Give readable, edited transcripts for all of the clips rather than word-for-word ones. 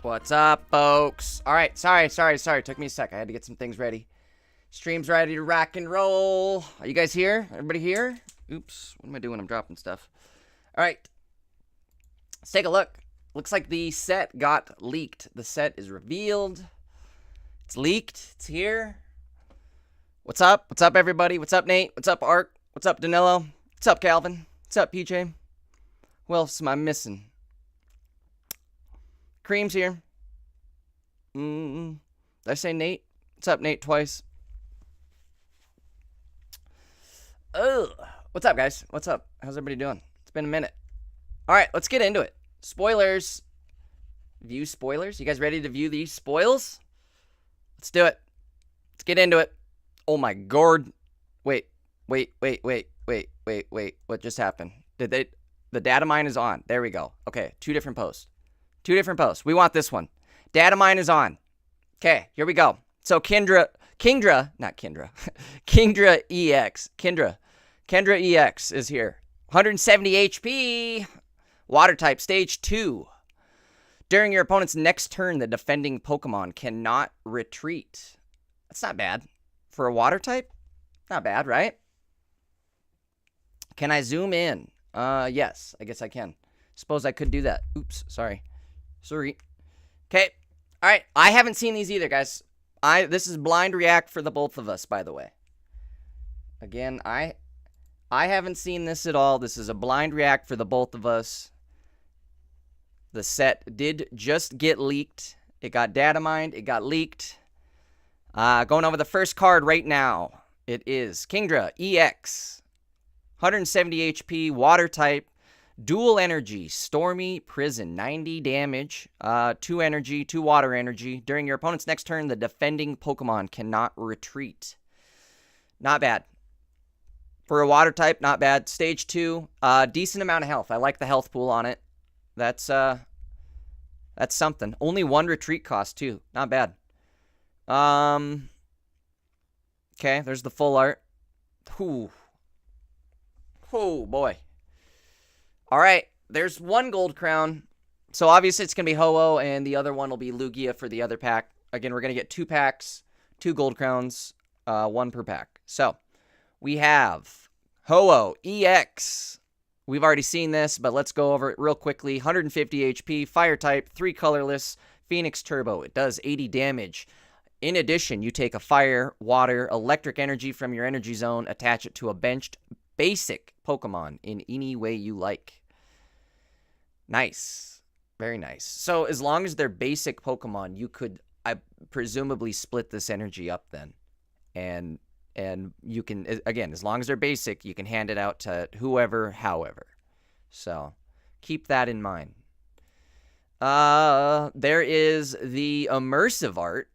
What's up, folks? All right, sorry. Took me a sec. I had to get some things ready. Stream's ready to rock and roll. Are you guys here? Everybody here? Oops, what am I doing? I'm dropping stuff. All right, let's take a look. Looks like the set got leaked. The set is revealed. It's leaked. It's here. What's up? What's up, everybody? What's up, Nate? What's up, Art? What's up, Danilo? What's up, Calvin? What's up, PJ? Who else am I missing? Cream's here. Did I say Nate? What's up, Nate, twice? Ugh. What's up, guys? What's up? How's everybody doing? It's been a minute. All right, let's get into it. Spoilers. View spoilers. You guys ready to view these spoils? Let's do it. Let's get into it. Oh my god. Wait. Wait. What just happened? The data mine is on. There we go. Okay, two different posts. We want this one. Data mine is on. Okay, here we go. So Kingdra EX is here. 170 HP. Water type, stage 2. During your opponent's next turn, the defending Pokemon cannot retreat. That's not bad. For a water type, not bad, right? Can I zoom in? Yes, I guess I can. Suppose I could do that. Oops, sorry. Okay, all right. I haven't seen these either, guys. This is blind react for the both of us, by the way. Again, I haven't seen this at all. This is a blind react for the both of us. The set did just get leaked. It got data mined. It got leaked. Going over the first card right now. It is Kingdra EX. 170 HP, water type, dual energy, Stormy Prison, 90 damage, 2 energy, 2 water energy. During your opponent's next turn, the defending Pokemon cannot retreat. Not bad. For a water type, not bad. Stage 2, decent amount of health. I like the health pool on it. That's something. Only 1 retreat cost, too. Not bad. Okay, there's the full art. Ooh. Oh, boy. All right, there's 1 gold crown. So, obviously, it's going to be Ho-Oh, and the other one will be Lugia for the other pack. Again, we're going to get 2 packs, 2 gold crowns, 1 per pack. So, we have Ho-Oh EX. We've already seen this, but let's go over it real quickly. 150 HP, fire type, 3 colorless, Phoenix Turbo. It does 80 damage. In addition, you take a fire, water, electric energy from your energy zone, attach it to a benched basic Pokemon in any way you like. Nice. Very nice. So as long as they're basic Pokemon, you could presumably split this energy up then. And you can, again, as long as they're basic, you can hand it out to whoever, however. So keep that in mind. There is the immersive art.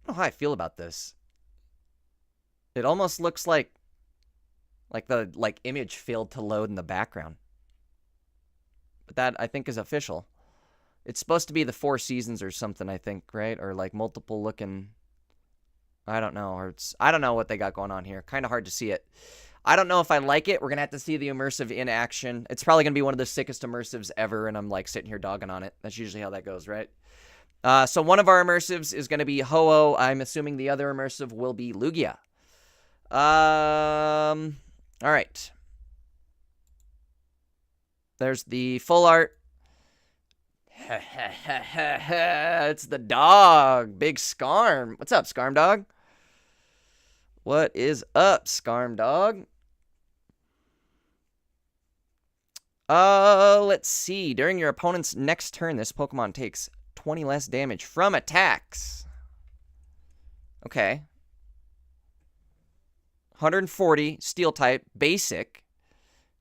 I don't know how I feel about this. It almost looks like the image failed to load in the background. But that, I think, is official. It's supposed to be the 4 seasons or something, I think, right? Or like multiple looking, I don't know. Or I don't know what they got going on here. Kind of hard to see it. I don't know if I like it. We're going to have to see the immersive in action. It's probably going to be one of the sickest immersives ever, and I'm like sitting here dogging on it. That's usually how that goes, right? So one of our immersives is going to be Ho-Oh. I'm assuming the other immersive will be Lugia. All right. There's the full art. It's the dog. Big Scarm. What's up, Scarm Dog? What is up, Scarm Dog? Let's see. During your opponent's next turn, this Pokemon takes 20 less damage from attacks. Okay. 140, steel type, basic,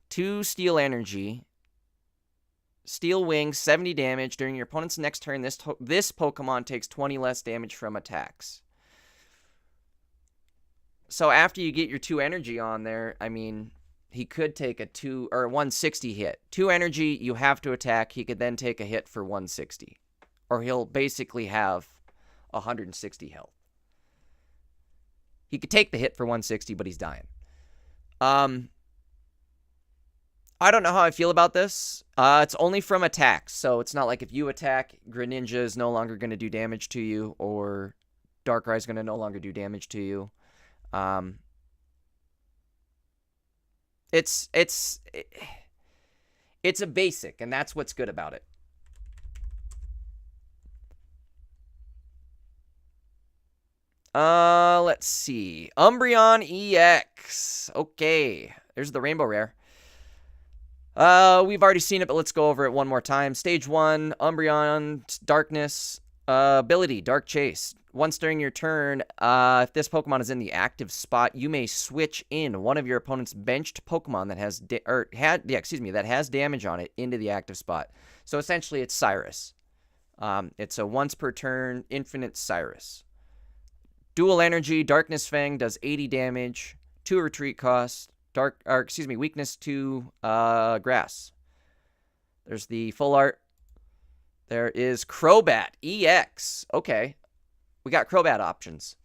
2 steel energy, steel wing, 70 damage. During your opponent's next turn, this Pokemon takes 20 less damage from attacks. So after you get your 2 energy on there, I mean, he could take a 160 hit. 2 energy, you have to attack. He could then take a hit for 160. Or he'll basically have 160 health. He could take the hit for 160, but he's dying. I don't know how I feel about this. It's only from attacks, so it's not like if you attack, Greninja is no longer going to do damage to you, or Darkrai is going to no longer do damage to you. It's a basic, and that's what's good about it. Let's see. Umbreon EX. Okay. There's the Rainbow Rare. We've already seen it, but let's go over it one more time. Stage 1, Umbreon, Darkness, ability, Dark Chase. Once during your turn, if this Pokemon is in the active spot, you may switch in one of your opponent's benched Pokemon that has that has damage on it into the active spot. So essentially, it's Cyrus. It's a once per turn infinite Cyrus. Dual energy, Darkness Fang does 80 damage. 2 retreat cost, weakness to grass. There's the full art. There is Crobat EX. Okay. We got Crobat options.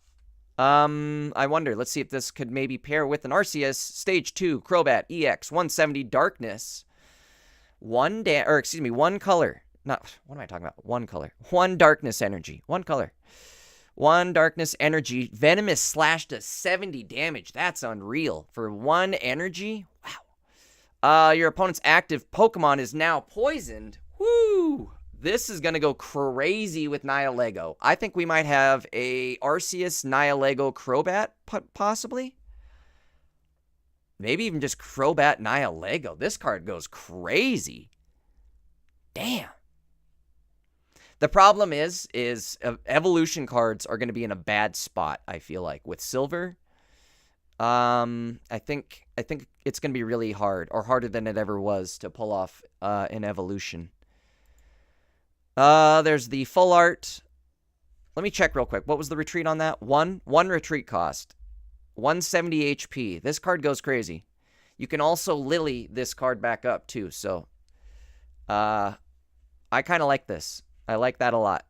I wonder. Let's see if this could maybe pair with an Arceus. Stage 2, Crobat EX, 170 Darkness. One color. Not, what am I talking about? One color. 1 Darkness energy. 1 color. 1 Darkness energy. Venomous slash to 70 damage. That's unreal. For 1 energy? Wow. Your opponent's active Pokemon is now poisoned. Woo! This is going to go crazy with Nihilego. I think we might have a Arceus Nihilego Crobat, possibly. Maybe even just Crobat Nihilego. This card goes crazy. Damn. The problem is evolution cards are going to be in a bad spot, I feel like, with Silver. I think it's going to be really hard, or harder than it ever was, to pull off an evolution. There's the full art. Let me check real quick. What was the retreat on that? One retreat cost. 170 HP. This card goes crazy. You can also Lily this card back up, too. So, I kind of like this. I like that a lot.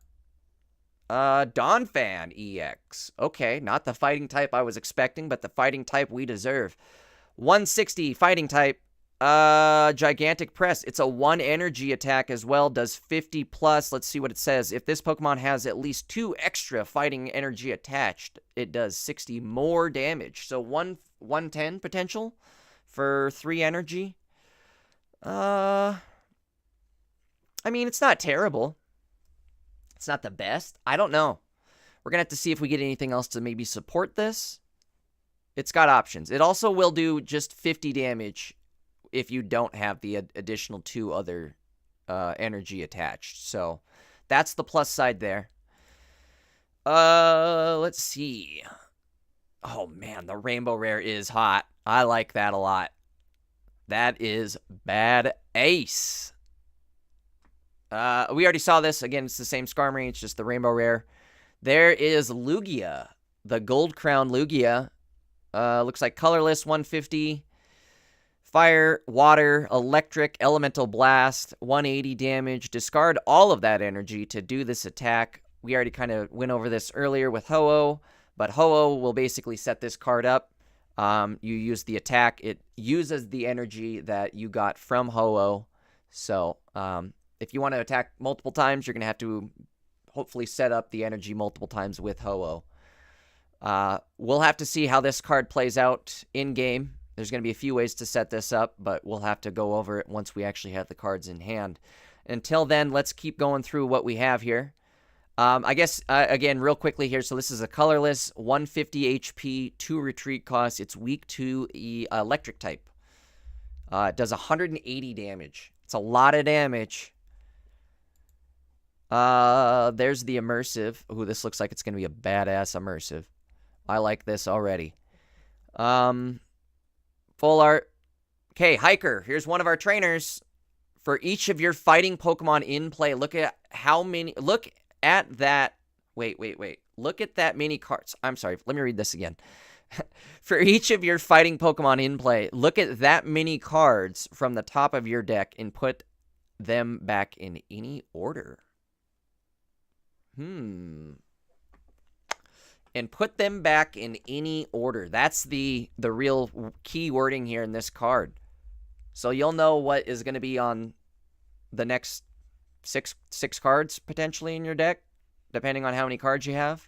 Donphan EX. Okay, not the fighting type I was expecting, but the fighting type we deserve. 160 fighting type. Gigantic Press. It's a 1 energy attack as well. Does 50 plus. Let's see what it says. If this Pokemon has at least 2 extra fighting energy attached, it does 60 more damage. So 110 potential for 3 energy. I mean, it's not terrible. It's not the best. I don't know. We're going to have to see if we get anything else to maybe support this. It's got options. It also will do just 50 damage if you don't have the additional 2 other energy attached. So that's the plus side there. Let's see. Oh, man, the Rainbow Rare is hot. I like that a lot. That is bad ace. We already saw this. Again, it's the same Skarmory. It's just the Rainbow Rare. There is Lugia. The Gold Crown Lugia. Looks like colorless, 150. Fire, water, electric, elemental blast, 180 damage. Discard all of that energy to do this attack. We already kind of went over this earlier with Ho-Oh, but Ho-Oh will basically set this card up. You use the attack. It uses the energy that you got from Ho-Oh. So, if you want to attack multiple times, you're going to have to hopefully set up the energy multiple times with Ho-Oh. We'll have to see how this card plays out in-game. There's going to be a few ways to set this up, but we'll have to go over it once we actually have the cards in hand. Until then, let's keep going through what we have here. I guess, again, real quickly here, so this is a colorless, 150 HP, 2 retreat costs. It's weak to electric type. It does 180 damage. It's a lot of damage. There's the immersive. Ooh, this looks like it's going to be a badass immersive. I like this already. Full art. Okay, Hiker. Here's one of our trainers. For each of your fighting Pokemon in play, look at how many... Look at that... Wait. Look at that many cards. I'm sorry. Let me read this again. For each of your fighting Pokemon in play, look at that many cards from the top of your deck and put them back in any order. And put them back in any order. That's the real key wording here in this card. So you'll know what is going to be on the next six cards potentially in your deck, depending on how many cards you have.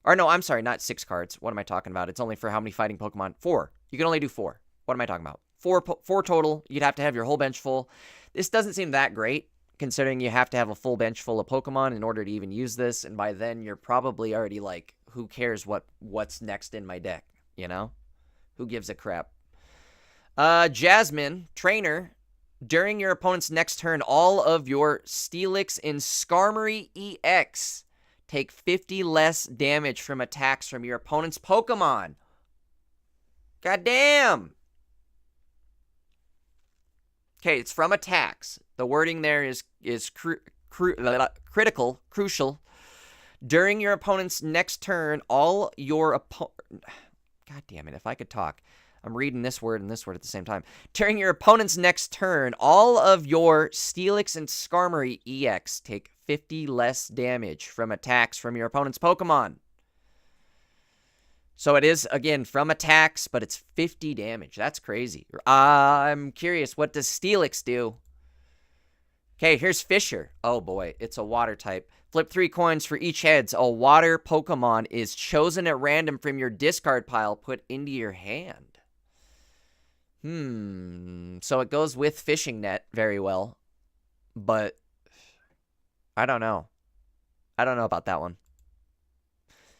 Or no, I'm sorry, not 6 cards. What am I talking about? It's only for how many fighting Pokemon? 4. You can only do 4. What am I talking about? 4 total. You'd have to have your whole bench full. This doesn't seem that great, considering you have to have a full bench full of Pokemon in order to even use this, and by then you're probably already like, who cares what's next in my deck, you know? Who gives a crap? Jasmine, trainer, during your opponent's next turn, all of your Steelix and Skarmory EX take 50 less damage from attacks from your opponent's Pokemon. God damn! Okay, it's from attacks. The wording there is critical, crucial. During your opponent's next turn, all your God damn it, if I could talk. I'm reading this word and this word at the same time. During your opponent's next turn, all of your Steelix and Skarmory EX take 50 less damage from attacks from your opponent's Pokemon. So it is, again, from attacks, but it's 50 damage. That's crazy. I'm curious, what does Steelix do? Okay, here's Fisher. Oh boy, it's a water type. Flip 3 coins for each heads. A water Pokemon is chosen at random from your discard pile, put into your hand. So it goes with Fishing Net very well. But I don't know. I don't know about that one.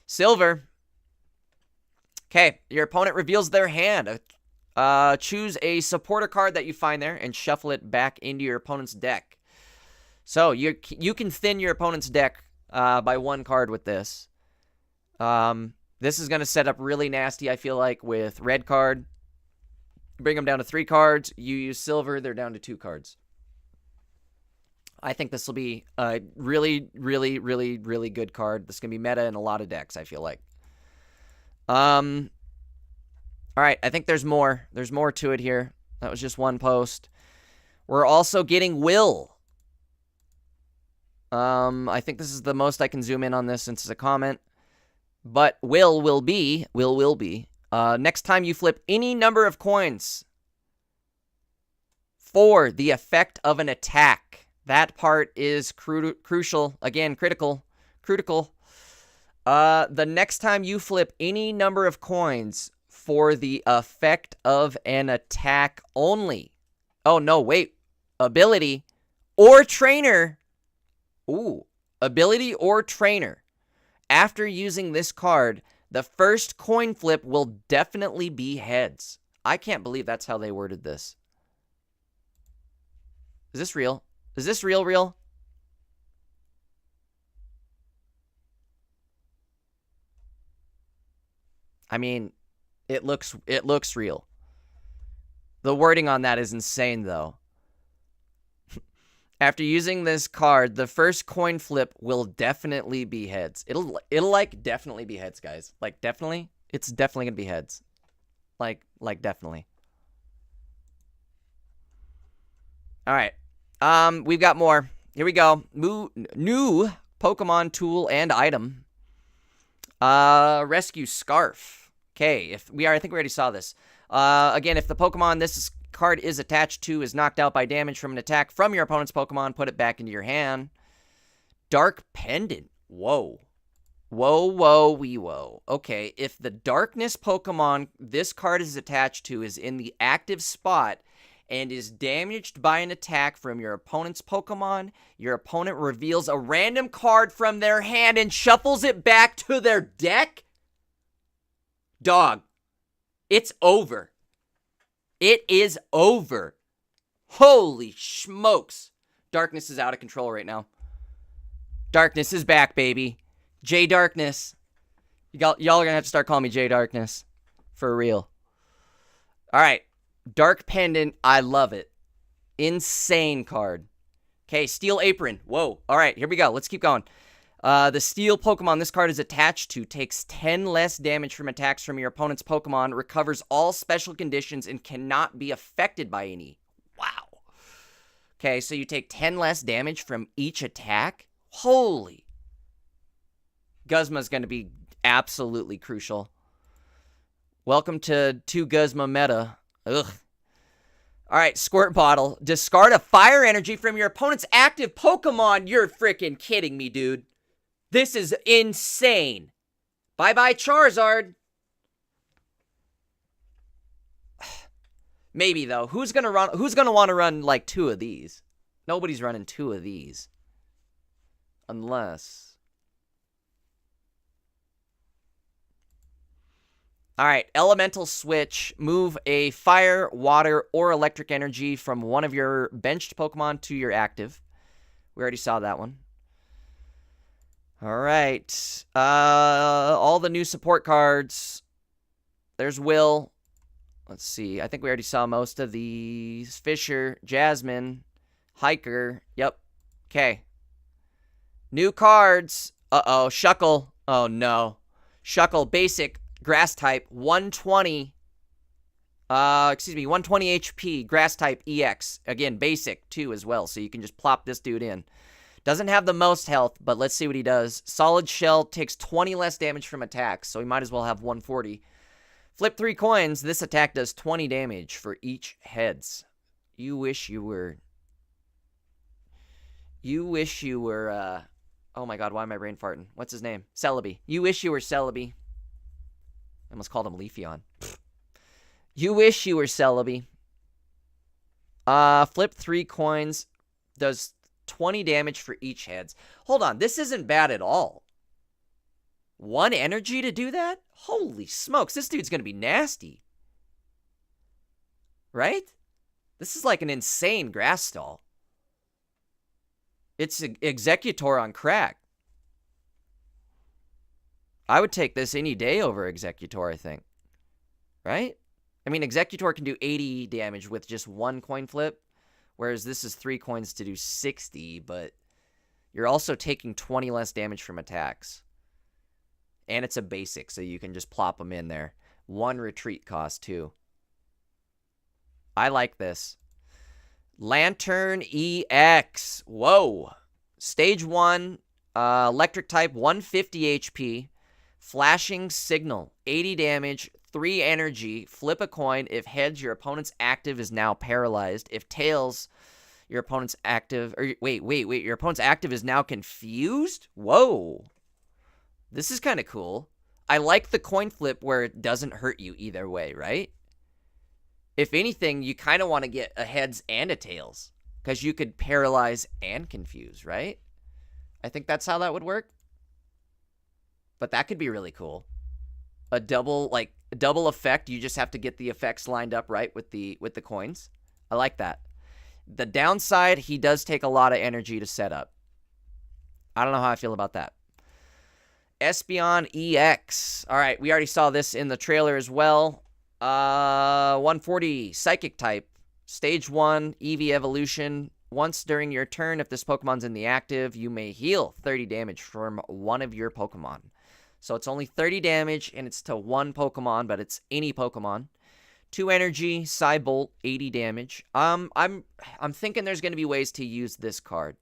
Silver. Okay, your opponent reveals their hand. Choose a supporter card that you find there and shuffle it back into your opponent's deck. So you can thin your opponent's deck by 1 card with this. This is going to set up really nasty, I feel like, with red card. Bring them down to 3 cards. You use silver, they're down to 2 cards. I think this will be a really, really, really, really good card. This is going to be meta in a lot of decks, I feel like. All right, I think there's more. There's more to it here. That was just one post. We're also getting Will. I think this is the most I can zoom in on this since it's a comment. But will be. Next time you flip any number of coins for the effect of an attack. That part is crucial. Again, critical. The next time you flip any number of coins for the effect of an attack only. Oh, no, wait. Ability or trainer. Ooh, ability or trainer. After using this card, the first coin flip will definitely be heads. I can't believe that's how they worded this. Is this real? Is this real? I mean, it looks real. The wording on that is insane, though. After using this card, the first coin flip will definitely be heads. It'll like definitely be heads, guys. Like definitely, it's definitely gonna be heads. Like definitely. All right. We've got more. Here we go. New Pokemon tool and item. Rescue Scarf. Okay, I think we already saw this. Again, if the Pokemon this card is attached to is knocked out by damage from an attack from your opponent's Pokemon, put it back into your hand. Dark Pendant. Whoa. Whoa. Okay, if the Darkness Pokemon this card is attached to is in the active spot and is damaged by an attack from your opponent's Pokemon, your opponent reveals a random card from their hand and shuffles it back to their deck? Dog, it's over. It is over. Holy smokes. Darkness is out of control right now. Darkness is back, baby. J Darkness. Y'all are going to have to start calling me J Darkness. For real. All right. Dark Pendant. I love it. Insane card. Okay, Steel Apron. Whoa. All right, here we go. Let's keep going. The Steel Pokemon this card is attached to takes 10 less damage from attacks from your opponent's Pokemon, recovers all special conditions, and cannot be affected by any. Wow. Okay, so you take 10 less damage from each attack? Holy. Guzma's going to be absolutely crucial. Welcome to 2 Guzma meta. Ugh. All right, Squirt Bottle. Discard a fire energy from your opponent's active Pokemon. You're freaking kidding me, dude. This is insane. Bye-bye, Charizard. Maybe, though. Who's gonna want to run, like, 2 of these? Nobody's running 2 of these. Unless... All right, Elemental Switch. Move a fire, water, or electric energy from one of your benched Pokemon to your active. We already saw that one. All right. All the new support cards. There's Will. Let's see. I think we already saw most of these. Fisher, Jasmine, Hiker. Yep. Okay. New cards. Uh-oh. Shuckle. Oh, no. Shuckle. Basic. Grass type, 120. 120 HP, grass type EX. Again, basic too as well, so you can just plop this dude in. Doesn't have the most health, but let's see what he does. Solid Shell takes 20 less damage from attacks, so he might as well have 140. Flip 3 coins. This attack does 20 damage for each heads. You wish you were... oh my god, why am I brain farting? What's his name? Celebi. You wish you were Celebi. I almost called him Leafeon. You wish you were Celebi. Flip 3 coins. Does 20 damage for each heads. Hold on, this isn't bad at all. 1 energy to do that? Holy smokes, this dude's gonna be nasty. Right? This is like an insane grass stall. It's an Executor on crack. I would take this any day over Executor, I think. Right? I mean, Executor can do 80 damage with just 1 coin flip, whereas this is 3 coins to do 60, but you're also taking 20 less damage from attacks. And it's a basic, so you can just plop them in there. 1 retreat cost, too. I like this. Lantern EX. Whoa. Stage 1, electric type, 150 HP. Flashing Signal, 80 damage, 3 energy. Flip a coin. If heads, your opponent's active is now paralyzed. If tails, your opponent's active... Or, wait. Your opponent's active is now confused? Whoa. This is kind of cool. I like the coin flip where it doesn't hurt you either way, right? If anything, you kind of want to get a heads and a tails, because you could paralyze and confuse, right? I think that's how that would work. But that could be really cool. A double effect. You just have to get the effects lined up right with the coins. I like that. The downside, he does take a lot of energy to set up. I don't know how I feel about that. Espeon EX. All right, we already saw this in the trailer as well. 140 Psychic type. Stage 1 Eevee evolution. Once during your turn, if this Pokemon's in the active, you may heal 30 damage from one of your Pokemon. So it's only 30 damage, and it's to 1 Pokemon, but it's any Pokemon. 2 energy, Psybolt, 80 damage. I'm thinking there's going to be ways to use this card.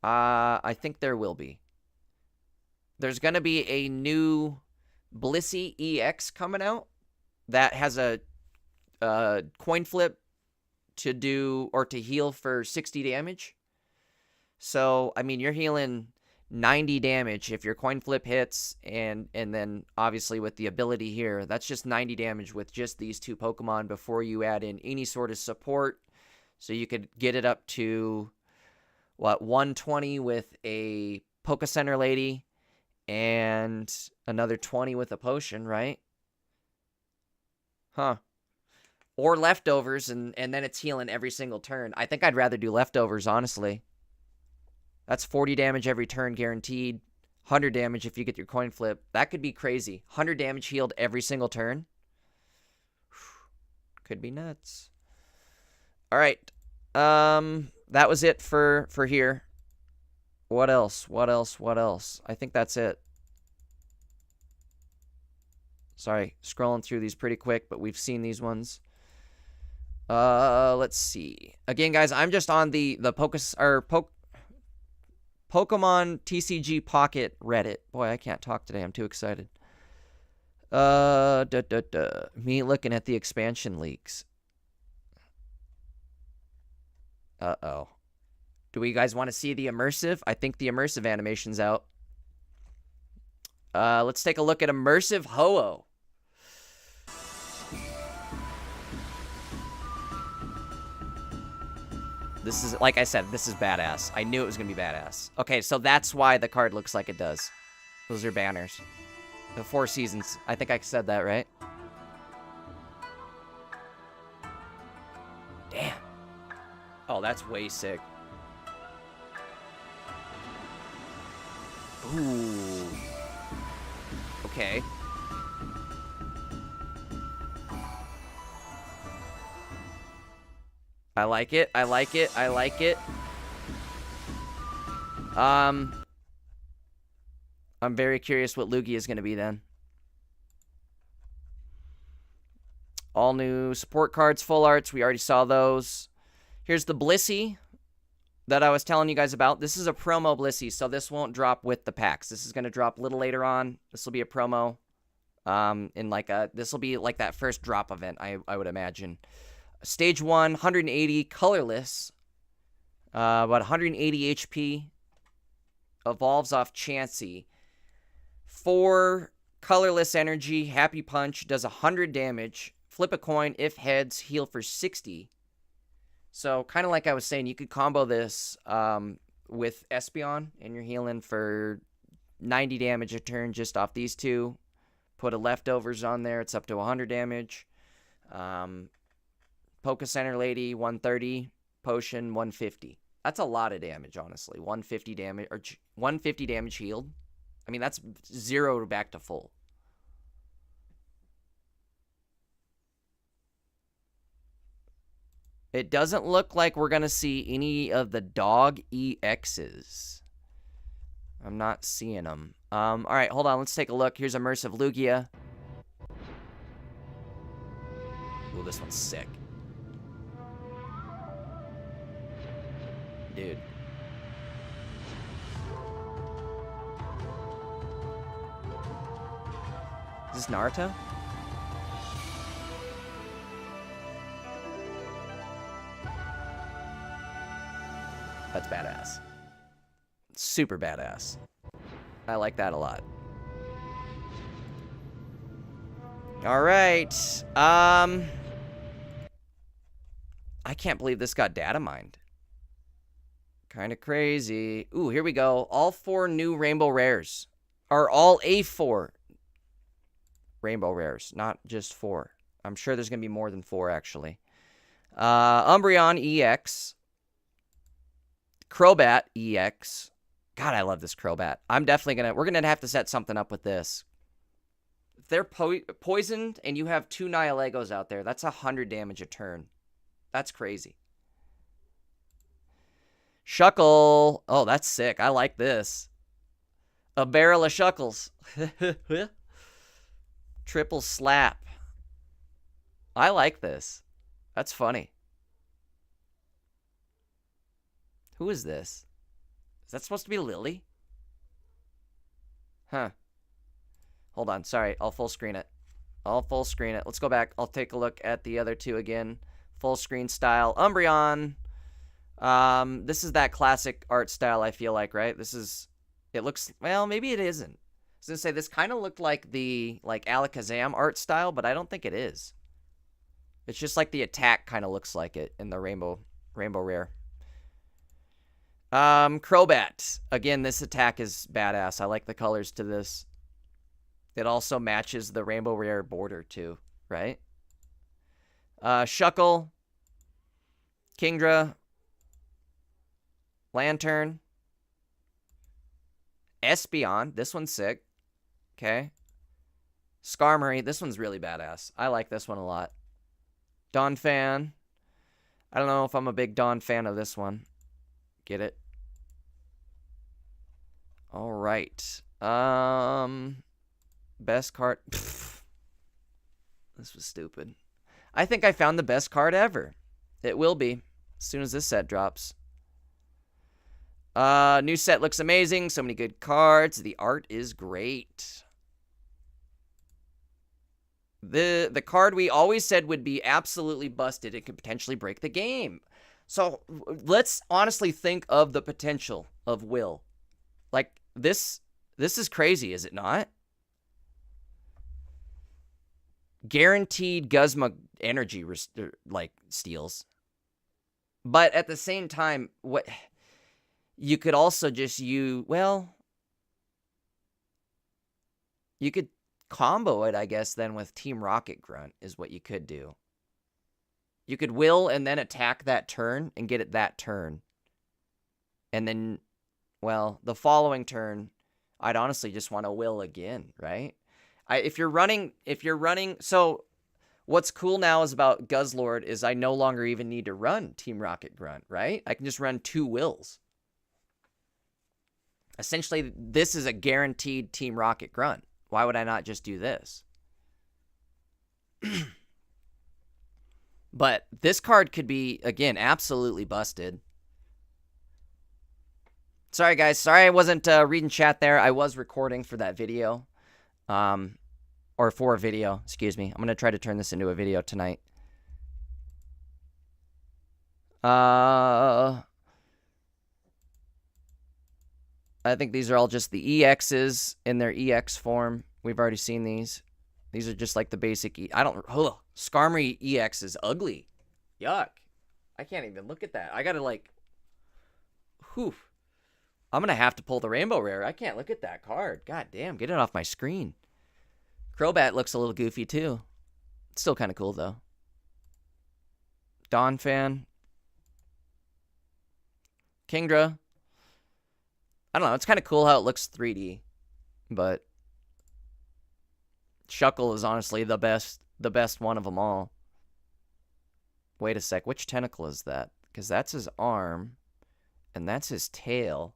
I think there will be. There's going to be a new Blissey EX coming out that has a coin flip to do, or to heal for 60 damage. So, I mean, you're healing 90 damage if your coin flip hits, and then obviously with the ability here, that's just 90 damage with just these 2 Pokemon before you add in any sort of support. So you could get it up to, what, 120 with a Poke Center Lady and another 20 with a potion, right? Huh. Or leftovers, and then it's healing every single turn. I think I'd rather do leftovers, honestly. That's 40 damage every turn guaranteed. 100 damage if you get your coin flip. That could be crazy. 100 damage healed every single turn. Could be nuts. All right. That was it for here. What else? I think that's it. Sorry, scrolling through these pretty quick, but we've seen these ones. Let's see. Again, guys, I'm just on the Pokemon TCG Pocket Reddit. Boy, I can't talk today. I'm too excited. Me looking at the expansion leaks. Uh-oh. Do we guys want to see the immersive? I think the immersive animation's out. Let's take a look at immersive Ho-Oh. This is, like I said, this is badass. I knew it was going to be badass. Okay, so that's why the card looks like it does. Those are banners. The 4 seasons. I think I said that, right? Damn. Oh, that's way sick. Ooh. Okay. I like it. I like it. I like it. I'm very curious what Lugia is going to be then. All new support cards, full arts. We already saw those. Here's the Blissey that I was telling you guys about. This is a promo Blissey, so this won't drop with the packs. This is going to drop a little later on. This will be a promo. This will be like that first drop event, I would imagine. Stage 1, 180, colorless. About 180 HP. Evolves off Chansey. 4 colorless energy. Happy Punch. Does 100 damage. Flip a coin. If heads, heal for 60. So, kind of like I was saying, you could combo this with Espeon, and you're healing for 90 damage a turn just off these two. Put a Leftovers on there. It's up to 100 damage. Poke Center Lady, 130. Potion, 150. That's a lot of damage, honestly. 150 damage, or 150 damage healed. I mean, that's 0 back to full. It doesn't look like we're going to see any of the dog EXs. I'm not seeing them. All right, hold on. Let's take a look. Here's Immersive Lugia. Ooh, this one's sick. Dude. Is this Naruto? That's badass. Super badass. I like that a lot. All right. I can't believe this got data mined. Kind of crazy. Ooh, here we go. All 4 new Rainbow Rares. Are all A4 Rainbow Rares, not just 4. I'm sure there's going to be more than 4, actually. Umbreon EX. Crobat EX. God, I love this Crobat. I'm definitely going to... We're going to have to set something up with this. If they're poisoned and you have 2 Nihilegos out there, that's 100 damage a turn. That's crazy. Shuckle. Oh, that's sick. I like this. A barrel of Shuckles. Triple slap. I like this. That's funny. Who is this? Is that supposed to be Lily? Huh. Hold on. Sorry. I'll full screen it. I'll full screen it. Let's go back. I'll take a look at the other 2 again. Full screen style. Umbreon. This is that classic art style, I feel like, right? This is... It looks... Well, maybe it isn't. I was going to say, this kind of looked like the, Alakazam art style, but I don't think it is. It's just like the attack kind of looks like it in the Rainbow Rare. Crobat. Again, this attack is badass. I like the colors to this. It also matches the Rainbow Rare border, too, right? Shuckle. Kingdra. Lantern. Espeon. This one's sick. Okay. Skarmory. This one's really badass. I like this one a lot. Donphan. I don't know if I'm a big Dawn fan of this one. Get it? All right. Best card. Pfft. This was stupid. I think I found the best card ever. It will be as soon as this set drops. New set looks amazing. So many good cards. The art is great. The card we always said would be absolutely busted. It could potentially break the game. So let's honestly think of the potential of Will. Like, this is crazy, is it not? Guaranteed Guzma energy, steals. But at the same time, what... You could also just you could combo it, I guess, then with Team Rocket Grunt is what you could do. You could will and then attack that turn and get it that turn. And then, well, the following turn, I'd honestly just want to will again, right? If you're running, so what's cool now is about Guzzlord is I no longer even need to run Team Rocket Grunt, right? I can just run 2 wills. Essentially, this is a guaranteed Team Rocket Grunt. Why would I not just do this? But this card could be, again, absolutely busted. Sorry, guys. Sorry I wasn't reading chat there. I was recording for that video. Or for a video, excuse me. I'm going to try to turn this into a video tonight. I think these are all just the EXs in their EX form. We've already seen these. These are just like the basic Skarmory EX is ugly. Yuck. I can't even look at that. I gotta like... Whew. I'm gonna have to pull the Rainbow Rare. I can't look at that card. God damn, get it off my screen. Crobat looks a little goofy too. It's still kind of cool though. Donphan. Kingdra. I don't know. It's kind of cool how it looks 3D. But Shuckle is honestly the best one of them all. Wait a sec. Which tentacle is that? Because that's his arm. And that's his tail.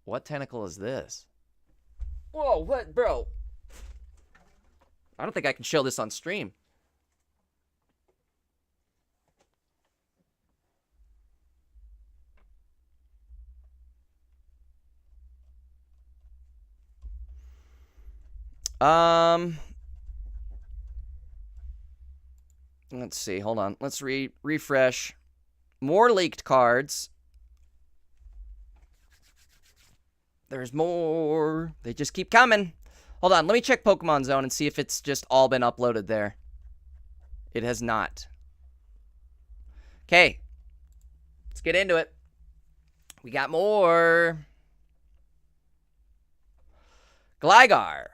What tentacle is this? Whoa, what, bro? I don't think I can show this on stream. Let's see. Hold on. Let's refresh. More leaked cards. There's more. They just keep coming. Hold on. Let me check Pokemon Zone and see if it's just all been uploaded there. It has not. Okay. Let's get into it. We got more. Gligar.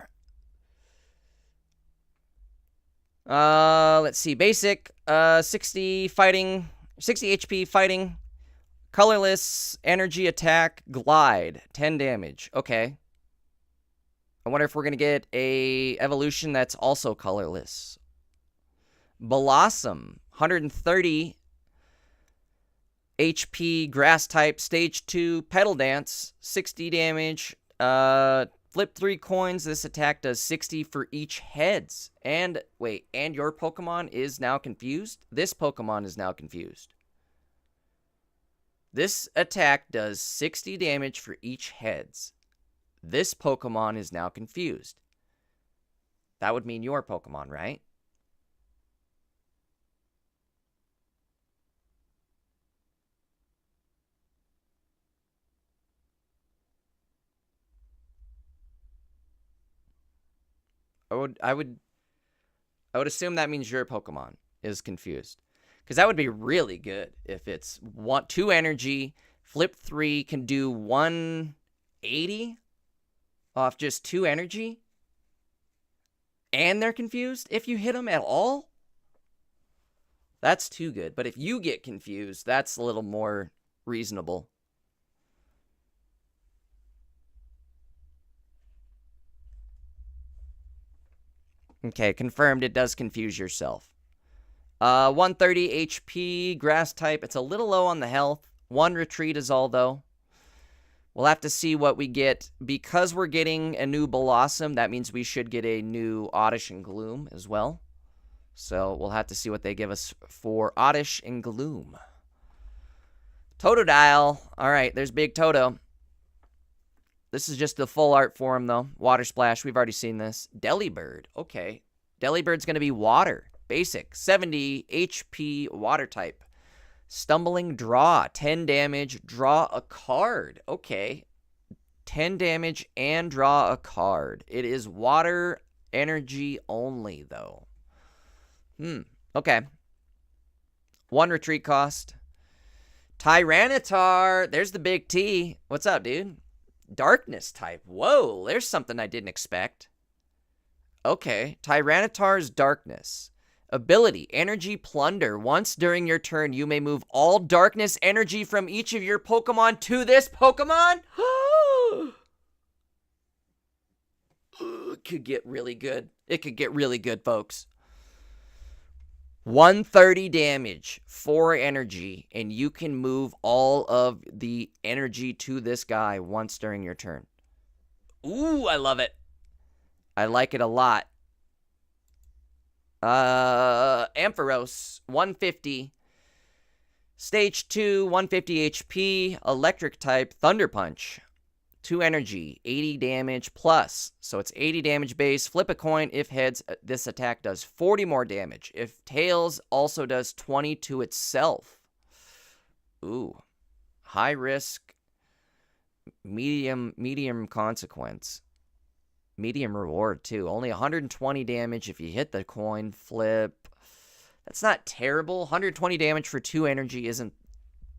Let's see. Basic. 60 fighting. 60 HP fighting. Colorless, energy attack, glide, 10 damage. Okay. I wonder if we're going to get a evolution that's also colorless. Blossom, 130 HP, grass type, stage 2, petal dance, 60 damage. Flip 3 coins. This attack does 60 for each heads. And, wait, and your Pokemon is now confused? This Pokemon is now confused. This attack does 60 damage for each heads. This Pokemon is now confused. That would mean your Pokemon, right? I would assume that means your Pokemon is confused. Because that would be really good if it's 2 energy, flip 3, can do 180 off just 2 energy. And they're confused if you hit them at all. That's too good. But if you get confused, that's a little more reasonable. Okay, confirmed it does confuse yourself. 130 HP, grass type. It's a little low on the health. 1 retreat is all, though. We'll have to see what we get. Because we're getting a new Blossom, that means we should get a new Oddish and Gloom as well. So we'll have to see what they give us for Oddish and Gloom. Totodile. All right, there's Big Toto. This is just the full art form, though. Water Splash, we've already seen this. Delibird, okay. Delibird's going to be water. Basic, 70 HP, water type. Stumbling Draw, 10 damage, draw a card. Okay. 10 damage and draw a card. It is water energy only, though. Okay. 1 retreat cost. Tyranitar, there's the big T. What's up, dude? Darkness type. Whoa, there's something I didn't expect. Okay, Tyranitar's Darkness. Ability, Energy Plunder. Once during your turn, you may move all darkness energy from each of your Pokemon to this Pokemon. It could get really good. It could get really good, folks. 130 damage, 4 energy, and you can move all of the energy to this guy once during your turn. Ooh, I love it. I like it a lot. Ampharos, 150. Stage 2, 150 HP. Electric type, Thunder Punch. 2 energy, 80 damage plus. So it's 80 damage base. Flip a coin. If heads, this attack does 40 more damage. If tails, also does 20 to itself. Ooh. High risk, medium consequence. Medium reward, too. Only 120 damage if you hit the coin flip. That's not terrible. 120 damage for 2 energy isn't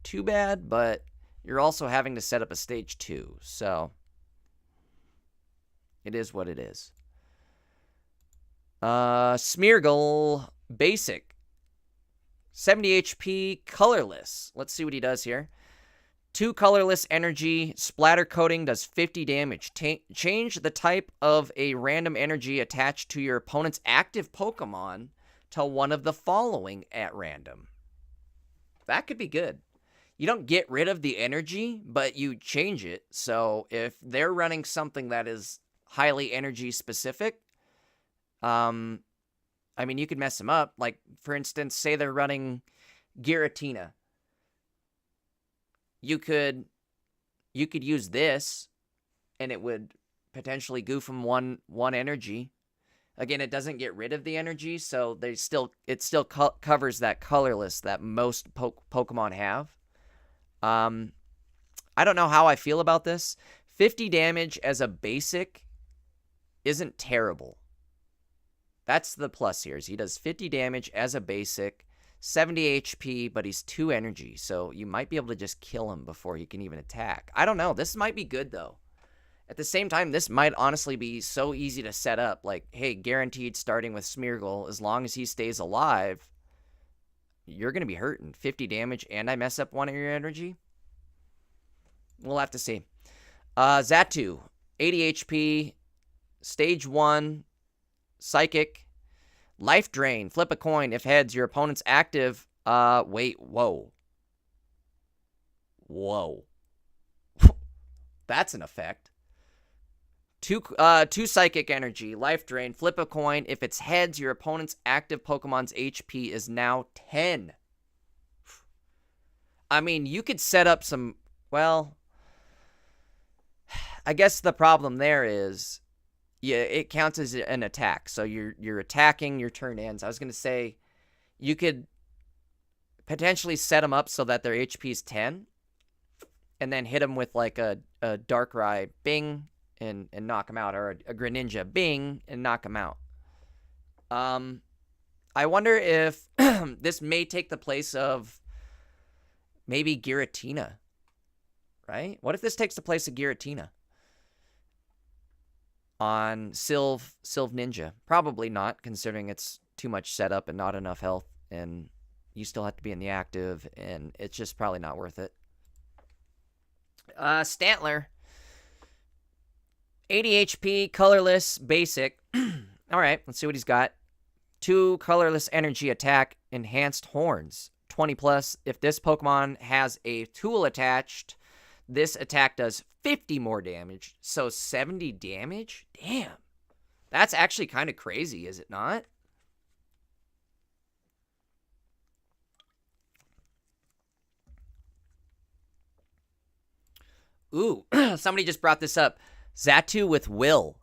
too bad, but you're also having to set up a stage 2, so it is what it is. Smeargle, basic. 70 HP, colorless. Let's see what he does here. 2 colorless energy, splatter coating does 50 damage. Change the type of a random energy attached to your opponent's active Pokemon to one of the following at random. That could be good. You don't get rid of the energy, but you change it. So if they're running something that is highly energy specific, I mean, you could mess them up. Like, for instance, say they're running Giratina. You could use this, and it would potentially goof them one energy. Again, it doesn't get rid of the energy, so it still covers that colorless that most Pokemon have. I don't know how I feel about this. 50 damage as a basic isn't terrible. That's the plus here. Is he does 50 damage as a basic, 70 HP, but he's 2 energy, so you might be able to just kill him before he can even attack. I don't know. This might be good, though. At the same time, this might honestly be so easy to set up. Like, hey, guaranteed starting with Smeargle, as long as he stays alive, you're going to be hurting. 50 damage, and I mess up 1 of your energy? We'll have to see. Xatu, 80 HP, stage 1, psychic, life drain, flip a coin. If heads, your opponent's active. Wait, whoa. Whoa. That's an effect. 2 psychic energy, life drain, flip a coin. If it's heads, your opponent's active Pokemon's HP is now 10. I mean, you could set up some, well, I guess the problem there is, yeah, it counts as an attack. So you're attacking, your turn ends. I was going to say, you could potentially set them up so that their HP is 10, and then hit them with like a Darkrai, bing, and knock them out, or a Greninja, bing, and knock them out. I wonder if this may take the place of maybe Giratina, right? What if this takes the place of Giratina on Sylve Ninja? Probably not, considering it's too much setup and not enough health, and you still have to be in the active, and it's just probably not worth it. Stantler, 80 HP, colorless, basic. All right, let's see what he's got. 2 colorless energy attack, enhanced horns, 20 plus. If this Pokemon has a tool attached, this attack does 50 more damage. So 70 damage? Damn. That's actually kind of crazy, is it not? Ooh, somebody just brought this up. Xatu with Will.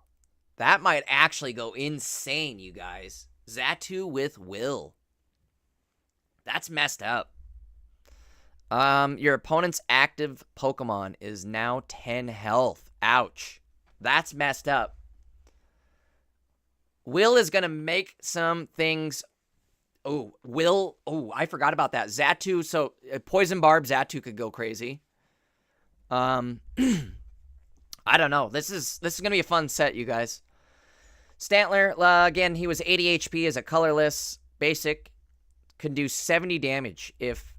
That might actually go insane, you guys. Xatu with Will. That's messed up. Your opponent's active Pokemon is now 10 health. Ouch. That's messed up. Will is going to make some things... Oh, Will... Oh, I forgot about that. Xatu, so Poison Barb, Xatu could go crazy. I don't know. This is going to be a fun set, you guys. Stantler, again, he was 80 HP as a colorless basic. Can do 70 damage if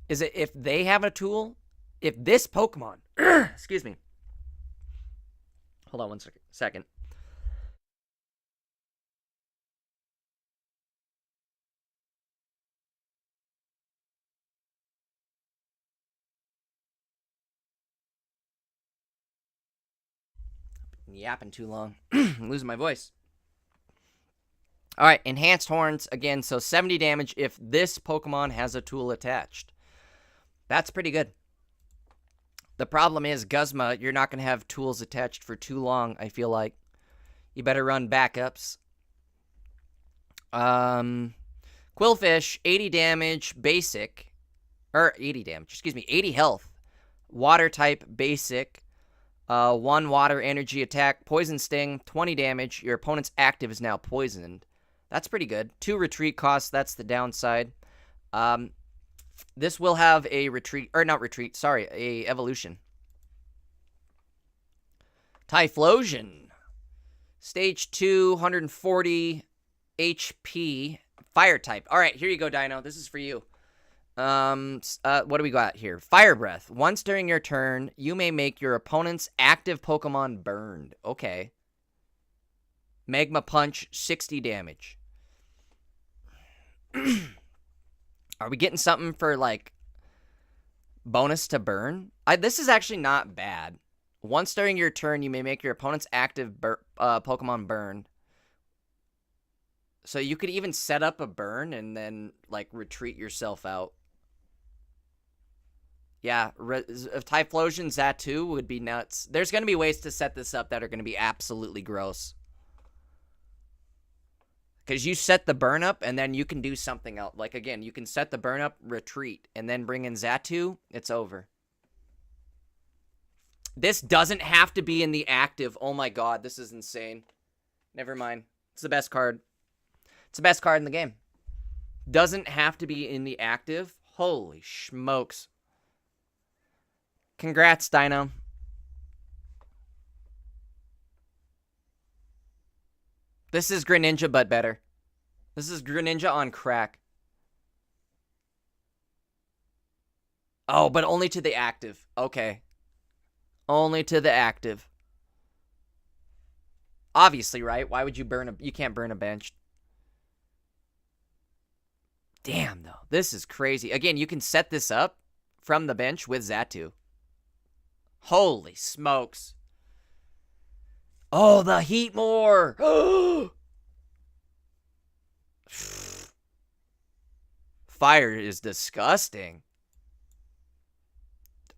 they have a tool. If this Pokemon, excuse me. Hold on one second. Yapping too long. I'm losing my voice. All right, enhanced horns again. So 70 damage if this Pokemon has a tool attached. That's pretty good. The problem is, Guzma, you're not going to have tools attached for too long, I feel like. You better run backups. Quillfish, 80 damage, basic. Or 80 damage, excuse me, 80 health. Water type, basic. 1 water energy attack. Poison sting, 20 damage. Your opponent's active is now poisoned. That's pretty good. 2 retreat costs, that's the downside. This will have a retreat, or not retreat, sorry, a evolution. Typhlosion. Stage 2, 140 HP, fire type. All right, here you go, Dino. This is for you. What do we got here? Fire breath. Once during your turn, you may make your opponent's active Pokemon burned. Okay. Magma punch, 60 damage. Are we getting something for, like, bonus to burn? This is actually not bad. Once during your turn, you may make your opponent's active Pokemon burn. So you could even set up a burn and then, like, retreat yourself out. Yeah, if Typhlosion's that too would be nuts. There's going to be ways to set this up that are going to be absolutely gross. Because you set the burn up, and then you can do something else. Like, again, you can set the burn up, retreat, and then bring in Xatu. It's over. This doesn't have to be in the active. Oh, my God. This is insane. Never mind. It's the best card. It's the best card in the game. Doesn't have to be in the active. Holy smokes. Congrats, Dino. This is Greninja, but better. This is Greninja on crack. Oh, but only to the active. Okay. Only to the active. Obviously, right? Why would you burn a... You can't burn a bench. Damn, though. This is crazy. Again, you can set this up from the bench with Xatu. Holy smokes. Oh, the Heatmore! Fire is disgusting.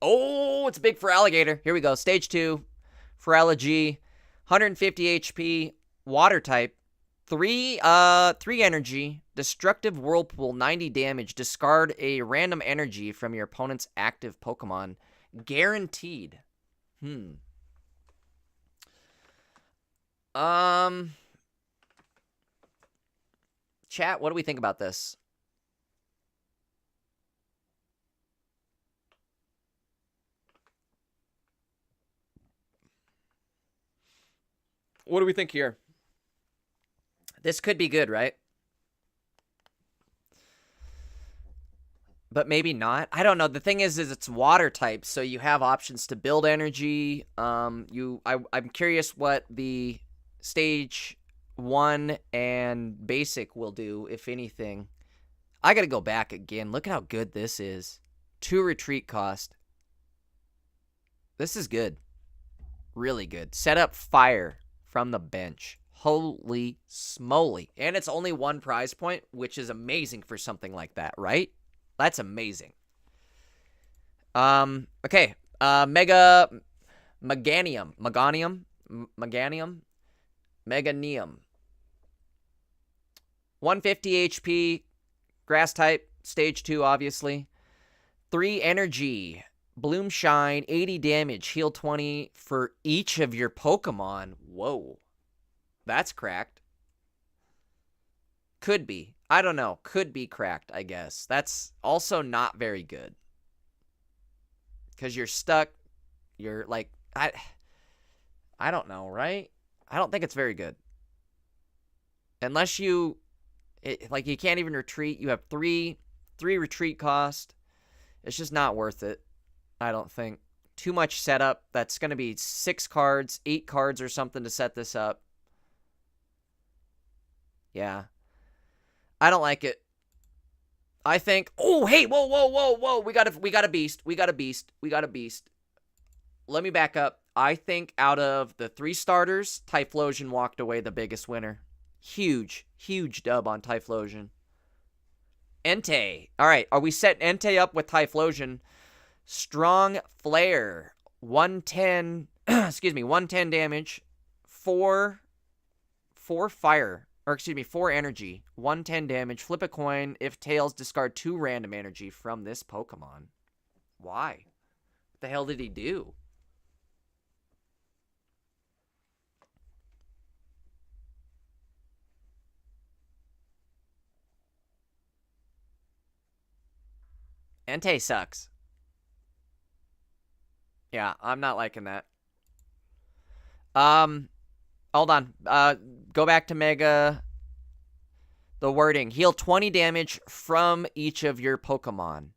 Oh, it's big for alligator. Here we go. Stage 2. Feraligy. 150 HP. Water type. 3 energy. Destructive Whirlpool. 90 damage. Discard a random energy from your opponent's active Pokemon. Guaranteed. Chat, what do we think about this? What do we think here? This could be good, right? But maybe not. I don't know. The thing is it's water type, so you have options to build energy. I'm curious what the stage 1 and basic will do, if anything. I gotta go back again. Look at how good this is. 2 retreat cost. This is good. Really good. Set up fire from the bench. Holy smoly. And it's only 1 prize point, which is amazing for something like that, right? That's amazing. Okay. Mega Meganium. Meganium. 150 HP. Grass type. Stage 2, obviously. 3 energy. Bloom Shine. 80 damage. Heal 20 for each of your Pokemon. Whoa. That's cracked. Could be. I don't know. Could be cracked, I guess. That's also not very good. Because you're stuck. You're like... I don't know, right? I don't think it's very good. Unless you... like, you can't even retreat. You have 3 retreat cost. It's just not worth it. I don't think. Too much setup. That's going to be 6 cards, 8 cards or something to set this up. Yeah. I don't like it. I think... Oh, hey, whoa. We got a beast. We got a beast. Let me back up. I think out of the 3 starters, Typhlosion walked away the biggest winner. Huge, huge dub on Typhlosion. Entei. All right, are we setting Entei up with Typhlosion? Strong Flare. 110, excuse me, 110 damage. 4 fire. Or excuse me, 4 energy. 110 damage. Flip a coin. If tails, discard 2 random energy from this Pokemon. Why? What the hell did he do? Entei sucks. Yeah, I'm not liking that. Hold on. Go back to Mega. The wording. Heal 20 damage from each of your Pokemon.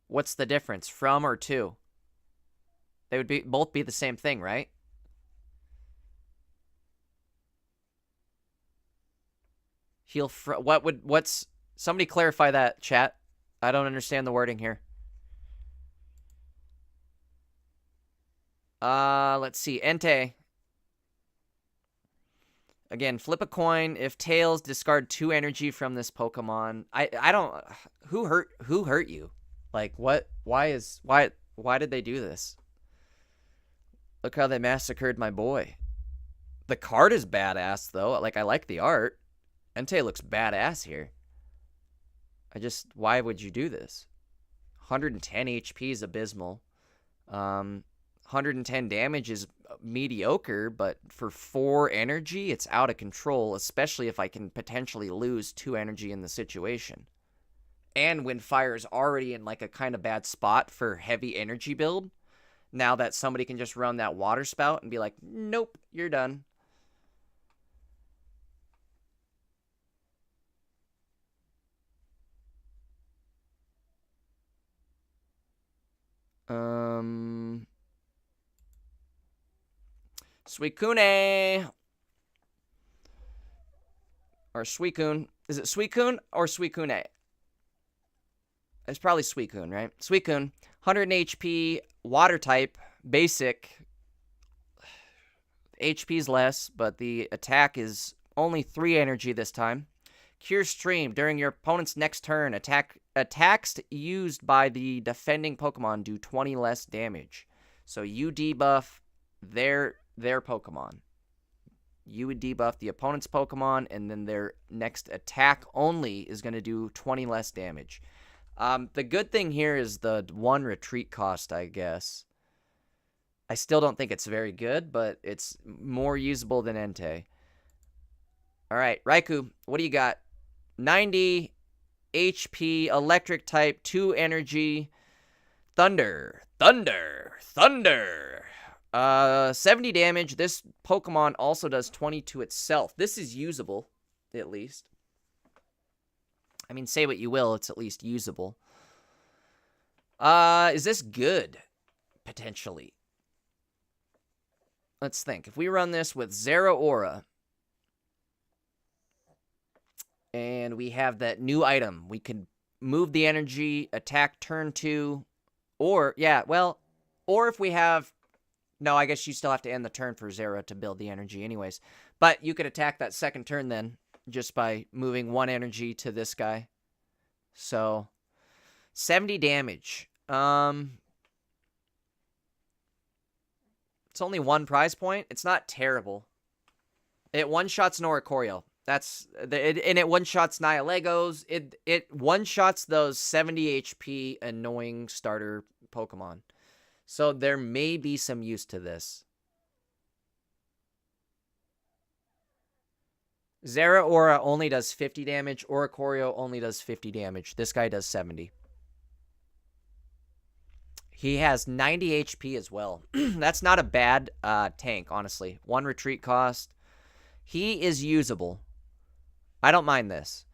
What's the difference? From or to? They would both be the same thing, right? Heal from what's somebody clarify that, chat. I don't understand the wording here. Let's see. Entei. Again, flip a coin. If tails, discard 2 energy from this Pokemon. I don't. Who hurt you? Like what? Why did they do this? Look how they massacred my boy. The card is badass though. Like I like the art. Entei looks badass here. Why would you do this? 110 HP is abysmal. 110 damage is mediocre, but for 4 energy, it's out of control, especially if I can potentially lose 2 energy in the situation. And when Fire's already in like a kind of bad spot for heavy energy build, now that somebody can just run that water spout and be like, nope, you're done. Suicune. Or Suicune. Is it Suicune or Suicune? It's probably Suicune, right? Suicune. 100 HP, water type, basic. HP's less, but the attack is only 3 energy this time. Cure Stream. During your opponent's next turn, attacks used by the defending Pokemon do 20 less damage. So you debuff their Pokemon. You would debuff the opponent's Pokemon, and then their next attack only is going to do 20 less damage. The good thing here is the 1 retreat cost, I guess. I still don't think it's very good, but it's more usable than Entei. All right, Raikou, what do you got? 90 HP, electric type, 2 energy, thunder. 70 damage. This Pokemon also does 20 to itself. This is usable, at least. I mean, say what you will, it's at least usable. Is this good? Potentially. Let's think. If we run this with Zeraora, and we have that new item, we could move the energy, attack turn 2, or, yeah, well, or if we have, no, I guess you still have to end the turn for Zera to build the energy anyways. But you could attack that second turn then, just by moving 1 energy to this guy. So, 70 damage. It's only 1 prize point. It's not terrible. It one-shots Oricorio. And it one-shots Nihilegos. It one-shots those 70 HP annoying starter Pokemon. So there may be some use to this. Zeraora only does 50 damage. Oricorio only does 50 damage. This guy does 70. He has 90 HP as well. That's not a bad tank, honestly. 1 retreat cost. He is usable. I don't mind this.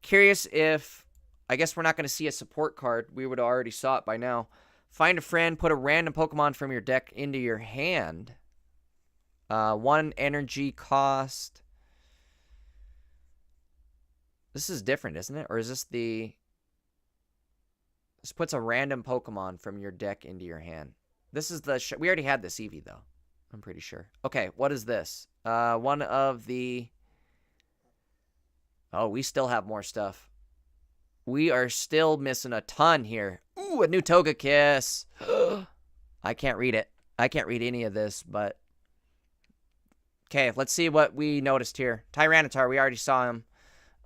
Curious if... I guess we're not going to see a support card. We would have already saw it by now. Find a friend. Put a random Pokemon from your deck into your hand. 1 energy cost. This is different, isn't it? Or is this the... This puts a random Pokemon from your deck into your hand. This is the... We already had this Eevee, though. I'm pretty sure. Okay, what is this? One of the... Oh, we still have more stuff. We are still missing a ton here. Ooh, a new Togekiss. I can't read it. I can't read any of this, but... Okay, let's see what we noticed here. Tyranitar, we already saw him.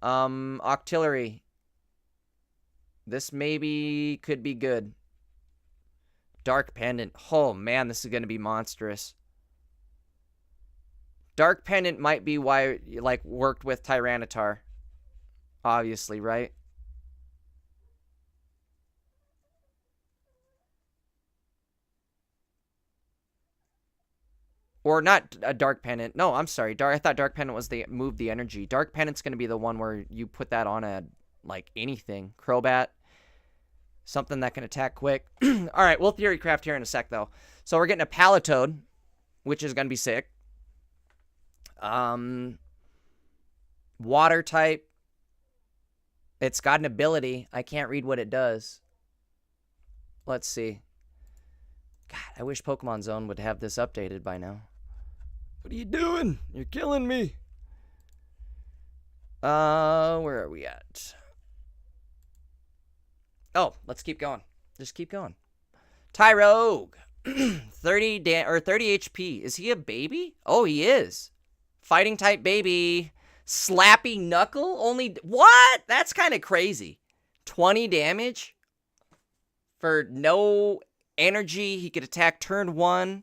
Octillery. This maybe could be good. Dark Pendant. Oh, man, this is going to be monstrous. Dark Pendant might be why, like, worked with Tyranitar. Obviously, right? Or not a Dark Pendant. No, I'm sorry. I thought Dark Pendant was the move the energy. Dark Pendant's going to be the one where you put that on a, like, anything. Crobat. Something that can attack quick. All right, we'll Theory Craft here in a sec, though. So we're getting a Palatoad, which is going to be sick. Water type. It's got an ability. I can't read what it does. Let's see. God, I wish Pokemon Zone would have this updated by now. What are you doing? You're killing me. Where are we at? Oh, let's keep going. Just keep going. Tyrogue. 30 HP. Is he a baby? Oh, he is. Fighting type baby. Slappy Knuckle? Only... What? That's kind of crazy. 20 damage? For no energy. He could attack turn 1.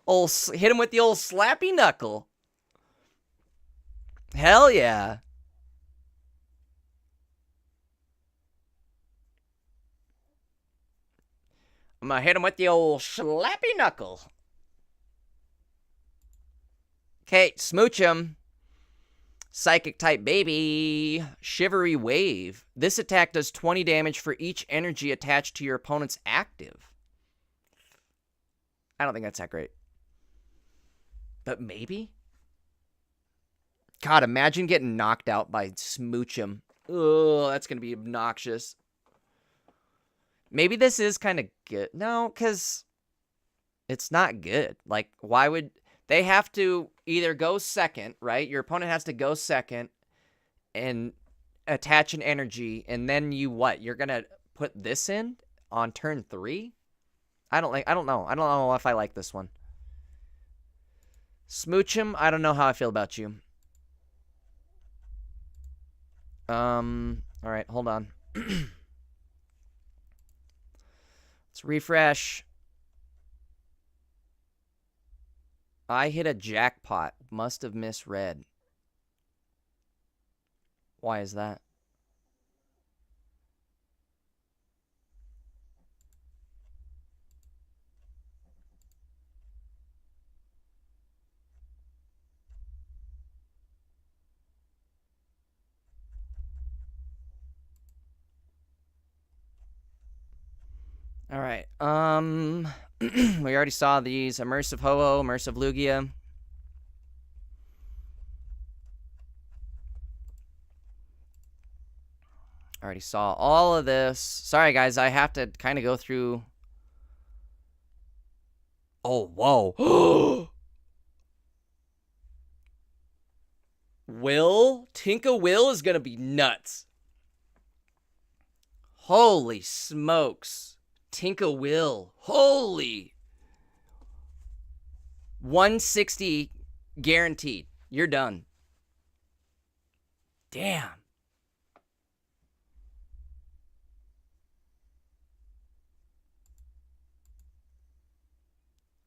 Hit him with the old Slappy Knuckle. Hell yeah. I'm gonna hit him with the old Slappy Knuckle. Okay, smooch him. Psychic type baby. Shivery Wave. This attack does 20 damage for each energy attached to your opponent's active. I don't think that's that great. But maybe? God, imagine getting knocked out by smooch him. Ugh, that's gonna be obnoxious. Maybe this is kind of good. No, because it's not good. Like, why would... They have to either go second, right? Your opponent has to go second and attach an energy, and then you what? You're going to put this in on turn 3? I don't know. I don't know if I like this one. Smooch him. I don't know how I feel about you. All right, hold on. Let's refresh. I hit a jackpot. Must have misread. Why is that? All right. We already saw these. Immersive Ho-Oh, Immersive Lugia. Already saw all of this. Sorry, guys. I have to kind of go through... Oh, whoa. Tinka Will is going to be nuts. Holy smokes. Tinka Will. Holy. 160 guaranteed. You're done. Damn.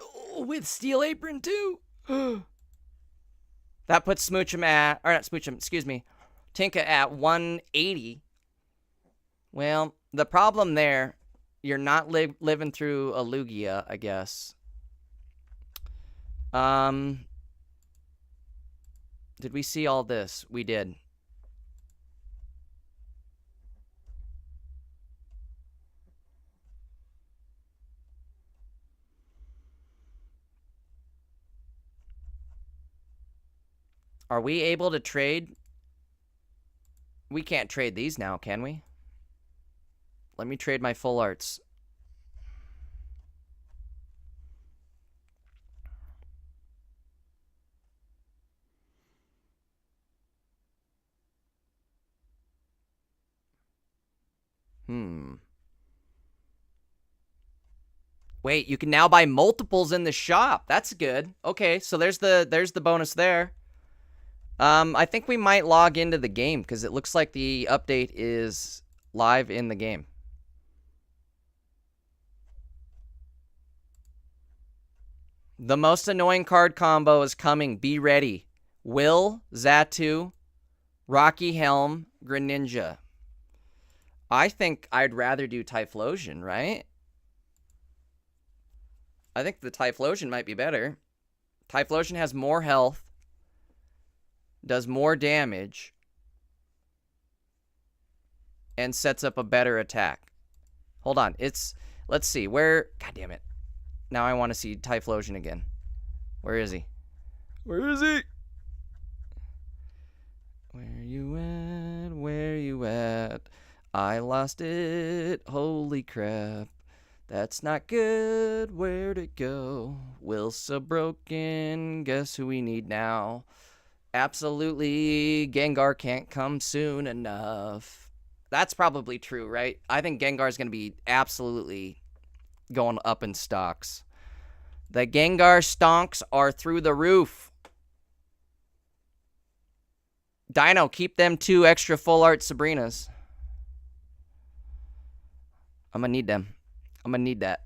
Oh, with Steel Apron too. That puts Smoochum at, or not Smoochum, excuse me, Tinka at 180. Well, the problem there, you're not living through a Lugia, I guess. Did we see all this? We did. Are we able to trade? We can't trade these now, can we? Let me trade my full arts. Wait, you can now buy multiples in the shop. That's good. Okay, so there's the bonus there. I think we might log into the game because it looks like the update is live in the game. The most annoying card combo is coming. Be ready. Will, Zatu, Rocky Helm, Greninja. I think I'd rather do Typhlosion, right? I think the Typhlosion might be better. Typhlosion has more health, does more damage, and sets up a better attack. Hold on. Let's see. Where... God damn it. Now I want to see Typhlosion again. Where is he? Where is he? Where you at? Where you at? I lost it. Holy crap. That's not good. Where'd it go? Will so broken. Guess who we need now? Absolutely. Gengar can't come soon enough. That's probably true, right? I think Gengar's going to be absolutely going up in stocks. The Gengar stonks are through the roof. Dino, keep them 2 extra full art Sabrinas. I'm going to need them. I'm going to need that.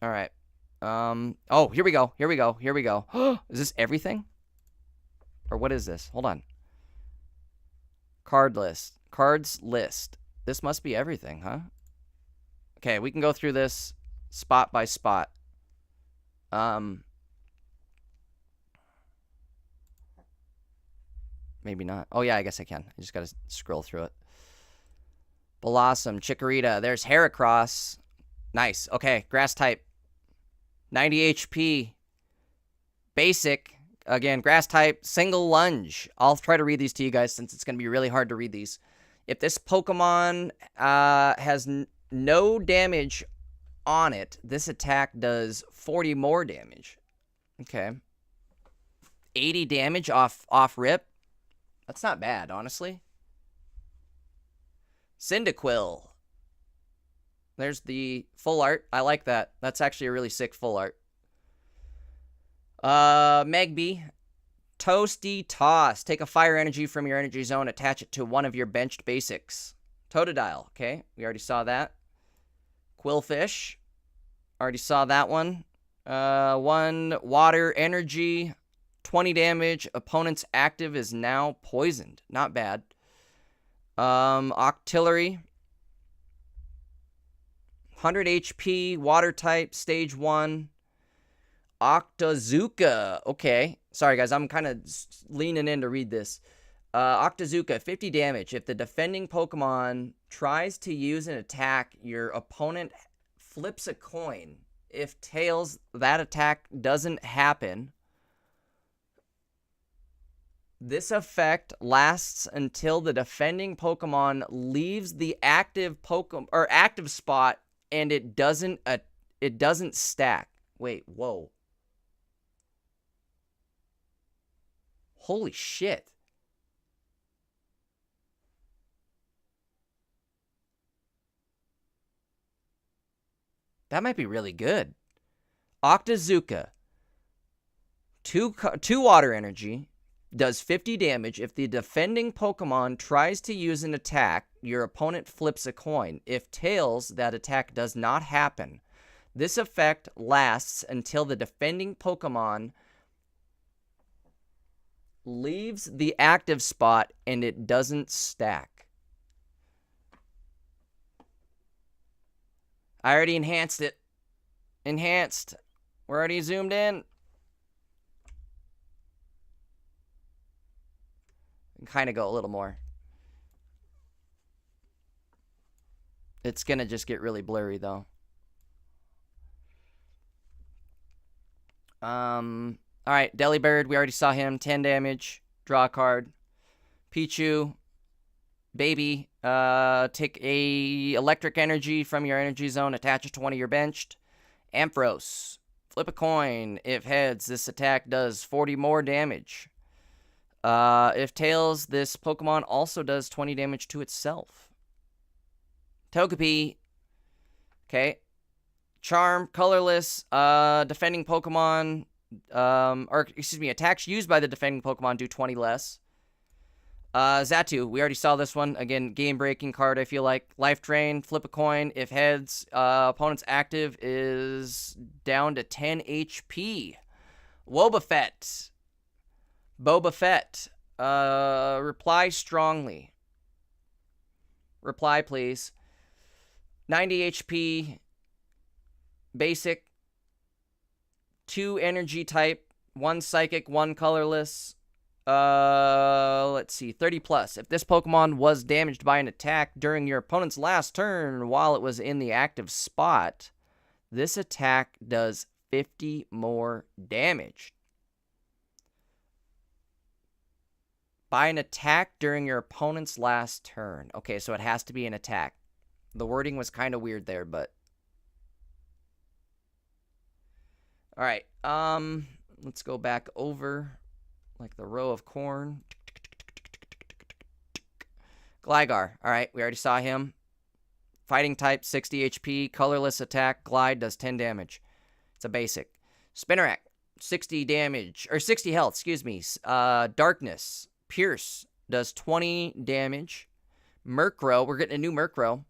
All right. Oh, here we go. Here we go. Here we go. Is this everything? Or what is this? Hold on. Card list. Cards list. This must be everything, huh? Okay, we can go through this spot by spot. Maybe not. Oh, yeah, I guess I can. I just got to scroll through it. Blossom, Chikorita. There's Heracross. Nice. Okay, grass type. 90 HP. Basic. Again, grass type. Single lunge. I'll try to read these to you guys since it's going to be really hard to read these. If this Pokemon has no damage on it, this attack does 40 more damage. Okay. 80 damage off rip. That's not bad, honestly. Cyndaquil. There's the full art. I like that. That's actually a really sick full art. Megby. Toasty Toss. Take a fire energy from your energy zone. Attach it to one of your benched basics. Totodile. Okay, we already saw that. Quillfish. Already saw that one. 1 water energy. 20 damage. Opponent's active is now poisoned. Not bad. Octillery. 100 HP. Water type. Stage 1. Octazooka. Okay. Sorry, guys. I'm kind of leaning in to read this. Octazooka, 50 damage. If the defending Pokemon tries to use an attack, your opponent flips a coin. If tails, that attack doesn't happen. This effect lasts until the defending Pokemon leaves the active spot, and it doesn't stack. Wait, whoa. Holy shit. That might be really good. Octazooka. 2 water energy. Does 50 damage. If the defending Pokemon tries to use an attack, your opponent flips a coin. If tails, that attack does not happen. This effect lasts until the defending Pokemon leaves the active spot and it doesn't stack. I already enhanced it. Enhanced. We're already zoomed in. Kind of go a little more. It's gonna just get really blurry though. All right, Delibird, we already saw him. 10 damage. Draw a card. Pichu, baby. Take a electric energy from your energy zone. Attach it to one of your benched. Ampharos, flip a coin. If heads, this attack does 40 more damage. If Tails, this Pokemon also does 20 damage to itself. Togepi. Okay. Charm, colorless, defending Pokemon, attacks used by the defending Pokemon do 20 less. Xatu, we already saw this one. Again, game-breaking card, I feel like. Life Drain, flip a coin. If heads, opponent's active is down to 10 HP. Wobbuffet. Boba Fett. Reply strongly. Reply, please. 90 HP. Basic. 2 energy type. 1 psychic, 1 colorless. Let's see. 30 plus. If this Pokemon was damaged by an attack during your opponent's last turn while it was in the active spot, this attack does 50 more damage. By an attack during your opponent's last turn. Okay, so it has to be an attack. The wording was kind of weird there, but... Alright, let's go back over, like the row of corn. Gligar, alright, we already saw him. Fighting type, 60 HP, colorless attack, Glide does 10 damage. It's a basic. Spinarak, 60 damage, or 60 health, excuse me. Darkness, Pierce does 20 damage. Murkrow, we're getting a new Murkrow.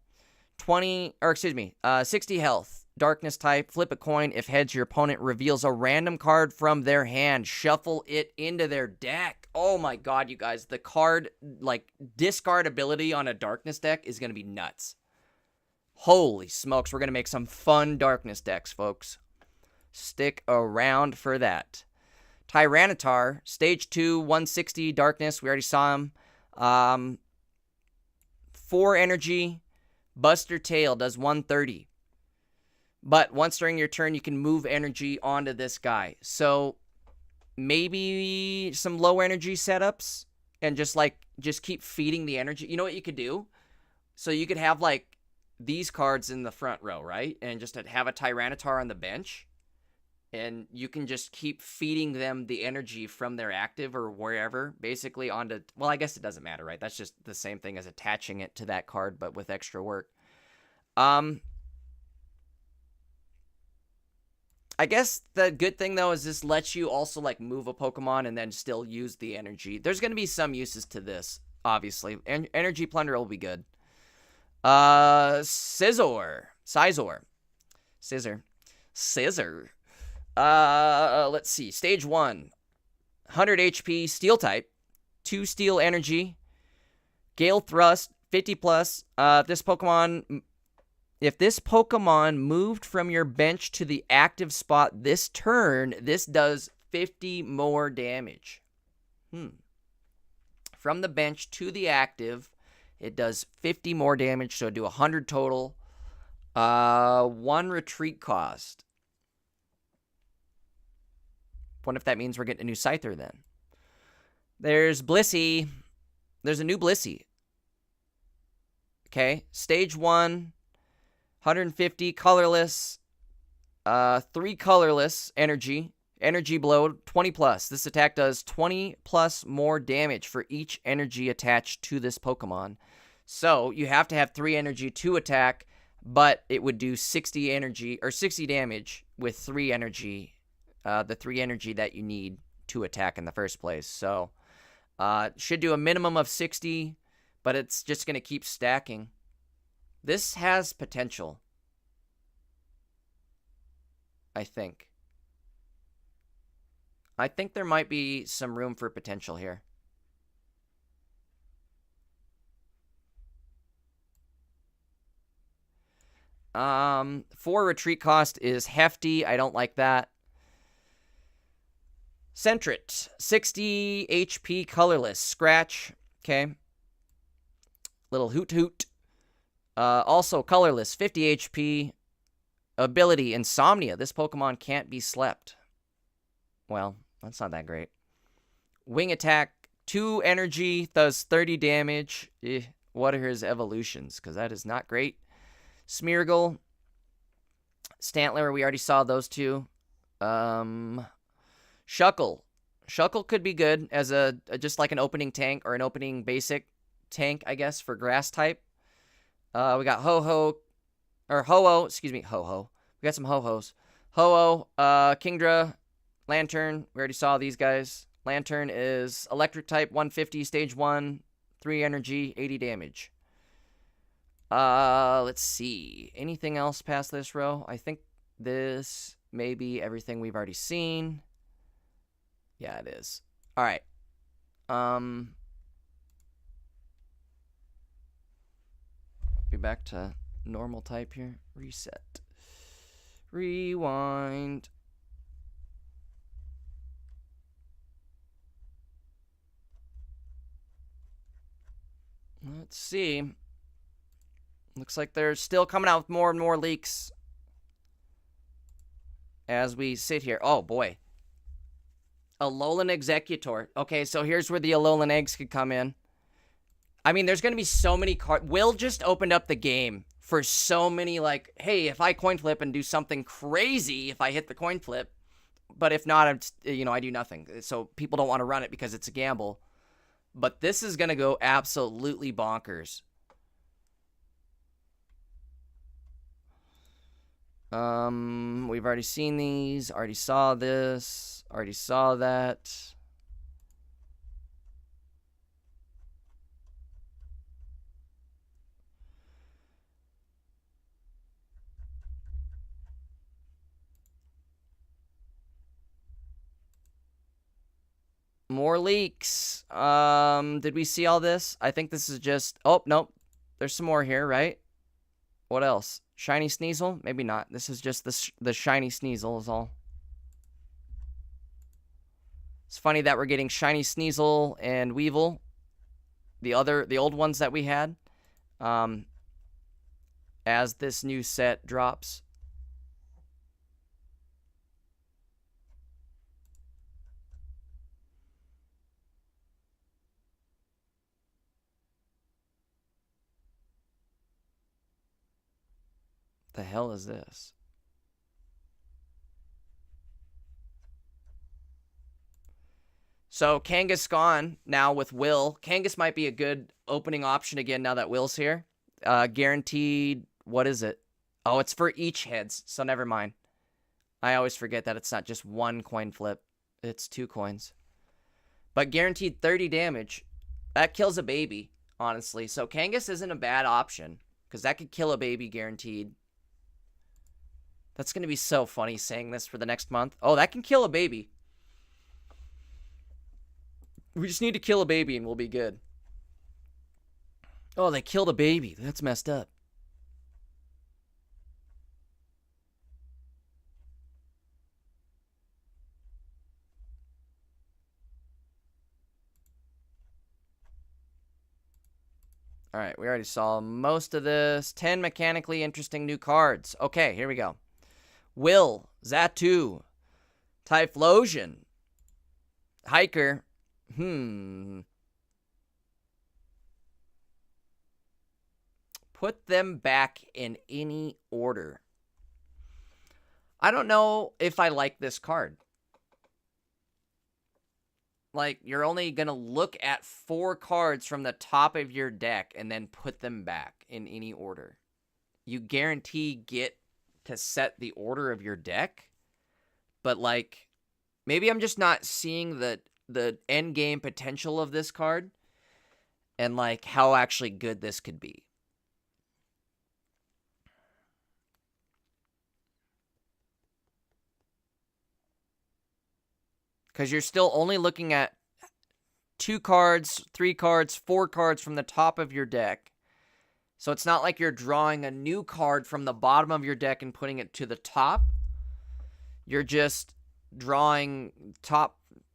60 health. Darkness type, flip a coin. If heads, your opponent reveals a random card from their hand. Shuffle it into their deck. Oh my god, you guys. The card, like, discard ability on a Darkness deck is going to be nuts. Holy smokes, we're going to make some fun Darkness decks, folks. Stick around for that. Tyranitar, stage 2, 160 Darkness. We already saw him. 4 energy. Buster Tail does 130. But once during your turn, you can move energy onto this guy. So maybe some low energy setups and just keep feeding the energy. You know what you could do? So you could have like these cards in the front row, right? And just have a Tyranitar on the bench. And you can just keep feeding them the energy from their active or wherever, basically onto... Well, I guess it doesn't matter, right? That's just the same thing as attaching it to that card, but with extra work. I guess the good thing, though, is this lets you also, like, move a Pokemon and then still use the energy. There's going to be some uses to this, obviously. Energy Plunder will be good. Scizor. Let's see. Stage 1. 100 HP, Steel type. 2 Steel energy. Gale Thrust, 50 plus. If this Pokemon moved from your bench to the active spot this turn, this does 50 more damage. From the bench to the active, it does 50 more damage, so do 100 total. 1 retreat cost. Wonder if that means we're getting a new Scyther then. There's Blissey. There's a new Blissey. Okay, stage 1. 150 colorless, 3 colorless energy blow, 20 plus. This attack does 20 plus more damage for each energy attached to this Pokemon. So you have to have 3 energy to attack, but it would do 60 energy or 60 damage with 3 energy, the 3 energy that you need to attack in the first place. So should do a minimum of 60, but it's just going to keep stacking. This has potential, I think. I think there might be some room for potential here. Four retreat cost is hefty. I don't like that. Sentret, 60 HP colorless. Scratch. Okay. Little hoot hoot. Also colorless, 50 HP. Ability, Insomnia. This Pokemon can't be slept. Well, that's not that great. Wing attack, 2 energy, does 30 damage. What are his evolutions? Because that is not great. Smeargle. Stantler, we already saw those two. Shuckle. Shuckle could be good as a just like an opening tank or an opening basic tank, I guess, for grass type. We got Ho-Ho, or Ho-Oh, excuse me, Ho-Ho. We got some Ho-Hos. Ho-Oh, Kingdra, Lantern. We already saw these guys. Lantern is electric type, 150, stage 1, 3 energy, 80 damage. Let's see. Anything else past this row? I think this may be everything we've already seen. Yeah, it is. All right. Be back to normal type here. Reset. Rewind. Let's see. Looks like they're still coming out with more and more leaks as we sit here. Oh, boy. Alolan Executor. Okay, so here's where the Alolan eggs could come in. I mean, there's going to be so many cards. Will just opened up the game for so many, like, hey, if I coin flip and do something crazy if I hit the coin flip, but if not, I do nothing. So people don't want to run it because it's a gamble. But this is going to go absolutely bonkers. We've already seen these. Already saw this. Already saw that. More leaks. Did we see all this? I think this is just... Oh, nope. There's some more here, right? What else? Shiny Sneasel? Maybe not. This is just the Shiny Sneasel is all. It's funny that we're getting Shiny Sneasel and Weevil. The old ones that we had. As this new set drops. The hell is this? So Kangaskhan gone now with Will. Kangas might be a good opening option again now that Will's here. Guaranteed, what is it? Oh, it's for each heads, so never mind. I always forget that it's not just one coin flip. It's 2 coins. But guaranteed 30 damage. That kills a baby, honestly. So Kangas isn't a bad option, because that could kill a baby guaranteed. That's going to be so funny saying this for the next month. Oh, that can kill a baby. We just need to kill a baby and we'll be good. Oh, they killed a baby. That's messed up. All right, we already saw most of this. 10 mechanically interesting new cards. Okay, here we go. Will, Zatu, Typhlosion, Hiker. Put them back in any order. I don't know if I like this card. Like, you're only going to look at 4 cards from the top of your deck and then put them back in any order. You guarantee get to set the order of your deck, but, like, maybe I'm just not seeing the end game potential of this card and, like, how actually good this could be. Because you're still only looking at 2 cards, 3 cards, 4 cards from the top of your deck. So it's not like you're drawing a new card from the bottom of your deck and putting it to the top. You're just drawing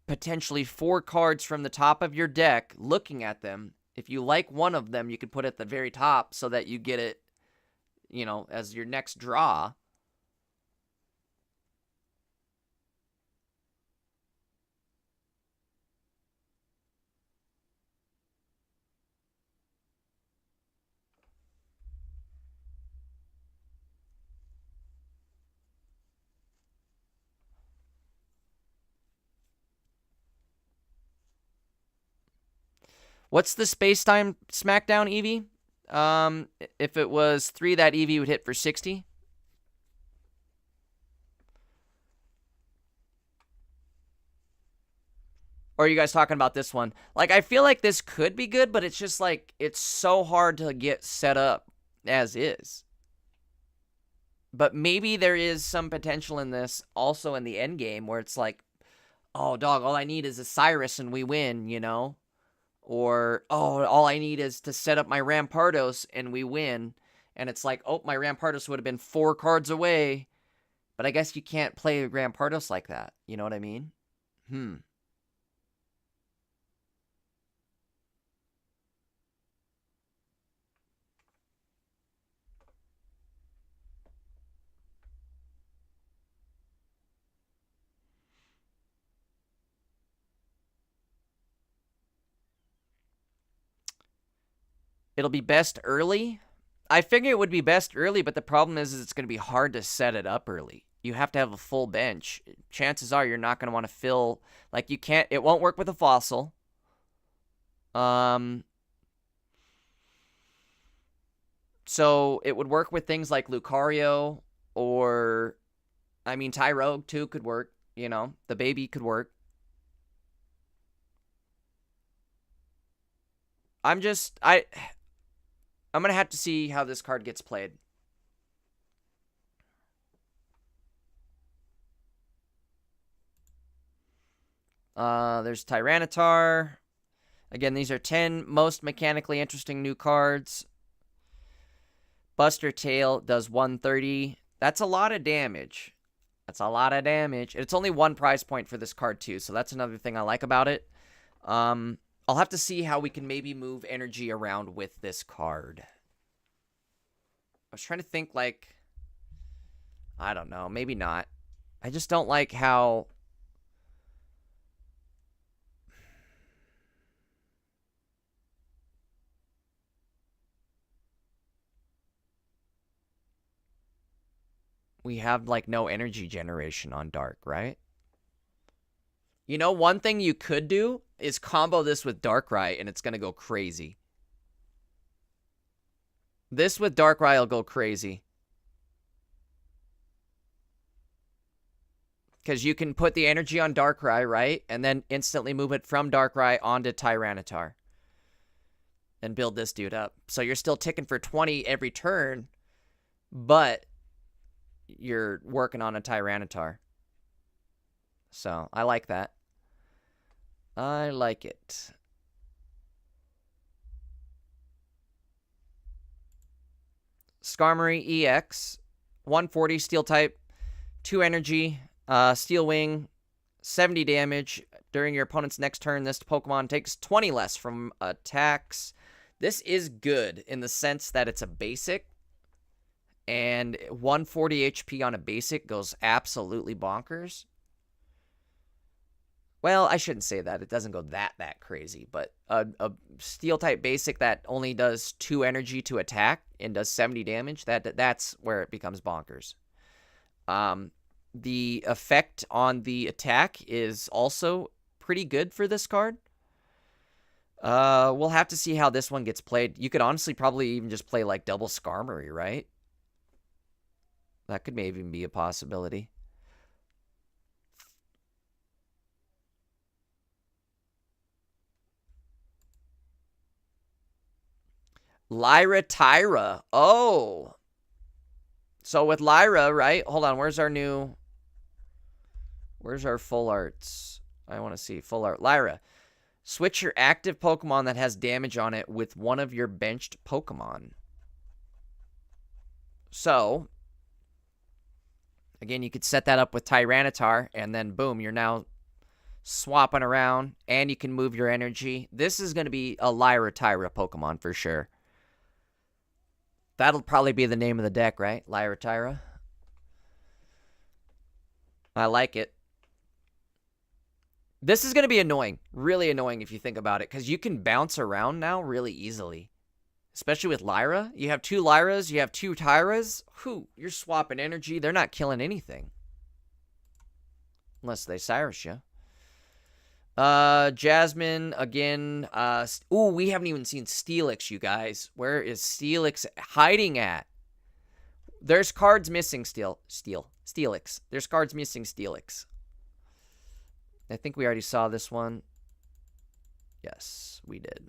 potentially 4 cards from the top of your deck, looking at them. If you like one of them, you could put it at the very top so that you get it, as your next draw. What's the space-time smackdown EV? If it was 3, that EV would hit for 60. Or are you guys talking about this one? Like, I feel like this could be good, but it's just like, it's so hard to get set up as is. But maybe there is some potential in this also in the end game where it's like, oh, dog, all I need is a Cyrus and we win, you know? Or, oh, all I need is to set up my Rampardos and we win. And it's like, oh, my Rampardos would have been 4 cards away. But I guess you can't play Rampardos like that. You know what I mean? It'll be best early. I figure it would be best early, but the problem is it's going to be hard to set it up early. You have to have a full bench. Chances are you're not going to want to fill, like you can't, it won't work with a fossil. So it would work with things like Lucario or, I mean, Tyrogue too could work, you know, the baby could work. I'm going to have to see how this card gets played. There's Tyranitar. Again, these are 10 most mechanically interesting new cards. Buster Tail does 130. That's a lot of damage. That's a lot of damage. It's only 1 prize point for this card, too, so that's another thing I like about it. I'll have to see how we can maybe move energy around with this card. I was trying to think, like, I don't know, maybe not. I just don't like how... we have, like, no energy generation on Dark, right? You know, one thing you could do is combo this with Darkrai, and it's going to go crazy. This with Darkrai will go crazy. Because you can put the energy on Darkrai, right? And then instantly move it from Darkrai onto Tyranitar. And build this dude up. So you're still ticking for 20 every turn, but you're working on a Tyranitar. So, I like that. I like it. Skarmory EX. 140 Steel type. 2 energy. Steel Wing. 70 damage. During your opponent's next turn, this Pokemon takes 20 less from attacks. This is good in the sense that it's a basic. And 140 HP on a basic goes absolutely bonkers. Well, I shouldn't say that. It doesn't go that crazy. But a Steel-type basic that only does 2 energy to attack and does 70 damage, that's where it becomes bonkers. The effect on the attack is also pretty good for this card. We'll have to see how this one gets played. You could honestly probably even just play, like, double Skarmory, right? That could maybe be a possibility. Lyra Tyra. Oh. So with Lyra, right? Hold on. Where's our full arts? I want to see full art. Lyra. Switch your active Pokemon that has damage on it with one of your benched Pokemon. So, again, you could set that up with Tyranitar, and then boom, you're now swapping around, and you can move your energy. This is going to be a Lyra Tyra Pokemon for sure. That'll probably be the name of the deck, right? Lyra Tyra. I like it. This is going to be annoying. Really annoying if you think about it, because you can bounce around now really easily. Especially with Lyra. You have 2 Lyras, you have 2 Tyras. Whew, you're swapping energy. They're not killing anything. Unless they Cyrus you. Jasmine, again. Ooh, we haven't even seen Steelix, you guys. Where is Steelix hiding at? There's cards missing Steelix. There's cards missing Steelix. I think we already saw this one. Yes, we did.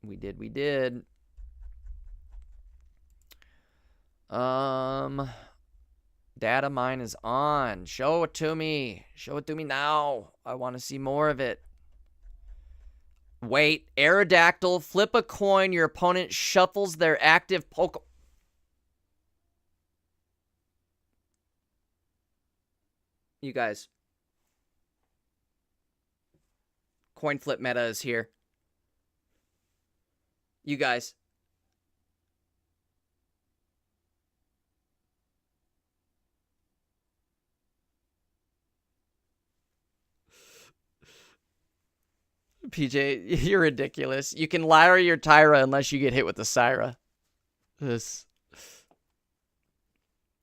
We did. Data mine is on. Show it to me. Show it to me now. I want to see more of it. Wait. Aerodactyl. Flip a coin. Your opponent shuffles their active Pokemon. You guys. Coin flip meta is here. You guys. PJ, you're ridiculous. You can Lyra your Tyra unless you get hit with the Syra. This.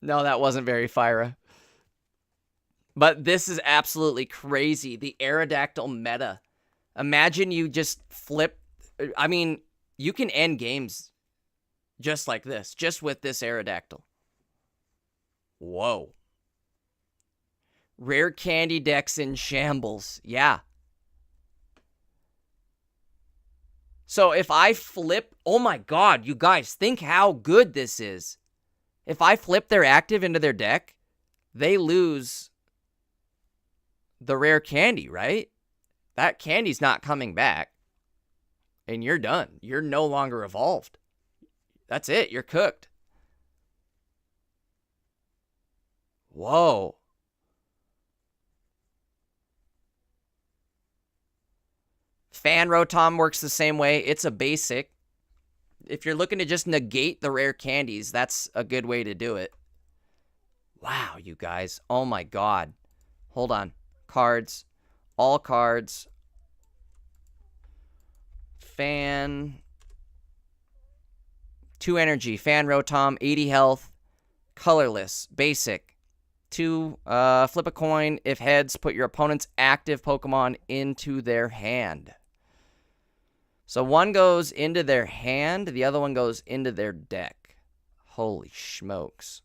No, that wasn't very Fyra. But this is absolutely crazy. The Aerodactyl meta. Imagine you just flip. I mean, you can end games just like this. Just with this Aerodactyl. Whoa. Rare candy decks in shambles. Yeah. So if I flip, oh my god, you guys, think how good this is. If I flip their active into their deck, they lose the rare candy, right? That candy's not coming back. And you're done. You're no longer evolved. That's it. You're cooked. Whoa. Fan Rotom works the same way. It's a basic. If you're looking to just negate the rare candies, that's a good way to do it. Wow, you guys. Oh my god. Hold on. Cards. All cards. Fan. 2 energy. Fan Rotom. 80 health. Colorless. Basic. 2. Flip a coin. If heads, put your opponent's active Pokemon into their hand. So one goes into their hand, the other one goes into their deck. Holy smokes.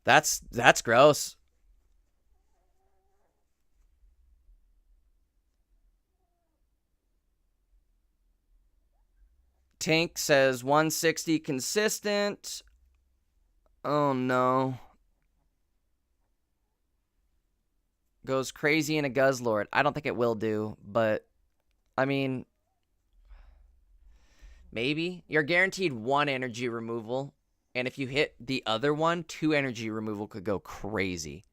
That's gross. Tink says 160 consistent. Oh no. Goes crazy in a Guzzlord. I don't think it will do, but I mean, maybe. You're guaranteed 1 energy removal, and if you hit the other one, 2 energy removal could go crazy.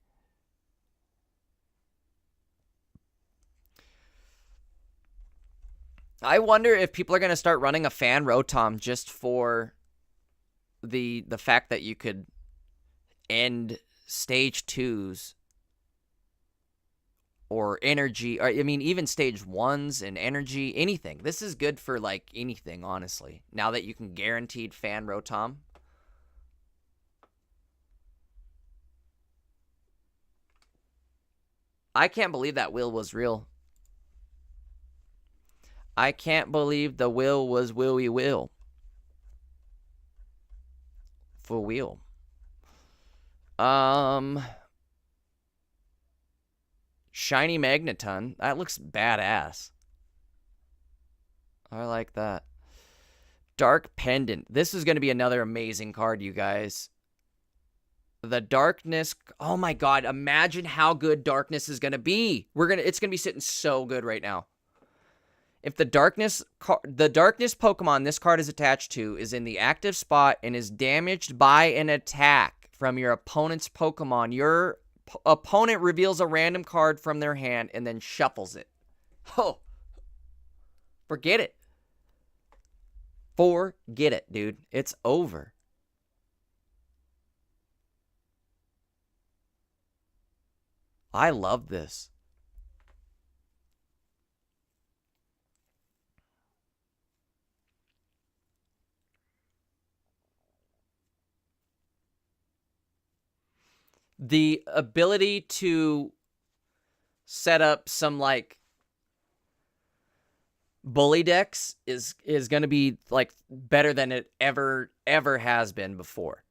I wonder if people are going to start running a Fan Rotom just for the fact that you could end stage 2s or energy, or I mean even stage 1s and energy, anything. This is good for like anything, honestly. Now that you can guaranteed Fan Rotom. I can't believe that will was real. I can't believe the will was Willy Will. For wheel. Shiny Magneton. That looks badass. I like that. Dark Pendant. This is going to be another amazing card, you guys. The Darkness. Oh my god, imagine how good Darkness is going to be. It's going to be sitting so good right now. If the Darkness Pokemon this card is attached to is in the active spot and is damaged by an attack from your opponent's Pokemon, your opponent reveals a random card from their hand and then shuffles it. Oh. Forget it. Forget it, dude. It's over. I love this. The ability to set up some, like, bully decks is going to be, like, better than it ever has been before.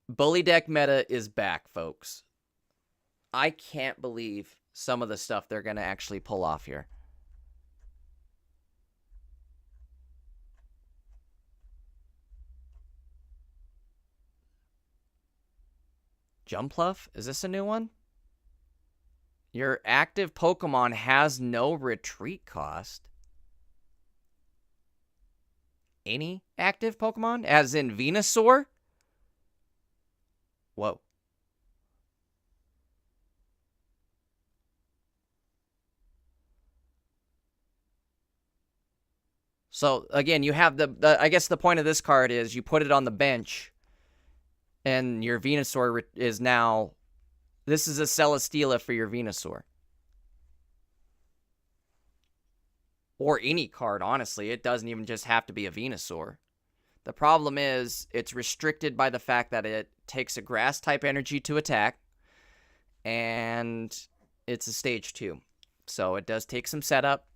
Bully deck meta is back, folks. I can't believe some of the stuff they're going to actually pull off here. Jumpluff? Is this a new one? Your active Pokemon has no retreat cost. Any active Pokemon? As in Venusaur? Whoa. So, again, you have I guess the point of this card is you put it on the bench, and your Venusaur is now... This is a Celesteela for your Venusaur. Or any card, honestly. It doesn't even just have to be a Venusaur. The problem is, it's restricted by the fact that it takes a Grass-type energy to attack, and it's a Stage 2. So it does take some setup.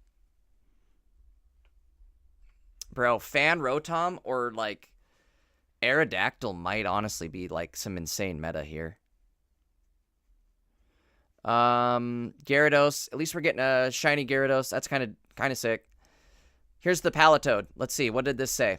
Bro, Fan Rotom or, like, Aerodactyl might honestly be, like, some insane meta here. Gyarados. At least we're getting a shiny Gyarados. That's kind of sick. Here's the Palatoad. Let's see. What did this say?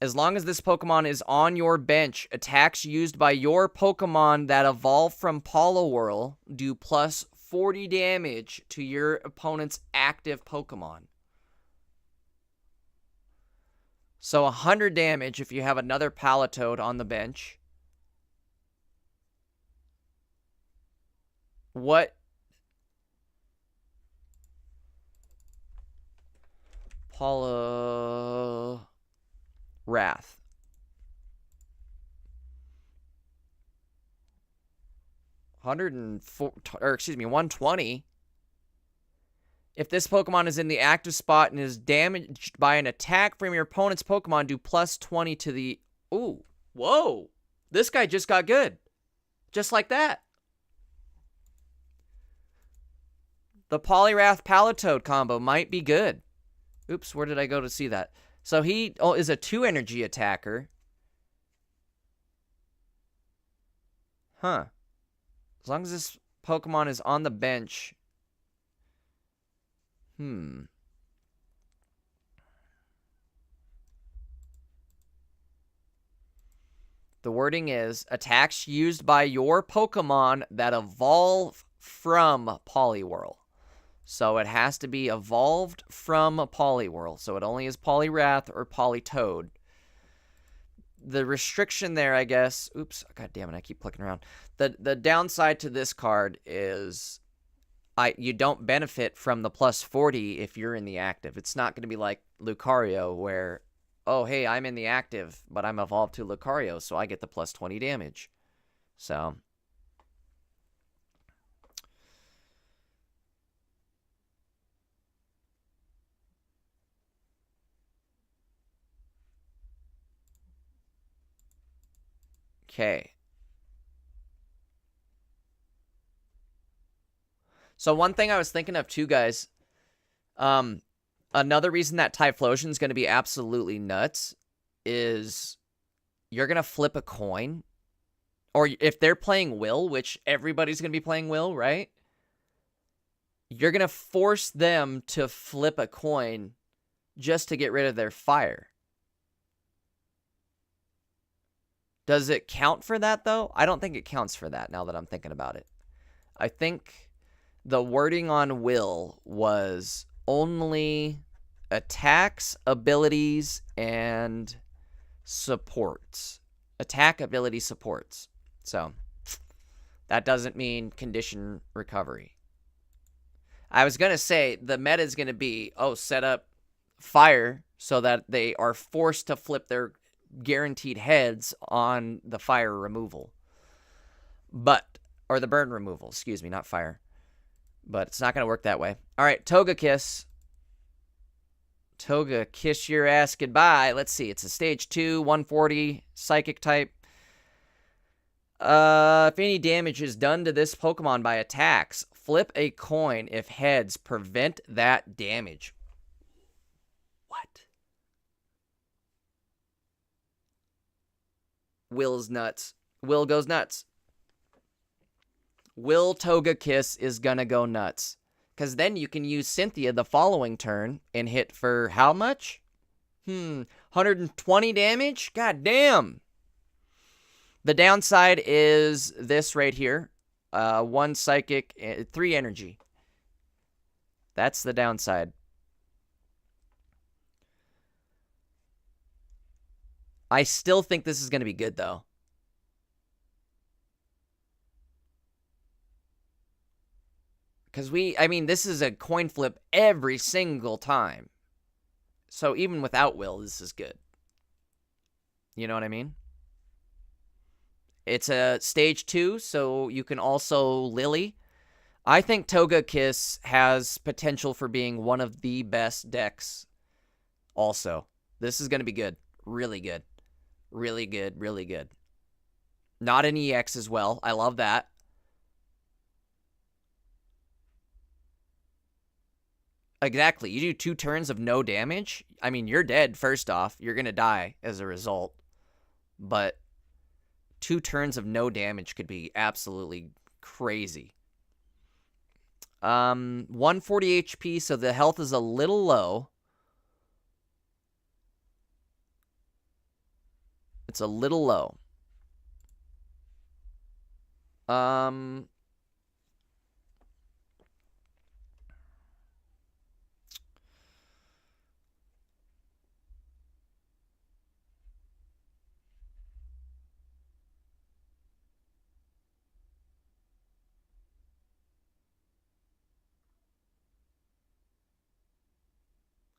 As long as this Pokemon is on your bench, attacks used by your Pokemon that evolve from Poliwhirl do plus 40 damage to your opponent's active Pokemon. So 100 damage if you have another Palatoad on the bench. What? Wrath. 104, or excuse me, 120. If this Pokemon is in the active spot and is damaged by an attack from your opponent's Pokemon, do plus 20 to the... Ooh, whoa. This guy just got good. Just like that. The Poliwrath Palatoad combo might be good. Oops, where did I go to see that? So he is a 2-energy attacker. Huh. As long as this Pokemon is on the bench. The wording is, attacks used by your Pokemon that evolve from Poliwhirl. So it has to be evolved from Poliwhirl. So it only is Poliwrath or Politoad. The restriction there, I guess... Oops, god damn it, I keep clicking around. The downside to this card is... you don't benefit from the plus 40 if you're in the active. It's not going to be like Lucario where, oh, hey, I'm in the active, but I'm evolved to Lucario, so I get the plus 20 damage. So... Okay. So one thing I was thinking of too, guys, another reason that Typhlosion is going to be absolutely nuts is you're going to flip a coin. Or if they're playing Will, which everybody's going to be playing Will, right? You're going to force them to flip a coin just to get rid of their fire. Does it count for that, though? I don't think it counts for that, now that I'm thinking about it. I think the wording on Will was only attacks, abilities, and supports. Attack, ability, supports. So, that doesn't mean condition recovery. I was going to say, the meta is going to be, set up fire so that they are forced to flip their guaranteed heads on the fire removal. Or the burn removal, excuse me, not fire. But it's not going to work that way. All right, Togekiss. Togekiss your ass goodbye. Let's see, it's a stage 2, 140, psychic type. If any damage is done to this Pokemon by attacks, flip a coin. If heads, prevent that damage. What? Will's nuts. Will goes nuts. Will Togekiss is gonna go nuts. Because then you can use Cynthia the following turn and hit for how much? 120 damage? God damn. The downside is this right here. 1 psychic, 3 energy. That's the downside. I still think this is going to be good, though. Because this is a coin flip every single time. So even without Will, this is good. You know what I mean? It's a stage 2, so you can also Lily. I think Togekiss has potential for being one of the best decks also. This is going to be good. Really good. Really good. Really good. Not an EX as well. I love that. Exactly. You do 2 turns of no damage. I mean, you're dead, first off. You're going to die as a result. But 2 turns of no damage could be absolutely crazy. 140 HP, so the health is a little low. It's a little low.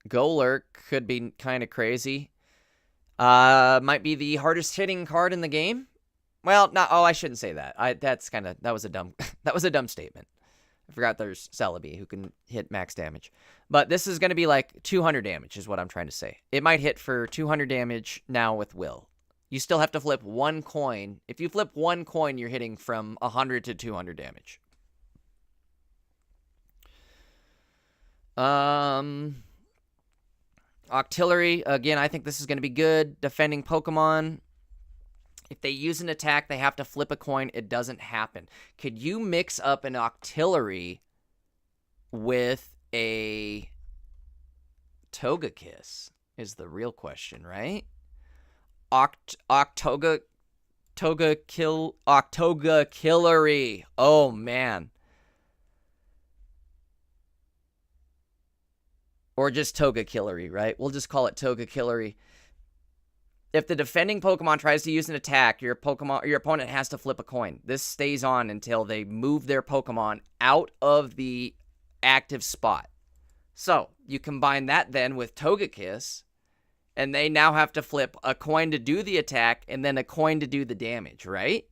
Golurk could be kind of crazy. Might be the hardest hitting card in the game. Well, not. Oh, I shouldn't say that. That was a dumb statement. I forgot there's Celebi who can hit max damage. But this is going to be like 200 damage is what I'm trying to say. It might hit for 200 damage now with Will. You still have to flip 1 coin. If you flip 1 coin, you're hitting from 100 to 200 damage. Octillery, again, I think this is going to be good. Defending Pokemon. If they use an attack, they have to flip a coin. It doesn't happen. Could you mix up an Octillery with a Togekiss is the real question, right? Octogakillery. Oh, man. Or just Togakillery, right? We'll just call it Togakillery. If the defending Pokemon tries to use an attack, your opponent has to flip a coin. This stays on until they move their Pokemon out of the active spot. So, you combine that then with Togekiss, and they now have to flip a coin to do the attack, and then a coin to do the damage, right?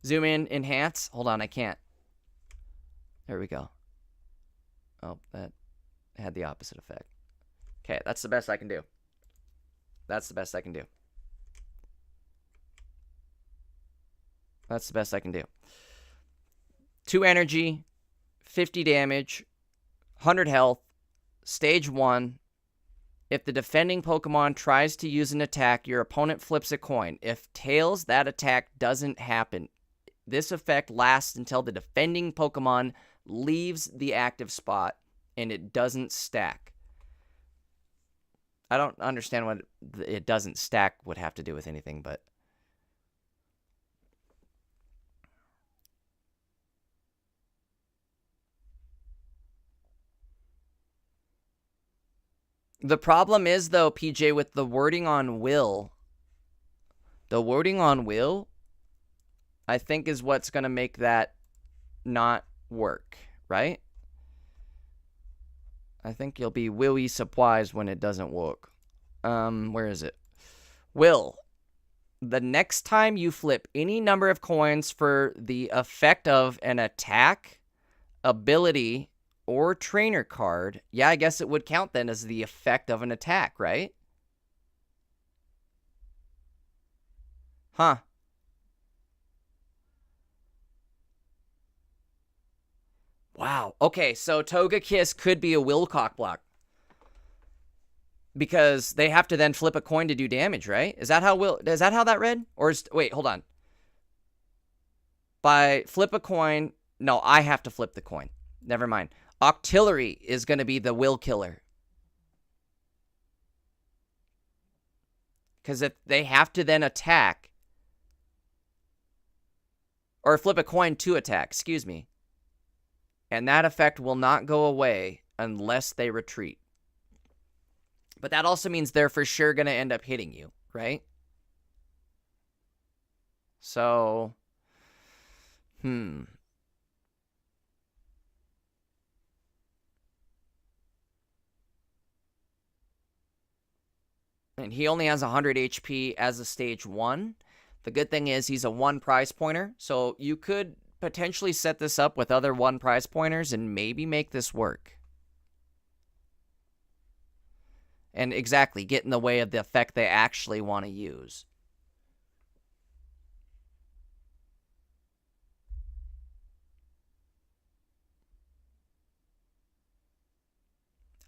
Zoom in, enhance. Hold on, I can't. There we go. Oh, that had the opposite effect. Okay, that's the best I can do. That's the best I can do. That's the best I can do. 2 energy, 50 damage, 100 health, stage 1. If the defending Pokemon tries to use an attack, your opponent flips a coin. If tails, that attack doesn't happen. This effect lasts until the defending Pokemon leaves the active spot, and it doesn't stack. I don't understand what it doesn't stack would have to do with anything, but... The problem is, though, PJ, with the wording on Will... The wording on Will, I think, is what's going to make that not work, right? I think you'll be willy surprised when it doesn't work. Where is it? Will. The next time you flip any number of coins for the effect of an attack, ability, or trainer card, yeah, I guess it would count then as the effect of an attack, right? Huh. Wow. Okay, so Togekiss could be a Willcock block. Because they have to then flip a coin to do damage, right? Is that how that read? Or wait, hold on. By flip a coin, no, I have to flip the coin. Never mind. Octillery is going to be the will killer. Because if they have to then attack, or flip a coin to attack, excuse me. And that effect will not go away unless they retreat. But that also means they're for sure going to end up hitting you, right? So, And he only has 100 HP as a stage 1. The good thing is he's a 1 prize pointer, so you could potentially set this up with other 1 prize pointers and maybe make this work. And exactly, get in the way of the effect they actually want to use.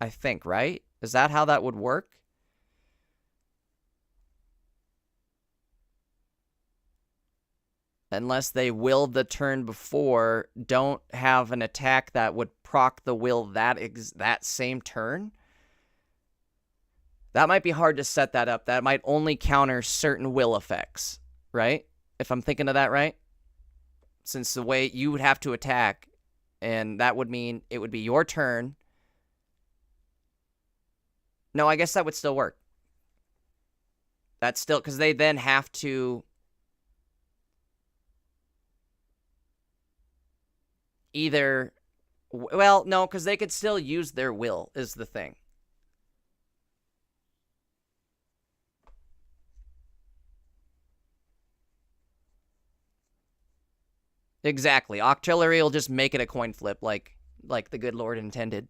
I think, right? Is that how that would work? Unless they willed the turn before, don't have an attack that would proc the will that same turn. That might be hard to set that up. That might only counter certain will effects, right? If I'm thinking of that right. Since the way you would have to attack, and that would mean it would be your turn. No, I guess that would still work. That's still, because they then have to either, well, no, because they could still use their will, is the thing. Exactly. Octillery will just make it a coin flip like the good Lord intended.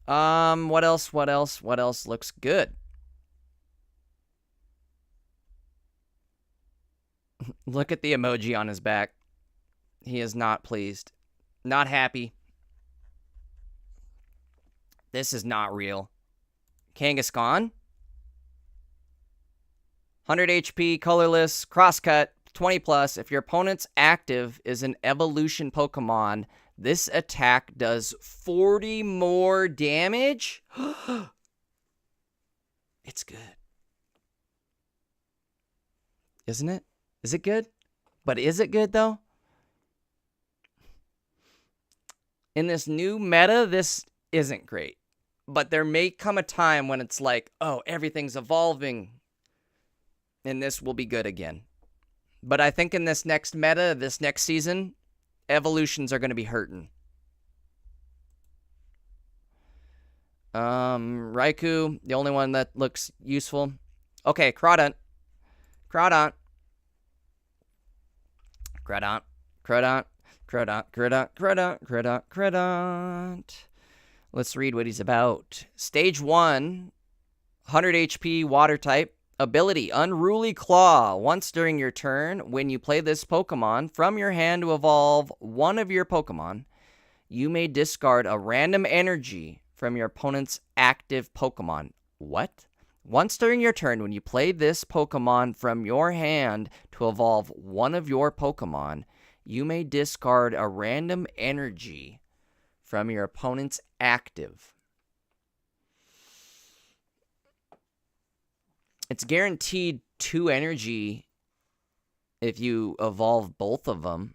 What else looks good? Look at the emoji on his back. He is not pleased. Not happy. This is not real. Kangaskhan. 100 HP, colorless, crosscut, 20 plus. If your opponent's active is an evolution Pokemon, this attack does 40 more damage. It's good. Isn't it? Is it good? But is it good, though? In this new meta, this isn't great. But there may come a time when it's like, oh, everything's evolving. And this will be good again. But I think in this next meta, this next season, evolutions are going to be hurting. Raikou, the only one that looks useful. Okay, Crawdont. Crawdont. Crawdont. Crawdont. Crawdont. Crawdont. Crawdont. Crawdont. Crawdont. Let's read what he's about. Stage 1, 100 HP, water type. Ability, Unruly Claw. Once during your turn, when you play this Pokemon, from your hand to evolve one of your Pokemon, you may discard a random energy from your opponent's active Pokemon. What? Once during your turn, when you play this Pokemon from your hand to evolve one of your Pokemon, you may discard a random energy from your opponent's active. It's guaranteed 2 energy if you evolve both of them.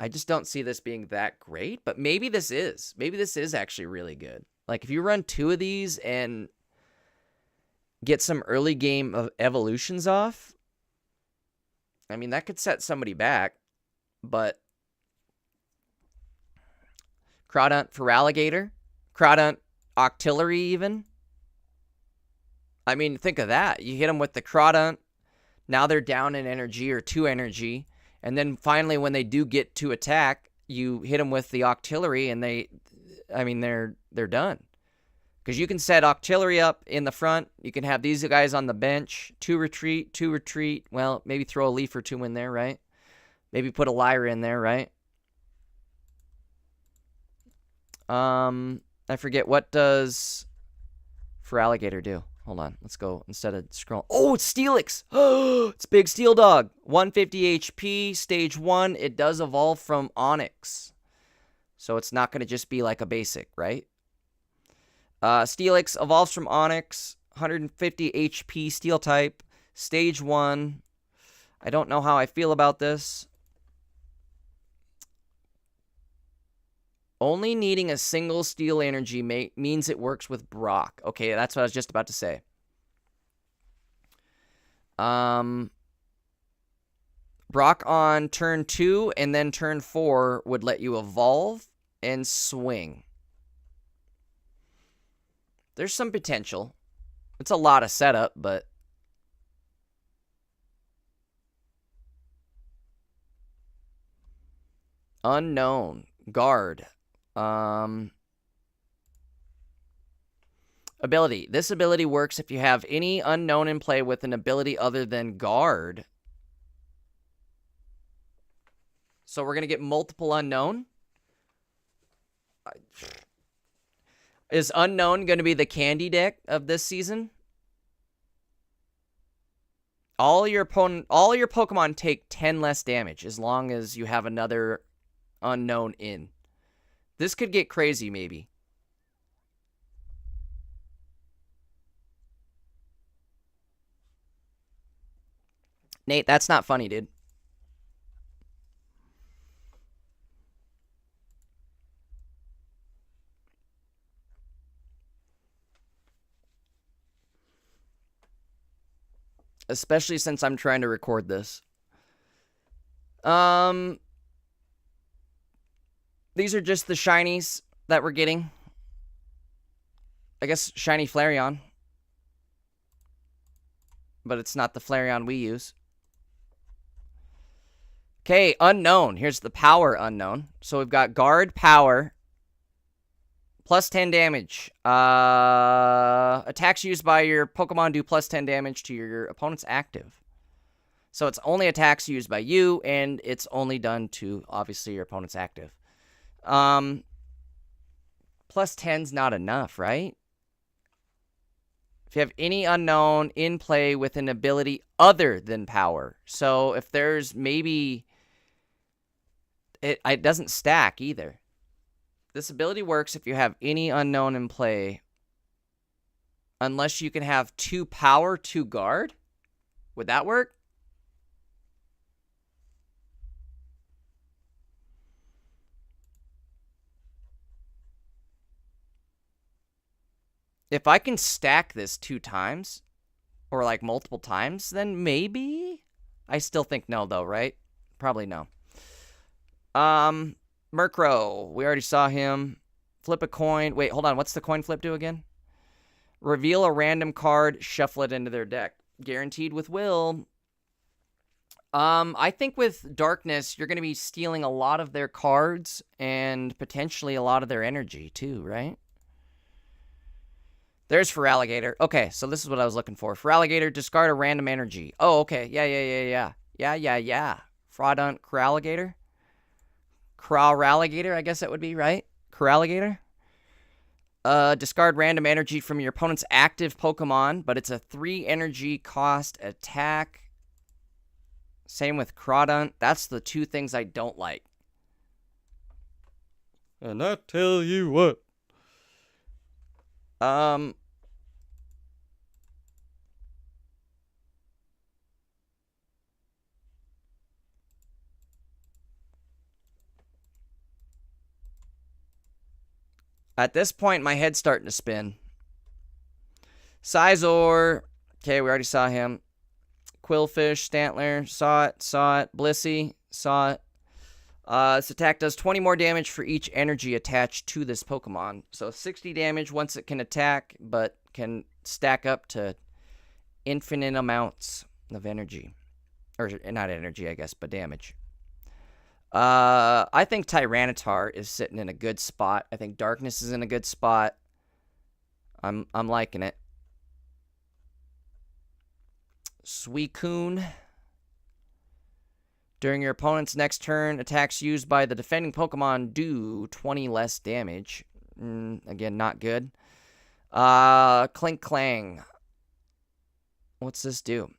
I just don't see this being that great, but maybe this is. Maybe this is actually really good. Like, if you run 2 of these and get some early game of evolutions off, I mean, that could set somebody back, but Crawdont for Alligator, Crawdont Octillery even. I mean, think of that. You hit them with the Crawdont. Now they're down in energy or 2 energy. And then finally, when they do get to attack, you hit them with the Octillery and they're done. Because you can set artillery up in the front. You can have these guys on the bench. 2 retreat, 2 retreat. Well, maybe throw a leaf or 2 in there, right? Maybe put a Lyra in there, right? I forget, what does Feraligatr do? Hold on, let's go instead of scroll. Oh, it's Steelix! It's Big Steel Dog. 150 HP, stage 1. It does evolve from Onyx. So it's not going to just be like a basic, right? Steelix evolves from Onyx. 150 HP, Steel type. Stage 1. I don't know how I feel about this. Only needing a single steel energy means it works with Brock. Okay, that's what I was just about to say. Brock on turn 2 and then turn 4 would let you evolve and swing. There's some potential. It's a lot of setup, but... Unknown. Guard. Ability. This ability works if you have any unknown in play with an ability other than Guard. So we're going to get multiple unknown. Is Unknown going to be the candy deck of this season? All your Pokemon take 10 less damage as long as you have another unknown in. This could get crazy, maybe. Nate, that's not funny, dude. Especially since I'm trying to record this. These are just the shinies that we're getting. I guess shiny Flareon. But it's not the Flareon we use. Okay, unknown. Here's the power unknown. So we've got Guard, Power, plus 10 damage. Attacks used by your Pokemon do plus 10 damage to your opponent's active. So it's only attacks used by you, and it's only done to, obviously, your opponent's active. Plus 10's not enough, right? If you have any unknown in play with an ability other than power. So if there's maybe... It doesn't stack either. This ability works if you have any unknown in play. Unless you can have 2 power, 2 guard. Would that work? If I can stack this 2 times, or like multiple times, then maybe? I still think no, though, right? Probably no. Murkrow, we already saw him. Flip a coin. Wait, hold on. What's the coin flip do again? Reveal a random card, shuffle it into their deck. Guaranteed with Will. I think with Darkness, you're going to be stealing a lot of their cards and potentially a lot of their energy too, right? There's Feraligatr. Okay, so this is what I was looking for. Feraligatr, discard a random energy. Oh, okay. Yeah. Fraudulent Feraligatr. Crowraligator, I guess that would be, right? Coraligator. Discard random energy from your opponent's active Pokemon, but it's a 3 energy cost attack. Same with Crawdaunt. That's the 2 things I don't like. And I tell you what. At this point, my head's starting to spin. Sizor. Okay, we already saw him. Quillfish, Stantler, saw it. Blissey, saw it. This attack does 20 more damage for each energy attached to this Pokemon. So 60 damage once it can attack, but can stack up to infinite amounts of energy. Or not energy, I guess, but damage. I think Tyranitar is sitting in a good spot. I think Darkness is in a good spot. I'm liking it. Suicune. During your opponent's next turn, attacks used by the defending Pokemon do 20 less damage. Again, not good. Clink Clang. What's this do?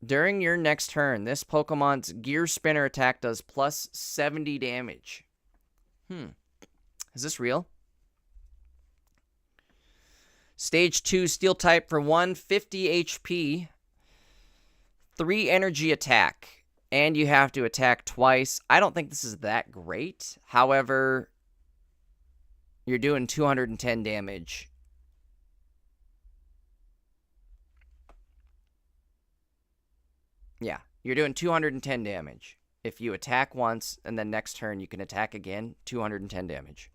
During your next turn, this Pokemon's Gear Spinner attack does plus 70 damage. Is this real? Stage 2 Steel type for 150 HP. 3 energy attack. And you have to attack twice. I don't think this is that great. However, you're doing 210 damage. Yeah, you're doing 210 damage. If you attack once, and then next turn you can attack again, 210 damage.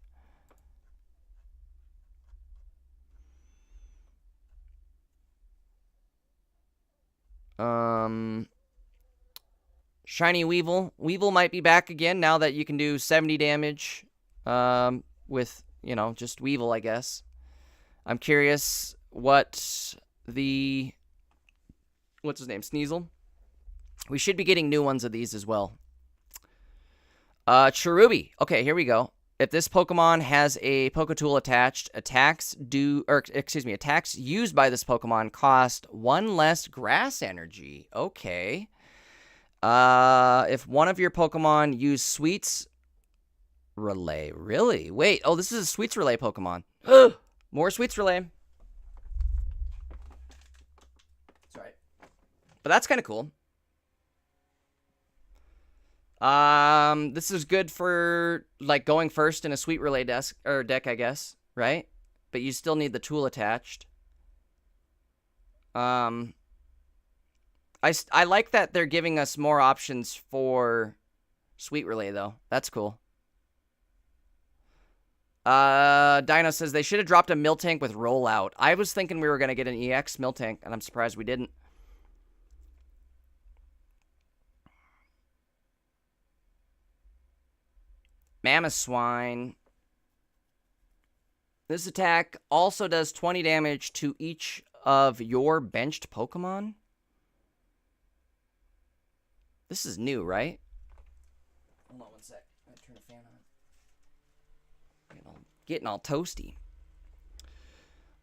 Shiny Weevil. Weevil might be back again now that you can do 70 damage with, you know, just Weevil, I guess. I'm curious what the... What's his name? Sneasel? We should be getting new ones of these as well. Cherubi. Okay, here we go. If this Pokemon has a Poketool attached, attacks used by this Pokemon cost 1 less grass energy. Okay. If one of your Pokemon use Sweets Relay. Really? Wait. Oh, this is a Sweets Relay Pokemon. More Sweets Relay. Sorry. But that's kind of cool. This is good for, like, going first in a Sweet Relay deck, I guess, right? But you still need the tool attached. I like that they're giving us more options for Sweet Relay, though. That's cool. Dino says they should have dropped a Miltank with Rollout. I was thinking we were going to get an EX Miltank, and I'm surprised we didn't. Mamoswine. This attack also does 20 damage to each of your benched Pokemon. This is new, right? Hold on one sec. I'm gonna turn the fan on. Getting all toasty.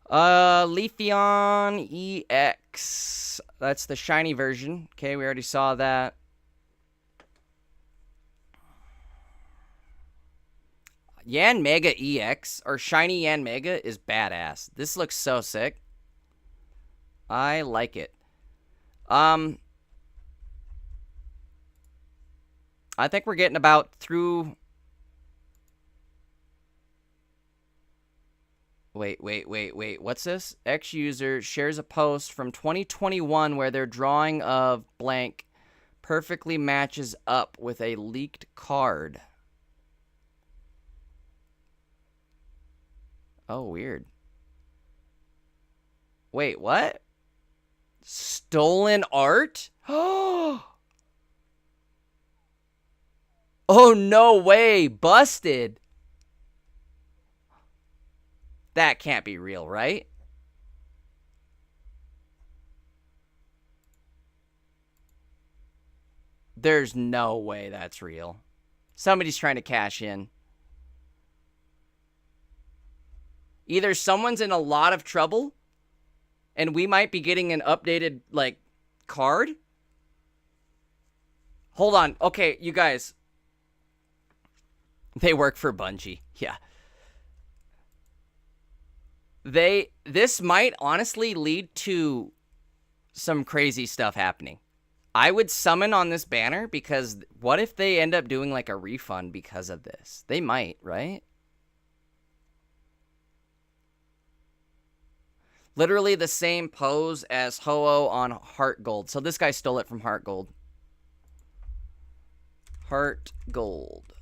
Leafeon EX. That's the shiny version. Okay, we already saw that. Yanmega EX, or Shiny Yanmega, is badass. This looks so sick. I like it. I think we're getting about through... Wait. What's this? X user shares a post from 2021 where their drawing of blank perfectly matches up with a leaked card. Oh, weird. Wait, what? Stolen art? Oh, no way. Busted. That can't be real, right? There's no way that's real. Somebody's trying to cash in. Either someone's in a lot of trouble, and we might be getting an updated, like, card. Hold on. Okay, you guys. They work for Bungie. Yeah. This might honestly lead to some crazy stuff happening. I would summon on this banner, because what if they end up doing, like, a refund because of this? They might, right? Literally the same pose as Ho-Oh on Heart Gold. So this guy stole it from Heart Gold. Heart Gold.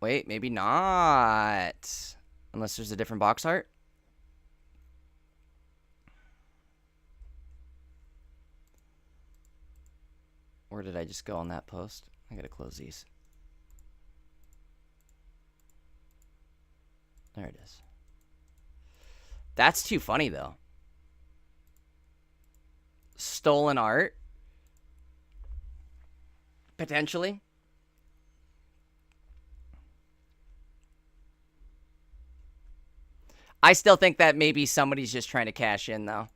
Wait, maybe not. Unless there's a different box art. Where did I just go on that post? I gotta close these. There it is. That's too funny, though. Stolen art? Potentially. I still think that maybe somebody's just trying to cash in, though.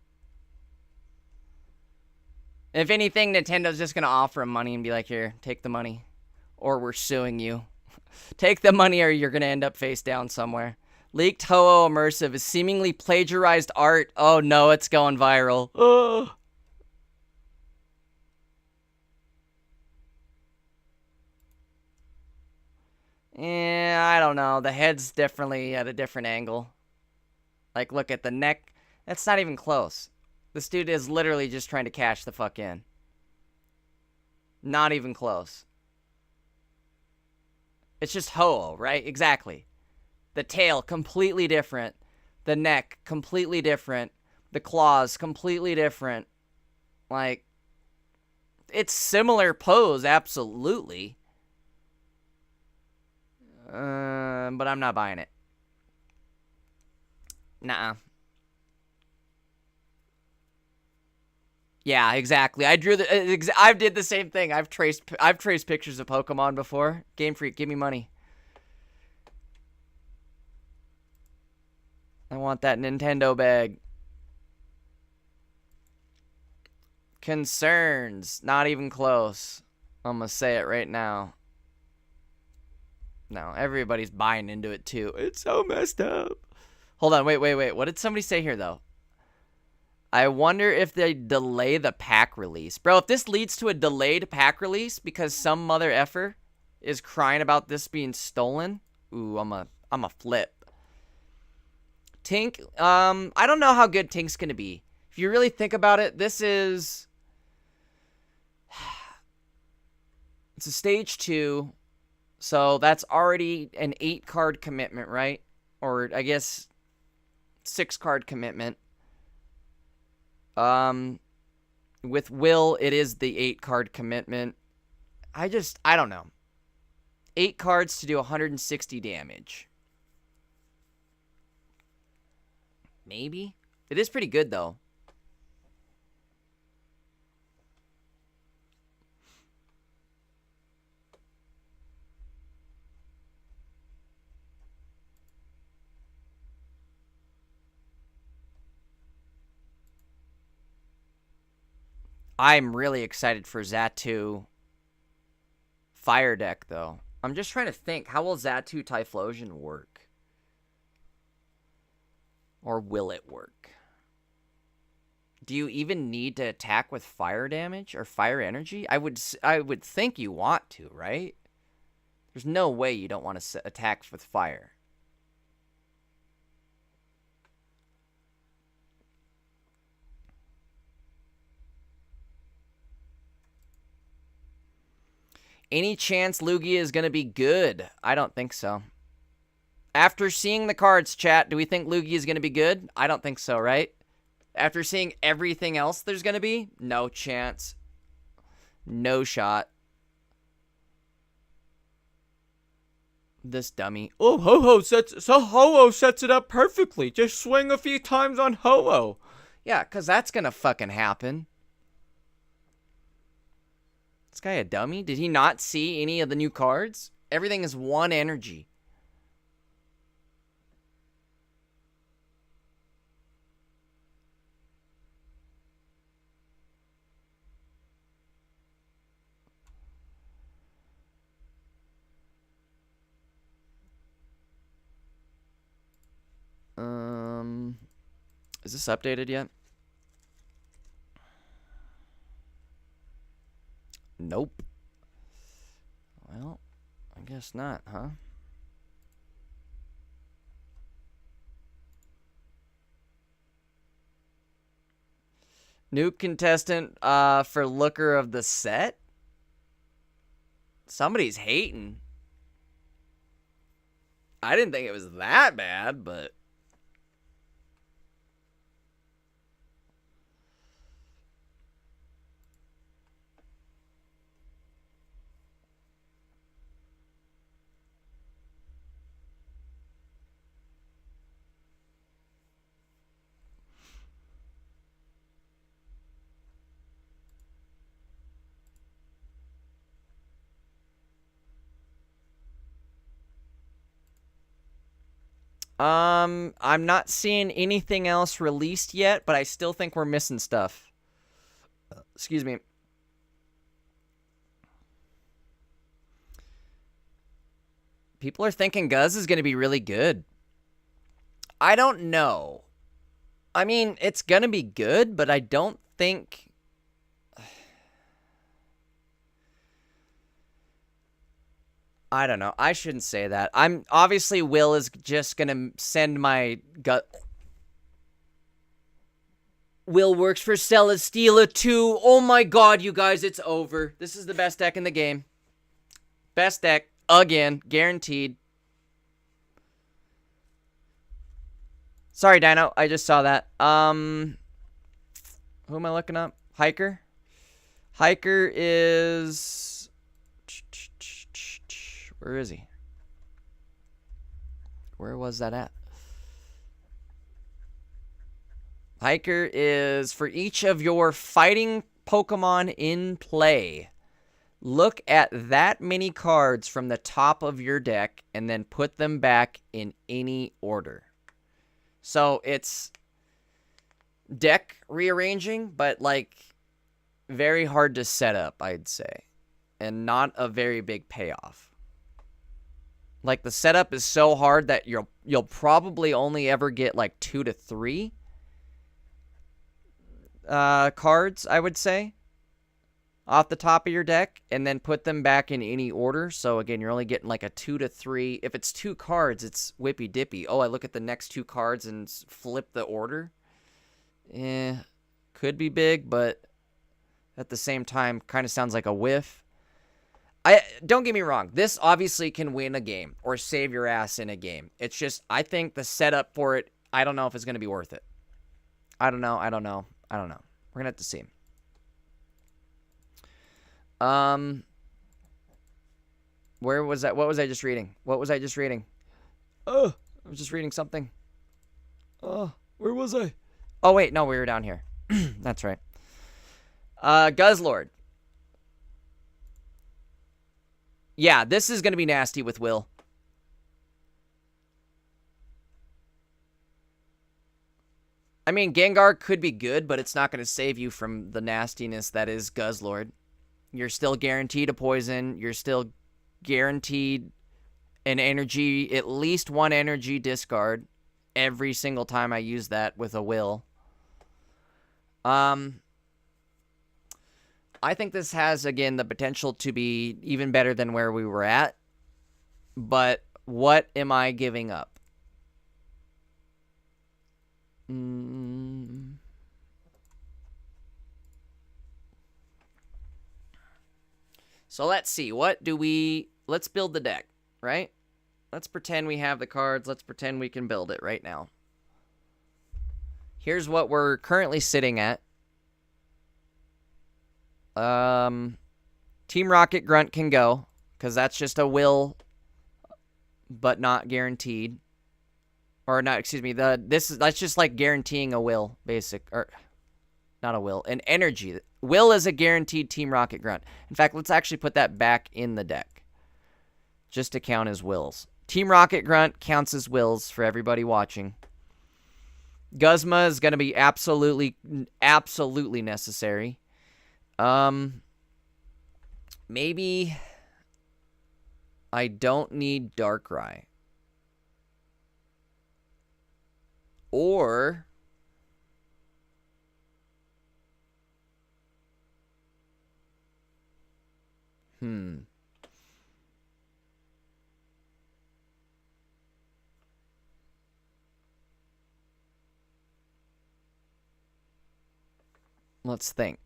If anything, Nintendo's just going to offer him money and be like, here, take the money. Or we're suing you. Take the money or you're going to end up face down somewhere. Leaked Ho-Oh immersive is seemingly plagiarized art. Oh no, it's going viral. Ugh. Yeah, I don't know. The head's definitely at a different angle. Like, look at the neck. That's not even close. This dude is literally just trying to cash the fuck in. Not even close. It's just Ho-Oh, right? Exactly. The tail, completely different. The neck, completely different. The claws, completely different. Like, it's similar pose, absolutely. But I'm not buying it. Nuh-uh. Yeah, exactly. I did the same thing. I've traced pictures of Pokemon before. Game Freak, give me money. I want that Nintendo bag. Concerns. Not even close. I'm gonna say it right now. No, everybody's buying into it too. It's so messed up. Hold on, wait. What did somebody say here, though? I wonder if they delay the pack release. Bro, if this leads to a delayed pack release because some mother effer is crying about this being stolen, ooh, I'm a flip. Tink, I don't know how good Tink's gonna be. If you really think about it, this is... It's a stage 2, so that's already an 8-card commitment, right? Or, I guess, 6-card commitment. With Will, it is the 8-card commitment. I don't know. 8 cards to do 160 damage. Maybe? It is pretty good, though. I'm really excited for Xatu Fire Deck, though. I'm just trying to think, how will Xatu Typhlosion work? Or will it work? Do you even need to attack with fire damage or fire energy? I would think you want to, right? There's no way you don't want to attack with fire. Any chance Lugia is going to be good? I don't think so. After seeing the cards, chat, do we think Lugia is going to be good? I don't think so, right? After seeing everything else there's going to be? No chance. No shot. This dummy. Oh, Ho-Oh sets it up perfectly. Just swing a few times on Ho-Oh. Yeah, because that's going to fucking happen. This guy a dummy? Did he not see any of the new cards? Everything is 1 energy. Is this updated yet? Nope. Well, I guess not, huh? New contestant for looker of the set? Somebody's hating. I didn't think it was that bad, but... I'm not seeing anything else released yet, but I still think we're missing stuff. Excuse me. People are thinking Guz is going to be really good. I don't know. I mean, it's going to be good, but I don't think... I don't know. I shouldn't say that. Obviously, Will is just going to send my gut... Will works for Celesteela too. Oh my god, you guys, it's over. This is the best deck in the game. Best deck. Again. Guaranteed. Sorry, Dino. I just saw that. Who am I looking up? Hiker? Hiker is... Where is he? Where was that at? Hiker is for each of your fighting Pokemon in play. Look at that many cards from the top of your deck and then put them back in any order. So it's deck rearranging, but like very hard to set up, I'd say. And not a very big payoff. Like the setup is so hard that you'll probably only ever get like 2 to 3 cards, I would say, off the top of your deck, and then put them back in any order. So again, you're only getting like a 2 to 3. If it's 2 cards, it's whippy dippy. Oh, I look at the next 2 cards and flip the order. Could be big, but at the same time, kind of sounds like a whiff. Don't get me wrong. This obviously can win a game or save your ass in a game. It's just, I think the setup for it, I don't know if it's going to be worth it. I don't know. We're going to have to see. Where was that? What was I just reading? Oh, I was just reading something. Oh, where was I? Oh, wait. No, we were down here. That's right. Guzzlord. Yeah, this is going to be nasty with Will. I mean, Gengar could be good, but it's not going to save you from the nastiness that is Guzzlord. You're still guaranteed a poison. You're still guaranteed an energy, at least one energy discard every single time I use that with a Will. I think this has, again, the potential to be even better than where we were at. But what am I giving up? So let's see. Let's build the deck, right? Let's pretend we have the cards. Let's pretend we can build it right now. Here's what we're currently sitting at. Team Rocket Grunt can go, because that's just a Will, but not guaranteed. Or not, excuse me, that's just like guaranteeing a Will, or not a Will, an energy. Will is a guaranteed Team Rocket Grunt. In fact, let's actually put that back in the deck, just to count as Wills. Team Rocket Grunt counts as Wills for everybody watching. Guzma is going to be absolutely necessary. Maybe I don't need Darkrai. Or let's think.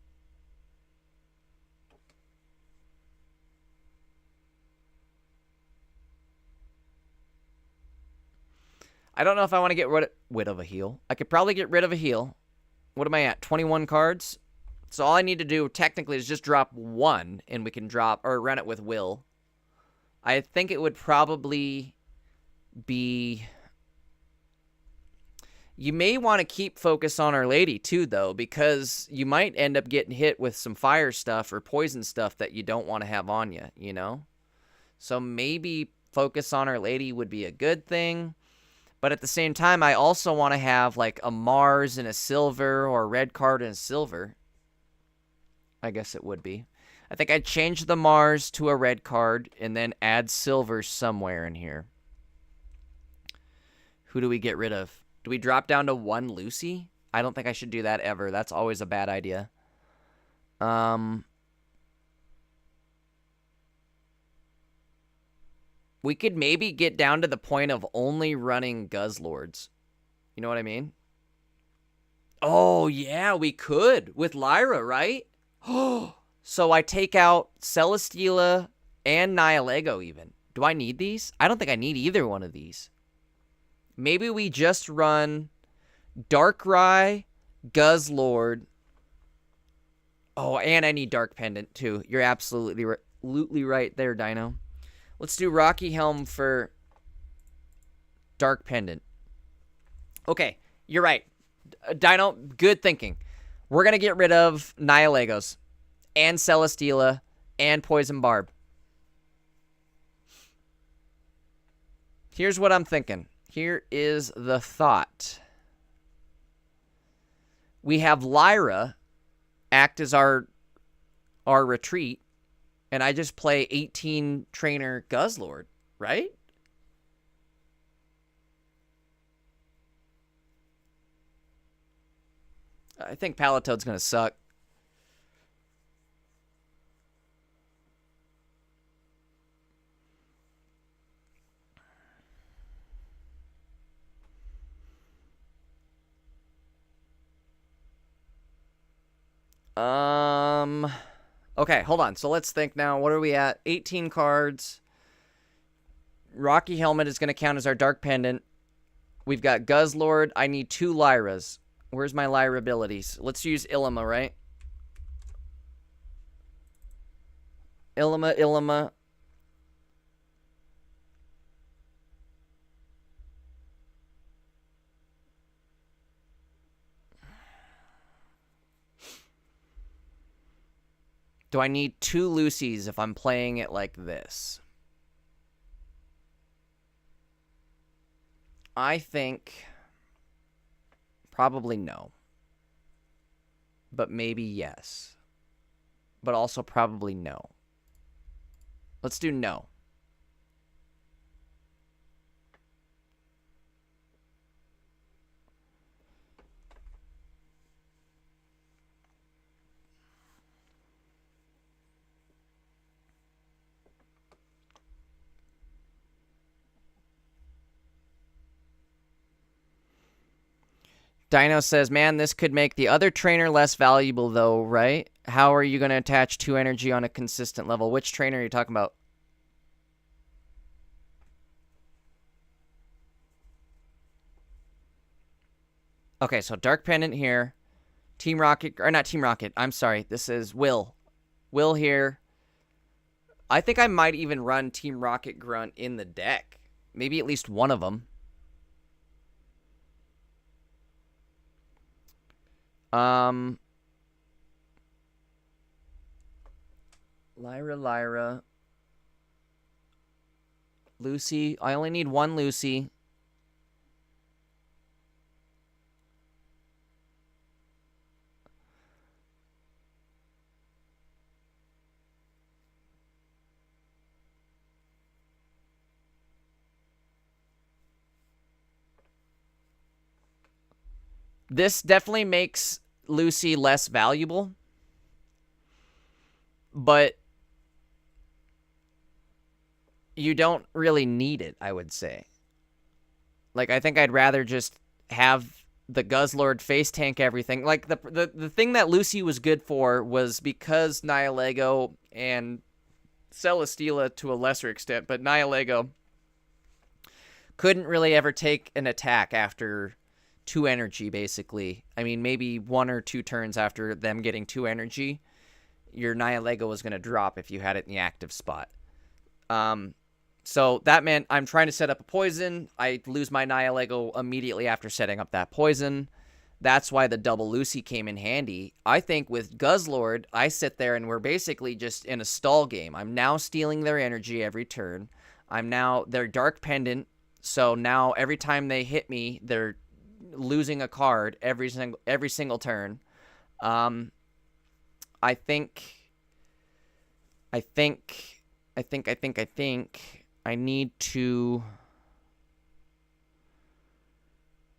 I don't know if I want to get rid of a heal. I could probably get rid of a heal. What am I at? 21 cards? So all I need to do technically is just drop 1 and we can drop or run it with Will. I think it would probably be... You may want to keep focus on Our Lady too, though, because you might end up getting hit with some fire stuff or poison stuff that you don't want to have on you, you know? So maybe focus on Our Lady would be a good thing. But at the same time, I also want to have like a Mars and a silver, or a red card and a silver. I guess it would be. I think I'd change the Mars to a red card and then add silver somewhere in here. Who do we get rid of? Do we drop down to 1 Lucy? I don't think I should do that ever. That's always a bad idea. We could maybe get down to the point of only running Guzzlords. You know what I mean? Oh, yeah, we could with Lyra, right? So I take out Celesteela and Nihilego even. Do I need these? I don't think I need either one of these. Maybe we just run Darkrai, Guzzlord. Oh, and I need Dark Pendant too. You're absolutely right there, Dino. Let's do Rocky Helm for Dark Pendant. Okay, you're right. Dino, good thinking. We're going to get rid of Nihilegos and Celesteela and Poison Barb. Here's what I'm thinking. Here is the thought. We have Lyra act as our retreat, and I just play 18 trainer Guzzlord, right? I think Palatoad's going to suck. Okay, hold on. So let's think now. What are we at? 18 cards. Rocky Helmet is going to count as our Dark Pendant. We've got Guzzlord. I need 2 Lyras. Where's my Lyra abilities? Let's use Illima, right? Illima. Do I need 2 Lucys if I'm playing it like this? I think probably no. But maybe yes. But also probably no. Let's do no. Dino says, man, this could make the other trainer less valuable, though, right? How are you going to attach 2 energy on a consistent level? Which trainer are you talking about? Okay, so Dark Pendant here. Team Rocket, or not Team Rocket, I'm sorry. This is Will. Will here. I think I might even run Team Rocket Grunt in the deck. Maybe at least one of them. Lyra. Lucy. I only need 1 Lucy. This definitely makes Lucy less valuable. But you don't really need it, I would say. Like, I think I'd rather just have the Guzzlord face tank everything. Like, the thing that Lucy was good for was because Nihilego and Celesteela to a lesser extent, but Nihilego couldn't really ever take an attack after 2 energy, basically. I mean, maybe 1 or 2 turns after them getting 2 energy, your Nihilego was going to drop if you had it in the active spot. So that meant I'm trying to set up a poison. I lose my Nihilego immediately after setting up that poison. That's why the double Lucy came in handy. I think with Guzzlord, I sit there and we're basically just in a stall game. I'm now stealing their energy every turn. I'm now their Dark Pendant So now every time they hit me, they're losing a card every single turn. I think I need to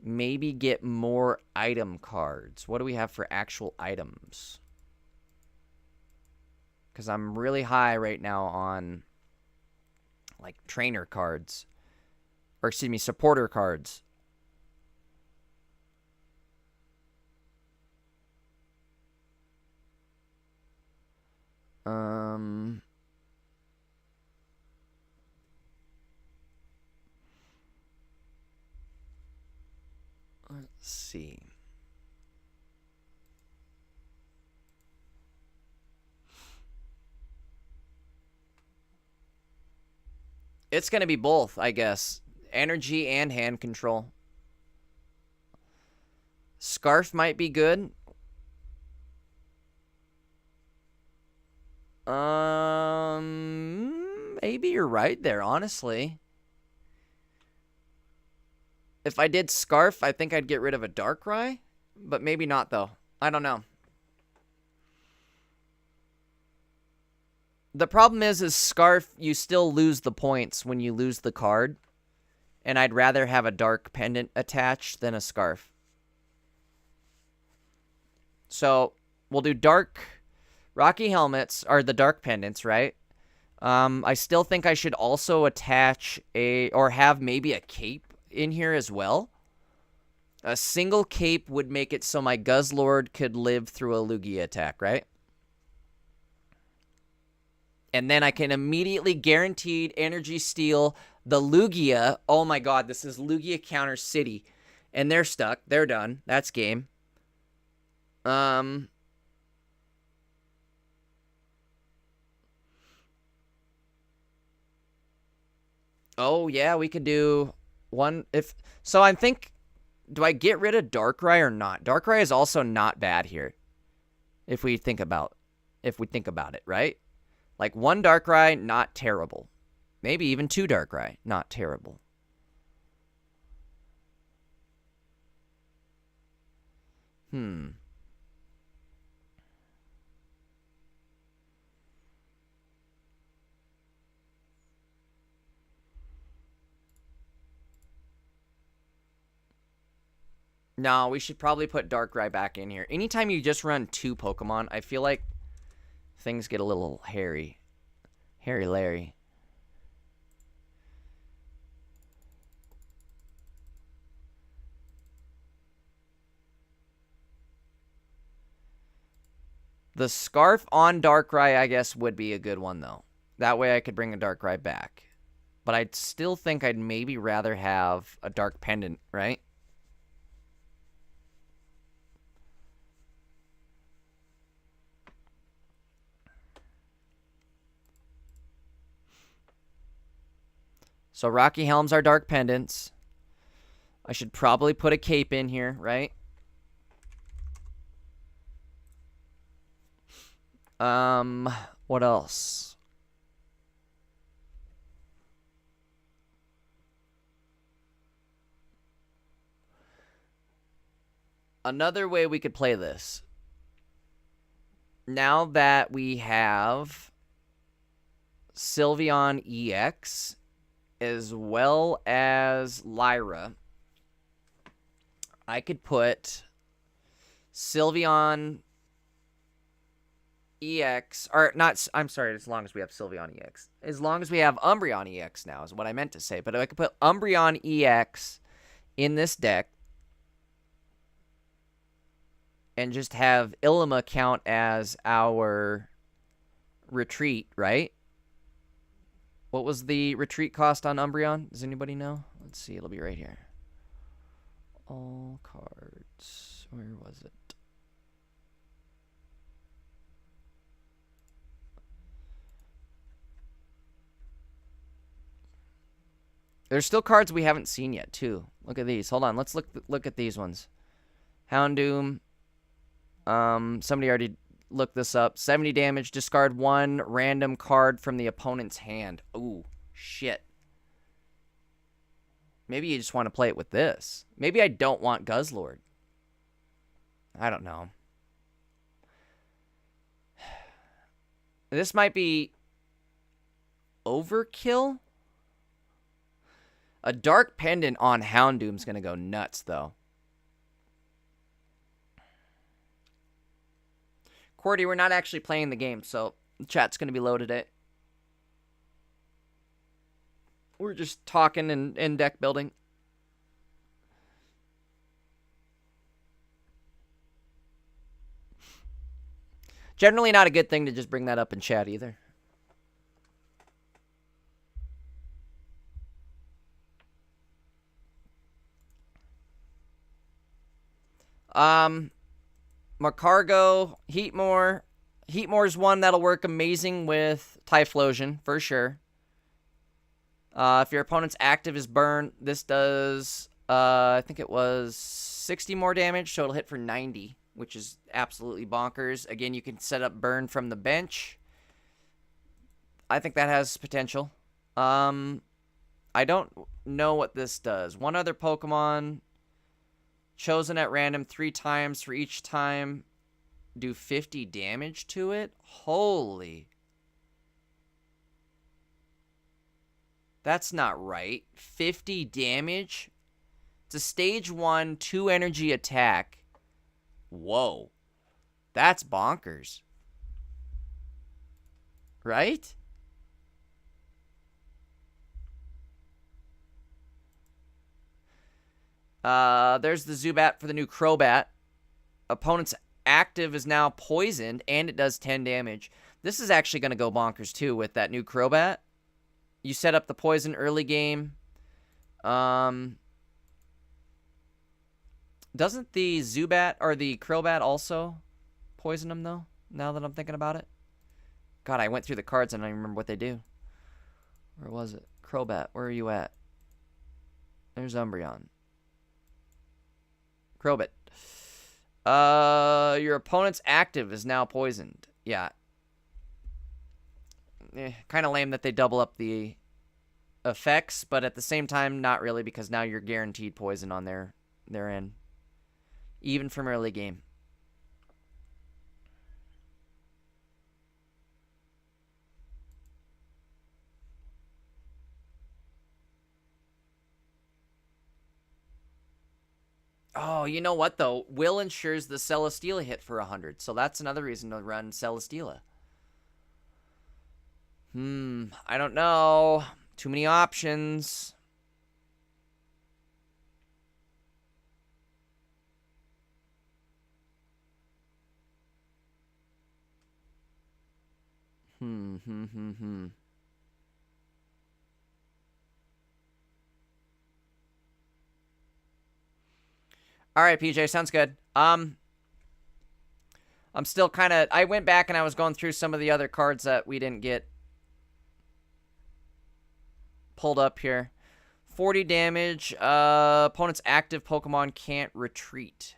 maybe get more item cards. What do we have for actual items? Because I'm really high right now on, like, trainer cards. Or, excuse me, supporter cards. Let's see. It's going to be both, I guess. Energy and hand control. Scarf might be good. Maybe you're right there, honestly. If I did Scarf, I think I'd get rid of a Darkrai. But maybe not, though. I don't know. The problem is Scarf, you still lose the points when you lose the card. And I'd rather have a Dark Pendant attached than a Scarf. So, we'll do Dark... Rocky Helmets are the Dark Pendants, right? I still think I should also attach or have maybe a cape in here as well. A single cape would make it so my Guzzlord could live through a Lugia attack, right? And then I can immediately guaranteed energy steal the Lugia. Oh my god, this is Lugia counter City. And they're stuck. They're done. That's game. Oh, yeah, we could do one if... So I think... Do I get rid of Darkrai or not? Darkrai is also not bad here. If we think about it, right? Like, one Darkrai, not terrible. Maybe even two Darkrai, not terrible. No, we should probably put Darkrai back in here. Anytime you just run two Pokemon, I feel like things get a little hairy. Hairy Larry. The Scarf on Darkrai, I guess, would be a good one, though. That way I could bring a Darkrai back. But I'd still think I'd maybe rather have a Dark Pendant, right? So Rocky Helms are Dark Pendants. I should probably put a cape in here, right? What else? Another way we could play this. Now that we have Sylveon EX as well as Lyra, I could put Sylveon EX, or not, I'm sorry, as long as we have Sylveon EX. As long as we have Umbreon EX now is what I meant to say. But I could put Umbreon EX in this deck and just have Ilima count as our retreat, right? What was the retreat cost on Umbreon? Does anybody know? Let's see, it'll be right here. All cards. Where was it? There's still cards we haven't seen yet, too. Look at these. Hold on. Let's look at these ones. Houndoom. Somebody already looked this up. 70 damage. Discard one random card from the opponent's hand. Ooh, shit. Maybe you just want to play it with this. Maybe I don't want Guzzlord. I don't know. This might be overkill. A Dark Pendant on Houndoom's going to go nuts, though. Cordy, we're not actually playing the game, so the chat's going to be low today. We're just talking and deck building. Generally not a good thing to just bring that up in chat either. Macargo, Heatmore. Heatmore's one that'll work amazing with Typhlosion, for sure. If your opponent's active is burn, this does, I think it was 60 more damage, so it'll hit for 90, which is absolutely bonkers. Again, you can set up burn from the bench. I think that has potential. I don't know what this does. One other Pokemon chosen at random 3 times for each time do 50 damage to it? Holy. That's not right. 50 damage? It's a stage 1, 2 energy attack. Whoa. That's bonkers. Right? There's the Zubat for the new Crobat. Opponent's active is now poisoned, and it does 10 damage. This is actually going to go bonkers, too, with that new Crobat. You set up the poison early game. Doesn't the Zubat or the Crobat also poison him, though? Now that I'm thinking about it. God, I went through the cards and I don't even remember what they do. Where was it? Crobat, where are you at? There's Umbreon. Crobat. Your opponent's active is now poisoned. Yeah. Kind of lame that they double up the effects, but at the same time, not really, because now you're guaranteed poison on their end. Even from early game. Oh, you know what, though? Will ensures the Celesteela hit for 100, so that's another reason to run Celesteela. I don't know. Too many options. All right, PJ, sounds good. I'm still kind of... I went back and I was going through some of the other cards that we didn't get pulled up here. 40 damage. Opponent's active Pokemon can't retreat.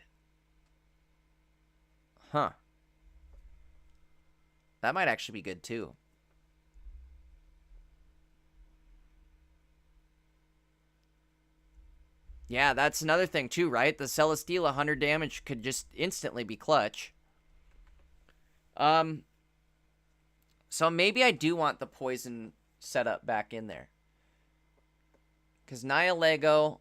Huh. That might actually be good, too. Yeah, that's another thing, too, right? The Celesteela 100 damage could just instantly be clutch. So maybe I do want the poison setup back in there. Because Nihilego,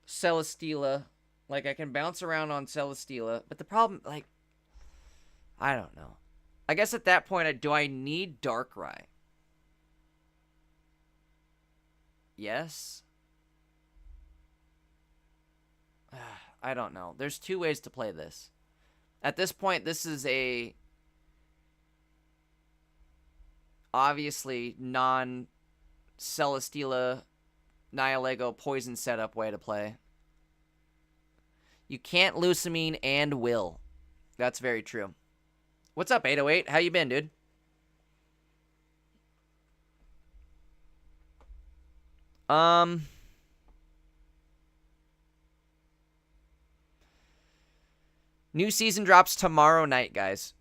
Celesteela, like, I can bounce around on Celesteela. But the problem, like, I don't know. I guess at that point, do I need Darkrai? Yes. I don't know. There's 2 ways to play this. At this point, this is a obviously non-Celesteela Nihilego poison setup way to play. You can't Lusamine and Will. That's very true. What's up, 808? How you been, dude? New season drops tomorrow night, guys.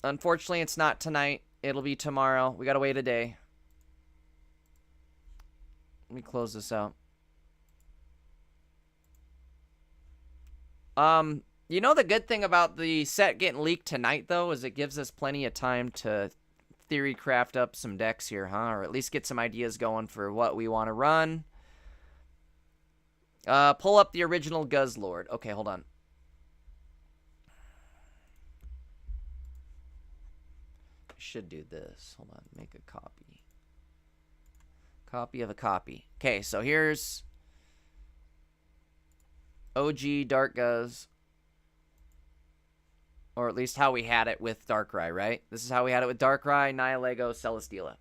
Unfortunately, it's not tonight. It'll be tomorrow. We gotta wait a day. Let me close this out. You know the good thing about the set getting leaked tonight, though, is it gives us plenty of time to theory craft up some decks here, huh? Or at least get some ideas going for what we want to run. Pull up the original Guzzlord. Okay, hold on. I should do this. Hold on. Make a copy. Copy of a copy. Okay, so here's OG Dark Guzz. Or at least how we had it with Darkrai, right? This is how we had it with Darkrai, Nihilego, Celesteela.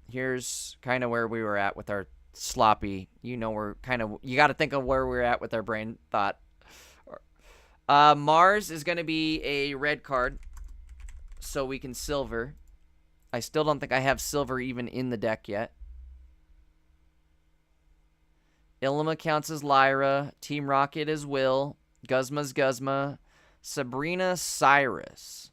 Here's kind of where we were at with our sloppy. You know, we're kind of... You got to think of where we're at with our brain thought. Mars is going to be a red card. So we can silver. I still don't think I have silver even in the deck yet. Ilima counts as Lyra. Team Rocket is Will. Guzma's Guzma. Sabrina Cyrus.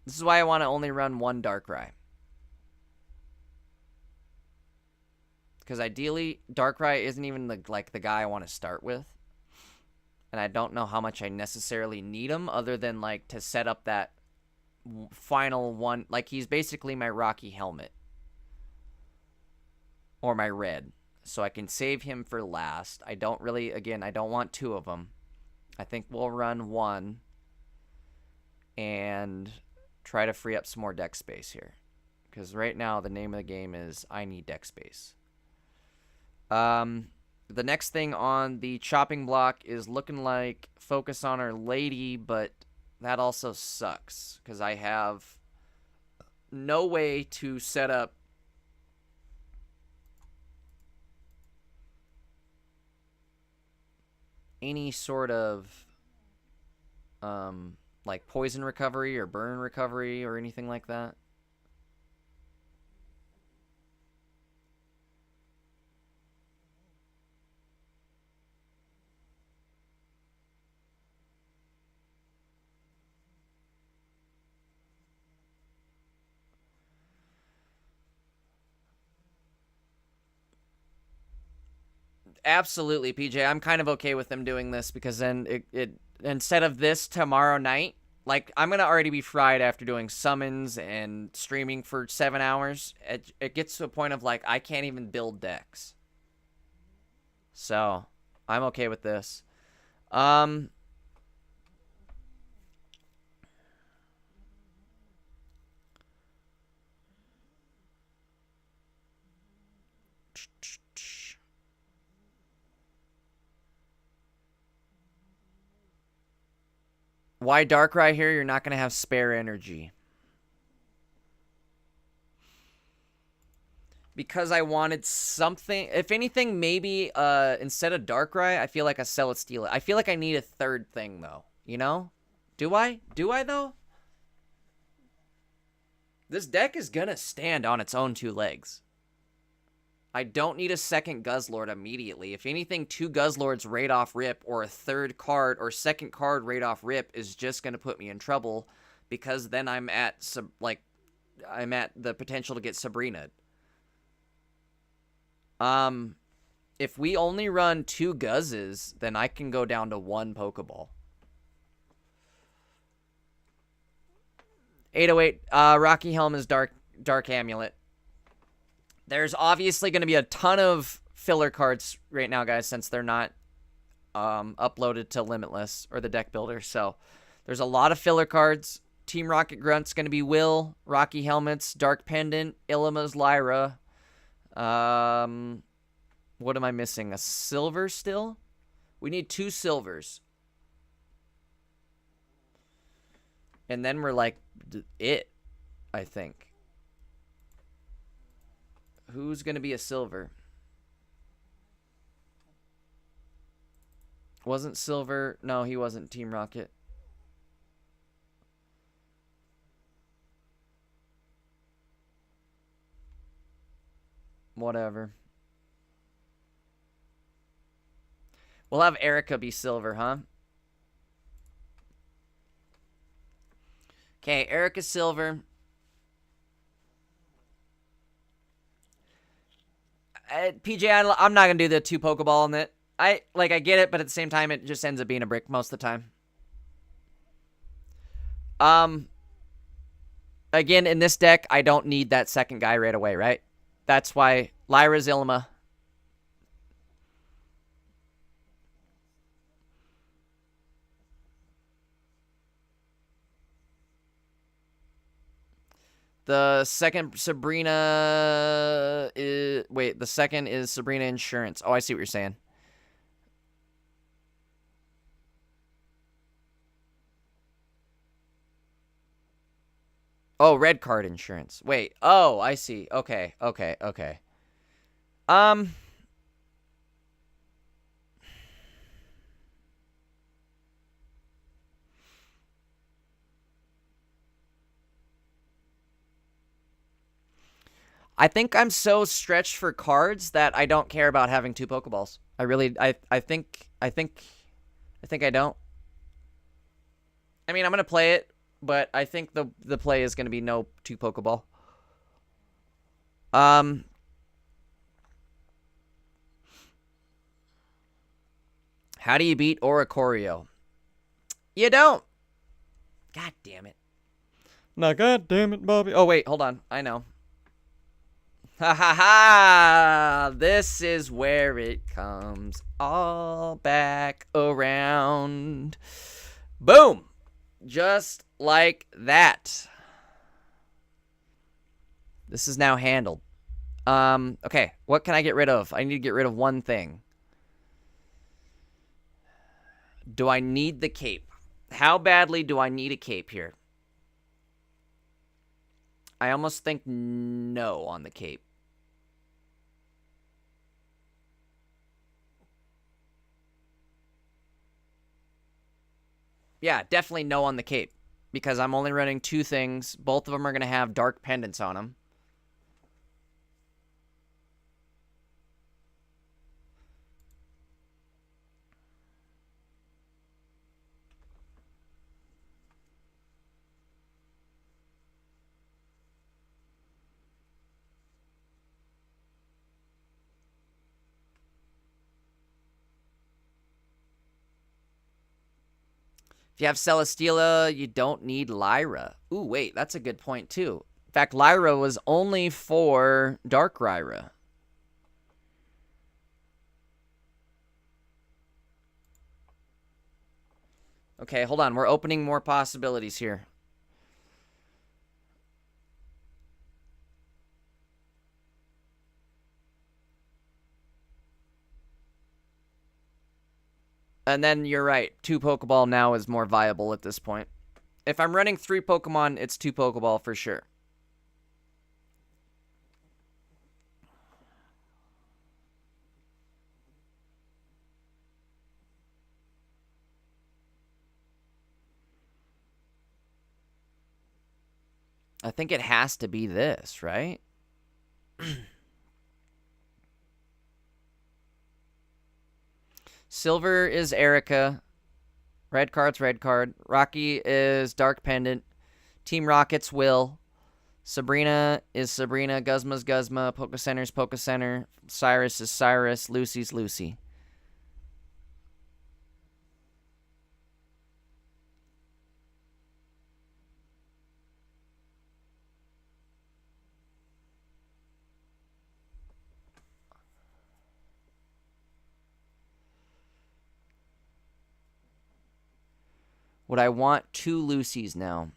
This is why I want to only run one Darkrai. Because ideally, Darkrai isn't even the guy I want to start with. And I don't know how much I necessarily need him other than like to set up that final one. Like he's basically my Rocky Helmet. Or my red. So I can save him for last. I don't really, again, I don't want two of them. I think we'll run one. And try to free up some more deck space here. Because right now the name of the game is I need deck space. The next thing on the chopping block is looking like Focus on Our Lady, but that also sucks because I have no way to set up any sort of like poison recovery or burn recovery or anything like that. Absolutely, PJ. I'm kind of okay with them doing this because then it instead of this tomorrow night, like I'm gonna already be fried after doing summons and streaming for 7 hours. It gets to a point of like I can't even build decks. So I'm okay with this. Why Darkrai here? You're not going to have spare energy. Because I wanted something. If anything, maybe instead of Darkrai, I feel like a Celesteela. I feel like I need a third thing, though. You know? Do I? Do I, though? This deck is going to stand on its own two legs. I don't need a second Guzzlord immediately. If anything, two Guzzlords raid off rip or a third card or second card raid off rip is just going to put me in trouble because then I'm at the potential to get Sabrina. If we only run two Guzzes, then I can go down to one Pokeball. 808, Rocky Helm is Dark Amulet. There's obviously going to be a ton of filler cards right now, guys, since they're not uploaded to Limitless or the deck builder. So there's a lot of filler cards. Team Rocket Grunt's going to be Will, Rocky Helmets, Dark Pendant, Ilima's Lyra. What am I missing? A silver still? We need 2 silvers. And then we're like, I think. Who's going to be a silver? Wasn't Silver... No, he wasn't Team Rocket. Whatever. We'll have Erica be silver, huh? Okay, Erica silver. PJ, I'm not going to do the 2 Pokeball on it. I get it, but at the same time, it just ends up being a brick most of the time. Again, in this deck, I don't need that second guy right away, right? That's why Lyra's Ilma. The second Sabrina is... Wait, the second is Sabrina Insurance. Oh, I see what you're saying. Oh, red card insurance. Wait. Oh, I see. Okay. I think I'm so stretched for cards that I don't care about having 2 Pokeballs. I really, I think I don't. I mean, I'm gonna play it, but I think the play is gonna be no 2 Pokeball. How do you beat Oricorio? You don't. God damn it. No, god damn it, Bobby. Oh wait, hold on. I know. Ha ha ha! This is where it comes all back around. Boom! Just like that. This is now handled. Okay, what can I get rid of? I need to get rid of one thing. Do I need the cape? How badly do I need a cape here? I almost think no on the cape. Yeah, definitely no on the cape. Because I'm only running 2 things. Both of them are going to have dark pendants on them. If you have Celesteela, you don't need Lyra. Ooh, wait, that's a good point, too. In fact, Lyra was only for Dark Lyra. Okay, hold on. We're opening more possibilities here. And then you're right. 2 Pokeball now is more viable at this point. If I'm running 3 Pokemon, it's 2 Pokeball for sure. I think it has to be this, right? Silver is Erica. Red card's red card. Rocky is Dark Pendant. Team Rocket's Will. Sabrina is Sabrina. Guzma's Guzma. Poke Center's Poke Center. Cyrus is Cyrus. Lucy's Lucy. Would I want 2 Lucys now?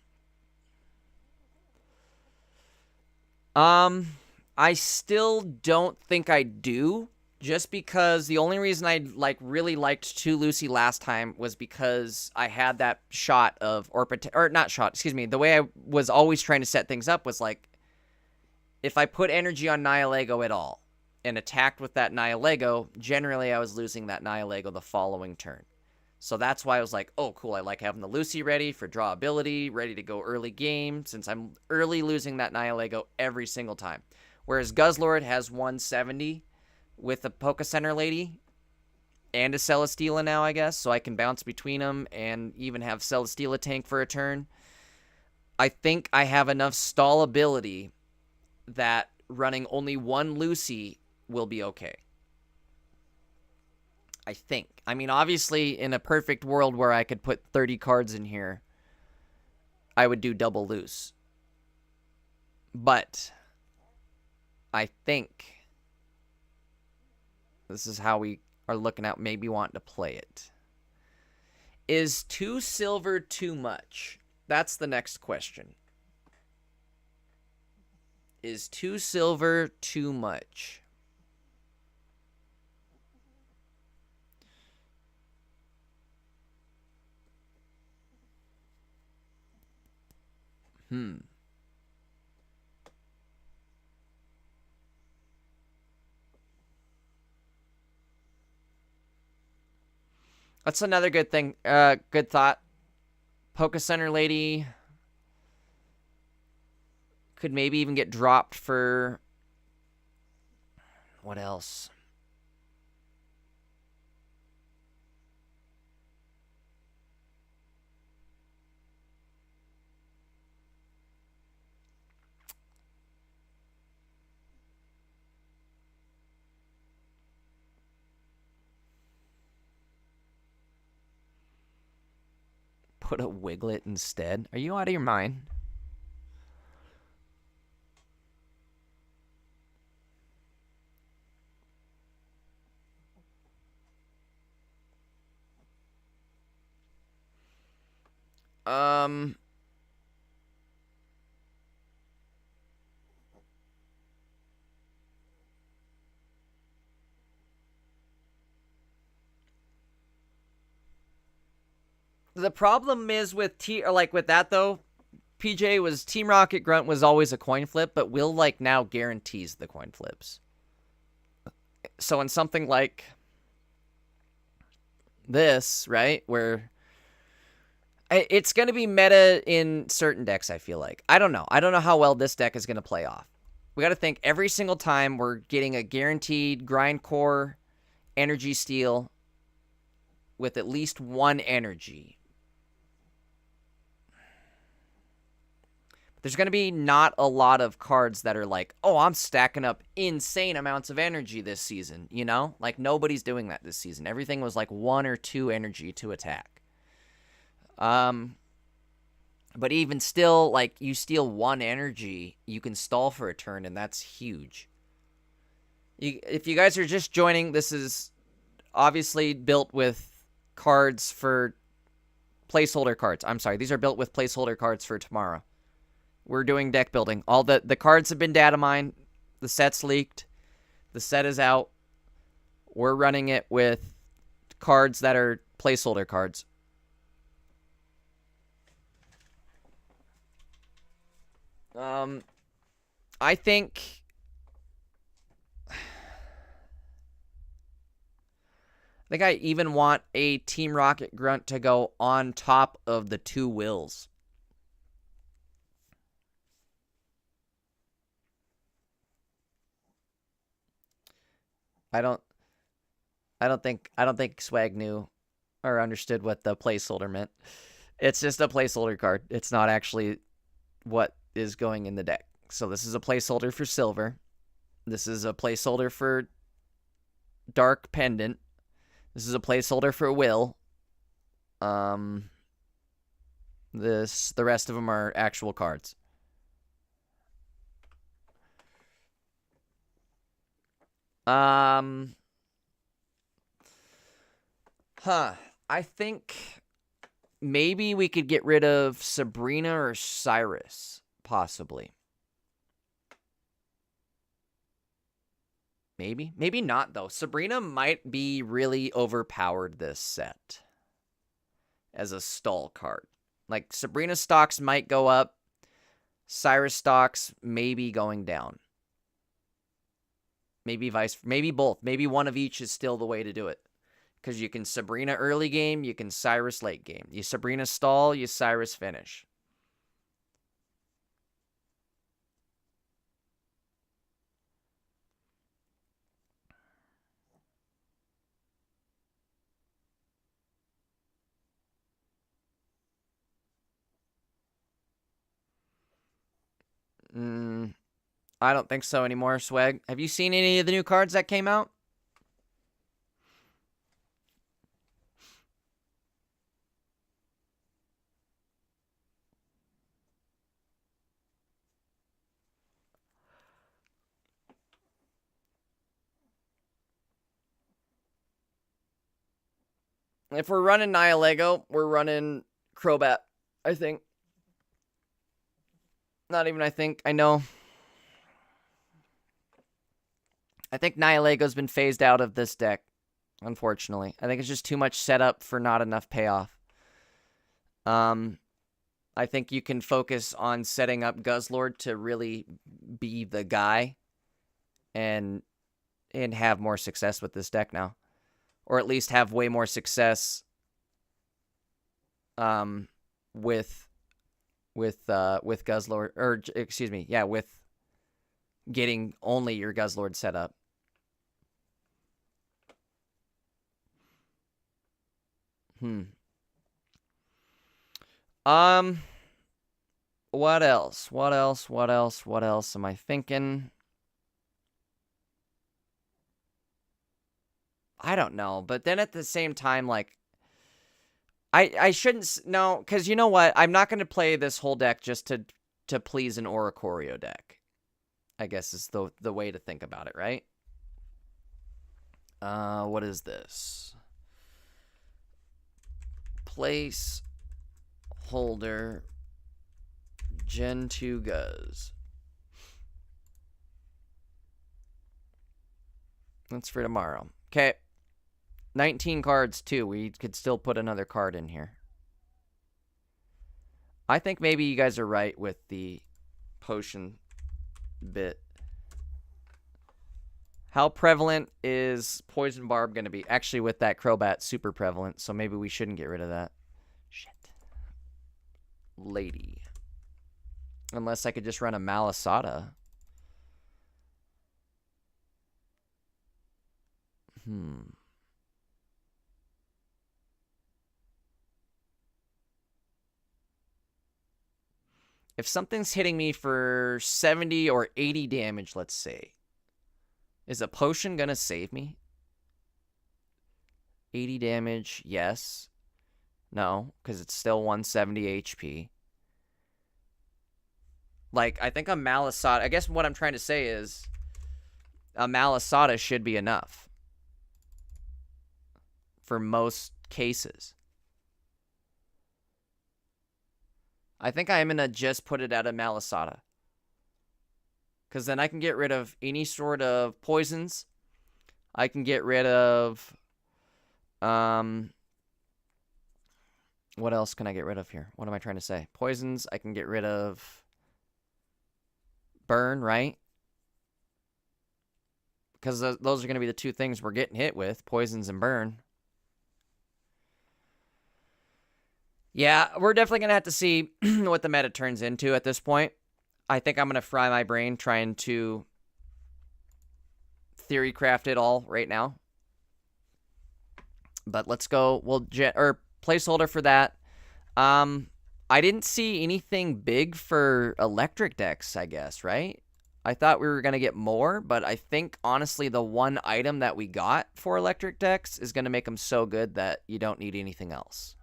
I still don't think I do. Just because the only reason I really liked 2 Lucy last time was because I had that shot of the way I was always trying to set things up was like, if I put energy on Nihilego at all and attacked with that Nihilego, generally I was losing that Nihilego the following turn. So that's why I was like, oh, cool, I like having the Lucy ready for draw ability, ready to go early game, since I'm early losing that Nihilego every single time. Whereas Guzzlord has 170 with the Poke Center lady, and a Celesteela now, I guess, so I can bounce between them and even have Celesteela tank for a turn. I think I have enough stall ability that running only one Lucy will be okay. I think. I mean, obviously, in a perfect world where I could put 30 cards in here, I would do double loose. But I think this is how we are looking at maybe wanting to play it. Is 2 silver too much? That's the next question. Is 2 silver too much? That's another good thing. Good thought. Poke Center Lady could maybe even get dropped for... What else? Put a Wiglet instead? Are you out of your mind? The problem is with with that though, PJ was Team Rocket Grunt was always a coin flip, but Will like now guarantees the coin flips. So in something like this, right, where it's going to be meta in certain decks, I feel like. I don't know. I don't know how well this deck is going to play off. We got to think every single time we're getting a guaranteed Grindcore energy steal with at least one energy. There's going to be not a lot of cards that are like, oh, I'm stacking up insane amounts of energy this season, you know? Like, nobody's doing that this season. Everything was like 1 or 2 energy to attack. But even still, like, you steal 1 energy, you can stall for a turn, and that's huge. If you guys are just joining, this is obviously built with cards for placeholder cards. I'm sorry, these are built with placeholder cards for tomorrow. We're doing deck building. All the cards have been data mined. The set's leaked. The set is out. We're running it with cards that are placeholder cards. I think I even want a Team Rocket Grunt to go on top of the 2 Wills. I don't think Swag knew or understood what the placeholder meant. It's just a placeholder card. It's not actually what is going in the deck. So this is a placeholder for silver. This is a placeholder for Dark Pendant. This is a placeholder for Will. The rest of them are actual cards. I think maybe we could get rid of Sabrina or Cyrus, possibly. Maybe. Maybe not, though. Sabrina might be really overpowered this set as a stall card. Like, Sabrina stocks might go up. Cyrus stocks may be going down. Maybe both. Maybe one of each is still the way to do it. Because you can Sabrina early game, you can Cyrus late game. You Sabrina stall, you Cyrus finish. I don't think so anymore, Swag. Have you seen any of the new cards that came out? If we're running Nihilego, we're running Crobat, I think. Not even I think. I know. I think Nihilego's been phased out of this deck, unfortunately. I think it's just too much setup for not enough payoff. I think you can focus on setting up Guzzlord to really be the guy and have more success with this deck now. Or at least have way more success with Guzzlord, or excuse me, yeah, with getting only your Guzzlord set up. What else? What else am I thinking? I don't know, but then at the same time, like, I shouldn't, no, because you know what? I'm not going to play this whole deck just to please an Oricorio deck, I guess is the way to think about it, right? What is this? Place holder Gen 2 Guzz. That's for tomorrow. Okay. 19 cards, too. We could still put another card in here. I think maybe you guys are right with the potion bit. How prevalent is Poison Barb going to be? Actually, with that Crobat, super prevalent, so maybe we shouldn't get rid of that. Shit. Lady. Unless I could just run a Malasada. If something's hitting me for 70 or 80 damage, let's say, is a potion gonna save me? 80 damage, yes. No, because it's still 170 HP. Like, I think a Malasada, I guess what I'm trying to say is a Malasada should be enough for most cases. I think I'm going to just put it at a Malasada. Because then I can get rid of any sort of poisons. I can get rid of... what else can I get rid of here? What am I trying to say? Poisons, I can get rid of... Burn, right? Because those are going to be the two things we're getting hit with. Poisons and burn. Yeah, we're definitely going to have to see what the meta turns into at this point. I think I'm going to fry my brain trying to theory craft it all right now. But let's go. We'll placeholder for that. I didn't see anything big for electric decks, I guess, right? I thought we were going to get more, but I think, honestly, the one item that we got for electric decks is going to make them so good that you don't need anything else.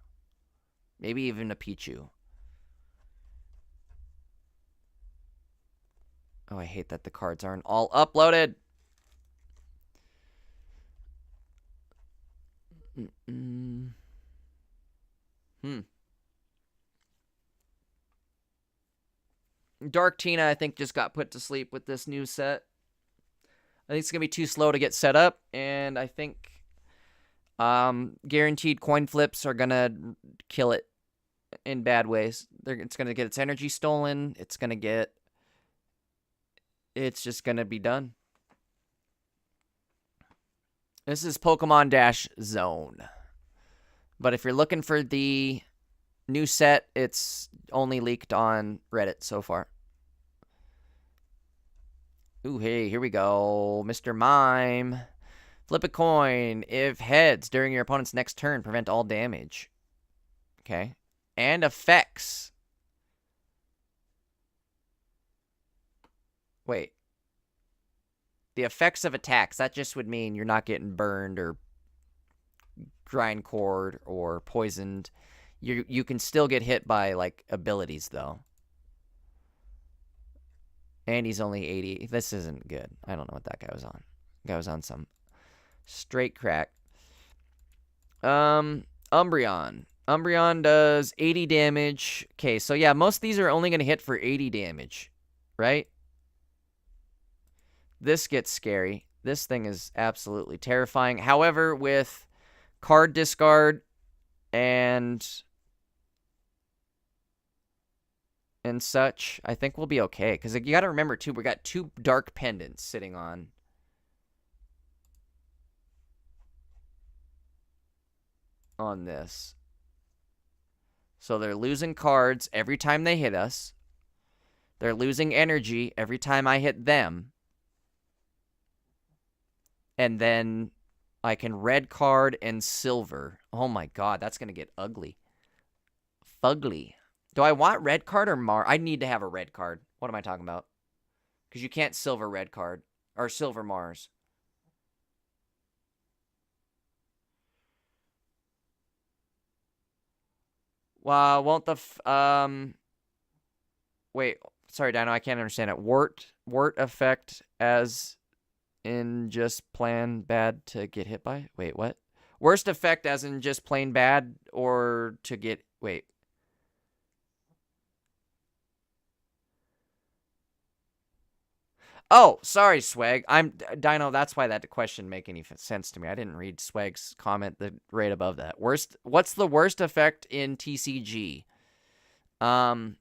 Maybe even a Pichu. Oh, I hate that the cards aren't all uploaded. Dark Tina, I think, just got put to sleep with this new set. I think it's going to be too slow to get set up, and I think guaranteed coin flips are going to kill it in bad ways. It's going to get its energy stolen. It's just going to be done. This is Pokemon Dash Zone. But if you're looking for the new set, it's only leaked on Reddit so far. Ooh, hey, here we go. Mr. Mime. Flip a coin. If heads during your opponent's next turn, prevent all damage. Okay. And effects. Wait. The effects of attacks, that just would mean you're not getting burned or grindcored or poisoned. You can still get hit by, like, abilities, though. And he's only 80. This isn't good. I don't know what that guy was on. Guy was on some straight crack. Umbreon. Umbreon does 80 damage. Okay, so yeah, most of these are only going to hit for 80 damage, right? This gets scary. This thing is absolutely terrifying. However, with card discard and such, I think we'll be okay. Because you got to remember, too, we got 2 dark pendants sitting on this. So they're losing cards every time they hit us. They're losing energy every time I hit them. And then I can red card and silver. Oh my god, that's going to get ugly. Fugly. Do I want red card or Mars? I need to have a red card. What am I talking about? Because you can't silver red card. Or silver Mars. Well, won't the... Wait, sorry, Dino, I can't understand it. Wart effect as in just plain bad to get hit by? Wait, what? Worst effect as in just plain bad or to get... Wait. Oh, sorry, Swag. Dino, that's why that question make any sense to me. I didn't read Swag's comment right above that. What's the worst effect in TCG? Plain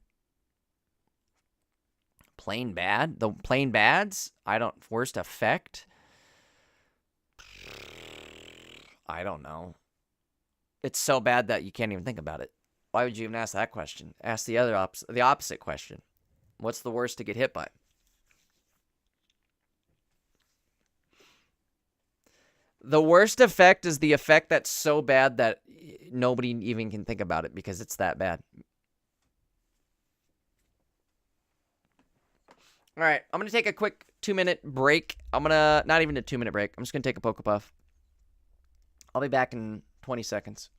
bad? The plain bads? Worst effect? I don't know. It's so bad that you can't even think about it. Why would you even ask that question? Ask the opposite question. What's the worst to get hit by? The worst effect is the effect that's so bad that nobody even can think about it because it's that bad. All right, I'm going to take a quick 2-minute break. Not even a 2-minute break. I'm just going to take a Pokepuff. I'll be back in 20 seconds.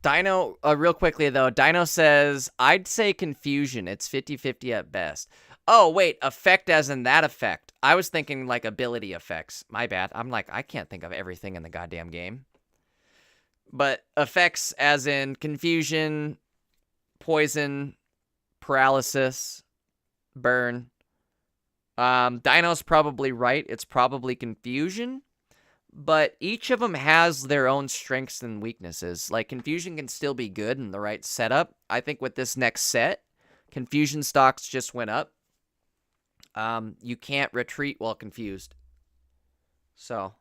Dino, real quickly, though, Dino says, I'd say confusion. It's 50-50 at best. Oh, wait, effect as in that effect. I was thinking, like, ability effects. My bad. I'm like, I can't think of everything in the goddamn game. But effects as in confusion, poison, paralysis, burn. Dino's probably right. It's probably confusion. But each of them has their own strengths and weaknesses. Like, confusion can still be good in the right setup. I think with this next set, confusion stocks just went up. You can't retreat while confused. So,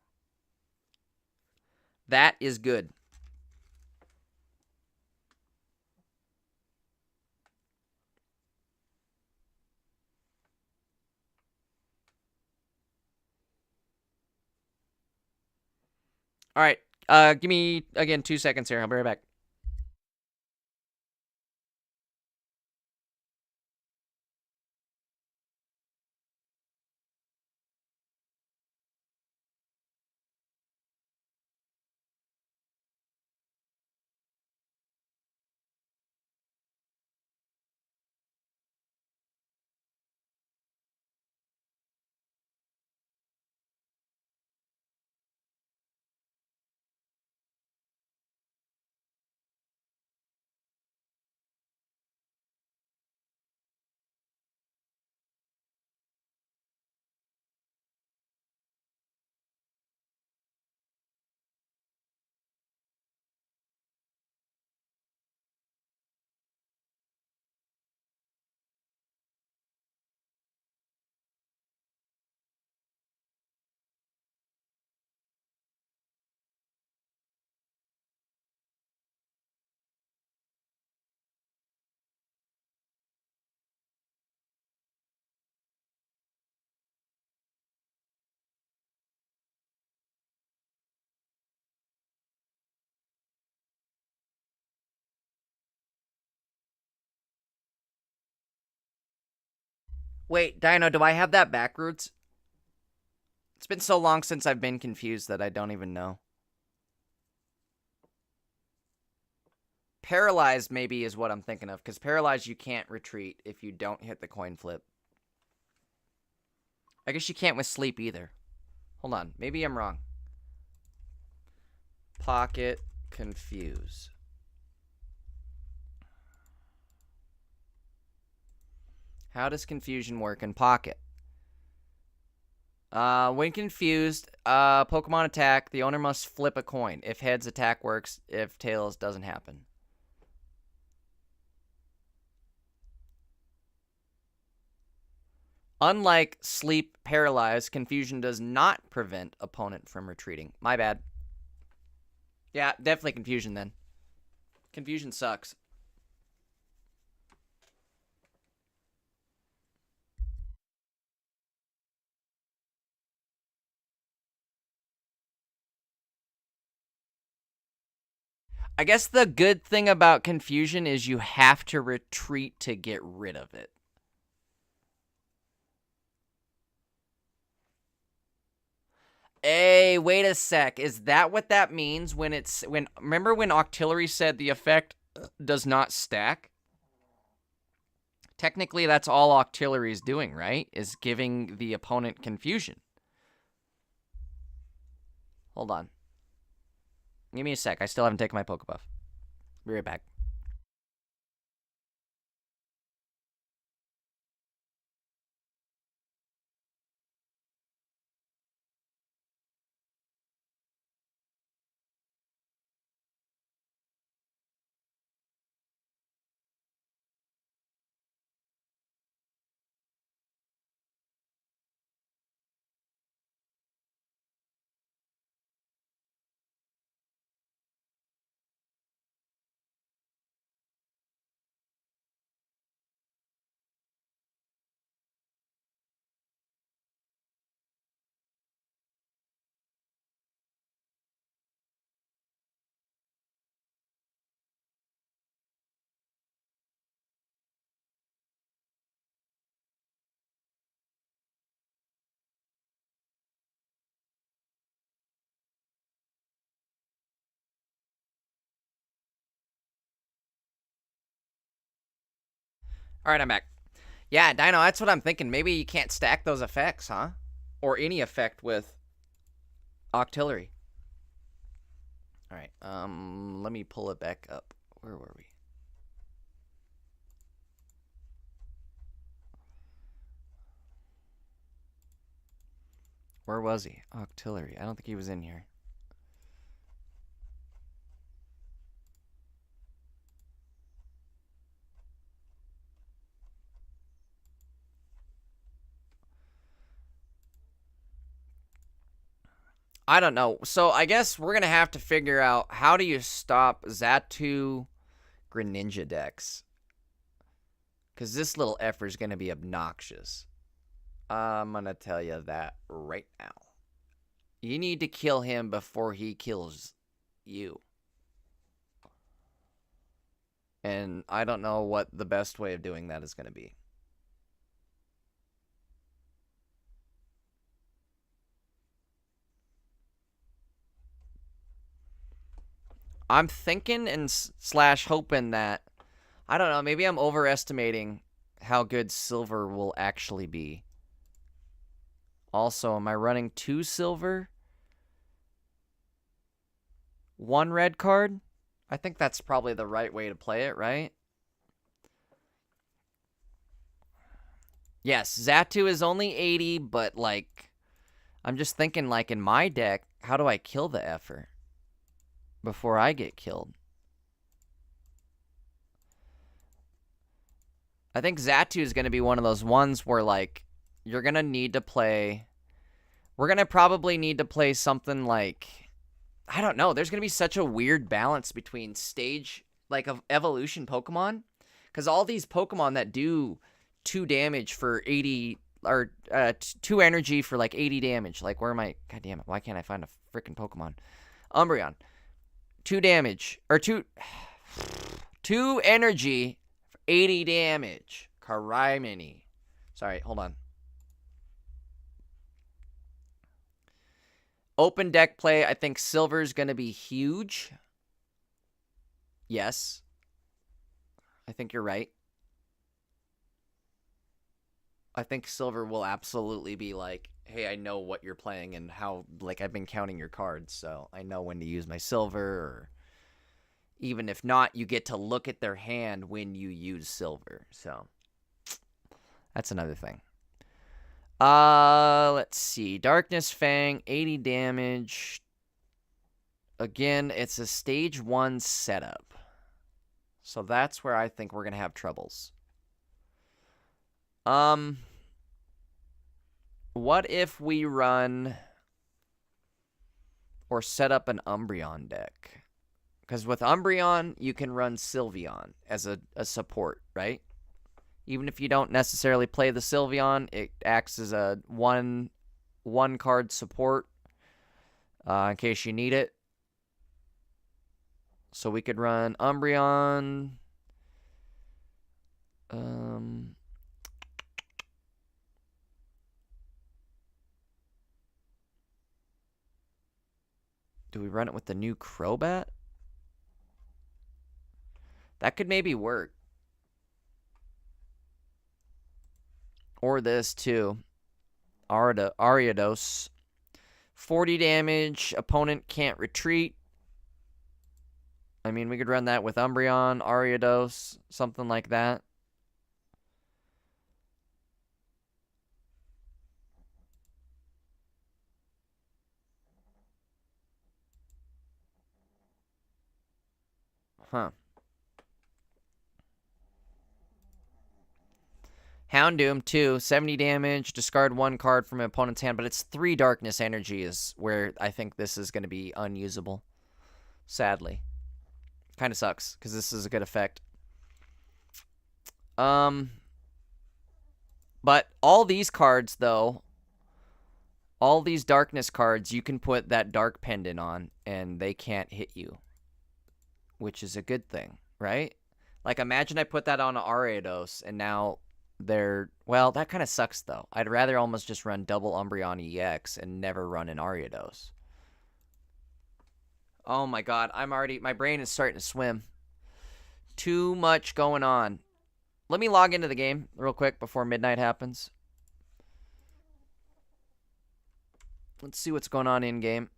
that is good. All right. Give me, again, 2 seconds here. I'll be right back. Wait, Dino, do I have that backwards? It's been so long since I've been confused that I don't even know. Paralyzed maybe is what I'm thinking of, because paralyzed you can't retreat if you don't hit the coin flip. I guess you can't with sleep either. Hold on, maybe I'm wrong. Pocket confuse. How does confusion work in Pocket? When confused, Pokemon attack, the owner must flip a coin. If heads, attack works. If tails, doesn't happen. Unlike sleep paralyzed, confusion does not prevent opponent from retreating. My bad. Yeah, definitely confusion then. Confusion sucks. I guess the good thing about confusion is you have to retreat to get rid of it. Hey, wait a sec. Is that what that means when it's remember when Octillery said the effect does not stack? Technically, that's all Octillery is doing, right? Is giving the opponent confusion. Hold on. Give me a sec. I still haven't taken my Pokebuff. Be right back. All right, I'm back. Yeah, Dino, that's what I'm thinking. Maybe you can't stack those effects, huh? Or any effect with Octillery. All right, let me pull it back up. Where were we? Where was he? Octillery. I don't think he was in here. I don't know. So I guess we're going to have to figure out how do you stop Xatu Greninja decks. Because this little effer is going to be obnoxious. I'm going to tell you that right now. You need to kill him before he kills you. And I don't know what the best way of doing that is going to be. I'm thinking and slash hoping that, I don't know, maybe I'm overestimating how good silver will actually be. Also, am I running 2 silver? 1 red card? I think that's probably the right way to play it, right? Yes, Xatu is only 80, but, like, I'm just thinking, like, in my deck, how do I kill the effer before I get killed? I think Xatu is going to be one of those ones where, like, you're going to need to play... We're going to probably need to play something like... I don't know. There's going to be such a weird balance between stage, like, of evolution Pokemon. Because all these Pokemon that do 2 damage for 80... Or 2 energy for, like, 80 damage. Like, where am I... God damn it. Why can't I find a freaking Pokemon? Umbreon. 2 damage. Or 2... 2 energy... 80 damage. Karimini. Sorry, hold on. Open deck play, I think silver's going to be huge. Yes. I think you're right. I think silver will absolutely be like, hey, I know what you're playing and how, like, I've been counting your cards, so I know when to use my silver, or even if not, you get to look at their hand when you use silver, so that's another thing. Let's see. Darkness Fang, 80 damage. Again, it's a stage 1 setup. So that's where I think we're going to have troubles. What if we run or set up an Umbreon deck? Because with Umbreon, you can run Sylveon as a support, right? Even if you don't necessarily play the Sylveon, it acts as a one card support in case you need it. So we could run Umbreon. Do we run it with the new Crobat? That could maybe work. Or this, too. Ariados. 40 damage. Opponent can't retreat. I mean, we could run that with Umbreon, Ariados, something like that. Huh. Houndoom, too. 70 damage. Discard 1 card from an opponent's hand. But it's 3 darkness energy is where I think this is going to be unusable. Sadly. Kind of sucks, because this is a good effect. But all these cards, though, all these darkness cards, you can put that dark pendant on, and they can't hit you. Which is a good thing, right? Like, imagine I put that on an Ariados, and now they're... Well, that kind of sucks, though. I'd rather almost just run double Umbreon EX and never run an Ariados. Oh my god, my brain is starting to swim. Too much going on. Let me log into the game real quick before midnight happens. Let's see what's going on in-game.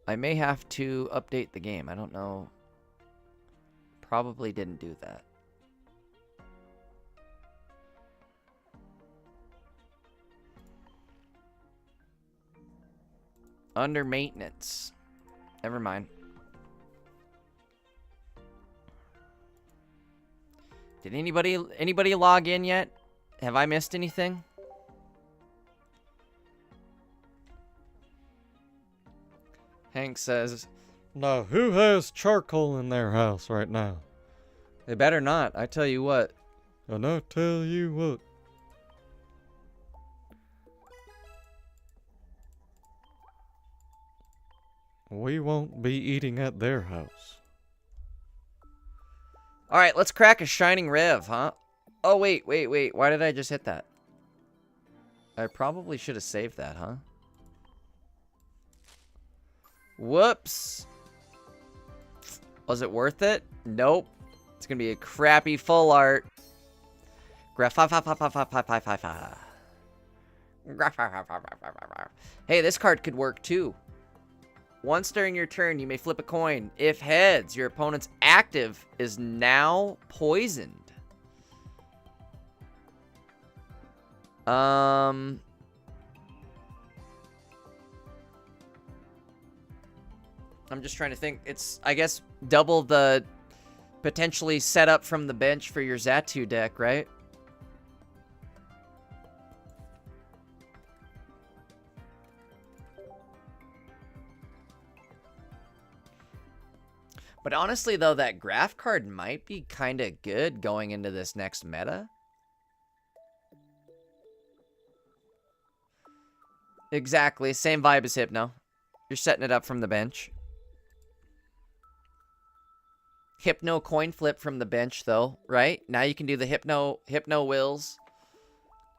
I may have to update the game. I don't know. Probably didn't do that. Under maintenance. Never mind. Did anybody log in yet? Have I missed anything? Hank says, Now, who has charcoal in their house right now? they better not. I tell you what. And I tell you what. We won't be eating at their house. Alright, let's crack a Shining Rev, huh? Oh, wait. Why did I just hit that? I probably should have saved that, huh? Whoops. Was it worth it? Nope. It's gonna be a crappy full art. Hey, this card could work too. Once during your turn, you may flip a coin. If heads, your opponent's active is now poisoned. I'm just trying to think. It's, I guess, double the potentially set up from the bench for your Xatu deck, right? But honestly, though, that graph card might be kind of good going into this next meta. Exactly. Same vibe as Hypno. You're setting it up from the bench. Hypno coin flip from the bench, though, right? Now you can do the Hypno Wills.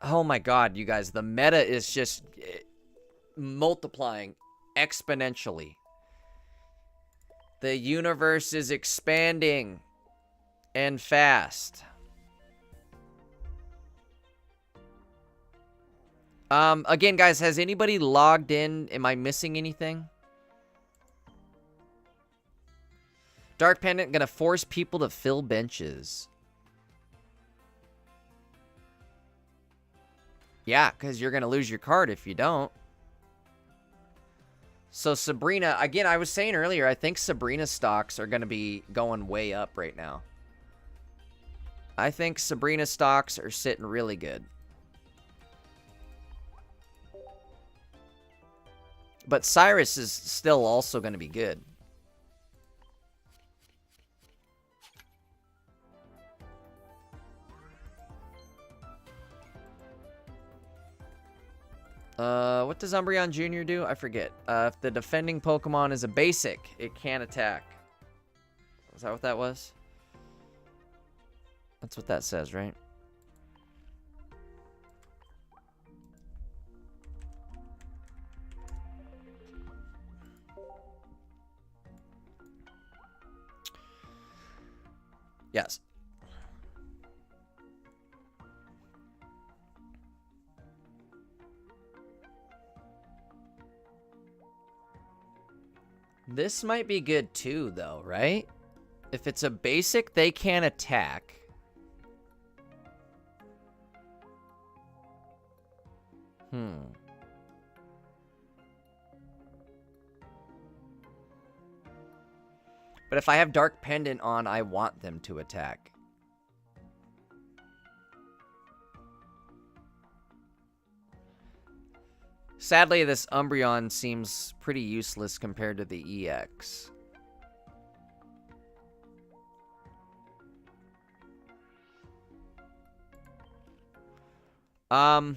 Oh my god, you guys. The meta is just multiplying exponentially. The universe is expanding. And fast. Again, guys, has anybody logged in? Am I missing anything? Dark Pendant gonna force people to fill benches. Yeah, because you're gonna lose your card if you don't. So Sabrina, again, I was saying earlier, I think Sabrina stocks are gonna be going way up right now. I think Sabrina stocks are sitting really good. But Cyrus is still also going to be good. What does Umbreon Jr. do? I forget. If the defending Pokemon is a basic, it can attack. Is that what that was? That's what that says, right? Yes. This might be good too, though, right? If it's a basic, they can attack. But if I have Dark Pendant on, I want them to attack. Sadly, this Umbreon seems pretty useless compared to the EX. I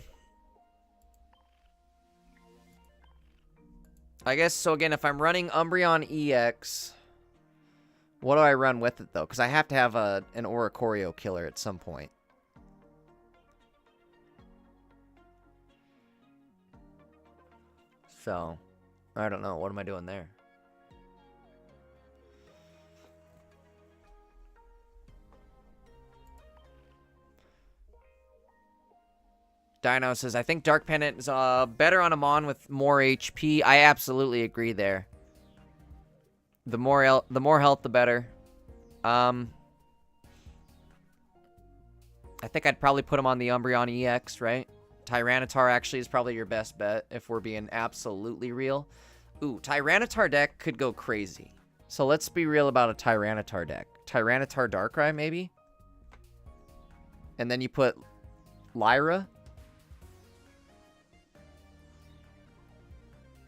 guess, so again, if I'm running Umbreon EX, what do I run with it, though? Because I have to have an Oricorio killer at some point. So, I don't know. What am I doing there? Dino says, I think Dark Pendant is better on a Mon with more HP. I absolutely agree there. The more health, the better. I think I'd probably put him on the Umbreon EX, right? Tyranitar actually is probably your best bet if we're being absolutely real. Ooh, Tyranitar deck could go crazy. So let's be real about a Tyranitar deck. Tyranitar Darkrai, maybe? And then you put Lyra?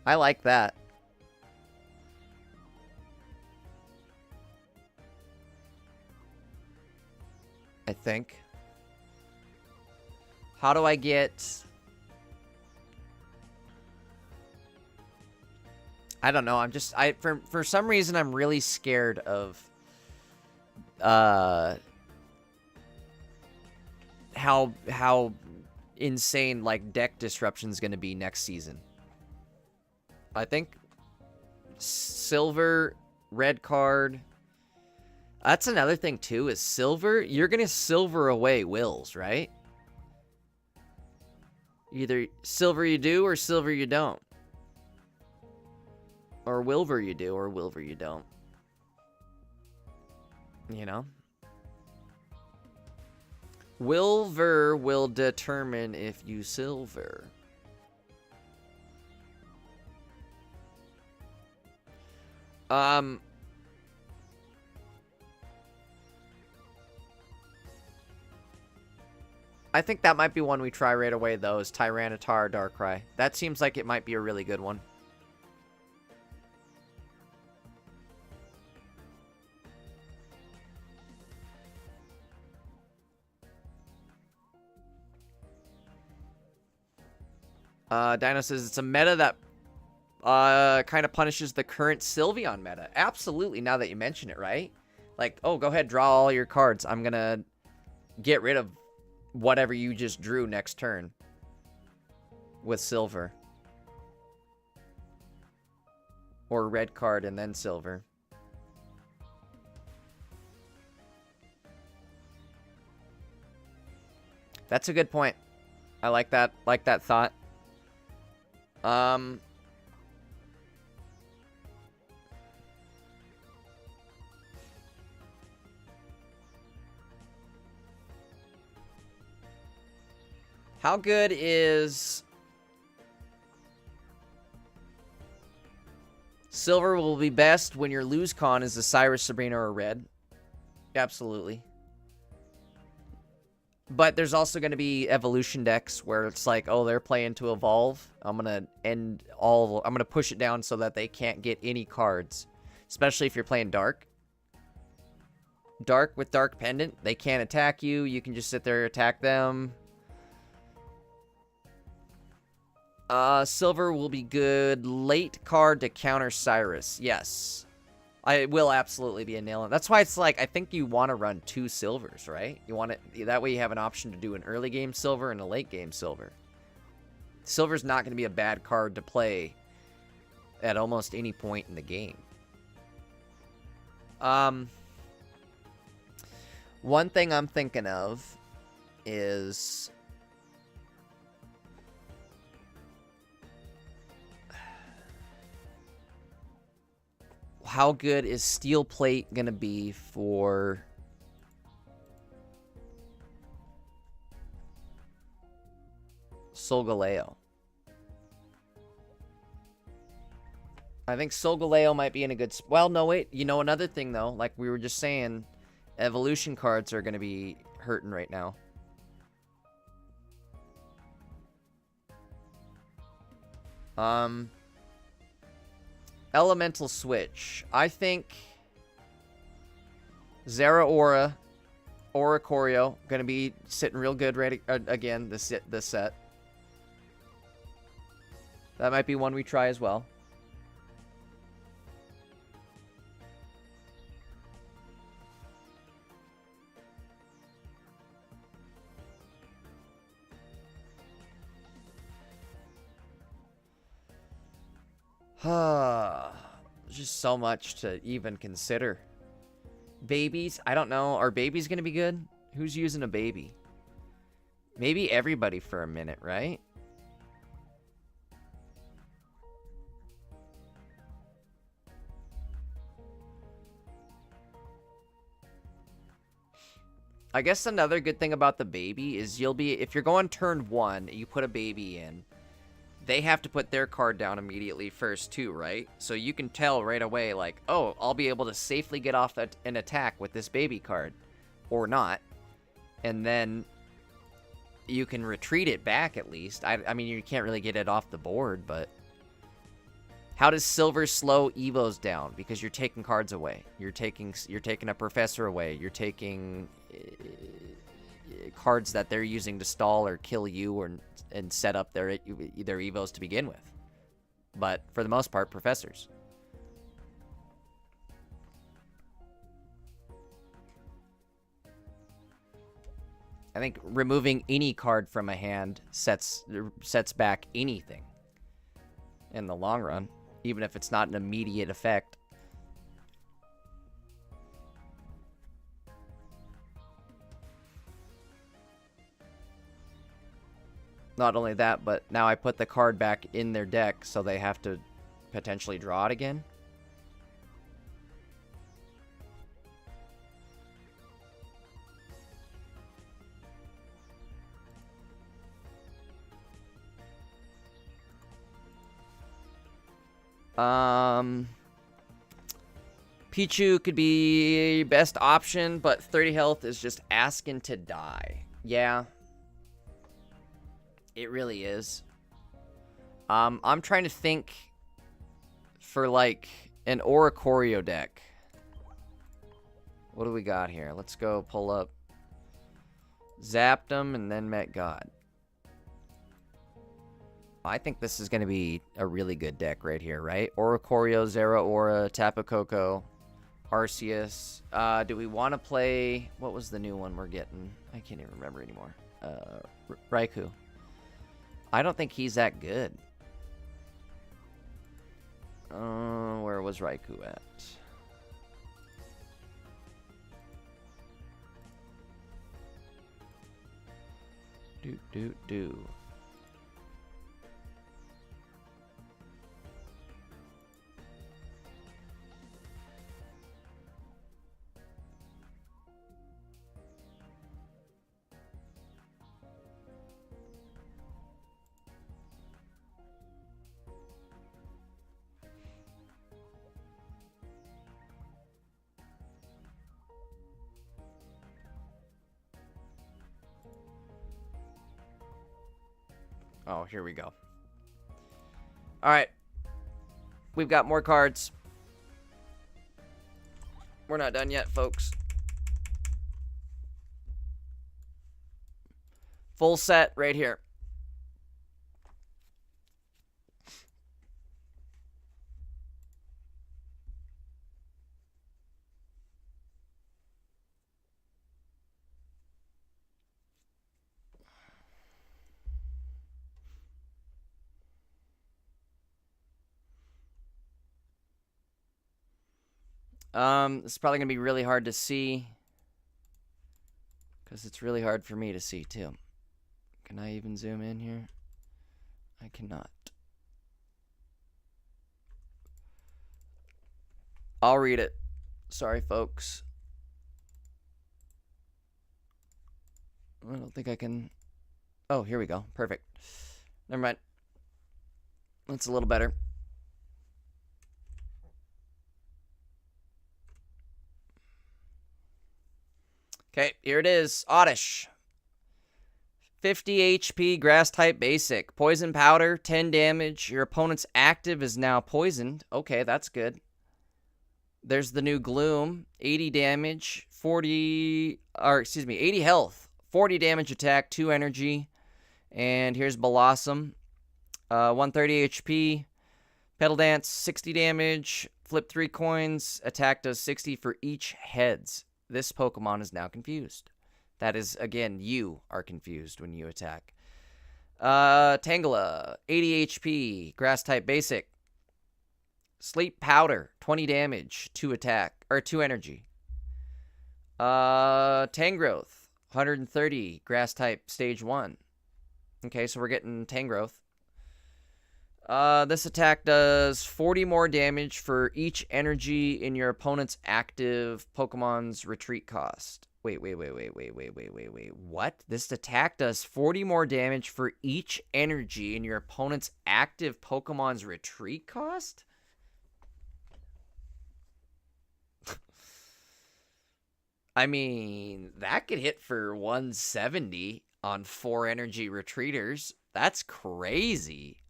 I like that. I think. How do I get... I don't know. I'm just... For some reason, I'm really scared of... how insane, like, deck disruption is going to be next season. I think silver, red card. That's another thing, too, is silver. You're going to silver away wills, right? Either silver you do or silver you don't. Or Wilver you do or Wilver you don't. You know? Wilver will determine if you silver. I think that might be one we try right away, though, is Tyranitar Darkrai. That seems like it might be a really good one. Dino says it's a meta that kind of punishes the current Sylveon meta. Absolutely, now that you mention it, right? Like, oh, go ahead, draw all your cards. I'm gonna get rid of whatever you just drew next turn with silver. Or red card and then silver. That's a good point. I like that thought. How good is... Silver will be best when your lose con is a Cyrus, Sabrina, or a red. Absolutely. But there's also going to be evolution decks where it's like, oh, they're playing to evolve. I'm going to I'm going to push it down so that they can't get any cards. Especially if you're playing Dark. Dark with Dark Pendant. They can't attack you. You can just sit there and attack them. Silver will be good. Late card to counter Cyrus. Yes. It will absolutely be a nail. That's why it's like, I think you want to run 2 silvers, right? You want it, that way you have an option to do an early game silver and a late game silver. Silver's not going to be a bad card to play at almost any point in the game. One thing I'm thinking of is... how good is Steel Plate going to be for... Solgaleo? I think Solgaleo might be in a good... well, no, wait. You know, another thing, though. Like we were just saying, evolution cards are going to be hurting right now. Elemental Switch. I think Zeraora, Oricorio, gonna be sitting real good ready again this set. That might be one we try as well. Just so much to even consider. Babies, I don't know. Are babies gonna be good? Who's using a baby? Maybe everybody for a minute, right? I guess another good thing about the baby is you'll be, if you're going turn 1, you put a baby in, they have to put their card down immediately first too, right? So you can tell right away, like, oh, I'll be able to safely get off an attack with this baby card. Or not. And then you can retreat it back at least. I mean, you can't really get it off the board, but... how does Silver slow Evos down? Because you're taking cards away. You're taking a Professor away. You're taking cards that they're using to stall or kill you and set up their Evos to begin with. But for the most part, Professors. I think removing any card from a hand sets back anything in the long run, even if it's not an immediate effect. Not only that, but now I put the card back in their deck, so they have to potentially draw it again. Pichu could be best option, but 30 health is just asking to die. Yeah. It really is. I'm trying to think for, like, an Oricorio deck. What do we got here? Let's go pull up Zapdom and then Met God. I think this is going to be a really good deck right here, right? Oricorio, Zeraora, Tapu Koko Arceus. Do we want to play... What was the new one we're getting? I can't even remember anymore. Raikou. I don't think he's that good. Where was Raikou at? Do. Oh, here we go. All right. We've got more cards. We're not done yet, folks. Full set right here. It's probably going to be really hard to see. Because it's really hard for me to see, too. Can I even zoom in here? I cannot. I'll read it. Sorry, folks. I don't think I can... Oh, here we go. Perfect. Never mind. That's a little better. Okay, here it is. Oddish. 50 HP, grass type basic. Poison powder, 10 damage. Your opponent's active is now poisoned. Okay, that's good. There's the new Gloom. 80 damage, 80 health. 40 damage attack, 2 energy. And here's Blossom. 130 HP. Petal Dance, 60 damage. Flip 3 coins. Attack does 60 for each heads. This Pokemon is now confused. That is, again, you are confused when you attack. Tangela, 80 HP, grass type basic. Sleep powder, 20 damage, 2 attack, or 2 energy. Tangrowth, 130, grass type stage 1. Okay, so we're getting Tangrowth. This attack does 40 more damage for each energy in your opponent's active Pokemon's retreat cost. Wait. What? This attack does 40 more damage for each energy in your opponent's active Pokemon's retreat cost? I mean, that could hit for 170 on 4 energy retreaters. That's crazy.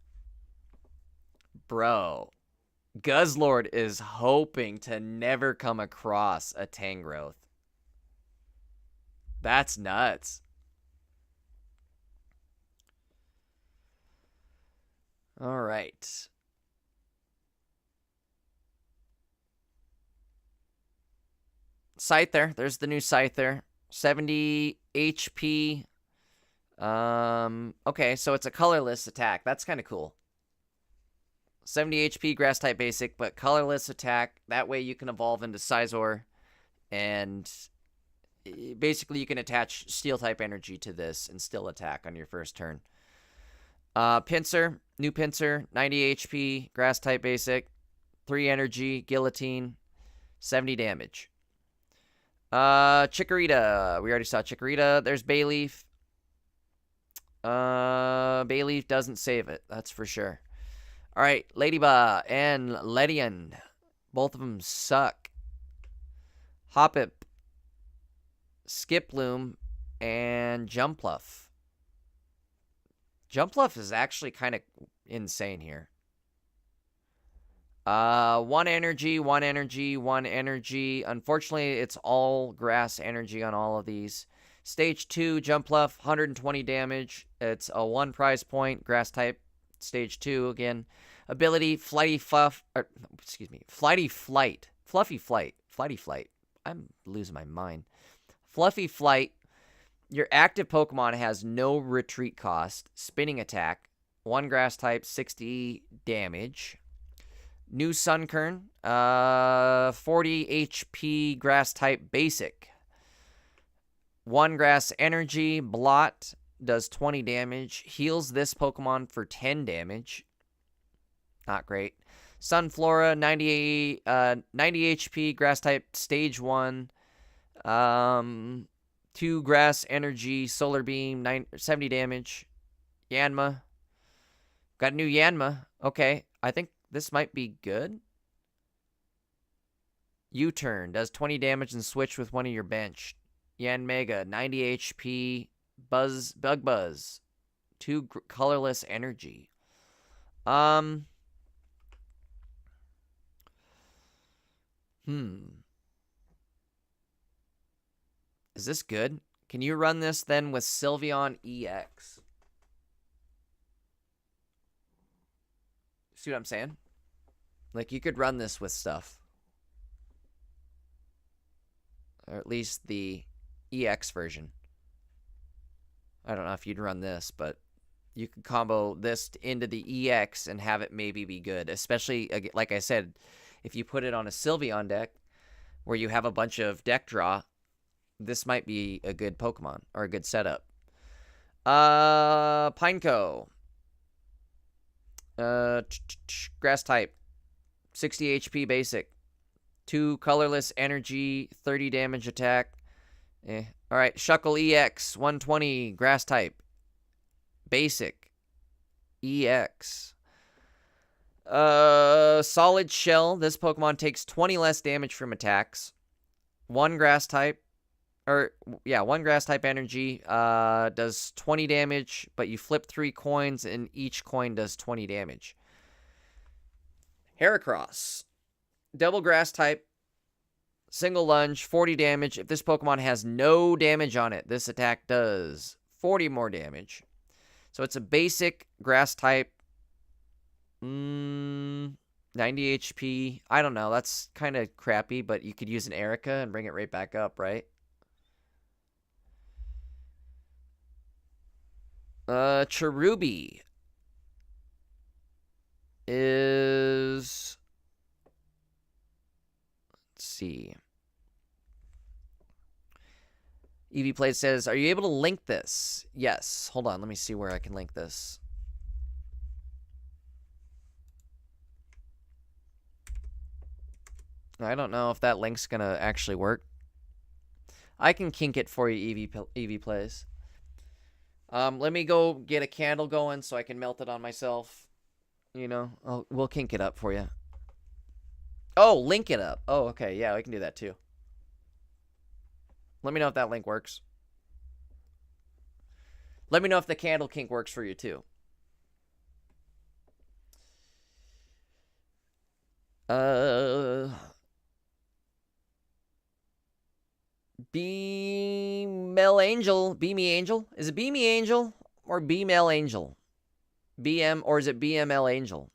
Bro, Guzzlord is hoping to never come across a Tangrowth. That's nuts. All right. Scyther. There's the new Scyther. 70 HP. Okay, so it's a colorless attack. That's kind of cool. 70 HP, grass type basic, but colorless attack. That way you can evolve into Scizor, and basically you can attach steel type energy to this and still attack on your first turn. Pinsir, new Pinsir, 90 HP, grass type basic, 3 energy, guillotine, 70 damage. Chikorita, we already saw Chikorita. There's Bayleaf. Bayleaf doesn't save it, that's for sure. All right, Ladybug and Ledian. Both of them suck. Hoppip, Skiploom, and Jumpluff. Jumpluff is actually kind of insane here. 1 energy, 1 energy, 1 energy. Unfortunately, it's all grass energy on all of these. Stage 2, Jumpluff, 120 damage. It's a 1 prize point, grass type. Stage 2 again. Ability, Flighty Flight. Fluffy Flight. Flighty Flight. I'm losing my mind. Fluffy Flight. Your active Pokemon has no retreat cost. Spinning attack. 1 grass type, 60 damage. New Sunkern. 40 HP grass type basic. 1 grass energy. Blot. Does 20 damage. Heals this Pokemon for 10 damage. Not great. Sunflora, 90 HP, grass type, stage 1. 2 grass energy, solar beam, 70 damage. Yanma. Got a new Yanma. Okay, I think this might be good. U-turn, does 20 damage and switch with one of your bench. Yanmega, 90 HP, Bug Buzz. 2 colorless energy. Is this good? Can you run this then with Sylveon EX? See what I'm saying? Like, you could run this with stuff. Or at least the EX version. I don't know if you'd run this, but you could combo this into the EX and have it maybe be good. Especially, like I said, if you put it on a Sylveon deck where you have a bunch of deck draw, this might be a good Pokemon or a good setup. Pineco. Grass type. 60 HP basic. 2 colorless energy, 30 damage attack. Alright, Shuckle EX, 120, grass type. Basic. EX. Solid Shell. This Pokemon takes 20 less damage from attacks. 1 grass type. 1 grass type energy. Does 20 damage, but you flip 3 coins and each coin does 20 damage. Heracross. Double grass type. Single lunge, 40 damage. If this Pokemon has no damage on it, this attack does 40 more damage. So it's a basic grass type. 90 HP. I don't know. That's kind of crappy, but you could use an Erica and bring it right back up, right? Cherubi is... Let's see. EV Play says, are you able to link this? Yes. Hold on. Let me see where I can link this. I don't know if that link's going to actually work. I can kink it for you, EV Plays. Let me go get a candle going so I can melt it on myself. You know, we'll kink it up for you. Oh, link it up. Oh, okay. Yeah, we can do that too. Let me know if that link works. Let me know if the candle kink works for you too. B-Mel Angel. Beamy Angel. Is it Beamy Angel or B-Mel Angel? BM, or is it BML Angel?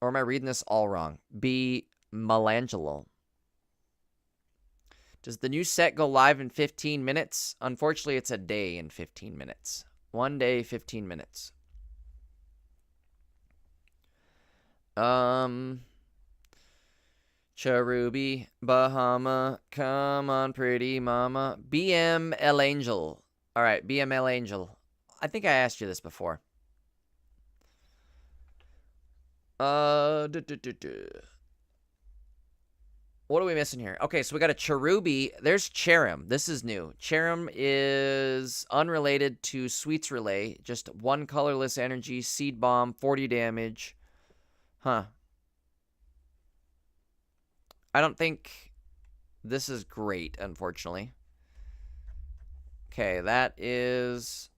Or am I reading this all wrong? B-Melangelo. Does the new set go live in 15 minutes? Unfortunately, it's a day in 15 minutes. 1 day, 15 minutes. Cherubi, Bahama, come on, pretty mama. BML Angel. All right, BML Angel. I think I asked you this before. What are we missing here? Okay, so we got a Cherubi. There's Cherim. This is new. Cherim is unrelated to Sweets Relay. Just 1 colorless energy, Seed Bomb, 40 damage. Huh. I don't think this is great, unfortunately. Okay, that is...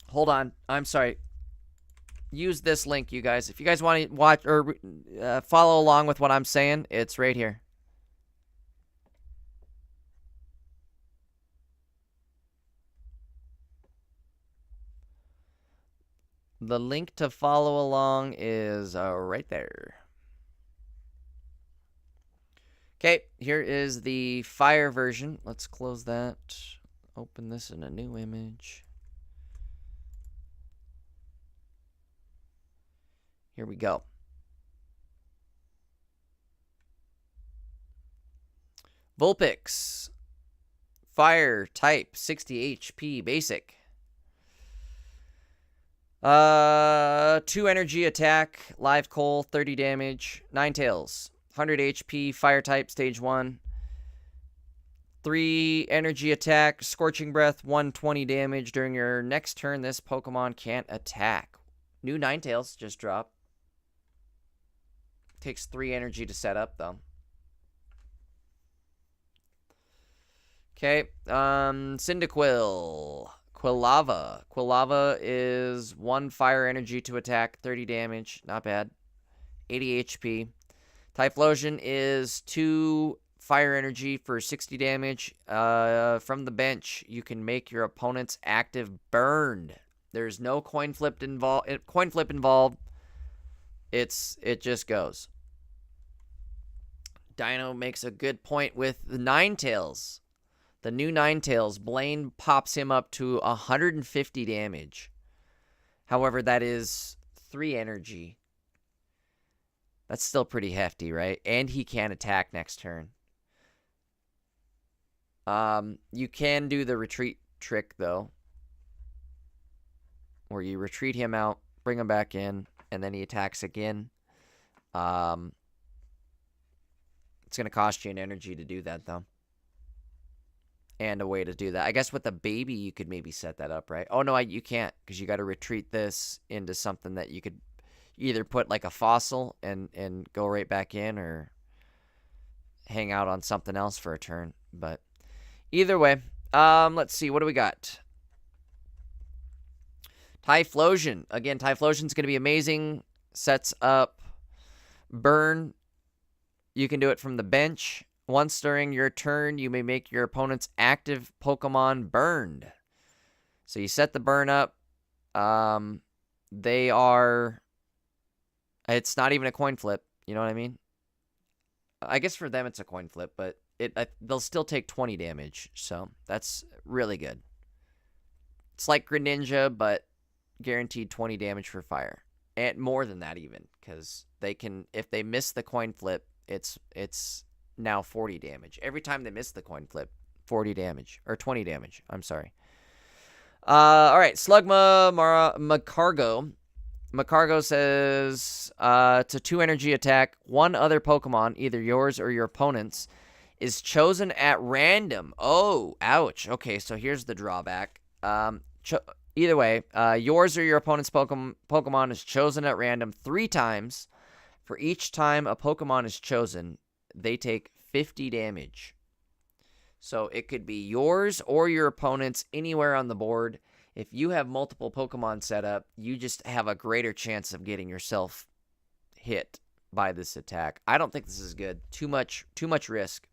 Hold on. I'm sorry. Use this link, you guys. If you guys want to watch or follow along with what I'm saying, it's right here. The link to follow along is right there. Okay, here is the fire version. Let's close that. Open this in a new image. Here we go. Vulpix. Fire type 60 HP basic. 2 energy attack, live coal, 30 damage, Ninetales, 100 HP, fire type, stage 1. 3 energy attack, scorching breath, 120 damage. During your next turn, this Pokemon can't attack. New Ninetales just dropped. Takes 3 energy to set up, though. Okay, Cyndaquil. Quilava. Quilava is 1 fire energy to attack, 30 damage. Not bad. 80 HP. Typhlosion is 2 fire energy for 60 damage. From the bench, you can make your opponent's active burned. There's no coin flip involved. It just goes. Dino makes a good point with the Ninetales. The new Ninetales, Blaine pops him up to 150 damage. However, that is 3 energy. That's still pretty hefty, right? And he can attack next turn. You can do the retreat trick, though, where you retreat him out, bring him back in, and then he attacks again. It's going to cost you an energy to do that, though. And a way to do that. I guess with a baby, you could maybe set that up, right? Oh, no, you can't, because you got to retreat this into something that you could either put like a fossil and go right back in, or hang out on something else for a turn. But either way, let's see. What do we got? Typhlosion. Again, Typhlosion's going to be amazing. Sets up burn. You can do it from the bench. Once during your turn, you may make your opponent's active Pokemon burned. So you set the burn up. They are... It's not even a coin flip. You know what I mean? I guess for them it's a coin flip, but they'll still take 20 damage. So that's really good. It's like Greninja, but guaranteed 20 damage for fire. And more than that even, because they can... If they miss the coin flip, it's now 40 damage. Every time they miss the coin flip, 40 damage. Or 20 damage. I'm sorry. Alright, Slugma Macargo. Macargo says, it's a 2 energy attack. 1 other Pokemon, either yours or your opponent's, is chosen at random. Oh, ouch. Okay, so here's the drawback. Either way, yours or your opponent's Pokemon is chosen at random 3 times. For each time a Pokemon is chosen, they take 50 damage. So it could be yours or your opponent's anywhere on the board. If you have multiple Pokemon set up, you just have a greater chance of getting yourself hit by this attack. I don't think this is good. Too much risk.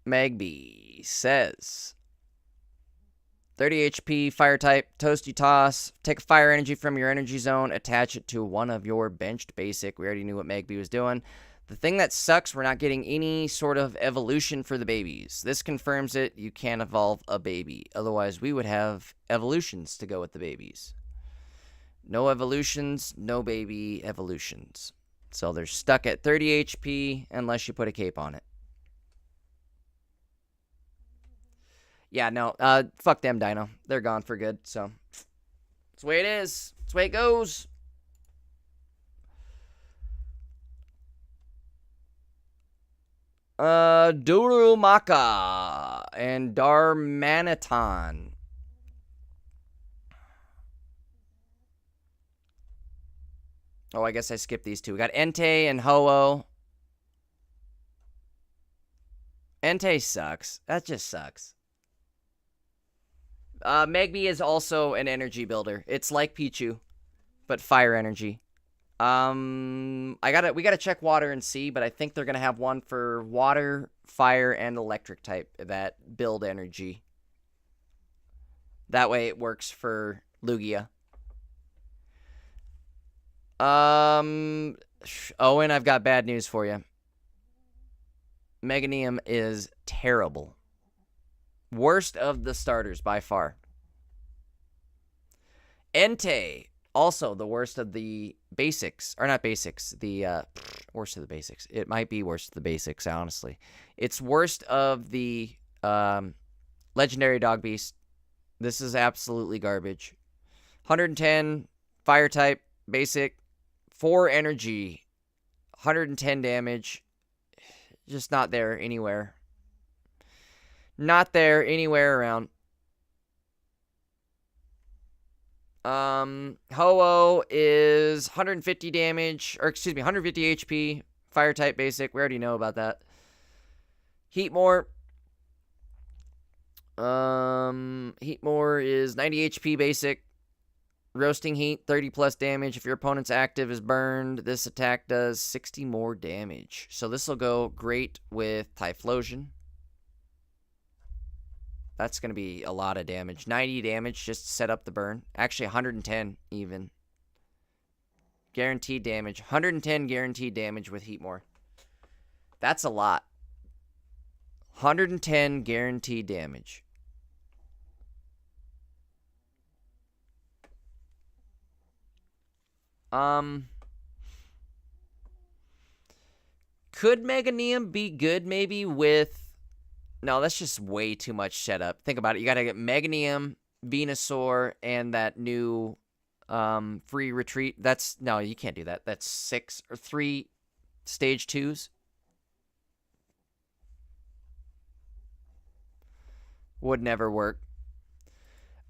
Magby says 30 HP, fire type, Toasty Toss. Take a fire energy from your energy zone, attach it to one of your benched basic. We already knew what Magby was doing. The thing that sucks, we're not getting any sort of evolution for the babies. This confirms it. You can't evolve a baby. Otherwise, we would have evolutions to go with the babies. No evolutions, no baby evolutions. So they're stuck at 30 HP unless you put a cape on it. Yeah, no, fuck them, Dino. They're gone for good, so. That's the way it is. That's the way it goes. Durumaka and Darmanitan. Oh, I guess I skipped these two. We got Entei and Ho-Oh. Entei sucks. That just sucks. Magby is also an energy builder. It's like Pichu, but fire energy. We gotta check water and see, but I think they're gonna have one for water, fire, and electric type that build energy. That way it works for Lugia. Owen, I've got bad news for you. Meganium is terrible. Worst of the starters by far. Entei, also the worst of the basics. Or not basics, the worst of the basics. It might be worst of the basics, honestly. It's worst of the legendary dog beast. This is absolutely garbage. 110 fire type, basic, 4 energy, 110 damage. Just not there anywhere. Not there anywhere around. Ho-Oh is 150 damage, or excuse me, 150 HP, fire type basic. We already know about that. Heatmore. Heatmore is 90 HP basic. Roasting heat, 30 plus damage. If your opponent's active is burned, this attack does 60 more damage. So this will go great with Typhlosion. That's going to be a lot of damage. 90 damage just to set up the burn. Actually, 110 even. Guaranteed damage. 110 guaranteed damage with Heatmore. That's a lot. 110 guaranteed damage. Could Meganium be good maybe with... No, that's just way too much setup. Think about it. You got to get Meganium, Venusaur, and that new free retreat. That's... No, you can't do that. That's 6 or 3 stage 2s. Would never work.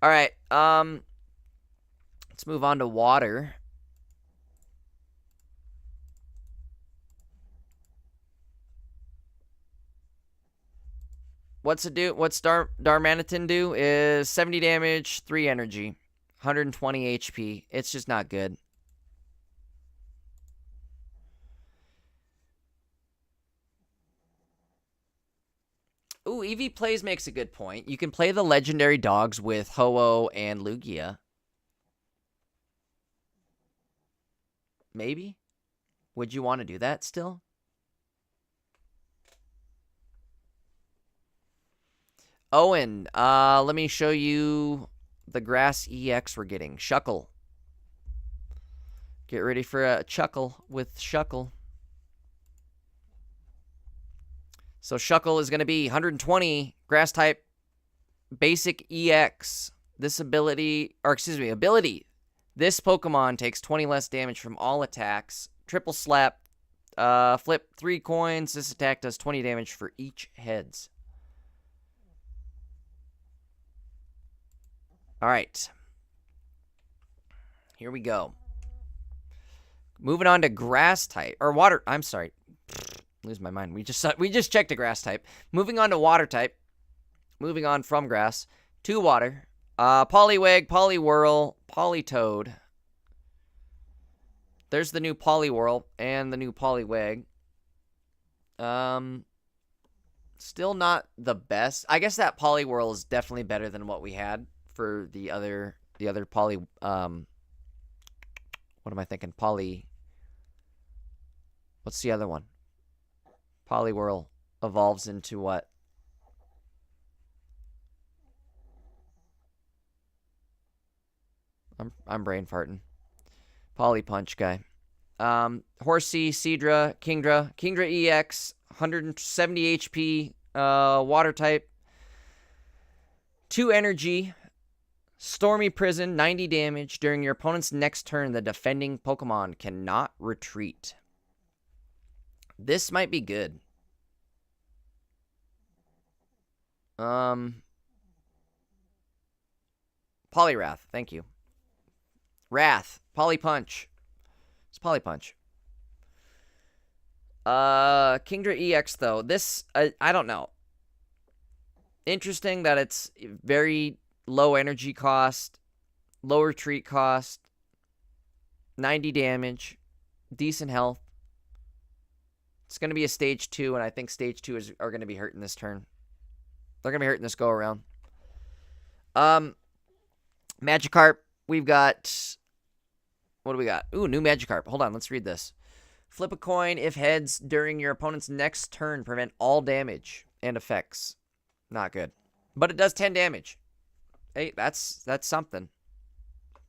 All right. Let's move on to water. What's Darmanitan do is 70 damage, 3 energy, 120 HP. It's just not good. Ooh, Eevee Plays makes a good point. You can play the legendary dogs with Ho-Oh and Lugia. Maybe? Would you want to do that still? Owen, let me show you the grass EX we're getting. Shuckle. Get ready for a chuckle with Shuckle. So Shuckle is going to be 120 grass type basic EX. This ability, this Pokemon takes 20 less damage from all attacks. Triple slap, flip 3 coins. This attack does 20 damage for each heads. All right. Here we go. Moving on to grass type or water. I'm sorry. Lose my mind. We just checked a grass type. Moving on to water type. Moving on from grass to water. Poliwag, Poliwhirl, Politoad. There's the new Poliwhirl and the new Poliwag. Still not the best. I guess that Poliwhirl is definitely better than what we had for the other Poly. What am I thinking? What's the other one? Poliwhirl evolves into what? I'm brain farting. Polypunch guy. Horsey, Seadra, Kingdra. Kingdra EX, 170 HP, water type. 2 energy. Stormy Prison, 90 damage. During your opponent's next turn, the defending Pokemon cannot retreat. This might be good. Poliwrath, thank you. Wrath, Polypunch. It's Polypunch. Kingdra EX, though. This, I don't know. Interesting that it's very low energy cost, low retreat cost, 90 damage, decent health. It's going to be a stage 2, and I think stage 2 are going to be hurting this turn. They're going to be hurting this go around. Magikarp, we've got... What do we got? Ooh, new Magikarp. Hold on, let's read this. Flip a coin. If heads during your opponent's next turn, prevent all damage and effects. Not good. But it does 10 damage. Hey, that's something.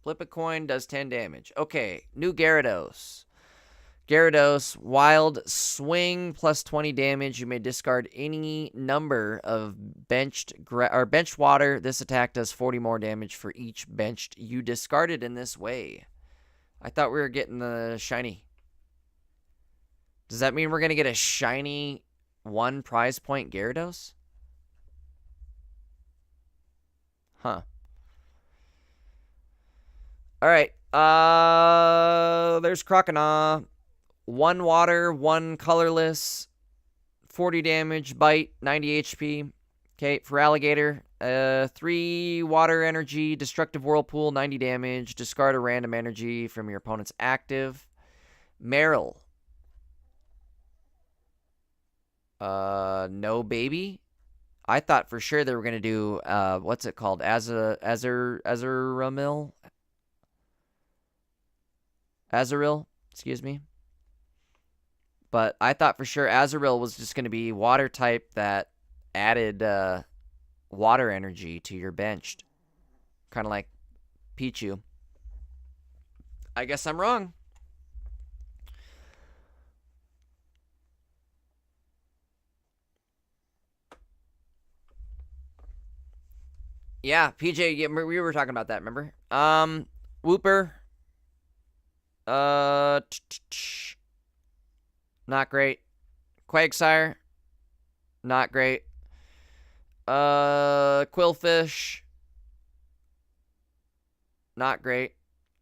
Flip a coin, does 10 damage. Okay, new Gyarados. Gyarados, wild swing plus 20 damage. You may discard any number of benched water. This attack does 40 more damage for each benched you discarded in this way. I thought we were getting the shiny. Does that mean we're going to get a shiny 1 prize point Gyarados? Huh. All right. There's Croconaw. 1 water, 1 colorless, 40 damage, bite, 90 HP. Okay, for Alligator, 3 water energy, destructive whirlpool, 90 damage. Discard a random energy from your opponent's active. Meryl. No baby. I thought for sure they were gonna do what's it called? Azurill? Azurill, excuse me. But I thought for sure Azurill was just going to be water type that added water energy to your benched. Kind of like Pichu. I guess I'm wrong. Yeah, PJ, yeah, we were talking about that, remember? Wooper. Not great. Quagsire. Not great. Quillfish. Not great.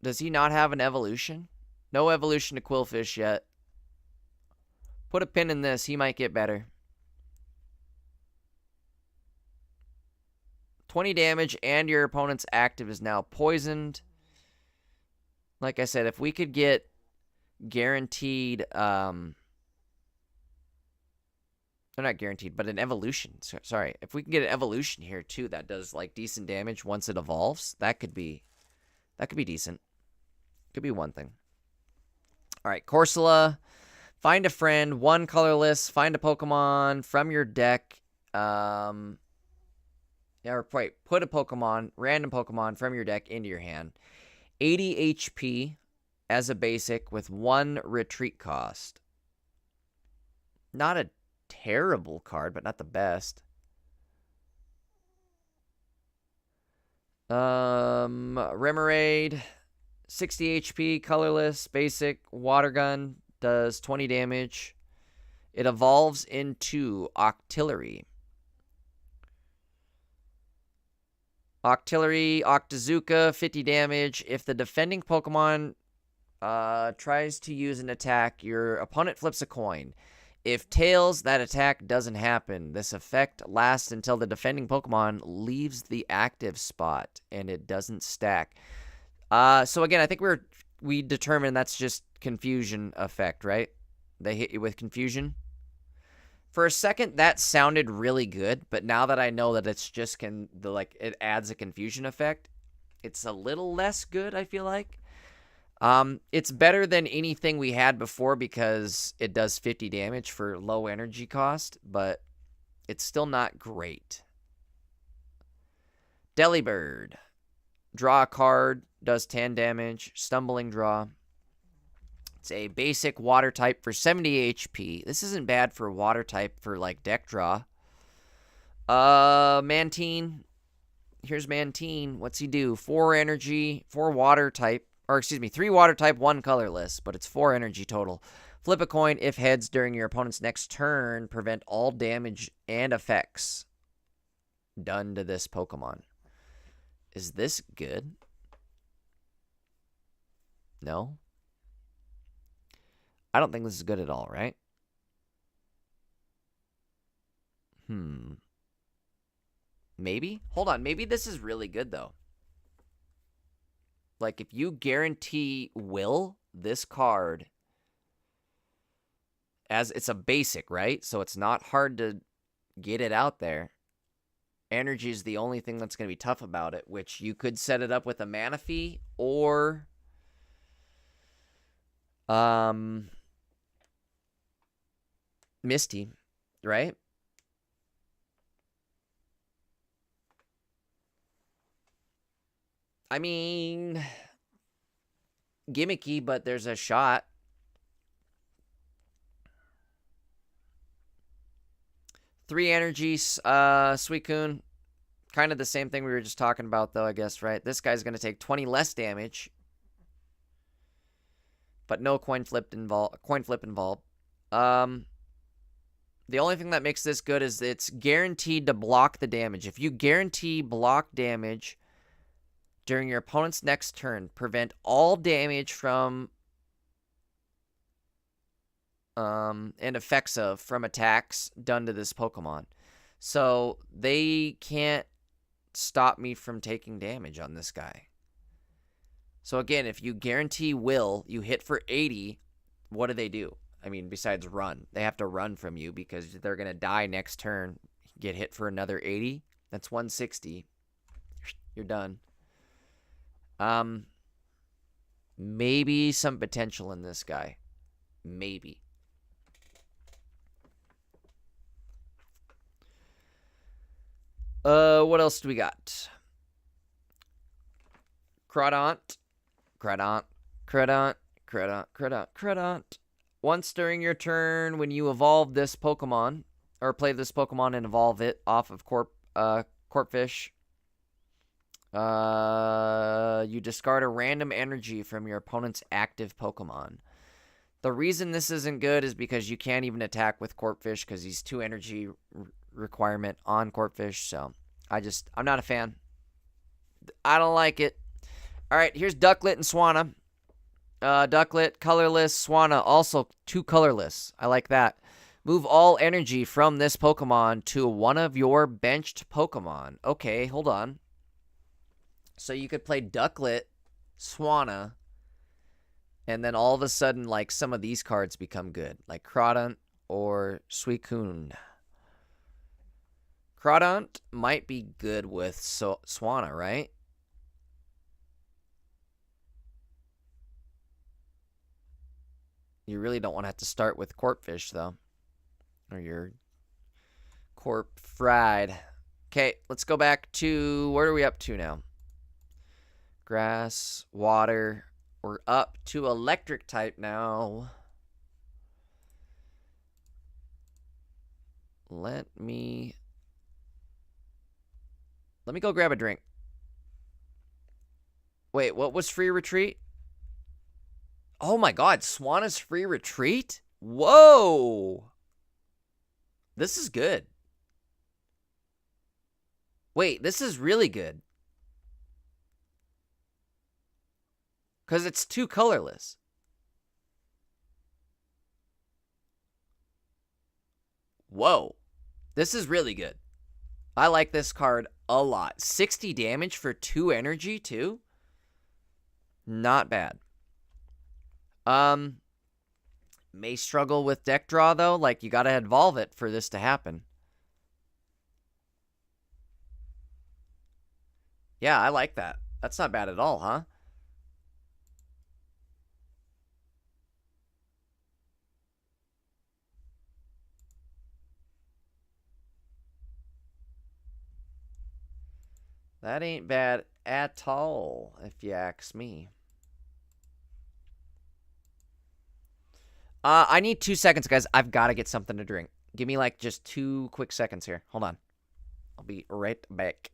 Does he not have an evolution? No evolution to Quillfish yet. Put a pin in this. He might get better. 20 damage and your opponent's active is now poisoned. Like I said, if we could get guaranteed... They're not guaranteed, but an evolution. Sorry. If we can get an evolution here, too, that does, like, decent damage once it evolves, that could be decent. Could be one thing. All right, Corsola. Find a friend, 1 colorless, find a Pokemon from your deck. Yeah, or wait, put a Pokemon, random Pokemon from your deck into your hand. 80 HP as a basic with 1 retreat cost. Not a terrible card, but not the best. Remoraid, 60 HP, colorless, basic, water gun, does 20 damage. It evolves into Octillery. Octazooka, 50 damage. If the defending Pokemon tries to use an attack, your opponent flips a coin. If tails, that attack doesn't happen. This effect lasts until the defending Pokemon leaves the active spot, and it doesn't stack. So again, I think we determined that's just confusion effect, right? They hit you with confusion. For a second, that sounded really good, but now that I know that it's just it adds a confusion effect, it's a little less good, I feel like. It's better than anything we had before because it does 50 damage for low energy cost, but it's still not great. Delibird. Draw a card, does 10 damage, stumbling draw. It's a basic water type for 70 HP. This isn't bad for water type for like deck draw. Mantine. Here's Mantine. What's he do? 4 energy, 4 water type. Or excuse me, 3 water type, 1 colorless, but it's 4 energy total. Flip a coin. If heads during your opponent's next turn, prevent all damage and effects done to this Pokemon. Is this good? No? I don't think this is good at all, right? Maybe? Hold on. Maybe this is really good, though. Like, if you guarantee will, this card, as it's a basic, right? So it's not hard to get it out there. Energy is the only thing that's going to be tough about it, which you could set it up with a mana fee or Misty, right? I mean, gimmicky, but there's a shot. Three energies, Suicune. Kind of the same thing we were just talking about, though, I guess, right? This guy's going to take 20 less damage, but no coin flip involved. The only thing that makes this good is it's guaranteed to block the damage. If you guarantee block damage during your opponent's next turn, prevent all damage from and effects of from attacks done to this Pokemon. So they can't stop me from taking damage on this guy. So again, if you guarantee will, you hit for 80, what do? I mean, besides run. They have to run from you because they're going to die next turn. Get hit for another 80. That's 160. You're done. Maybe some potential in this guy. Maybe. What else do we got? Crodont. Once during your turn, when you evolve this Pokemon, or play this Pokemon and evolve it off of Corphish, you discard a random energy from your opponent's active Pokemon. The reason this isn't good is because you can't even attack with Corphish because he's 2 energy requirement on Corphish. So I'm not a fan. I don't like it. All right, here's Ducklet and Swanna. Ducklet, colorless. Swanna, also 2 colorless. I like that. Move all energy from this Pokemon to one of your benched Pokemon. Okay, hold on. So you could play Ducklet, Swanna, and then all of a sudden, like, some of these cards become good. Like Crodont or Suicune. Crodont might be good with Swanna, right? You really don't want to have to start with Corphish, though. Or your Corp fried. Okay, let's go back to... Where are we up to now? Grass, water. We're up to electric type now. Let me go grab a drink. Wait, what was free retreat? Oh my god, Swanna's free retreat? Whoa! This is good. Wait, this is really good. Because it's 2 colorless. Whoa. This is really good. I like this card a lot. 60 damage for 2 energy, too? Not bad. May struggle with deck draw, though. Like, you gotta evolve it for this to happen. Yeah, I like that. That's not bad at all, huh? That ain't bad at all, if you ask me. I need 2 seconds, guys. I've got to get something to drink. Give me, like, just 2 quick seconds here. Hold on. I'll be right back.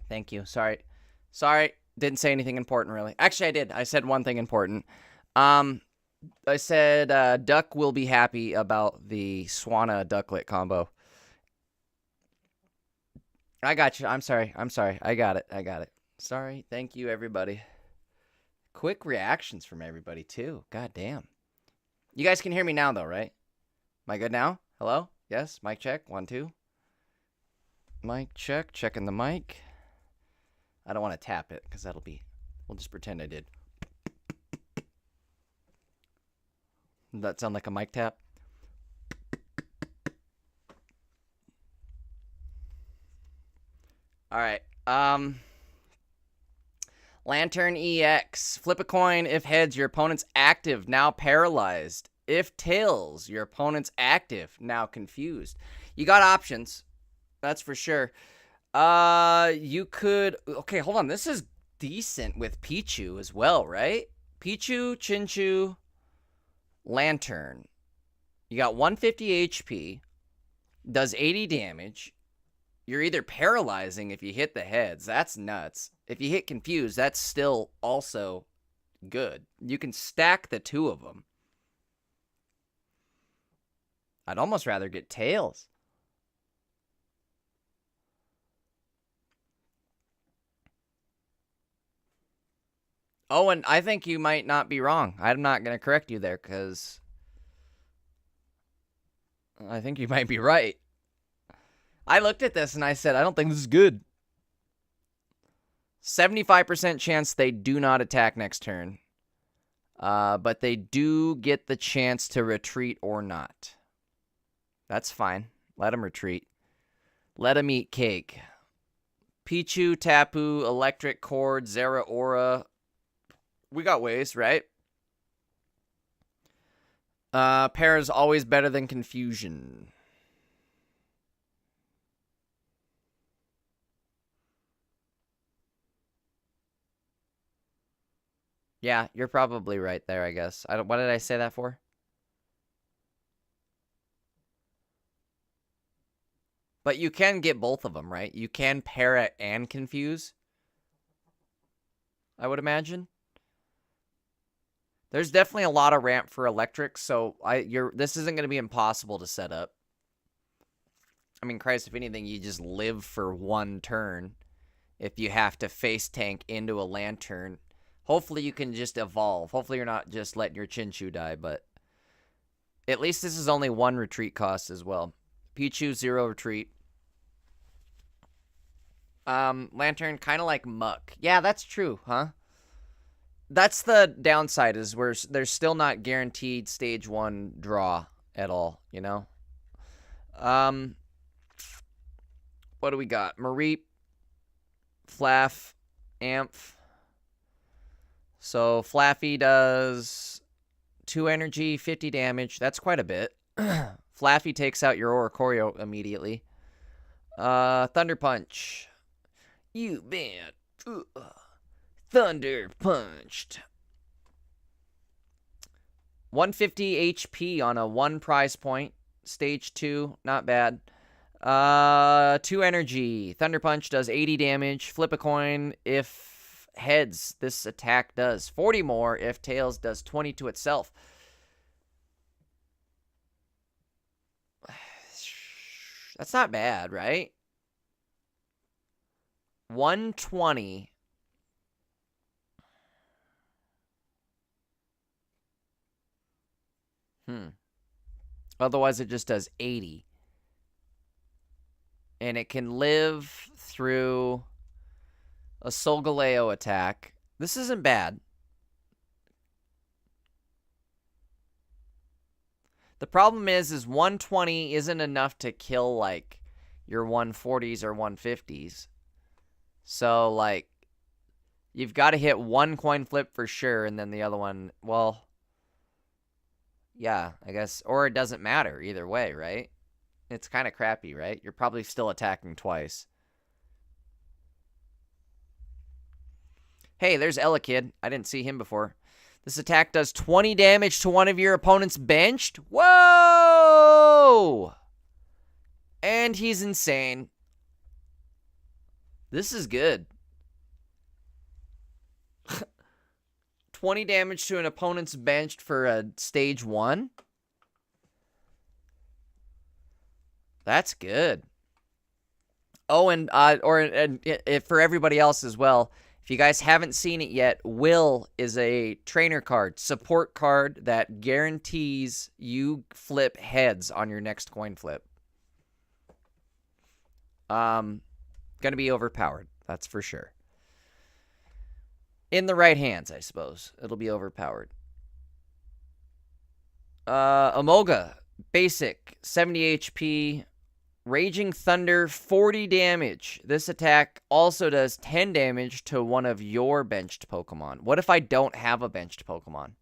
Thank you. Sorry. Didn't say anything important, really. Actually, I did. I said one thing important. I said Duck will be happy about the Swanna Ducklet combo. I got you. I'm sorry. I got it. Sorry. Thank you, everybody. Quick reactions from everybody, too. God damn. You guys can hear me now, though, right? Am I good now? Hello? Yes? Mic check. 1, 2. Mic check. Checking the mic. I don't want to tap it, because that'll be... We'll just pretend I did. Does that sound like a mic tap? All right. Lantern EX. Flip a coin. If heads, your opponent's active, now paralyzed. If tails, your opponent's active, now confused. You got options. That's for sure. You could... Okay, hold on. This is decent with Pichu as well, right? Pichu, Chinchu, Lantern. You got 150 HP. Does 80 damage. You're either paralyzing if you hit the heads. That's nuts. If you hit confused, that's still also good. You can stack the two of them. I'd almost rather get tails. Oh, and I think you might not be wrong. I'm not going to correct you there, because I think you might be right. I looked at this and I said, I don't think this is good. 75% chance they do not attack next turn. But they do get the chance to retreat or not. That's fine. Let them retreat. Let them eat cake. Pichu, Tapu, Electric Cord, Zeraora. We got ways, right? Pair is always better than confusion. Yeah, you're probably right there, I guess. What did I say that for? But you can get both of them, right? You can pair it and confuse, I would imagine. There's definitely a lot of ramp for electric, so this isn't going to be impossible to set up. I mean, Christ, if anything, you just live for one turn if you have to face tank into a Lantern. Hopefully you can just evolve. Hopefully you're not just letting your Chinchu die, but at least this is only 1 retreat cost as well. Pichu, 0 retreat. Lantern, kind of like Muck. Yeah, that's true, huh? That's the downside, is where there's still not guaranteed stage 1 draw at all, you know? What do we got? Mareep, Flaaff, Amph. So Flaffy does 2 energy, 50 damage. That's quite a bit. Flaffy takes out your Oricorio immediately. Thunder Punch. You've been thunder punched. 150 HP on a 1 prize point. Stage 2, not bad. 2 energy. Thunder Punch does 80 damage. Flip a coin. If heads, this attack does 40 more. If tails, does 20 to itself. That's not bad, right? 120. Otherwise, it just does 80. And it can live through a Solgaleo attack. This isn't bad. The problem is 120 isn't enough to kill, like, your 140s or 150s. So, like, you've got to hit 1 coin flip for sure, and then the other one, well, yeah, I guess. Or it doesn't matter either way, right? It's kind of crappy, right? You're probably still attacking twice. Hey, there's Elekid. I didn't see him before. This attack does 20 damage to one of your opponent's benched. Whoa! And he's insane. This is good. 20 damage to an opponent's benched for a stage 1? That's good. Oh, and for everybody else as well, if you guys haven't seen it yet, Will is a trainer card, support card that guarantees you flip heads on your next coin flip. Gonna be overpowered, that's for sure. In the right hands, I suppose. It'll be overpowered. Emolga, basic, 70 HP. Raging Thunder, 40 damage. This attack also does 10 damage to one of your benched Pokemon. What if I don't have a benched Pokemon?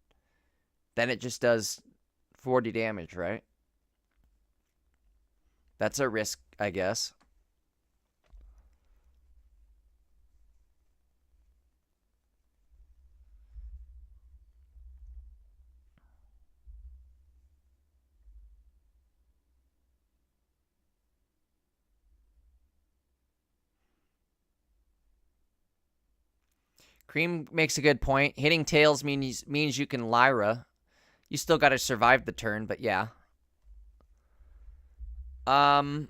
Then it just does 40 damage, right? That's a risk, I guess. Cream makes a good point. Hitting tails means you can Lyra. You still got to survive the turn, but yeah. All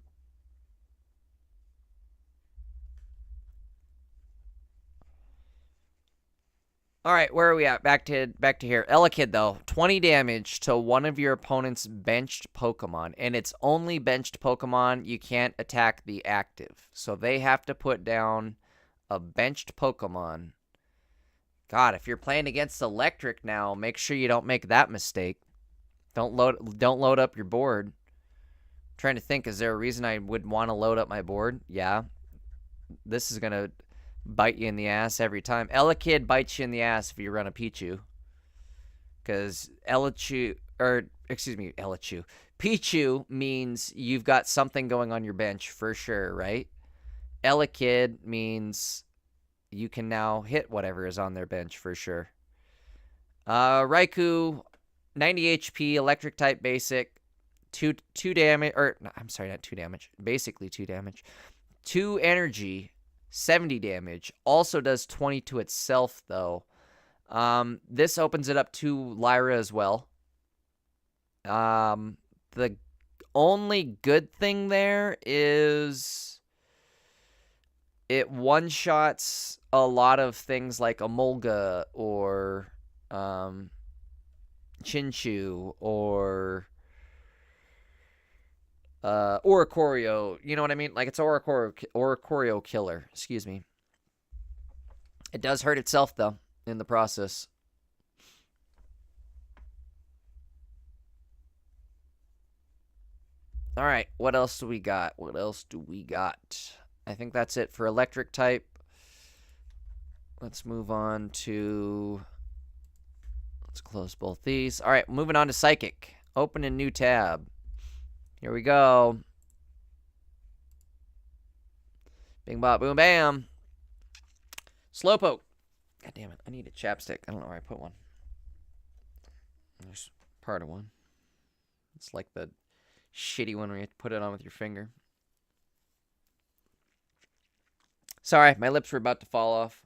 right, where are we at? Back to here. Elekid, though, 20 damage to one of your opponent's benched Pokemon, and it's only benched Pokemon. You can't attack the active, so they have to put down a benched Pokemon. God, if you're playing against Electric now, make sure you don't make that mistake. Don't load up your board. I'm trying to think, is there a reason I would want to load up my board? Yeah. This is going to bite you in the ass every time. Elekid bites you in the ass if you run a Pichu. Because Pichu means you've got something going on your bench for sure, right? Elekid means you can now hit whatever is on their bench for sure. Raikou, 90 HP, electric type basic, 2 damage, or I'm sorry, not 2 damage, basically 2 damage. 2 energy, 70 damage. Also does 20 to itself though. This opens it up to Lyra as well. The only good thing there is it one-shots a lot of things like Emolga or Chinchu or Oricorio. You know what I mean? Like, it's Oricorio killer. Excuse me. It does hurt itself, though, in the process. All right, what else do we got? I think that's it for electric type. Let's move on to... Let's close both these. All right, moving on to Psychic. Open a new tab. Here we go. Bing, bop, boom, bam. Slowpoke. God damn it, I need a chapstick. I don't know where I put one. There's part of one. It's like the shitty one where you have to put it on with your finger. Sorry, my lips were about to fall off.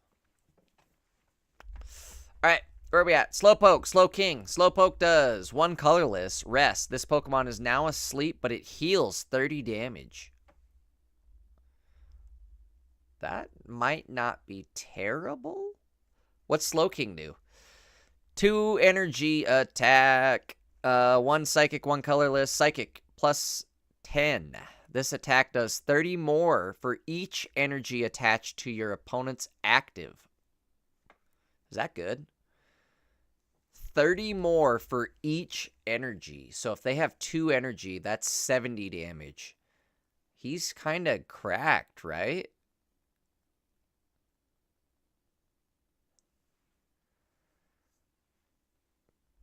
Alright, where are we at? Slowpoke, Slowking. Slowpoke does 1 colorless, rest. This Pokemon is now asleep, but it heals 30 damage. That might not be terrible. What's Slowking do? 2 energy attack. 1 psychic, 1 colorless. Psychic plus 10. This attack does 30 more for each energy attached to your opponent's active. Is that good? 30 more for each energy. So if they have 2 energy, that's 70 damage. He's kind of cracked, right?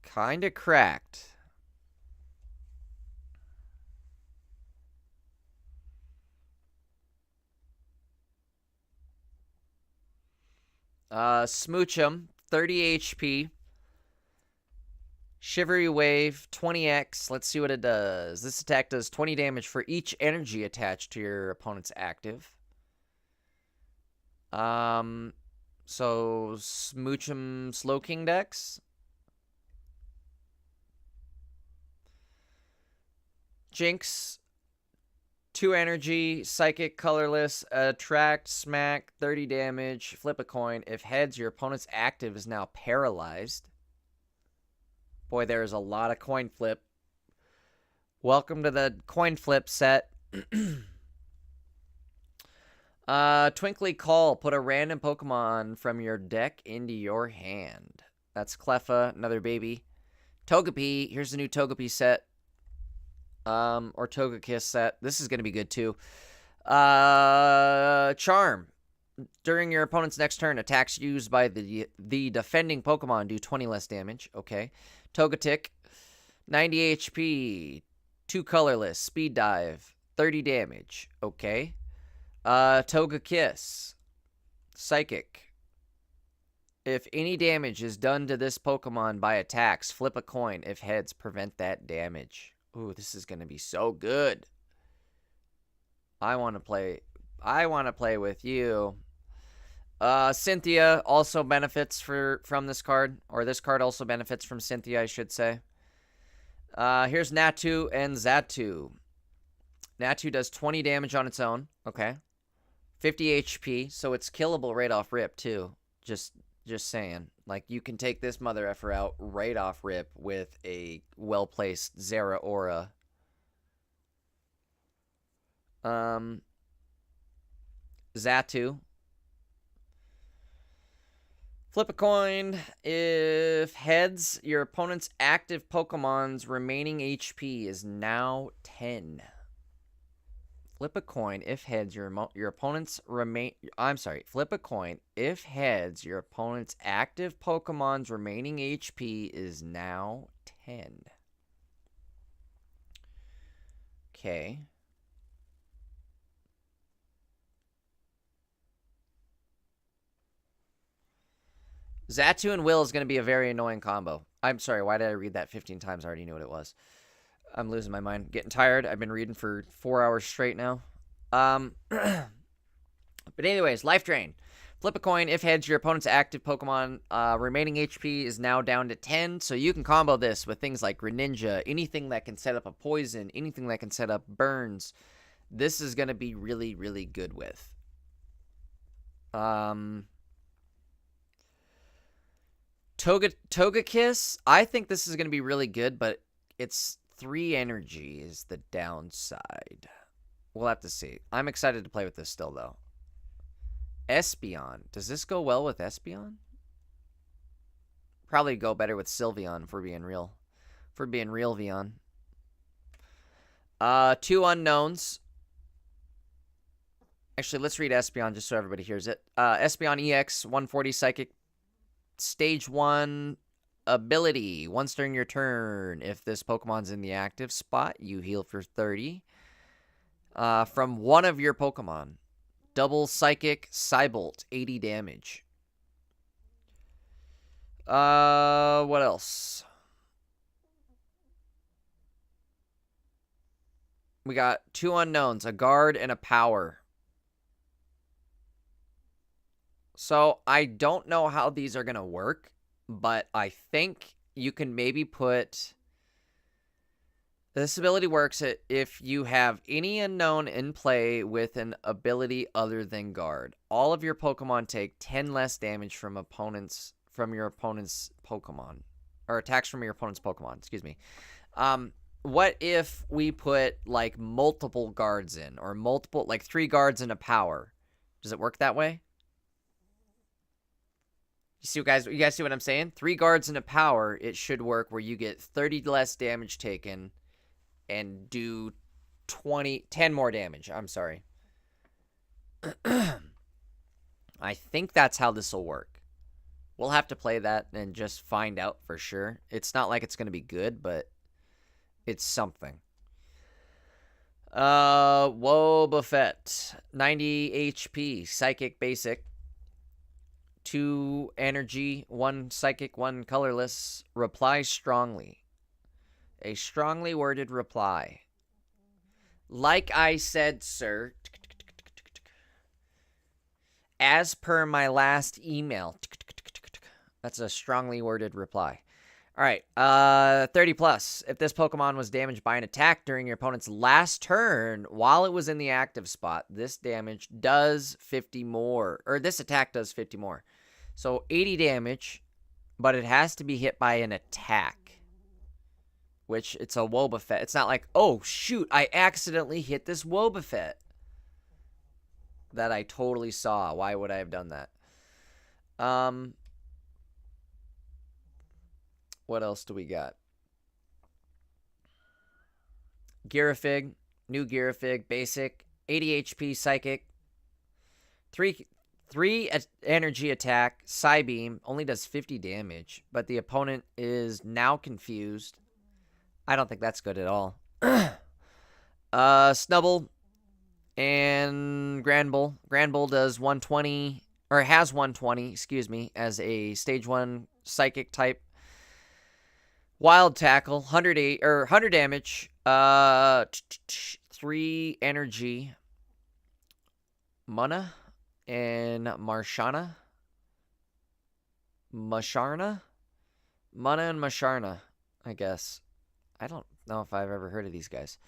Kind of cracked. Smoochum, 30 HP. Shivery Wave, 20x. Let's see what it does. This attack does 20 damage for each energy attached to your opponent's active. So Smoochum Slowking decks. Jinx, 2 energy, psychic, colorless, attract, smack, 30 damage, flip a coin. If heads, your opponent's active is now paralyzed. Boy, there's a lot of coin flip. Welcome to the coin flip set. Twinkly Call. Put a random Pokemon from your deck into your hand. That's Cleffa, another baby. Togepi. Here's the new Togepi set. Or Togekiss set. This is going to be good, too. Charm. During your opponent's next turn, attacks used by the defending Pokemon do 20 less damage. Okay. Togetic. 90 HP. 2 colorless. Speed dive. 30 damage. Okay. Togekiss. Psychic. If any damage is done to this Pokemon by attacks, flip a coin. If heads, prevent that damage. Ooh, this is going to be so good. I want to play with you. Cynthia also benefits from this card. Or this card also benefits from Cynthia, I should say. Here's Natu and Xatu. Natu does 20 damage on its own. Okay. 50 HP, so it's killable right off rip, too. Just saying. Like, you can take this mother effer out right off rip with a well-placed Zera Aura. Xatu. Flip a coin. If heads, your opponent's active Pokemon's remaining HP is now 10. Flip a coin. If heads, your opponent's flip a coin. If heads, your opponent's active Pokemon's remaining HP is now 10. Okay. Xatu and Will is going to be a very annoying combo. I'm sorry, why did I read that 15 times? I already knew what it was. I'm losing my mind. Getting tired. I've been reading for 4 hours straight now. But anyways, Life Drain. Flip a coin. If heads, your opponent's active Pokemon remaining HP is now down to 10. So you can combo this with things like Greninja, anything that can set up a poison, anything that can set up burns. This is going to be really, really good with. Togekiss. I think this is going to be really good, but it's 3 energy is the downside. We'll have to see. I'm excited to play with this still, though. Espeon. Does this go well with Espeon? Probably go better with Sylveon, if we're being real. If we're being real, Vion. 2 unknowns. Actually, let's read Espeon just so everybody hears it. Espeon EX, 140 Psychic. Stage 1 ability. Once during your turn, if this Pokemon's in the active spot, you heal for 30. From one of your Pokemon. Double Psychic Psybolt, 80 damage. What else? We got 2 unknowns, a guard and a power. So I don't know how these are going to work, but I think you can maybe put... This ability works if you have any unknown in play with an ability other than guard. All of your Pokemon take 10 less damage from your opponent's Pokemon. Or attacks from your opponent's Pokemon, excuse me. What if we put, like, multiple guards in? Or multiple, like, 3 guards and a power? Does it work that way? You guys see what I'm saying? 3 guards and a power, it should work where you get 30 less damage taken and do 10 more damage. I'm sorry. I think that's how this will work. We'll have to play that and just find out for sure. It's not like it's going to be good, but it's something. Wobbuffet, 90 HP, Psychic Basic. 2 energy, 1 psychic, 1 colorless. Reply strongly. A strongly worded reply. Like I said, sir. As per my last email. That's a strongly worded reply. All right, 30 plus. If this Pokemon was damaged by an attack during your opponent's last turn while it was in the active spot, this damage does 50 more. Or this attack does 50 more. So 80 damage, but it has to be hit by an attack. Which, it's a Wobbuffet. It's not like, oh, shoot, I accidentally hit this Wobbuffet. That I totally saw. Why would I have done that? What else do we got? Girafig, new Girafig, basic, 80 HP, psychic, 3 energy attack, Psybeam, only does 50 damage, but the opponent is now confused. I don't think that's good at all. Snubble and Granbull. Granbull does 120, or has 120, excuse me, as a stage 1 psychic type. Wild Tackle, 100 damage, 3 energy, Mana and Masharna, Mana and Masharna, I guess. I don't know if I've ever heard of these guys.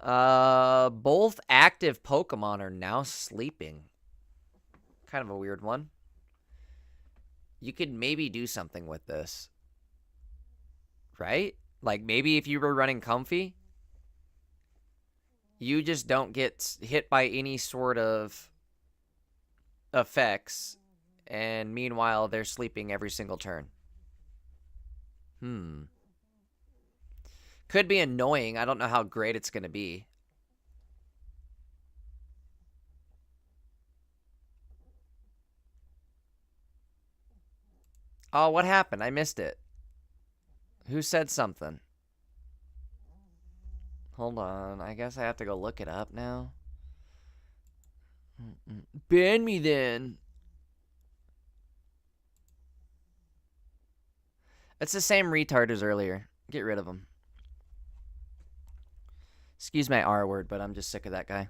Both active Pokemon are now sleeping. Kind of a weird one. You could maybe do something with this. Right? Like, maybe if you were running Comfy, you just don't get hit by any sort of effects, and meanwhile, they're sleeping every single turn. Could be annoying. I don't know how great it's going to be. Oh, what happened? I missed it. Who said something? Hold on. I guess I have to go look it up now. Ban me then. It's the same retard as earlier. Get rid of him. Excuse my R word, but I'm just sick of that guy.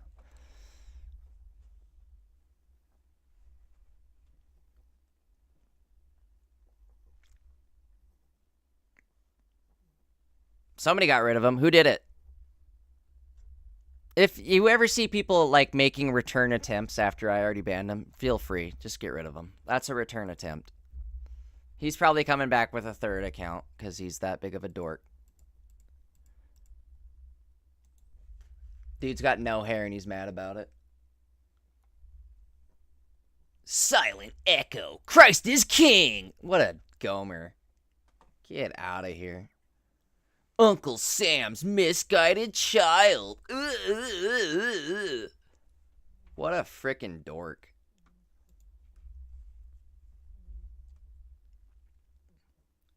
Somebody got rid of him. Who did it? If you ever see people, like, making return attempts after I already banned them, feel free. Just get rid of them. That's a return attempt. He's probably coming back with a third account because he's that big of a dork. Dude's got no hair and he's mad about it. Silent Echo. Christ is king. What a gomer. Get out of here. Uncle Sam's misguided child. What a frickin' dork.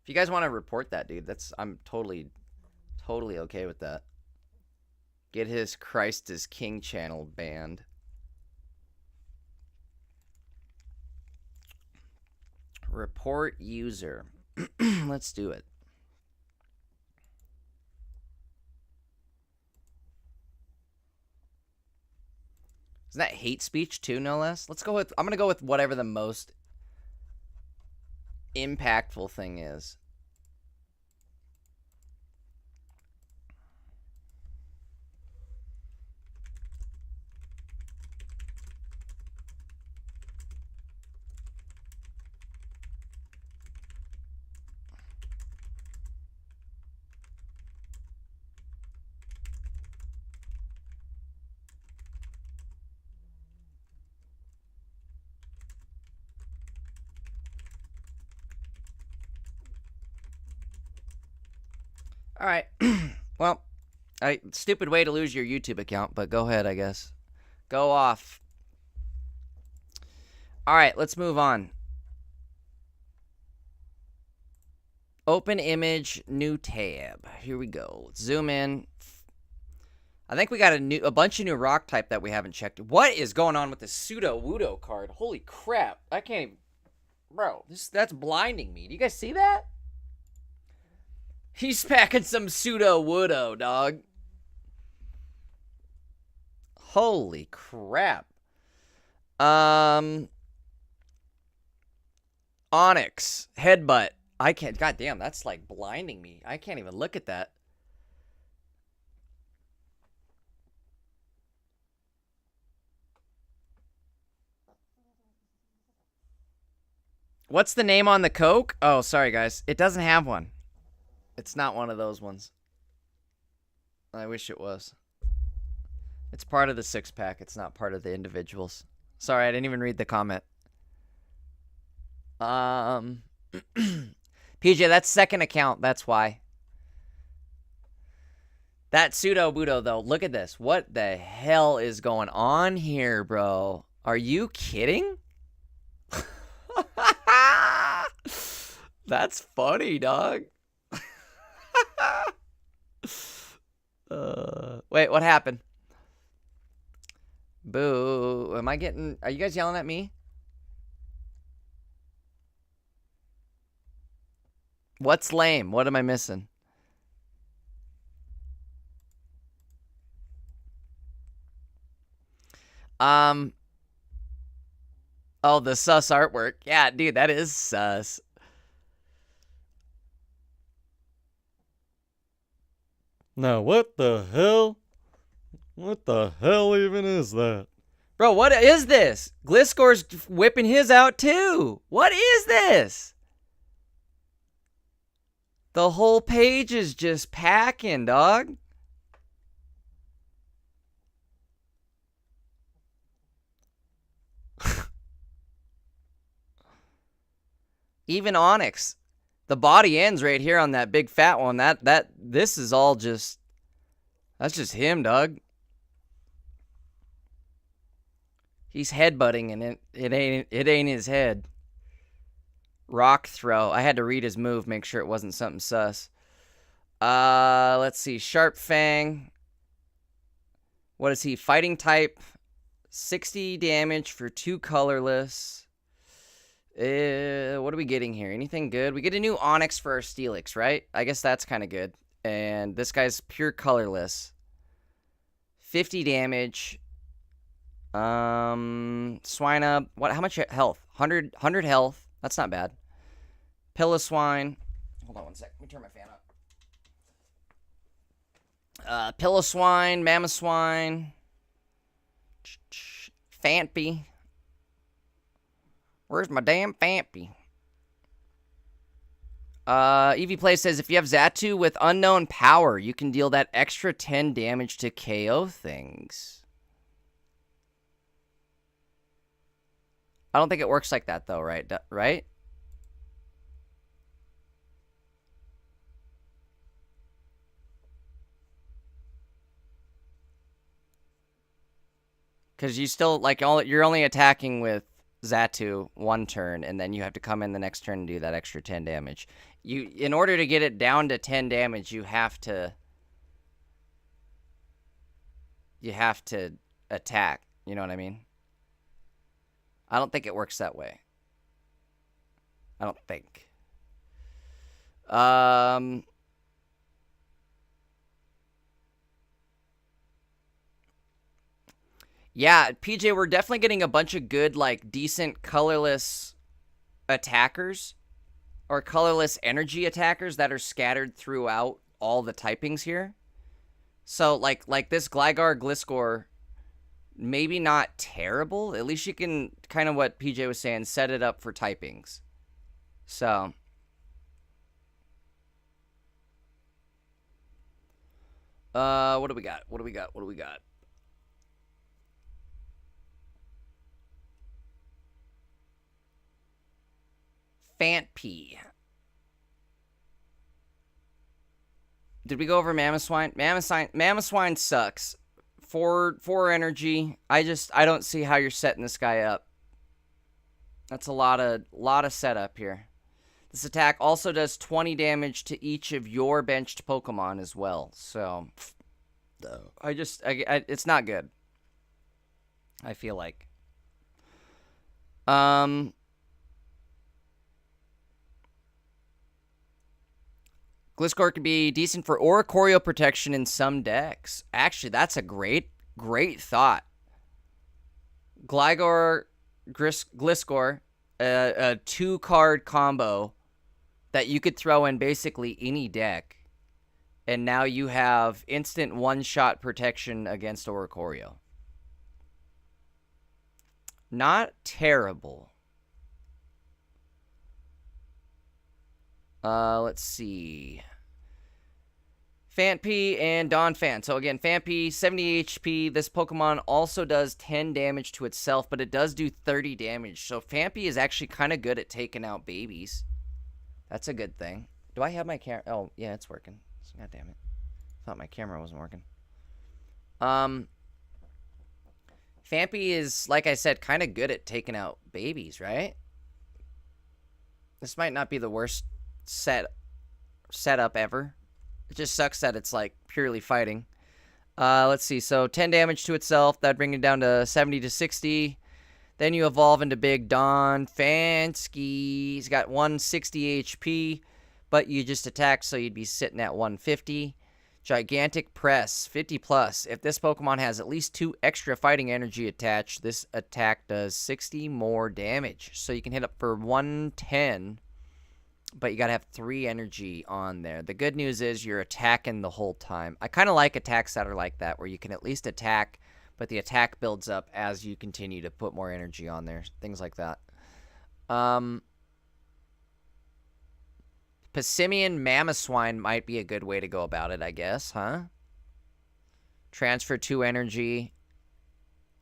If you guys want to report that dude, I'm totally okay with that. Get his Christ is King channel banned. Report user. Let's do it. Isn't that hate speech too, no less? Let's go with, I'm going to go with whatever the most impactful thing is. All right. Well, stupid way to lose your YouTube account, but go ahead, I guess. Go off. All right, let's move on. Open image, new tab. Here we go. Let's zoom in. I think we got a bunch of new rock type that we haven't checked. What is going on with the Pseudo-Wudo card? Holy crap. I can't even... Bro, that's blinding me. Do you guys see that? He's packing some Pseudo-Wudo, dog. Holy crap. Onyx. Headbutt. I can't. God damn, that's like blinding me. I can't even look at that. What's the name on the Coke? Oh, sorry, guys. It doesn't have one. It's not one of those ones. I wish it was. It's part of the 6-pack. It's not part of the individuals. Sorry, I didn't even read the comment. PJ, that's second account. That's why. That pseudo Budo, though. Look at this. What the hell is going on here, bro? Are you kidding? That's funny, dog. Wait, what happened? Boo. Am I getting... Are you guys yelling at me? What's lame? What am I missing? Oh, the sus artwork. Yeah, dude, that is sus. Now, what the hell? What the hell even is that? Bro, what is this? Gliscor's whipping his out too. What is this? The whole page is just packing, dog. Even Onyx. The body ends right here on that big fat one. This is all just... That's just him, dog. He's headbutting and it ain't his head. Rock throw. I had to read his move, make sure it wasn't something sus. Let's see. Sharp Fang. What is he? Fighting type. 60 damage for 2 colorless. What are we getting here? Anything good? We get a new Onyx for our Steelix, right? I guess that's kind of good. And this guy's pure colorless. 50 damage. Swinub. What? How much health? 100 health. That's not bad. Piloswine. Hold on one sec. Let me turn my fan up. Piloswine. Mamoswine. Fampy. Where's my damn Fampy? Eevee Play says, if you have Xatu with unknown power, you can deal that extra 10 damage to KO things. I don't think it works like that, though, right? Right? Because you still, like, you're only attacking with Xatu one turn, and then you have to come in the next turn and do that extra 10 damage. In order to get it down to 10 damage, you have to attack. You know what I mean? I don't think it works that way. I don't think. Yeah, PJ, we're definitely getting a bunch of good, like, decent colorless attackers or colorless energy attackers that are scattered throughout all the typings here. So, like this Gligar Gliscor, maybe not terrible. At least you can, kind of what PJ was saying, set it up for typings. So... what do we got? What do we got? What do we got? Fantpy. Did we go over Mamoswine? Mamoswine sucks. 4 energy. I don't see how you're setting this guy up. That's a lot of setup here. This attack also does 20 damage to each of your benched Pokemon as well. So, it's not good. I feel like. Gliscor can be decent for Oricorio protection in some decks. Actually, that's a great thought. Gliscor a 2-card combo that you could throw in basically any deck. And now you have instant one-shot protection against Oricorio. Not terrible. Let's see. Phanpy and Donphan. So again, Phanpy, 70 HP. This Pokemon also does 10 damage to itself, but it does do 30 damage. So Phanpy is actually kind of good at taking out babies. That's a good thing. Do I have my camera? Oh, yeah, it's working. God damn it. Thought my camera wasn't working. Phanpy is, like I said, kind of good at taking out babies, right? This might not be the worst setup ever. It just sucks that it's like purely fighting. Let's see. So 10 damage to itself. That'd bring it down to 70 to 60. Then you evolve into Big Don Fansky. He's got 160 HP, but you just attack, so you'd be sitting at 150. Gigantic Press, 50 plus. If this Pokemon has at least 2 extra fighting energy attached, this attack does 60 more damage. So you can hit up for 110, but you gotta have 3 energy on there. The good news is you're attacking the whole time. I kind of like attacks that are like that, where you can at least attack, but the attack builds up as you continue to put more energy on there. Things like that. Passimian Mamoswine might be a good way to go about it, I guess, huh? Transfer 2 energy.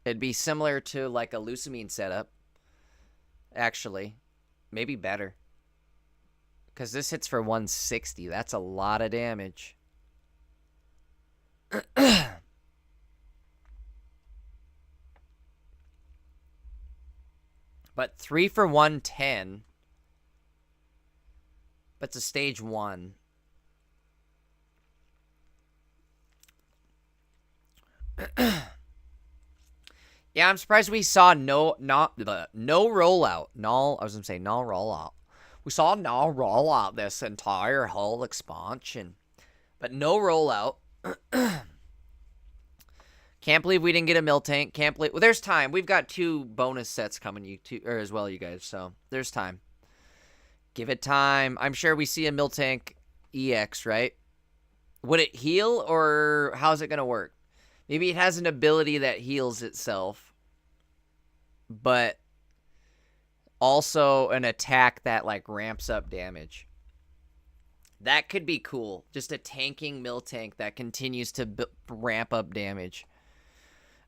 It'd be similar to like a Lucamine setup. Actually. Maybe better. Because this hits for 160. That's a lot of damage. But 3 for 110. But it's a stage 1. Yeah, I'm surprised we saw no rollout. I was gonna say no rollout. We saw no rollout this entire whole expansion, but no rollout. Can't believe we didn't get a Miltank. Can't believe. Well, there's time. We've got 2 bonus sets coming as well, you guys. So there's time. Give it time. I'm sure we see a Miltank EX, right? Would it heal, or how's it gonna work? Maybe it has an ability that heals itself, but also an attack that like ramps up damage. That could be cool. Just a tanking Miltank that continues to ramp up damage.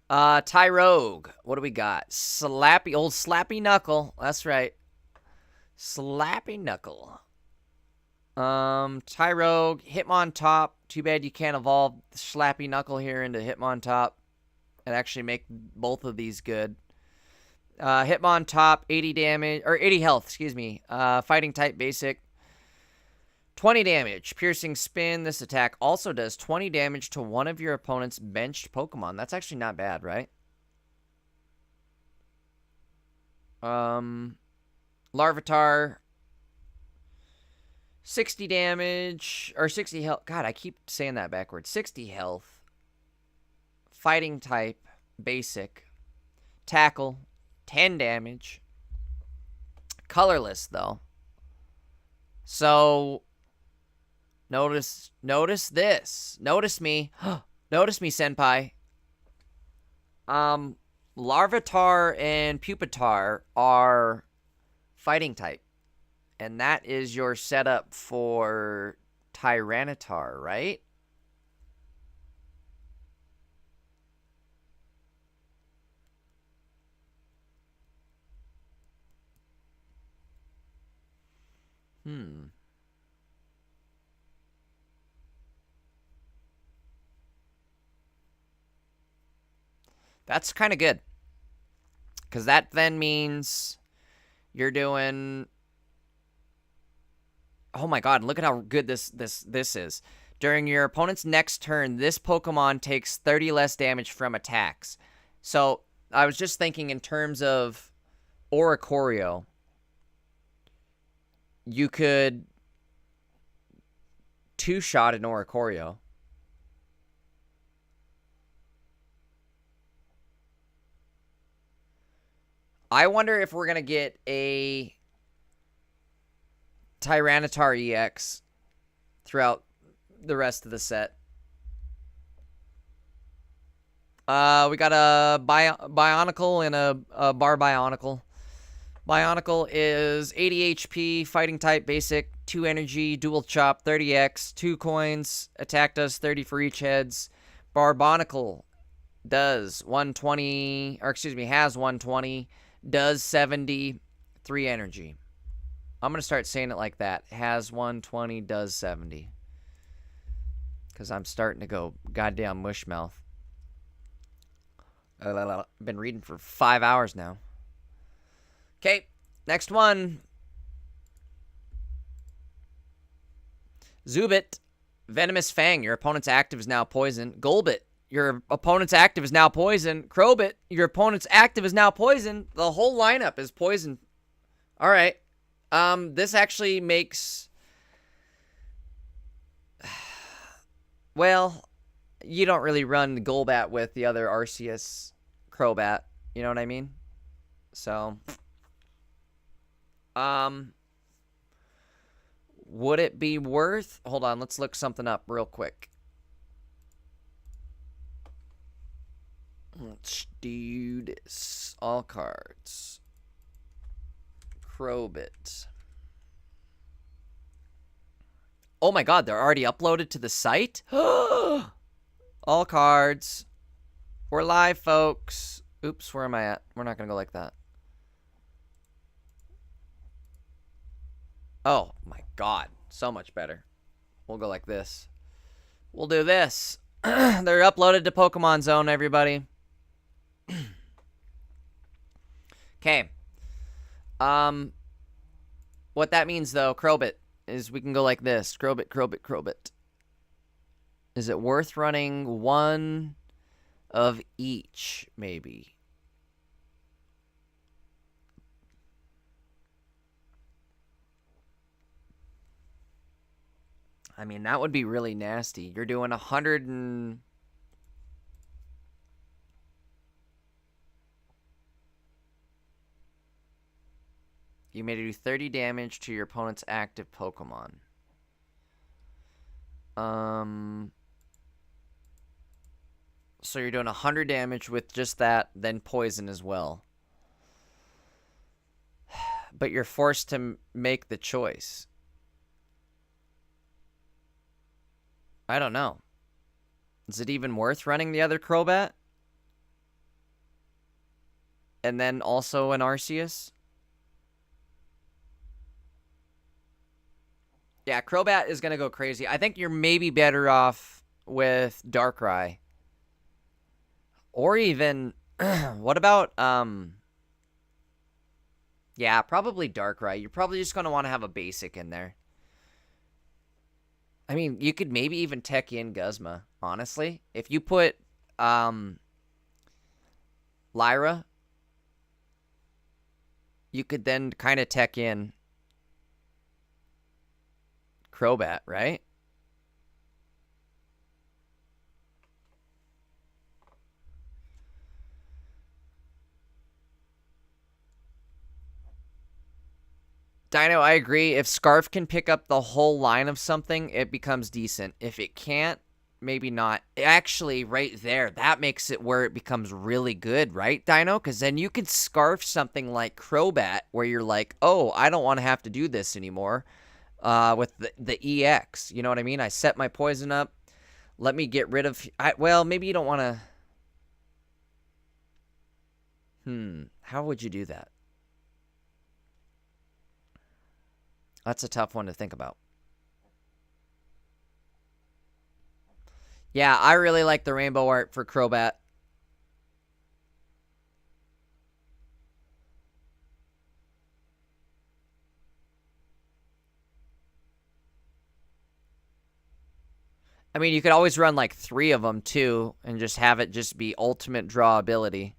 Tyrogue. What do we got? Old Slappy Knuckle. That's right. Slappy Knuckle. Tyrogue. Hitmontop. Too bad you can't evolve Slappy Knuckle here into Hitmontop and actually make both of these good. Hitmontop, 80 damage, or 80 health, excuse me. Fighting type basic. 20 damage. Piercing Spin. This attack also does 20 damage to one of your opponent's benched Pokemon. That's actually not bad, right? Larvitar. 60 damage, or 60 health. God, I keep saying that backwards. 60 health. Fighting type, basic. Tackle, 10 damage. Colorless, though. So, notice this. Notice me. Notice me, senpai. Larvitar and Pupitar are fighting type. And that is your setup for Tyranitar, right? That's kind of good. Because that then means you're doing... Oh my god, look at how good this is. During your opponent's next turn, this Pokemon takes 30 less damage from attacks. So, I was just thinking in terms of Oricorio. You could 2-shot an Oricorio. I wonder if we're going to get a Tyranitar EX throughout the rest of the set. We got a Bionicle and a Bar Bionicle. Bionicle is 80 HP, fighting type, basic, 2 energy, dual chop, 30x, 2 coins, attack does 30 for each heads. Barbonicle does 120, or excuse me, has 120, does 70, 3 energy. I'm going to start saying it like that. Has 120, does 70. Because I'm starting to go goddamn mushmouth. I've been reading for 5 hours now. Okay, next one. Zubit, Venomous Fang. Your opponent's active is now poison. Golbit, your opponent's active is now poison. Crowbit, your opponent's active is now poison. The whole lineup is poison. All right. This actually makes... Well, you don't really run Golbat with the other Arceus Crobat. You know what I mean? So... would it be worth... Hold on, let's look something up real quick. Let's do this. All cards. Crowbit. Oh my god, they're already uploaded to the site? All cards. We're live, folks. Oops, where am I at? We're not gonna go like that. Oh my god, so much better. We'll go like this. We'll do this. They're uploaded to Pokemon Zone, everybody. Okay. What that means, though, Crowbit, is we can go like this. Crowbit, Crowbit, Crowbit. Is it worth running one of each, maybe? I mean, that would be really nasty. You're doing 100 and... You may do 30 damage to your opponent's active Pokemon. So you're doing 100 damage with just that, then poison as well. But you're forced to make the choice. I don't know. Is it even worth running the other Crobat? And then also an Arceus? Yeah, Crobat is going to go crazy. I think you're maybe better off with Darkrai. Or even... what about... Yeah, probably Darkrai. You're probably just going to want to have a basic in there. I mean, you could maybe even tech in Guzma, honestly. If you put Lyra, you could then kind of tech in Crobat, right? Dino, I agree. If Scarf can pick up the whole line of something, it becomes decent. If it can't, maybe not. Actually, right there, that makes it where it becomes really good, right, Dino? Because then you can Scarf something like Crobat, where you're like, oh, I don't want to have to do this anymore with the EX. You know what I mean? I set my poison up. Let me get rid of... well, maybe you don't want to... How would you do that? That's a tough one to think about. Yeah, I really like the rainbow art for Crobat. I mean, you could always run like 3 of them too and just have it just be ultimate draw ability.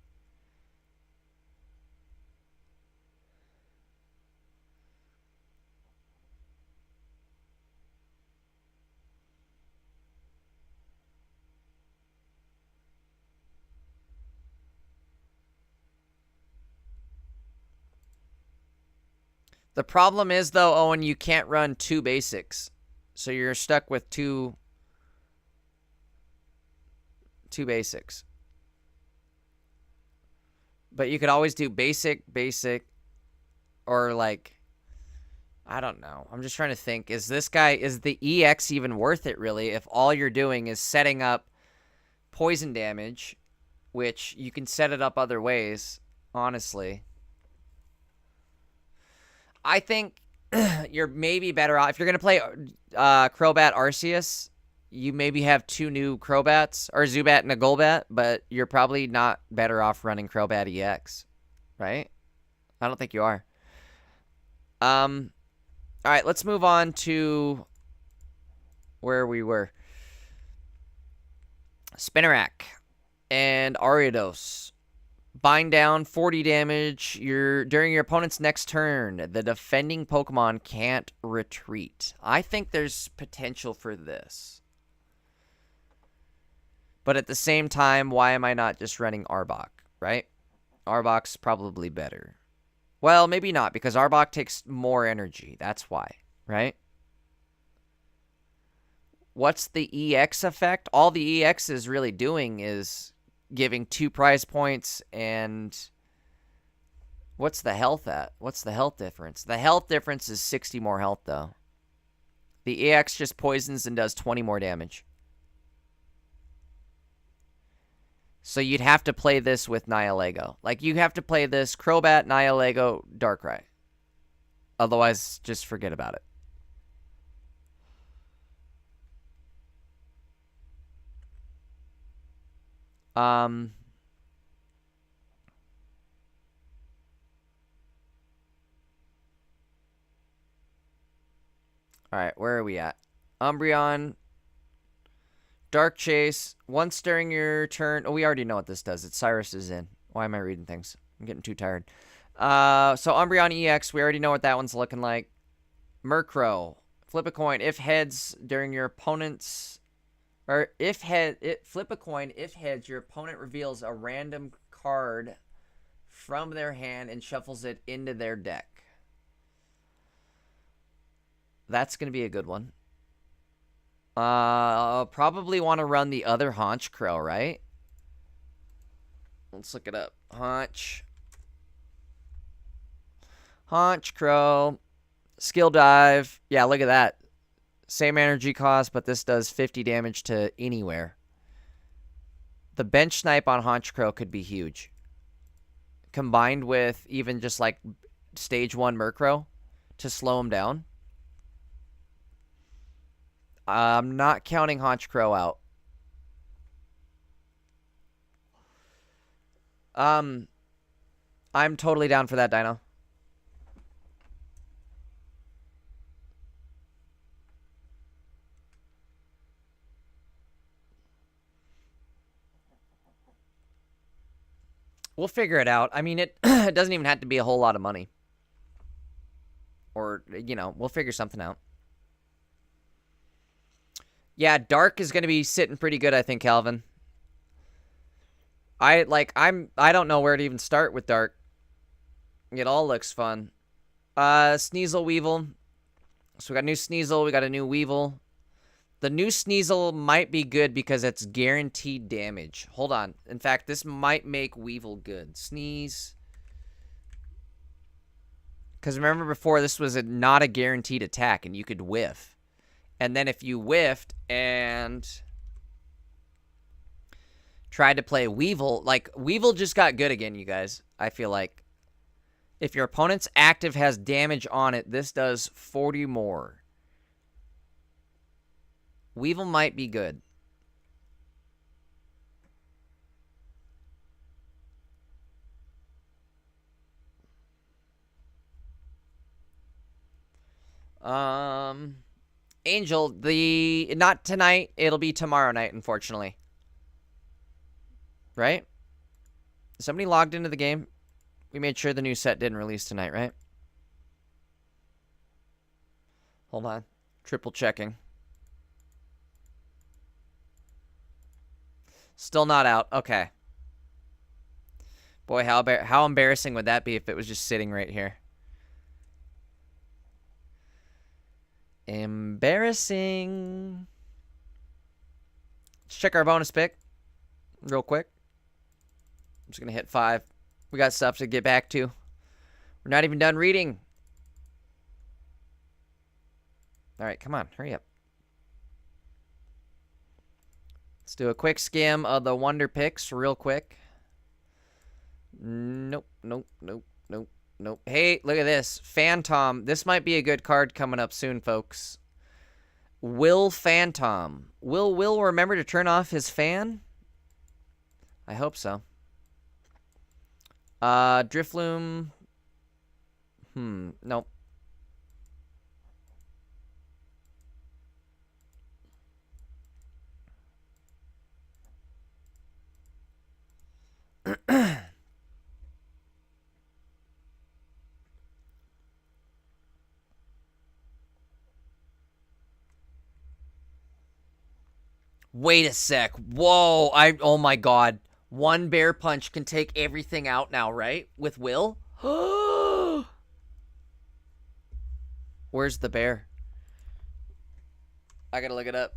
The problem is, though, Owen, you can't run 2 basics. So you're stuck with two basics. But you could always do basic, or like, I don't know. I'm just trying to think. Is the EX even worth it, really, if all you're doing is setting up poison damage, which you can set it up other ways, honestly. I think you're maybe better off. If you're going to play Crobat Arceus, you maybe have 2 new Crobats, or Zubat and a Golbat, but you're probably not better off running Crobat EX, right? I don't think you are. All right, let's move on to where we were. Spinarak and Ariados. Bind down 40 damage during your opponent's next turn. The defending Pokemon can't retreat. I think there's potential for this. But at the same time, why am I not just running Arbok, right? Arbok's probably better. Well, maybe not, because Arbok takes more energy. That's why, right? What's the EX effect? All the EX is really doing is giving 2 prize points, and what's the health at? What's the health difference? The health difference is 60 more health, though. The EX just poisons and does 20 more damage. So you'd have to play this with Nihilego. Like, you have to play this Crobat, Nihilego, Darkrai. Otherwise, just forget about it. All right, where are we at? Umbreon, Dark Chase. Once during your turn... Oh, we already know what this does. It's Cyrus is in. Why am I reading things? I'm getting too tired. So Umbreon EX, we already know what that one's looking like. Murkrow. Flip a coin. If heads during your opponent's... Or if flip a coin. If heads, your opponent reveals a random card from their hand and shuffles it into their deck. That's going to be a good one. I'll probably want to run the other Honchkrow, right? Let's look it up. Honchkrow. Skill dive. Yeah, look at that. Same energy cost, but this does 50 damage to anywhere. The bench snipe on Honchkrow could be huge. Combined with even just like stage 1 Murkrow to slow him down. I'm not counting Honchkrow out. I'm totally down for that, Dino. We'll figure it out. I mean, it doesn't even have to be a whole lot of money. Or, you know, we'll figure something out. Yeah, Dark is going to be sitting pretty good, I think, Calvin. I don't know where to even start with Dark. It all looks fun. Sneasel, Weevil. So we got a new Sneasel, we got a new Weevil. The new Sneasel might be good because it's guaranteed damage. Hold on. In fact, this might make Weevil good. Sneeze. Because remember before, this was not a guaranteed attack, and you could whiff. And then if you whiffed and tried to play Weevil, like, Weevil just got good again, you guys. I feel like. If your opponent's active has damage on it, this does 40 more. Weevil might be good. Angel, not tonight, it'll be tomorrow night, unfortunately. Right? Somebody logged into the game? We made sure the new set didn't release tonight, right? Hold on. Triple checking. Still not out. Okay. Boy, how embarrassing would that be if it was just sitting right here? Embarrassing. Let's check our bonus pick real quick. I'm just going to hit 5. We got stuff to get back to. We're not even done reading. All right, come on. Hurry up. Let's do a quick skim of the Wonder Picks real quick. Nope, nope, nope, nope, nope. Hey, look at this. Phantom. This might be a good card coming up soon, folks. Will Phantom. Will remember to turn off his fan? I hope so. Drifloom. Nope. Wait a sec. Whoa. Oh my god. One bear punch can take everything out now, right? With Will? Where's the bear? I gotta look it up.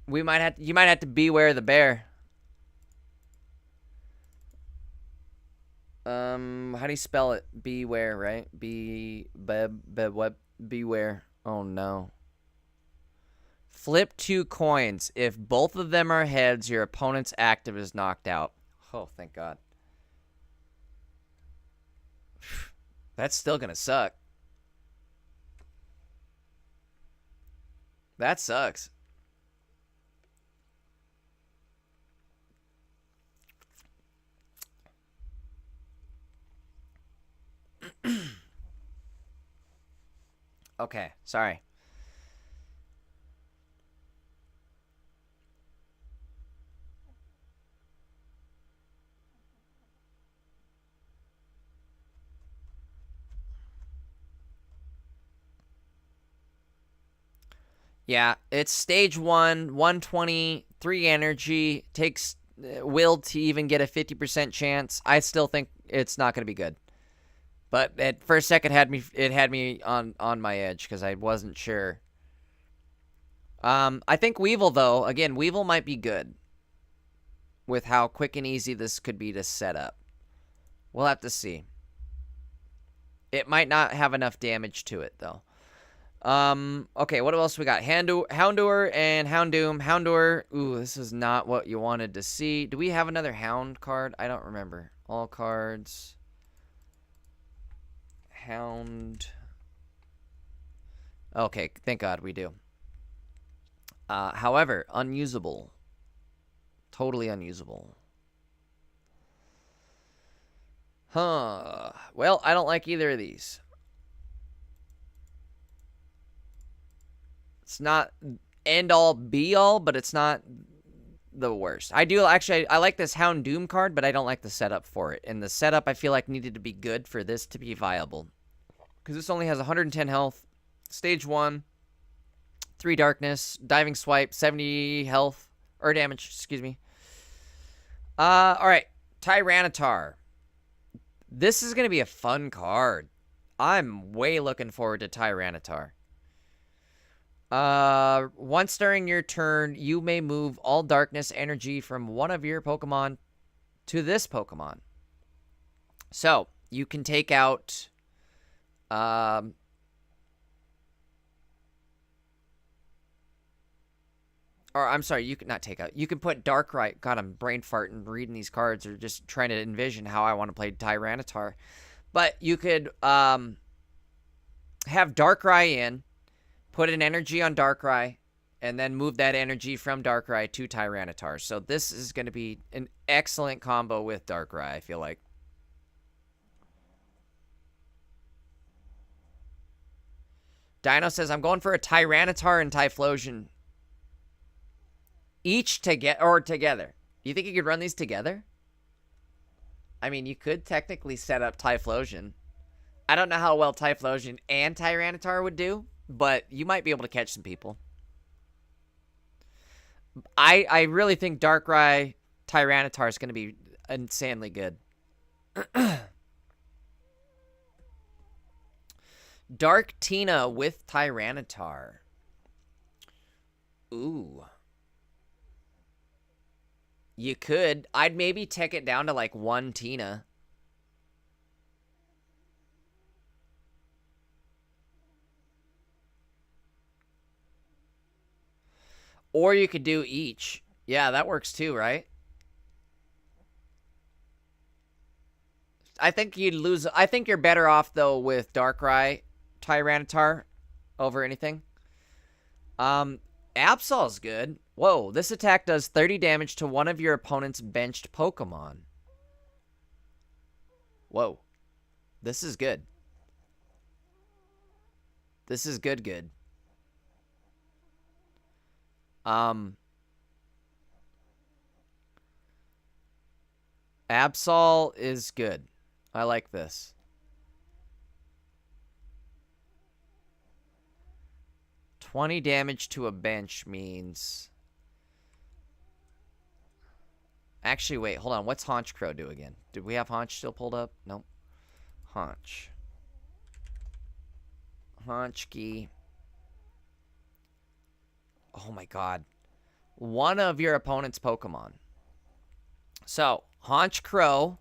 You might have to beware the bear. How do you spell it? Beware, right? Beware. Oh no. Flip 2 coins. If both of them are heads, your opponent's active is knocked out. Oh, thank God. That's still gonna suck. That sucks. Okay, sorry. Yeah, it's stage 1, 120, 3 energy. Takes Will to even get a 50% chance. I still think it's not going to be good. But at first second it had me on my edge because I wasn't sure. I think Weevil though, again, Weevil might be good with how quick and easy this could be to set up. We'll have to see. It might not have enough damage to it though. Okay, what else we got? Houndour and Houndoom. Houndour, ooh, this is not what you wanted to see. Do we have another Hound card? I don't remember. All cards. Hound. Okay, thank God we do. However, unusable. Totally unusable. Huh. Well, I don't like either of these. It's not end all be all, but it's not the worst. I like this Houndoom card, but I don't like the setup for it. And the setup I feel like needed to be good for this to be viable. Because this only has 110 health, stage 1, 3 darkness, diving swipe, 70 health, or damage, excuse me. Alright, Tyranitar. This is going to be a fun card. I'm way looking forward to Tyranitar. Once during your turn, you may move all darkness energy from one of your Pokemon to this Pokemon. So, you can take out, or I'm sorry, you can not take out. You can put Darkrai. God, I'm brain farting reading these cards or just trying to envision how I want to play Tyranitar. But you could, have Darkrai in. Put an energy on Darkrai, and then move that energy from Darkrai to Tyranitar. So this is going to be an excellent combo with Darkrai, I feel like. Dino says, I'm going for a Tyranitar and Typhlosion. Each together. You think you could run these together? I mean, you could technically set up Typhlosion. I don't know how well Typhlosion and Tyranitar would do, but you might be able to catch some people. I really think Darkrai Tyranitar is going to be insanely good. Dark Tina with Tyranitar. Ooh. You could. I'd maybe take it down to like 1 Tina. Or you could do each. Yeah, that works too, right? I think you'd lose. I think you're better off, though, with Darkrai Tyranitar over anything. Absol's good. Whoa, this attack does 30 damage to one of your opponent's benched Pokemon. Whoa. This is good. This is good. Absol is good. I like this. 20 damage to a bench means... Actually, wait, hold on. What's Haunch Crow do again? Did we have Haunch still pulled up? Nope. Haunch. Haunchkey. Oh my god. One of your opponent's Pokemon. So, Haunch Crow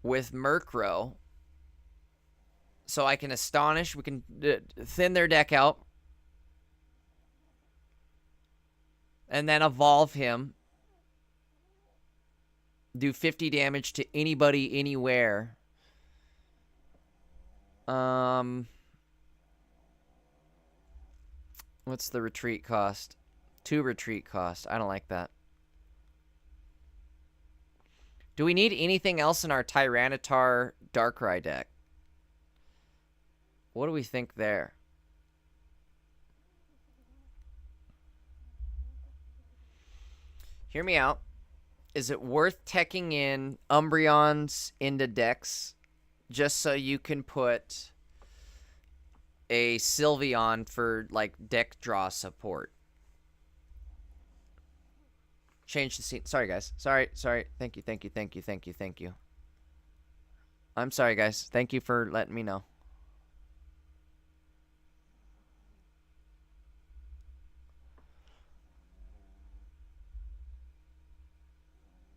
with Murkrow. So I can Astonish. We can thin their deck out. And then evolve him. Do 50 damage to anybody, anywhere. What's the retreat cost? 2 retreat cost. I don't like that. Do we need anything else in our Tyranitar Darkrai deck? What do we think there? Hear me out. Is it worth teching in Umbreons into decks just so you can put a Sylveon for, like, deck draw support? Change the scene. Sorry, guys. Sorry. Thank you. I'm sorry, guys. Thank you for letting me know.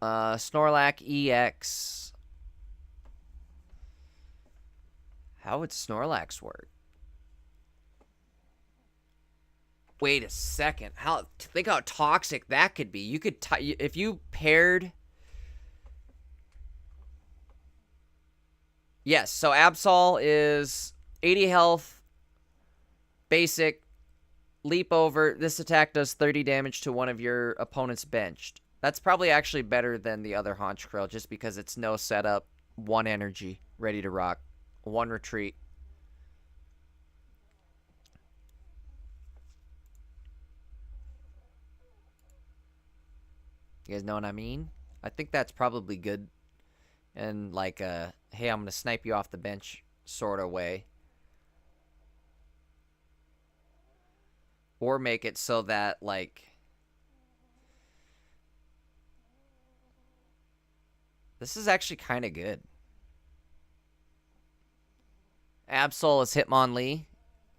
Snorlax EX. How would Snorlax work? Wait a second. Think how toxic that could be. You could if you paired. Yes, so Absol is 80 health, basic, leap over. This attack does 30 damage to one of your opponent's benched. That's probably actually better than the other Haunch Crow just because it's no setup, 1 energy, ready to rock, 1 retreat. You guys know what I mean? I think that's probably good. And like hey, I'm going to snipe you off the bench sort of way. Or make it so that, like... This is actually kind of good. Absol is Hitmonlee.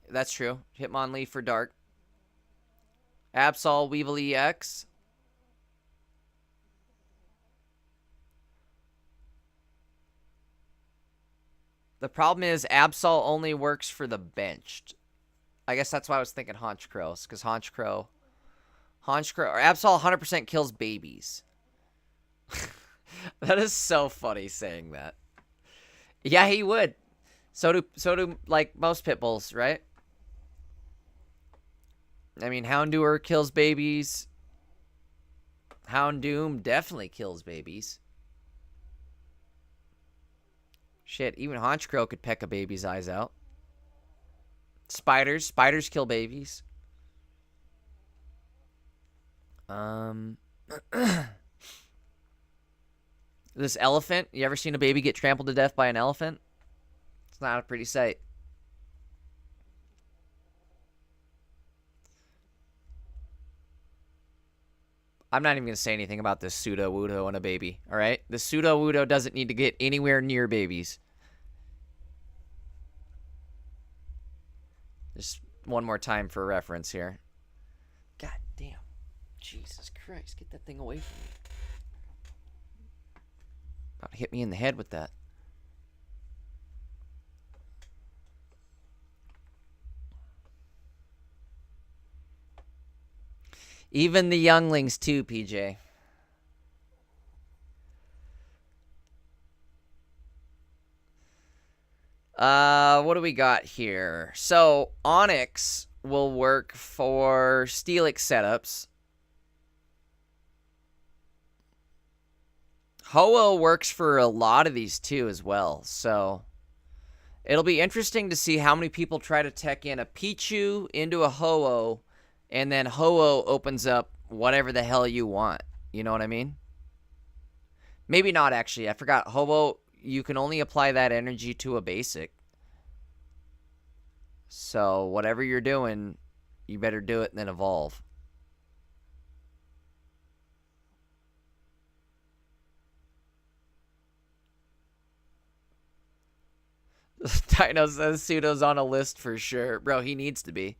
That's true. Hitmonlee for Dark. Absol, Weevil EX. The problem is Absol only works for the benched. I guess that's why I was thinking Haunch Crows, because Haunch Crow, or Absol 100% kills babies. That is so funny saying that. Yeah, he would. So do like most pit bulls, right? I mean, Houndour kills babies. Houndoom definitely kills babies. Shit, even Haunch Crow could peck a baby's eyes out. Spiders kill babies. This elephant, you ever seen a baby get trampled to death by an elephant? It's not a pretty sight. I'm not even going to say anything about this Pseudo-Wudo and a baby, alright? The Pseudo-Wudo doesn't need to get anywhere near babies. one more time for reference here. God damn. Jesus Christ, get that thing away from me. About to hit me in the head with that. Even the younglings too, PJ. What do we got here? So, Onyx will work for Steelix setups. Ho-Oh works for a lot of these too as well. So, it'll be interesting to see how many people try to tech in a Pichu into a Ho-Oh, and then Ho-Oh opens up whatever the hell you want. You know what I mean? Maybe not, actually. I forgot. Ho-Oh, you can only apply that energy to a basic. So, whatever you're doing, you better do it and then evolve. Dino says Pseudo's on a list for sure. Bro, he needs to be.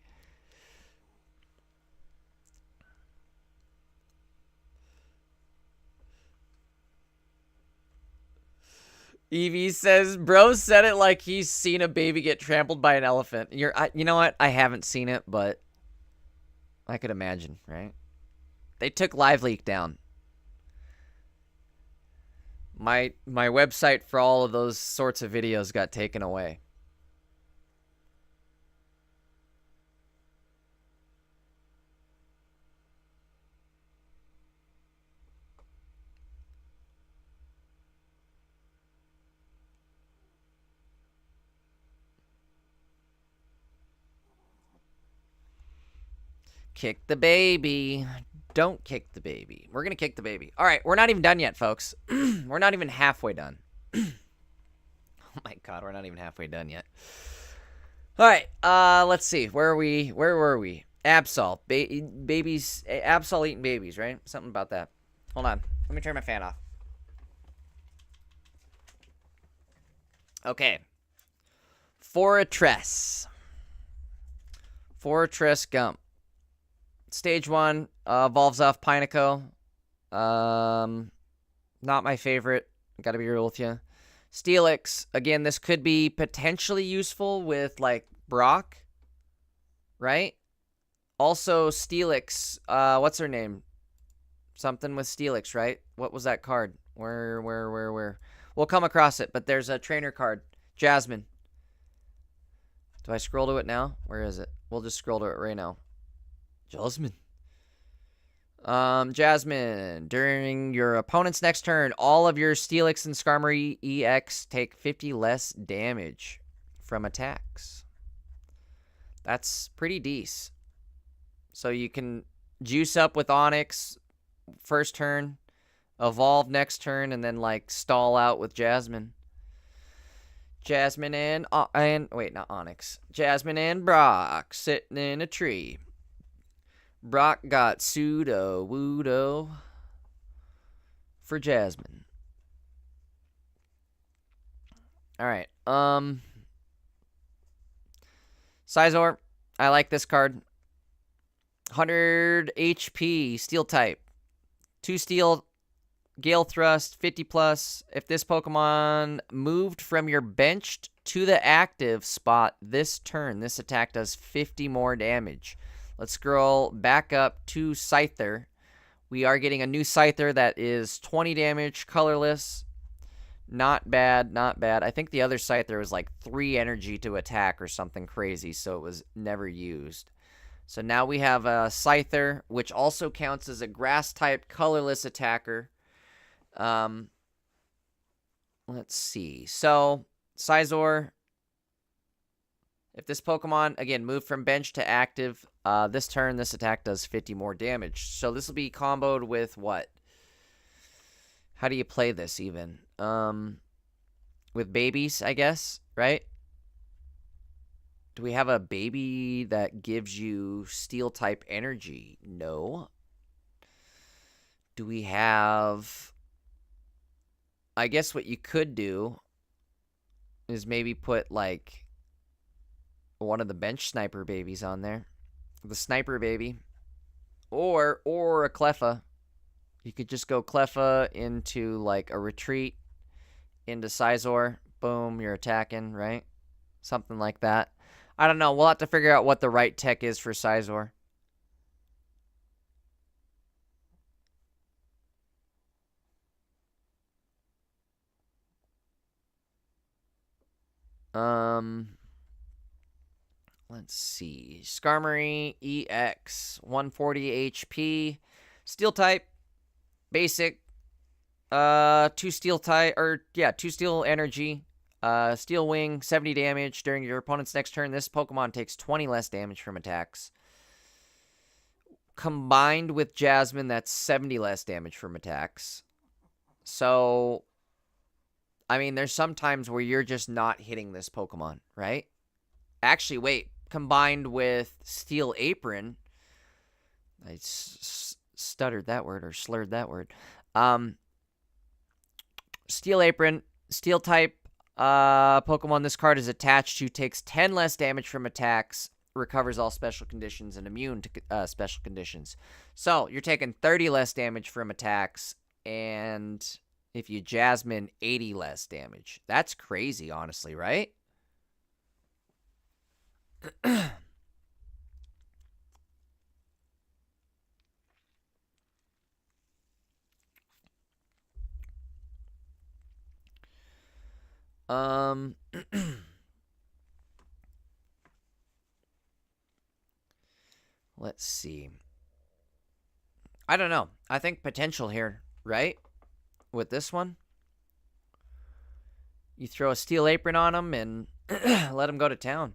Evie says, bro said it like he's seen a baby get trampled by an elephant. You know what? I haven't seen it, but I could imagine, right? They took Live Leak down. My website for all of those sorts of videos got taken away. Kick the baby. Don't kick the baby. We're going to kick the baby. All right, we're not even done yet, folks. We're not even halfway done. Oh my god, we're not even halfway done yet. All right, let's see. Where were we? Absol. Babies. Absol eating babies, right? Something about that. Hold on. Let me turn my fan off. Okay. Fortress Gump. Stage 1 evolves off Pineco. Not my favorite. Gotta be real with you. Steelix. Again, this could be potentially useful with, like, Brock. Right? Also, Steelix. What's her name? Something with Steelix, right? What was that card? Where? We'll come across it, but there's a trainer card. Jasmine. Do I scroll to it now? Where is it? We'll just scroll to it right now. Jasmine. Jasmine. During your opponent's next turn, all of your Steelix and Skarmory EX take 50 less damage from attacks. That's pretty decent. So you can juice up with Onyx first turn, evolve next turn, and then, like, stall out with Jasmine. Jasmine and wait, not Onyx. Jasmine and Brock sitting in a tree. Brock got Pseudo Wudo for Jasmine. All right. Sizor, I like this card. 100 HP, Steel type. 2 Steel, Gale Thrust, 50 plus. If this Pokemon moved from your benched to the active spot this turn, this attack does 50 more damage. Let's scroll back up to Scyther. We are getting a new Scyther that is 20 damage, colorless. Not bad, not bad. I think the other Scyther was like 3 energy to attack or something crazy, so it was never used. So now we have a Scyther, which also counts as a grass-type colorless attacker. Let's see. So, Sizor, if this Pokemon, again, moved from bench to active, this turn, this attack does 50 more damage. So this will be comboed with what? How do you play this even? With babies, I guess, right? Do we have a baby that gives you Steel-type energy? No. Do we have... I guess what you could do is maybe put, like, one of the bench sniper babies on there. The sniper baby. Or a Cleffa. You could just go Cleffa into like a retreat into Sizor. Boom, you're attacking, right? Something like that. I don't know. We'll have to figure out what the right tech is for Sizor. Let's see. Skarmory EX, 140 HP, Steel type, basic, 2 Steel type, or yeah, 2 Steel energy, Steel Wing, 70 damage during your opponent's next turn. This Pokemon takes 20 less damage from attacks. Combined with Jasmine, that's 70 less damage from attacks. So, I mean, there's some times where you're just not hitting this Pokemon, right? Actually, wait. Combined with Steel Apron, I stuttered that word or slurred that word. Steel Apron, Steel type Pokemon this card is attached to takes 10 less damage from attacks, recovers all special conditions, and immune to special conditions. So you're taking 30 less damage from attacks, and if you Jasmine, 80 less damage. That's crazy, honestly, right? Let's see. I don't know. I think potential here, right? With this one. You throw a Steel Apron on him and let him go to town.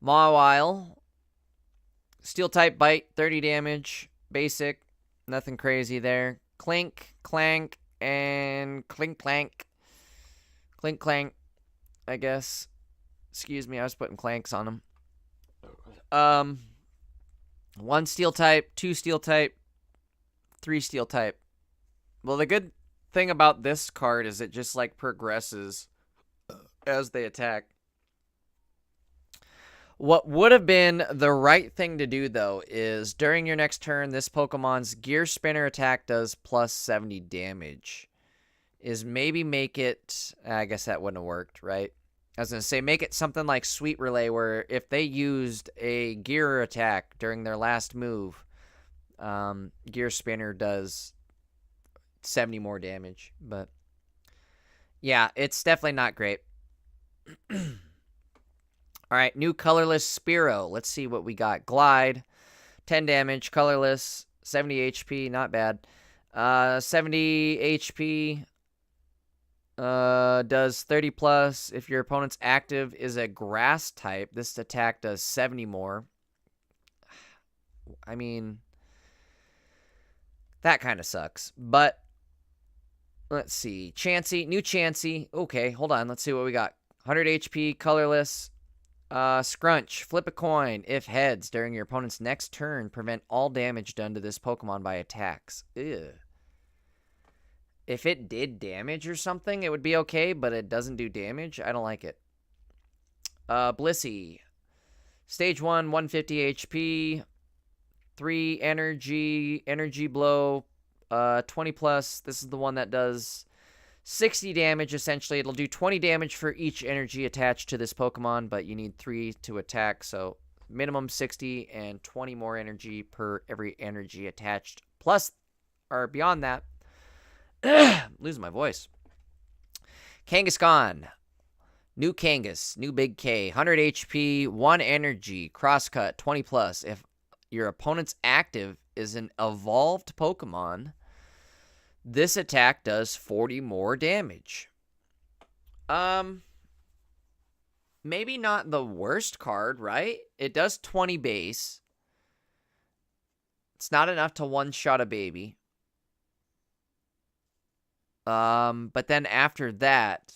Mawile. Steel type bite, 30 damage. Basic. Nothing crazy there. Clink, clank, and clink, clank. Clink, clank, I guess. Excuse me, I was putting clanks on them. 1 Steel type, 2 Steel type, 3 Steel type. Well, the good thing about this card is it just like progresses as they attack. What would have been the right thing to do, though, is during your next turn, this Pokemon's Gear Spinner attack does plus 70 damage. Is maybe make it... I guess that wouldn't have worked, right? I was going to say, make it something like Sweet Relay, where if they used a Gear attack during their last move, Gear Spinner does 70 more damage. But, yeah, it's definitely not great. All right, new colorless Spearow. Let's see what we got. Glide, 10 damage, colorless, 70 HP, not bad. 70 HP, does 30 plus. If your opponent's active is a grass type, this attack does 70 more. I mean, that kind of sucks. But, let's see. Chansey, new Chansey. Okay, hold on. Let's see what we got. 100 HP, colorless. Scrunch, flip a coin. If heads, during your opponent's next turn, prevent all damage done to this Pokemon by attacks. Ew. If it did damage or something, it would be okay, but it doesn't do damage. I don't like it. Blissey. Stage 1, 150 HP. 3 energy blow. 20 plus. This is the one that does 60 damage, essentially. It'll do 20 damage for each energy attached to this Pokemon, but you need 3 to attack, so minimum 60 and 20 more energy per every energy attached. Plus, or beyond that, losing my voice. Kangaskhan. New Kangas, new Big K, 100 HP, 1 energy, crosscut, 20 plus. If your opponent's active is an evolved Pokemon, this attack does 40 more damage. Maybe not the worst card, right? It does 20 base. It's not enough to one-shot a baby. But then after that,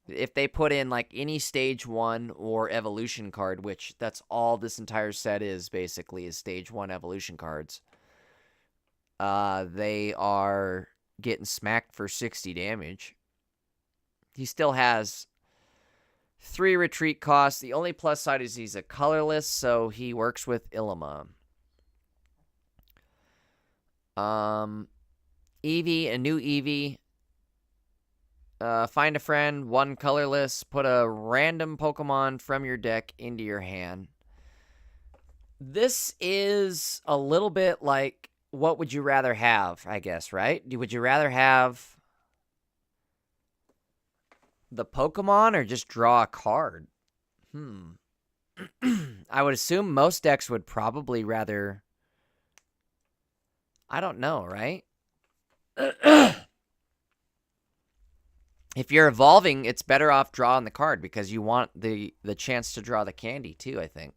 if they put in like any stage 1 or evolution card, which that's all this entire set is basically, is stage 1 evolution cards. They are getting smacked for 60 damage. He still has 3 retreat costs. The only plus side is he's a colorless, so he works with Ilima. Eevee, a new Eevee. Find a friend, 1 colorless. Put a random Pokemon from your deck into your hand. This is a little bit like, what would you rather have, I guess, right? Would you rather have the Pokemon or just draw a card? I would assume most decks would probably rather... I don't know, right? If you're evolving, it's better off drawing the card because you want the chance to draw the candy too, I think.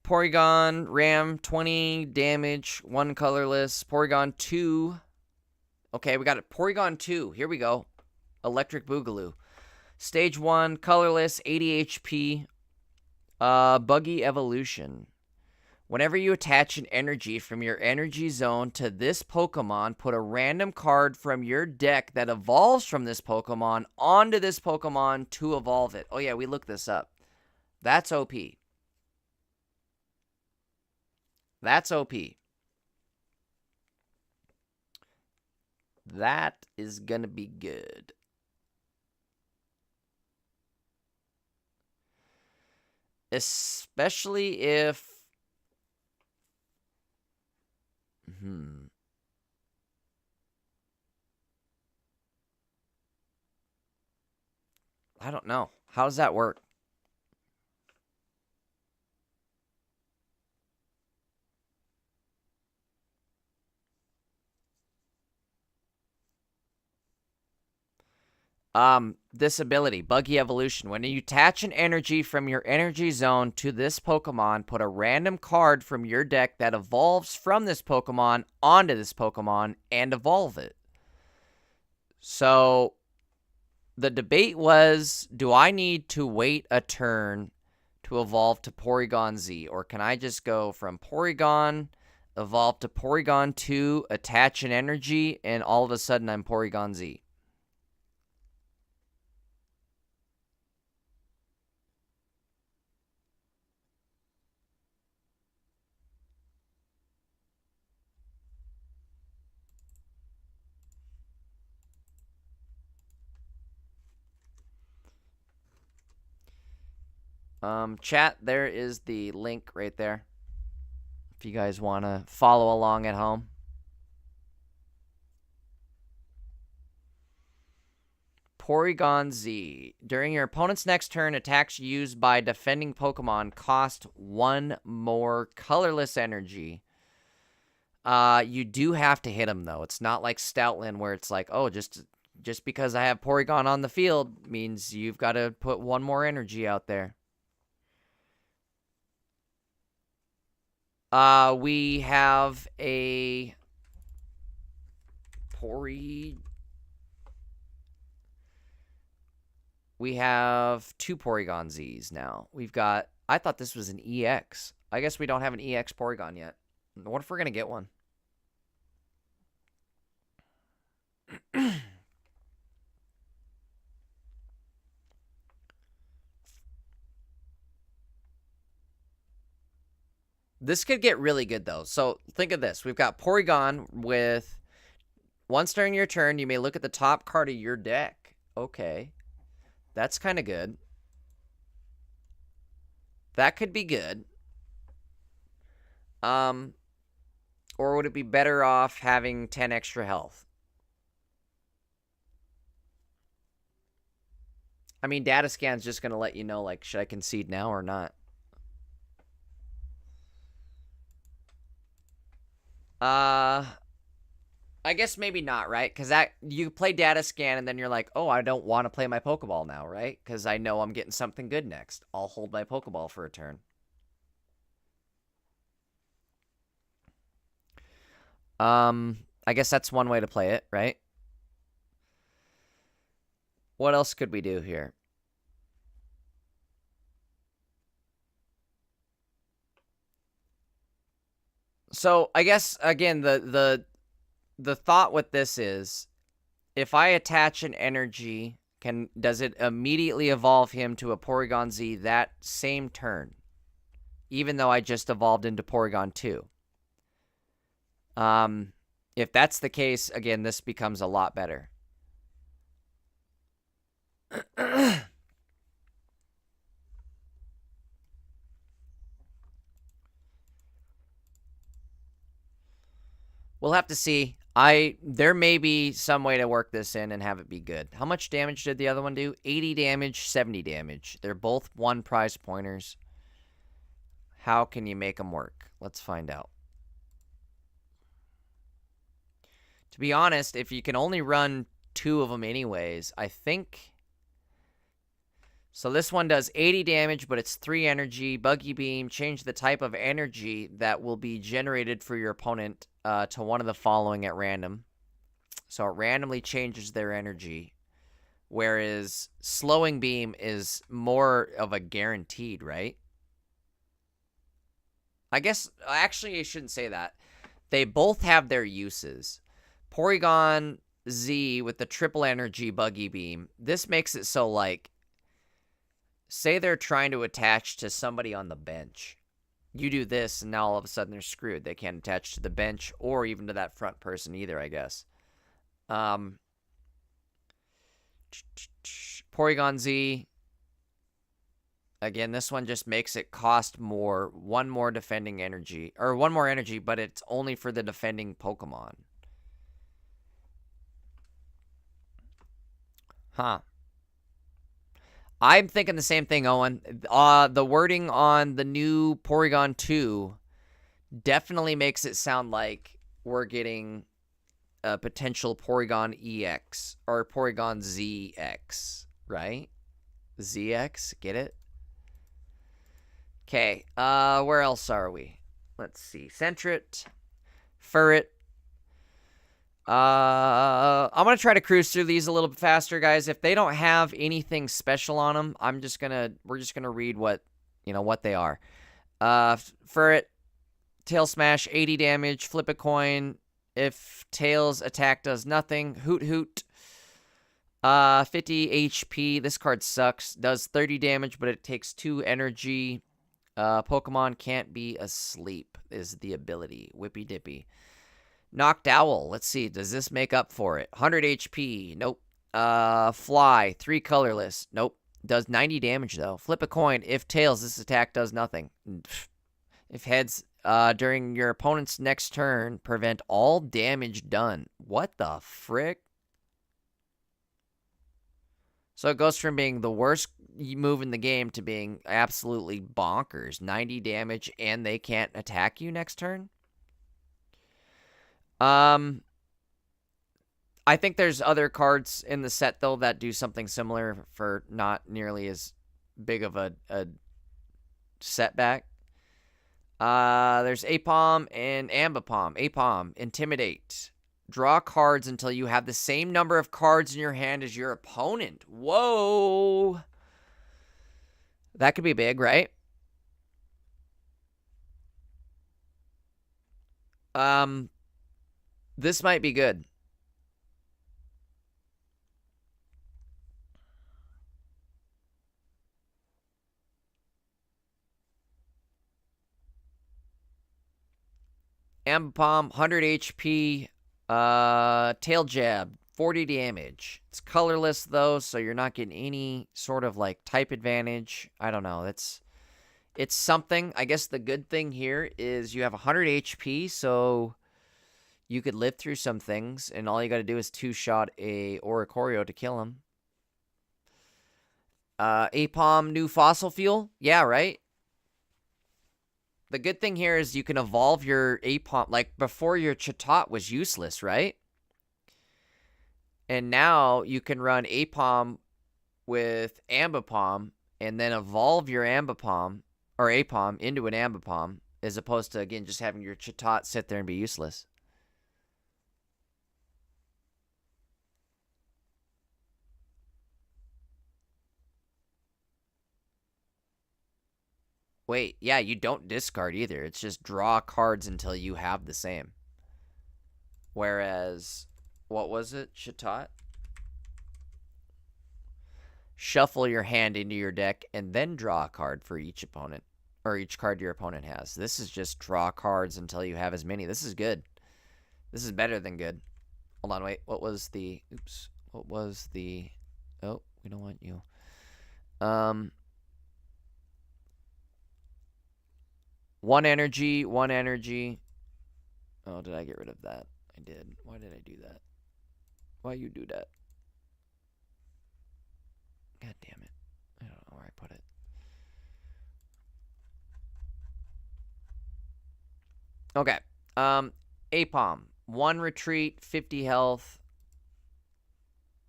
Porygon, Ram, 20 damage, 1 colorless. Porygon 2. Okay, we got it. Porygon 2. Here we go. Electric Boogaloo. Stage 1, colorless, 80 HP. Buggy Evolution. Whenever you attach an energy from your energy zone to this Pokemon, put a random card from your deck that evolves from this Pokemon onto this Pokemon to evolve it. Oh yeah, we looked this up. That's OP. That's OP. That is gonna be good. Especially if... I don't know. How does that work? This ability, Buggy Evolution. When you attach an energy from your energy zone to this Pokemon, put a random card from your deck that evolves from this Pokemon onto this Pokemon and evolve it. So, the debate was, do I need to wait a turn to evolve to Porygon Z? Or can I just go from Porygon, evolve to Porygon 2, attach an energy, and all of a sudden I'm Porygon Z? Chat, there is the link right there. If you guys want to follow along at home. Porygon Z. During your opponent's next turn, attacks used by defending Pokemon cost 1 more colorless energy. You do have to hit them, though. It's not like Stoutland where it's like, oh, just because I have Porygon on the field means you've got to put 1 more energy out there. We have a We have 2 Porygon Zs now. We've got... I thought this was an EX. I guess we don't have an EX Porygon yet. What if we're going to get one? This could get really good, though. So, think of this. We've got Porygon with... Once during your turn, you may look at the top card of your deck. Okay. That's kind of good. That could be good. Or would it be better off having 10 extra health? I mean, data scan's just going to let you know, like, should I concede now or not? I guess maybe not, right? Because that you play data scan and then you're like, oh, I don't want to play my Pokeball now, right? Because I know I'm getting something good next. I'll hold my Pokeball for a turn. I guess that's one way to play it, right? What else could we do here? So I guess again the thought with this is, if I attach an energy, does it immediately evolve him to a Porygon Z that same turn, even though I just evolved into Porygon 2? If that's the case, again, this becomes a lot better. We'll have to see. There may be some way to work this in and have it be good. How much damage did the other one do? 80 damage, 70 damage. They're both 1 prize pointers. How can you make them work? Let's find out. To be honest, if you can only run 2 of them anyways, I think... So this one does 80 damage, but it's 3 energy. Buggy Beam, change the type of energy that will be generated for your opponent to one of the following at random. So it randomly changes their energy. Whereas Slowing Beam is more of a guaranteed, right? I guess, actually, I shouldn't say that. They both have their uses. Porygon Z with the triple energy Buggy Beam. This makes it so, like, say they're trying to attach to somebody on the bench. You do this, and now all of a sudden they're screwed. They can't attach to the bench or even to that front person either, I guess. Porygon Z. Again, this one just makes it cost more. 1 more defending energy. Or 1 more energy, but it's only for the defending Pokemon. Huh. I'm thinking the same thing, Owen. The wording on the new Porygon 2 definitely makes it sound like we're getting a potential Porygon EX or Porygon ZX, right? ZX, get it? Okay, where else are we? Let's see. Sentret, Furret. I'm gonna try to cruise through these a little bit faster, guys. If they don't have anything special on them, we're just gonna read what they are. Furret, Tail Smash, 80 damage. Flip a coin. If Tails attack does nothing, Hoot Hoot. 50 HP. This card sucks. Does 30 damage, but it takes 2 energy. Pokemon can't be asleep is the ability. Whippy Dippy. Knocked Owl. Let's see. Does this make up for it? 100 HP. Nope. Fly. 3 colorless. Nope. Does 90 damage, though. Flip a coin. If Tails, this attack does nothing. If Heads, during your opponent's next turn, prevent all damage done. What the frick? So it goes from being the worst move in the game to being absolutely bonkers. 90 damage, and they can't attack you next turn? I think there's other cards in the set, though, that do something similar for not nearly as big of a setback. There's Apom and Ambipom. Apom, Intimidate. Draw cards until you have the same number of cards in your hand as your opponent. Whoa! That could be big, right? This might be good. Ambipom, 100 HP. Tail Jab, 40 damage. It's colorless, though, so you're not getting any sort of, like, type advantage. I don't know. It's something. I guess the good thing here is you have 100 HP, so you could live through some things, and all you got to do is 2-shot a Oricorio to kill him. Apom, new fossil fuel? Yeah, right? The good thing here is you can evolve your Apom. Like, before, your Chatot was useless, right? And now you can run Apom with Ambipom and then evolve your Ambipom or Apom into an Ambipom, as opposed to, again, just having your Chatot sit there and be useless. Wait, yeah, you don't discard either. It's just draw cards until you have the same. Whereas, what was it, Chatot? Shuffle your hand into your deck and then draw a card for each opponent. Or each card your opponent has. This is just draw cards until you have as many. This is good. This is better than good. Hold on, wait. What was the... Oops. What was the... Oh, we don't want you. One energy, one energy. Oh, did I get rid of that? I did. Why did I do that? Why you do that? God damn it. I don't know where I put it. Okay. Apom. 1 retreat, 50 health.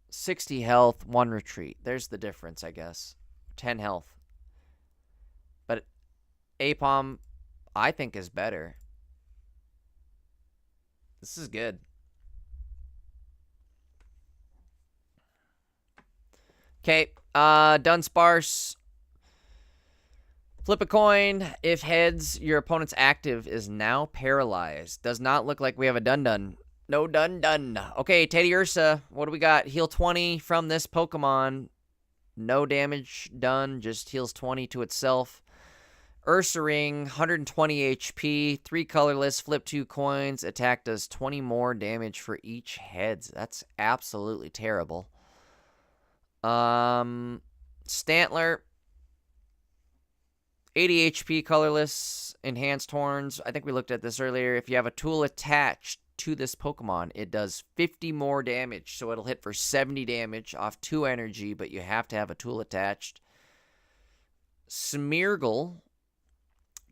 60 health, 1 retreat. There's the difference, I guess. 10 health. But Apom, I think, is better. This is good. Okay, Dunsparce. Flip a coin. If heads, your opponent's active is now paralyzed. Does not look like we have a dun-dun. No dun-dun. Okay, Teddy Ursa. What do we got? Heal 20 from this Pokemon. No damage done. Just heals 20 to itself. Ursaring, 120 HP. 3 colorless. Flip 2 coins. Attack does 20 more damage for each heads. That's absolutely terrible. Stantler. 80 HP, colorless, enhanced horns. I think we looked at this earlier. If you have a tool attached to this Pokemon, it does 50 more damage. So it'll hit for 70 damage off 2 energy, but you have to have a tool attached. Smeargle,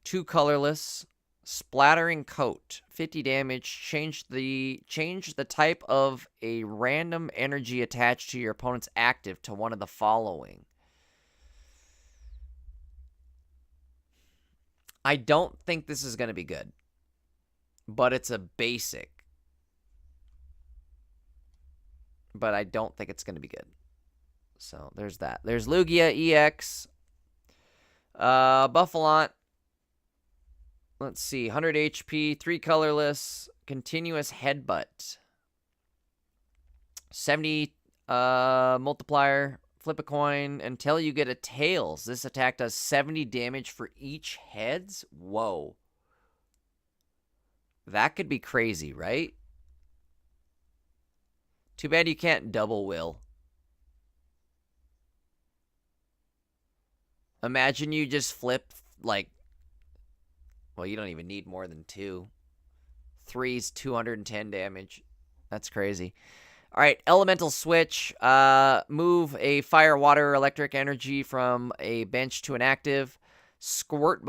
2 colorless, splattering coat, 50 damage. Change the type of a random energy attached to your opponent's active to one of the following. I don't think this is going to be good, but it's a basic. But I don't think it's going to be good. So there's that. There's Lugia EX. Buffalont. Let's see. 100 HP. 3 colorless. Continuous headbutt. 70 multiplier. Flip a coin until you get a tails. This attack does 70 damage for each heads. Whoa. That could be crazy, right? Too bad you can't double will. Imagine you just flip, like... Well, you don't even need more than 2. 3's 210 damage. That's crazy. All right, Elemental Switch. Move a fire, water, electric energy from a bench to an active. Squirtle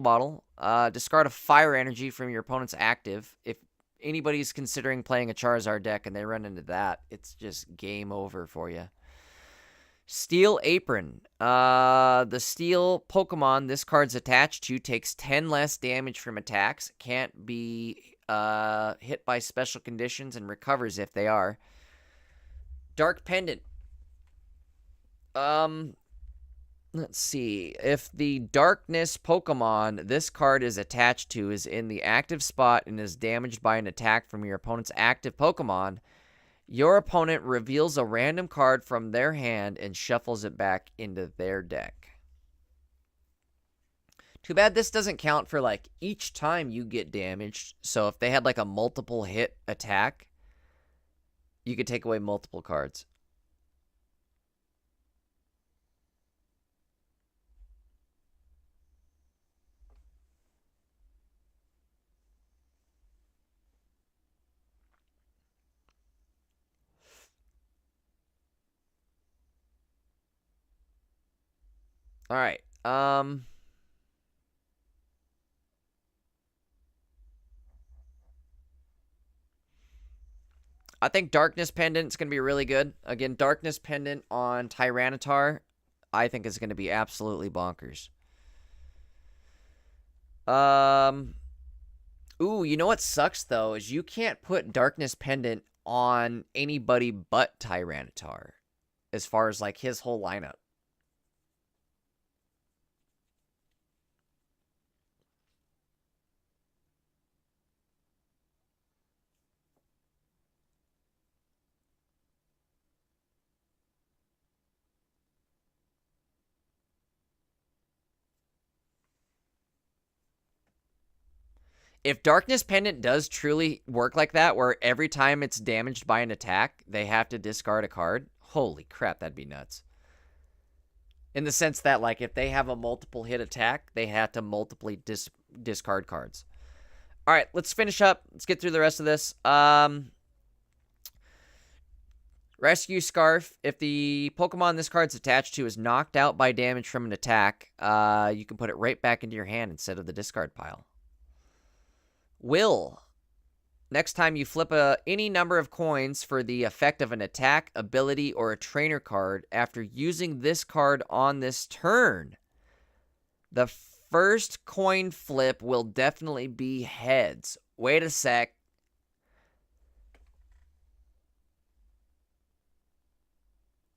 bottle. Discard a fire energy from your opponent's active. If anybody's considering playing a Charizard deck and they run into that, it's just game over for you. Steel Apron. The steel Pokemon this card's attached to takes 10 less damage from attacks. Can't be hit by special conditions and recovers if they are. Dark Pendant. Let's see. If the Darkness Pokemon this card is attached to is in the active spot and is damaged by an attack from your opponent's active Pokemon, your opponent reveals a random card from their hand and shuffles it back into their deck. Too bad this doesn't count for, like, each time you get damaged. So if they had, like, a multiple hit attack, you could take away multiple cards. All right. I think Darkness Pendant is going to be really good. Again, Darkness Pendant on Tyranitar, I think is going to be absolutely bonkers. Ooh, you know what sucks, though, is you can't put Darkness Pendant on anybody but Tyranitar as far as, like, his whole lineup. If Darkness Pendant does truly work like that, where every time it's damaged by an attack, they have to discard a card, holy crap, that'd be nuts. In the sense that, like, if they have a multiple hit attack, they have to multiply discard cards. All right, let's finish up. Let's get through the rest of this. Rescue Scarf. If the Pokemon this card's attached to is knocked out by damage from an attack, you can put it right back into your hand instead of the discard pile. Will. Next time you flip any number of coins for the effect of an attack, ability, or a trainer card after using this card on this turn, the first coin flip will definitely be heads. Wait a sec.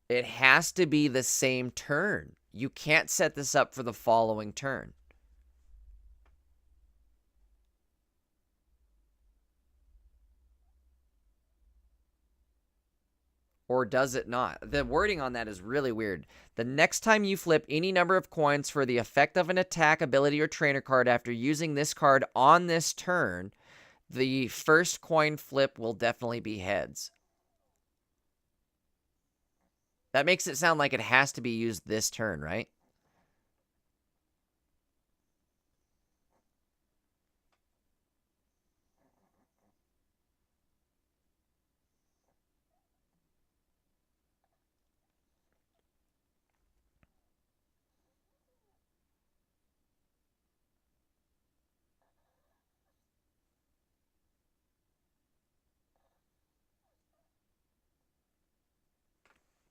It has to be the same turn. You can't set this up for the following turn. Or does it not? The wording on that is really weird. The next time you flip any number of coins for the effect of an attack, ability, or trainer card after using this card on this turn, the first coin flip will definitely be heads. That makes it sound like it has to be used this turn, right?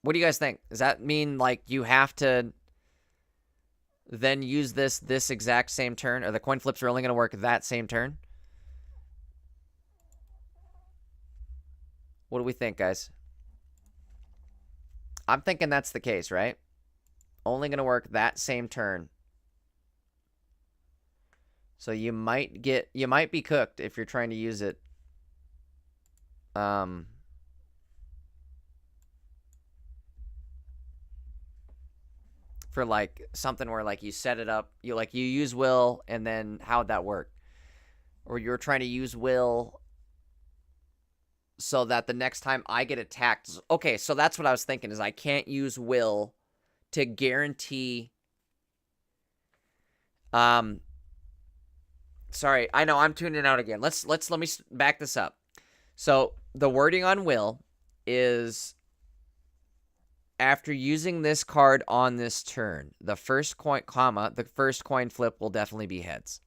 What do you guys think? Does that mean, like, you have to then use this exact same turn? Or the coin flips are only going to work that same turn? What do we think, guys? I'm thinking that's the case, right? Only going to work that same turn. So you might be cooked if you're trying to use it. For like something where like you set it up, you use will, and then how'd that work? Or you're trying to use will so that the next time I get attacked. Okay, so that's what I was thinking, is I can't use will to guarantee. Sorry, I know I'm tuning out again. Let me back this up. So the wording on will is, after using this card on this turn, the first coin flip will definitely be heads.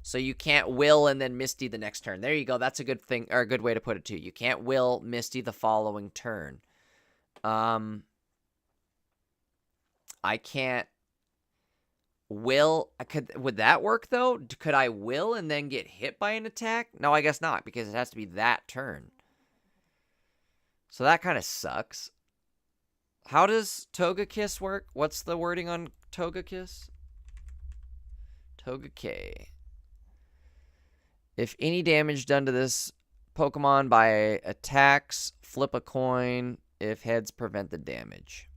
So you can't will and then Misty the next turn. There you go. That's a good thing, or a good way to put it too. You can't will Misty the following turn. I can't will. Would that work though? Could I will and then get hit by an attack? No, I guess not, because it has to be that turn. So that kind of sucks. How does Togekiss work? What's the wording on Togekiss? Togekiss. If any damage done to this Pokemon by attacks, flip a coin. If heads, prevent the damage.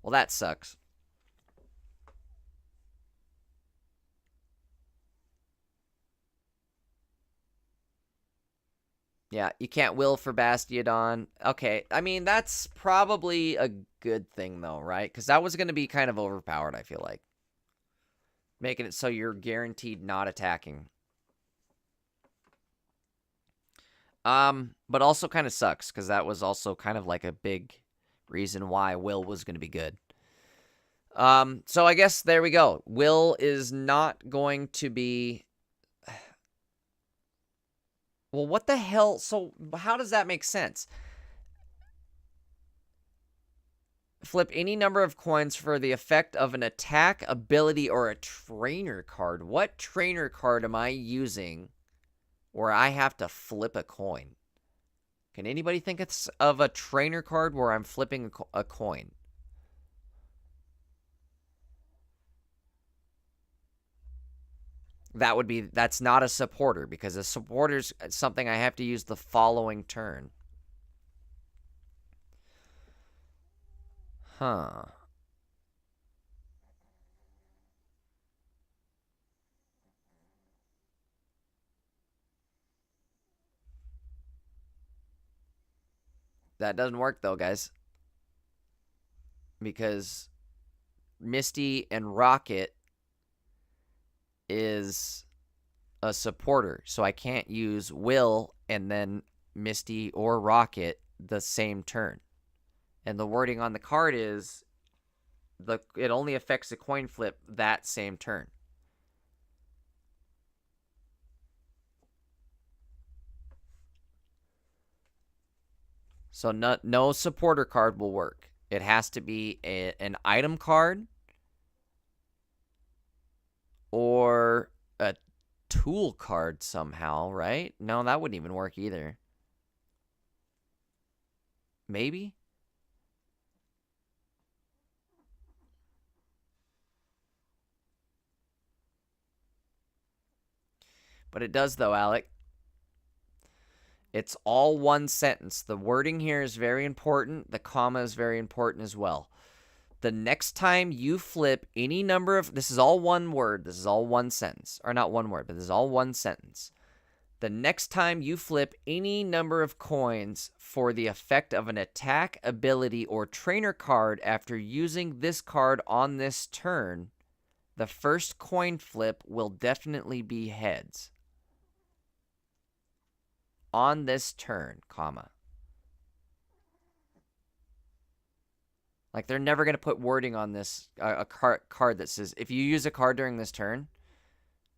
Well, that sucks. Yeah, you can't will for Bastiodon. Okay, I mean, that's probably a good thing, though, right? Because that was going to be kind of overpowered, I feel like. Making it so you're guaranteed not attacking. But also kind of sucks, because that was also kind of like a big reason why will was going to be good. So I guess there we go. Will is not going to be... Well, what the hell? So how does that make sense? Flip any number of coins for the effect of an attack, ability, or a trainer card. What trainer card am I using where I have to flip a coin? Can anybody think of a trainer card where I'm flipping a coin? That's not a supporter, because a supporter's something I have to use the following turn. Huh. That doesn't work, though, guys. Because Misty and Rocket is a supporter. So I can't use Will and then Misty or Rocket the same turn. And the wording on the card is it only affects the coin flip that same turn. So no supporter card will work. It has to be an item card or a tool card somehow, right? No, that wouldn't even work either. Maybe? But it does, though, Alec. It's all one sentence. The wording here is very important. The comma is very important as well. The next time you flip any number of... This is all one word. This is all one sentence. Or not one word, but this is all one sentence. The next time you flip any number of coins for the effect of an attack, ability, or trainer card after using this card on this turn, the first coin flip will definitely be heads. On this turn, comma. Like, they're never going to put wording on this, a card that says, if you use a card during this turn,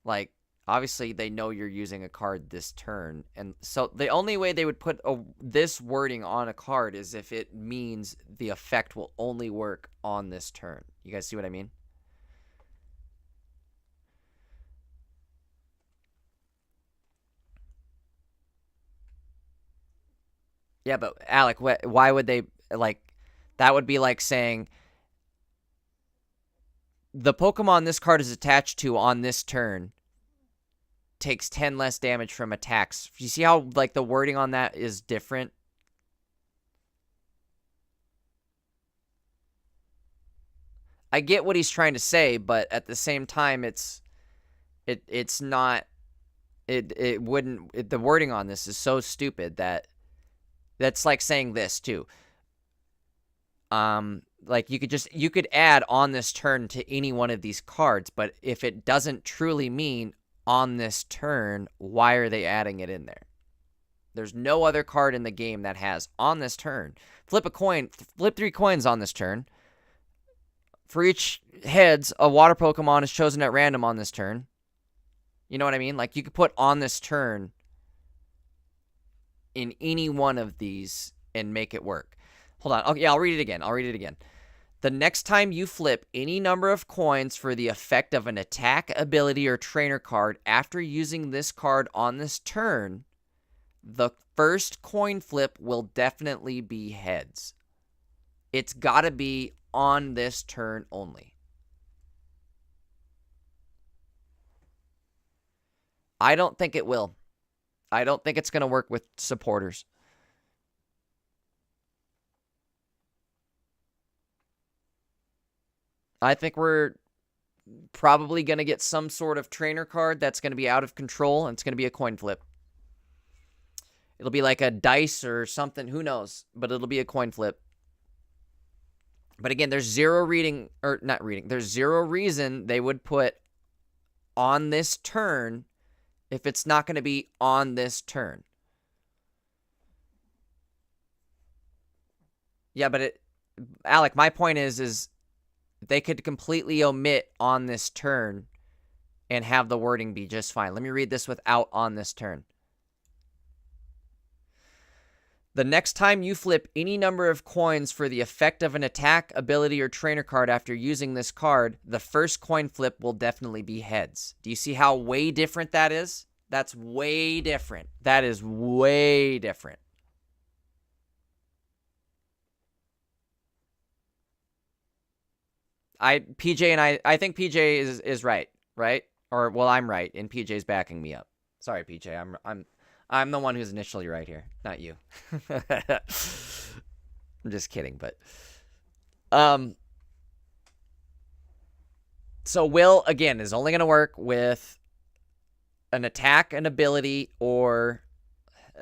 like, obviously they know you're using a card this turn. And so the only way they would put this wording on a card is if it means the effect will only work on this turn. You guys see what I mean? Yeah, but Alec, why would they, like, that would be like saying the Pokemon this card is attached to on this turn takes 10 less damage from attacks. You see how, like, the wording on that is different? I get what he's trying to say, but at the same time, it's not, it wouldn't, the wording on this is so stupid that that's like saying this too. Like, you could add on this turn to any one of these cards, but if it doesn't truly mean on this turn, why are they adding it in there? There's no other card in the game that has on this turn. Flip a coin, flip 3 coins on this turn. For each heads, a water Pokemon is chosen at random on this turn. You know what I mean? Like, you could put on this turn in any one of these and make it work. Hold on. Okay, I'll read it again. The next time you flip any number of coins for the effect of an attack, ability, or trainer card after using this card on this turn, the first coin flip will definitely be heads. It's got to be on this turn only. I don't think it will. I don't think it's going to work with supporters. I think we're probably going to get some sort of trainer card that's going to be out of control, and it's going to be a coin flip. It'll be like a dice or something. Who knows? But it'll be a coin flip. But again, there's zero there's zero reason they would put on this turn if it's not going to be on this turn. Yeah, but Alec, my point is they could completely omit on this turn and have the wording be just fine. Let me read this without on this turn. The next time you flip any number of coins for the effect of an attack, ability, or trainer card after using this card, the first coin flip will definitely be heads. Do you see how way different that is? That's way different. That is way different. I think PJ is right? Or, well, I'm right, and PJ's backing me up. Sorry, PJ. I'm the one who's initially right here, not you. I'm just kidding, but so will, again, is only going to work with an attack, an ability, or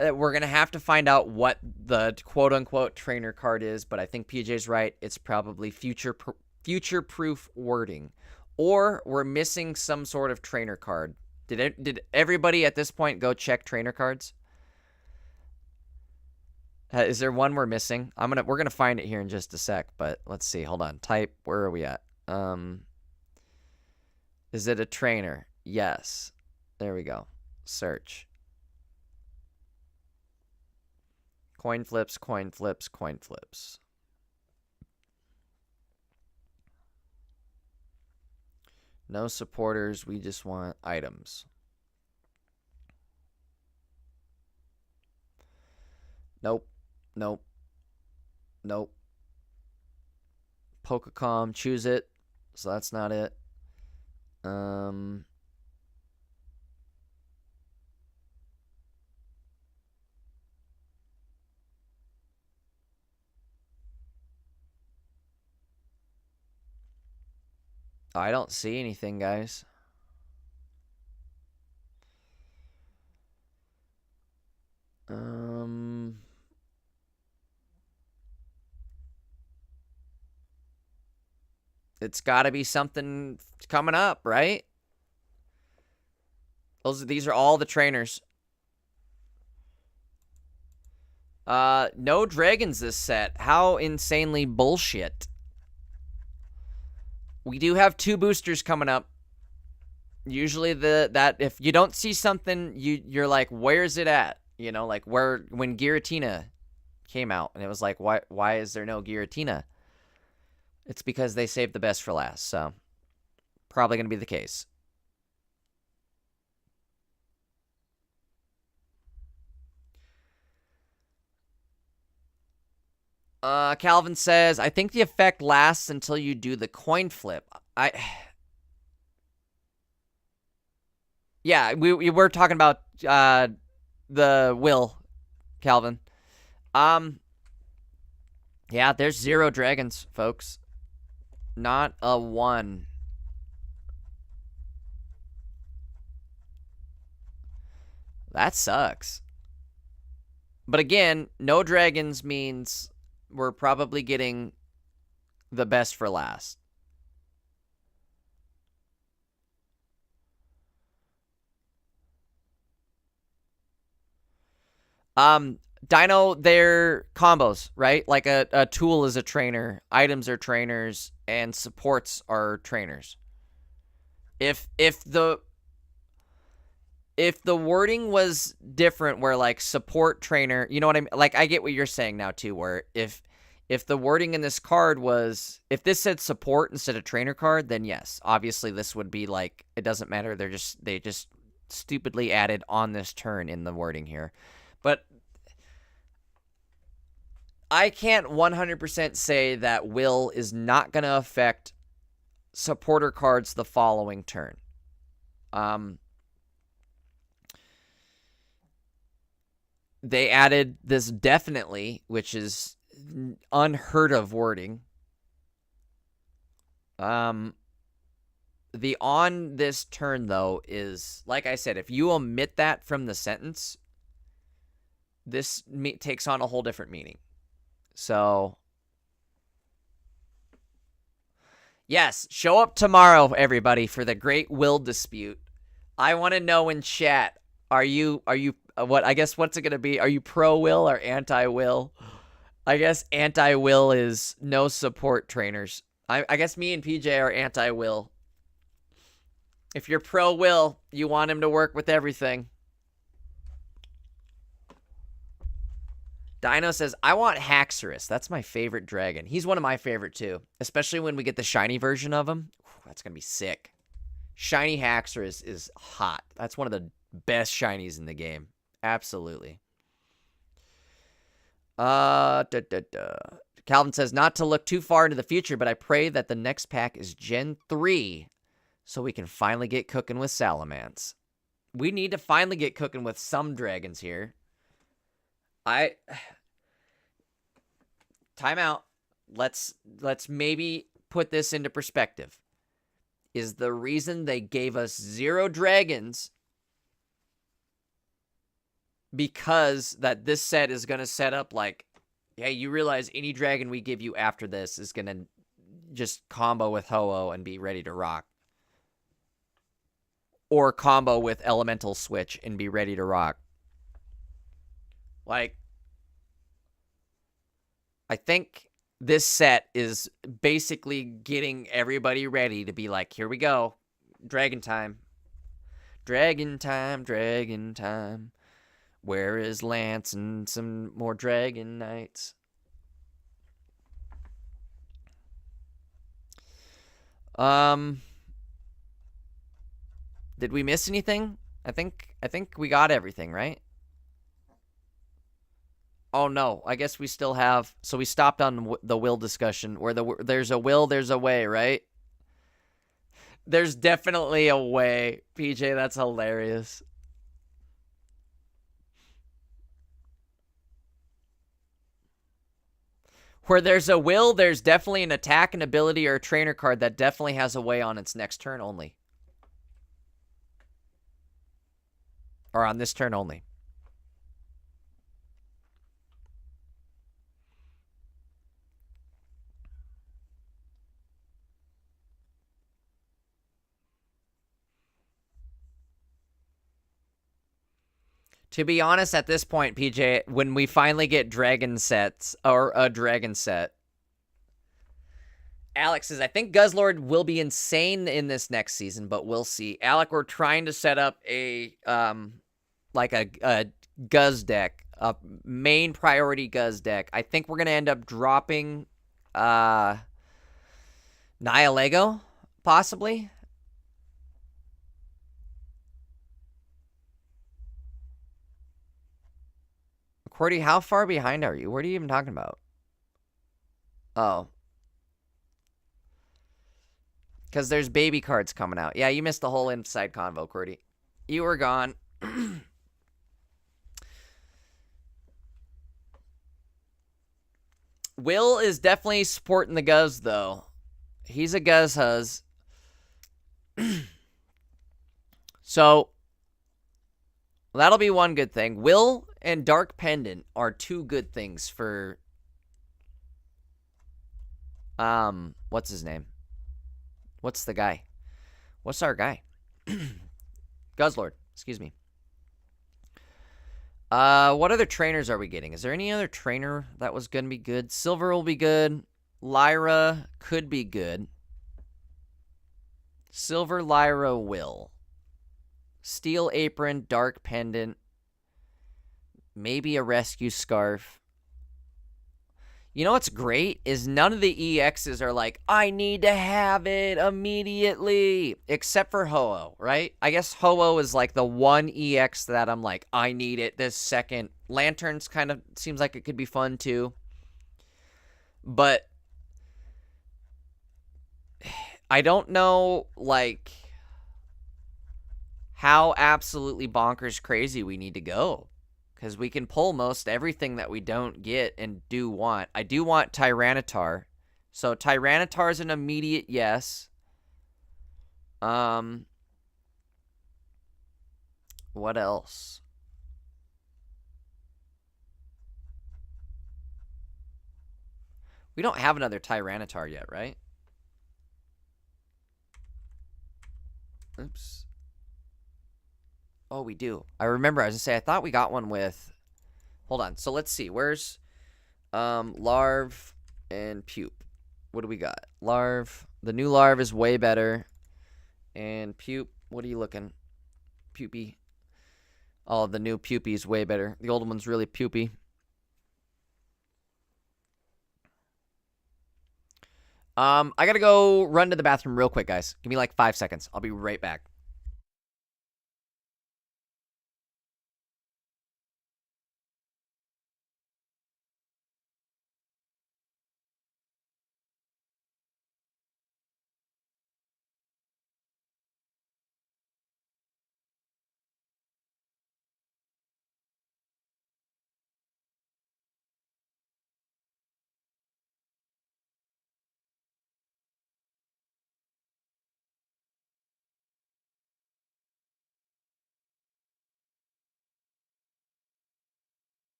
we're going to have to find out what the quote-unquote trainer card is, but I think PJ's right. It's probably future-proof wording. Or we're missing some sort of trainer card. Did everybody at this point go check trainer cards? Is there one we're missing? We're gonna find it here in just a sec, but let's see. Hold on. Type, where are we at? Is it a trainer? Yes. There we go. Search. Coin flips, coin flips, coin flips. No supporters, we just want items. Nope. Nope. Nope. Pokecom, choose it. So that's not it. I don't see anything, guys. It's got to be something coming up, right? These are all the trainers. No dragons this set. How insanely bullshit. We do have 2 boosters coming up. Usually that if you don't see something, you're like, where's it at? You know, like when Giratina came out, and it was like, why is there no Giratina? It's because they saved the best for last, so probably gonna be the case. Calvin says, I think the effect lasts until you do the coin flip. Yeah, we were talking about the will, Calvin. Yeah, there's 0 dragons, folks. Not a 1. That sucks. But again, no dragons means we're probably getting the best for last. Dino, they're combos, right? Like a tool is a trainer, items are trainers, and supports are trainers. If the wording was different, where like support trainer, you know what I mean? Like I get what you're saying now too, where if the wording in this card was, if this said support instead of trainer card, then yes, obviously this would be like, it doesn't matter. They just stupidly added on this turn in the wording here. But I can't 100% say that will is not going to affect supporter cards the following turn. They added this definitely, which is unheard of wording. The on this turn, though, is, like I said, if you omit that from the sentence, this takes on a whole different meaning. So, yes, show up tomorrow, everybody, for the Great Will Dispute. I want to know in chat, are you what, I guess, what's it going to be? Are you pro-will or anti-will? I guess anti-will is no support trainers. I guess me and PJ are anti-will. If you're pro-will, you want him to work with everything. Dino says, I want Haxorus. That's my favorite dragon. He's one of my favorite, too. Especially when we get the shiny version of him. That's going to be sick. Shiny Haxorus is hot. That's one of the best shinies in the game. Absolutely. Calvin says, not to look too far into the future, but I pray that the next pack is Gen 3 so we can finally get cooking with Salamence. We need to finally get cooking with some dragons here. Time out. Let's maybe put this into perspective. Is the reason they gave us 0 dragons because that this set is going to set up like, hey, you realize any dragon we give you after this is going to just combo with Ho-Oh and be ready to rock. Or combo with Elemental Switch and be ready to rock. Like, I think this set is basically getting everybody ready to be like, here we go. Dragon time. Dragon time, dragon time. Where is Lance and some more dragon knights? Did we miss anything? I think we got everything, right? Oh no, I guess we still have. So we stopped on the will discussion where there's a will, there's a way, right? There's definitely a way. PJ, that's hilarious. Where there's a will, there's definitely an attack, an ability, or a trainer card that definitely has a way on its next turn only. Or on this turn only. To be honest, at this point, PJ, when we finally get dragon sets, or a dragon set, Alex says, I think Guzzlord will be insane in this next season, but we'll see. Alec, we're trying to set up a, like a Guzz deck, a main priority Guzz deck. I think we're going to end up dropping, Nihilego, possibly. Cordy, how far behind are you? What are you even talking about? Oh. Because there's baby cards coming out. Yeah, you missed the whole inside convo, Cordy. You were gone. Will is definitely supporting the Guzz, though. He's a Guzz huzz. So, that'll be one good thing. Will and Dark Pendant are two good things for, what's his name? What's the guy? What's our guy? Guzzlord, excuse me. What other trainers are we getting? Is there any other trainer that was going to be good? Silver will be good. Lyra could be good. Silver, Lyra, Will. Steel Apron, Dark Pendant. Maybe a Rescue Scarf. You know what's great is none of the EXs are like, I need to have it immediately. Except for Ho-Oh, right? I guess Ho-Oh is like the one EX that I'm like, I need it this second. Lanterns kind of seems like it could be fun too. But I don't know, like, how absolutely bonkers crazy we need to go. Because we can pull most everything that we don't get and do want. I do want Tyranitar. So Tyranitar is an immediate yes. What else? We don't have another Tyranitar yet, right? Oops. Oh, we do. I remember. I was going to say, I thought we got one with... Hold on. So let's see. Where's Larv and Pupe? What do we got? Larv. The new Larv is way better. And Pupe. What are you looking? Pupey. Oh, the new Pupey is way better. The old one's really Pupey. I got to go run to the bathroom real quick, guys. Give me like 5 seconds. I'll be right back.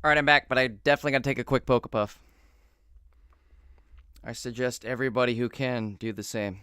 Alright, I'm back, but I definitely gotta take a quick Pokepuff. I suggest everybody who can do the same.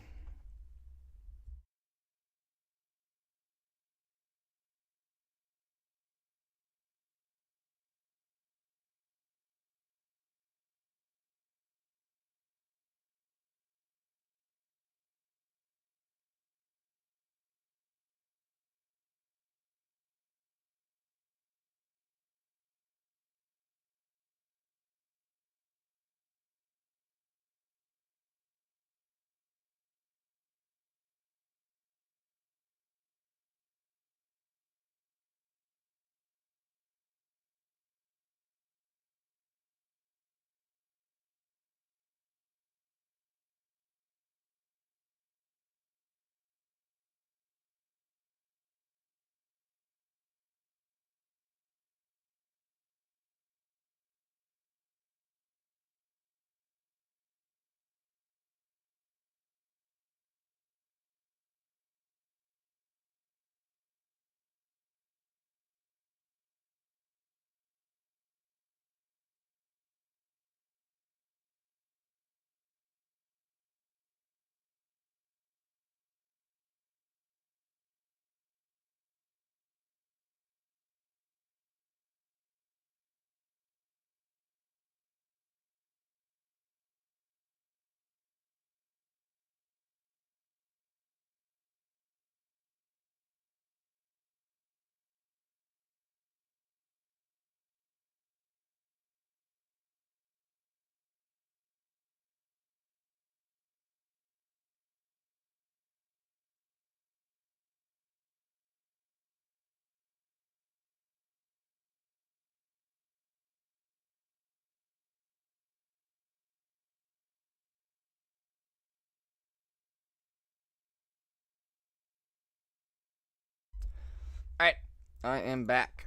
Alright, I am back.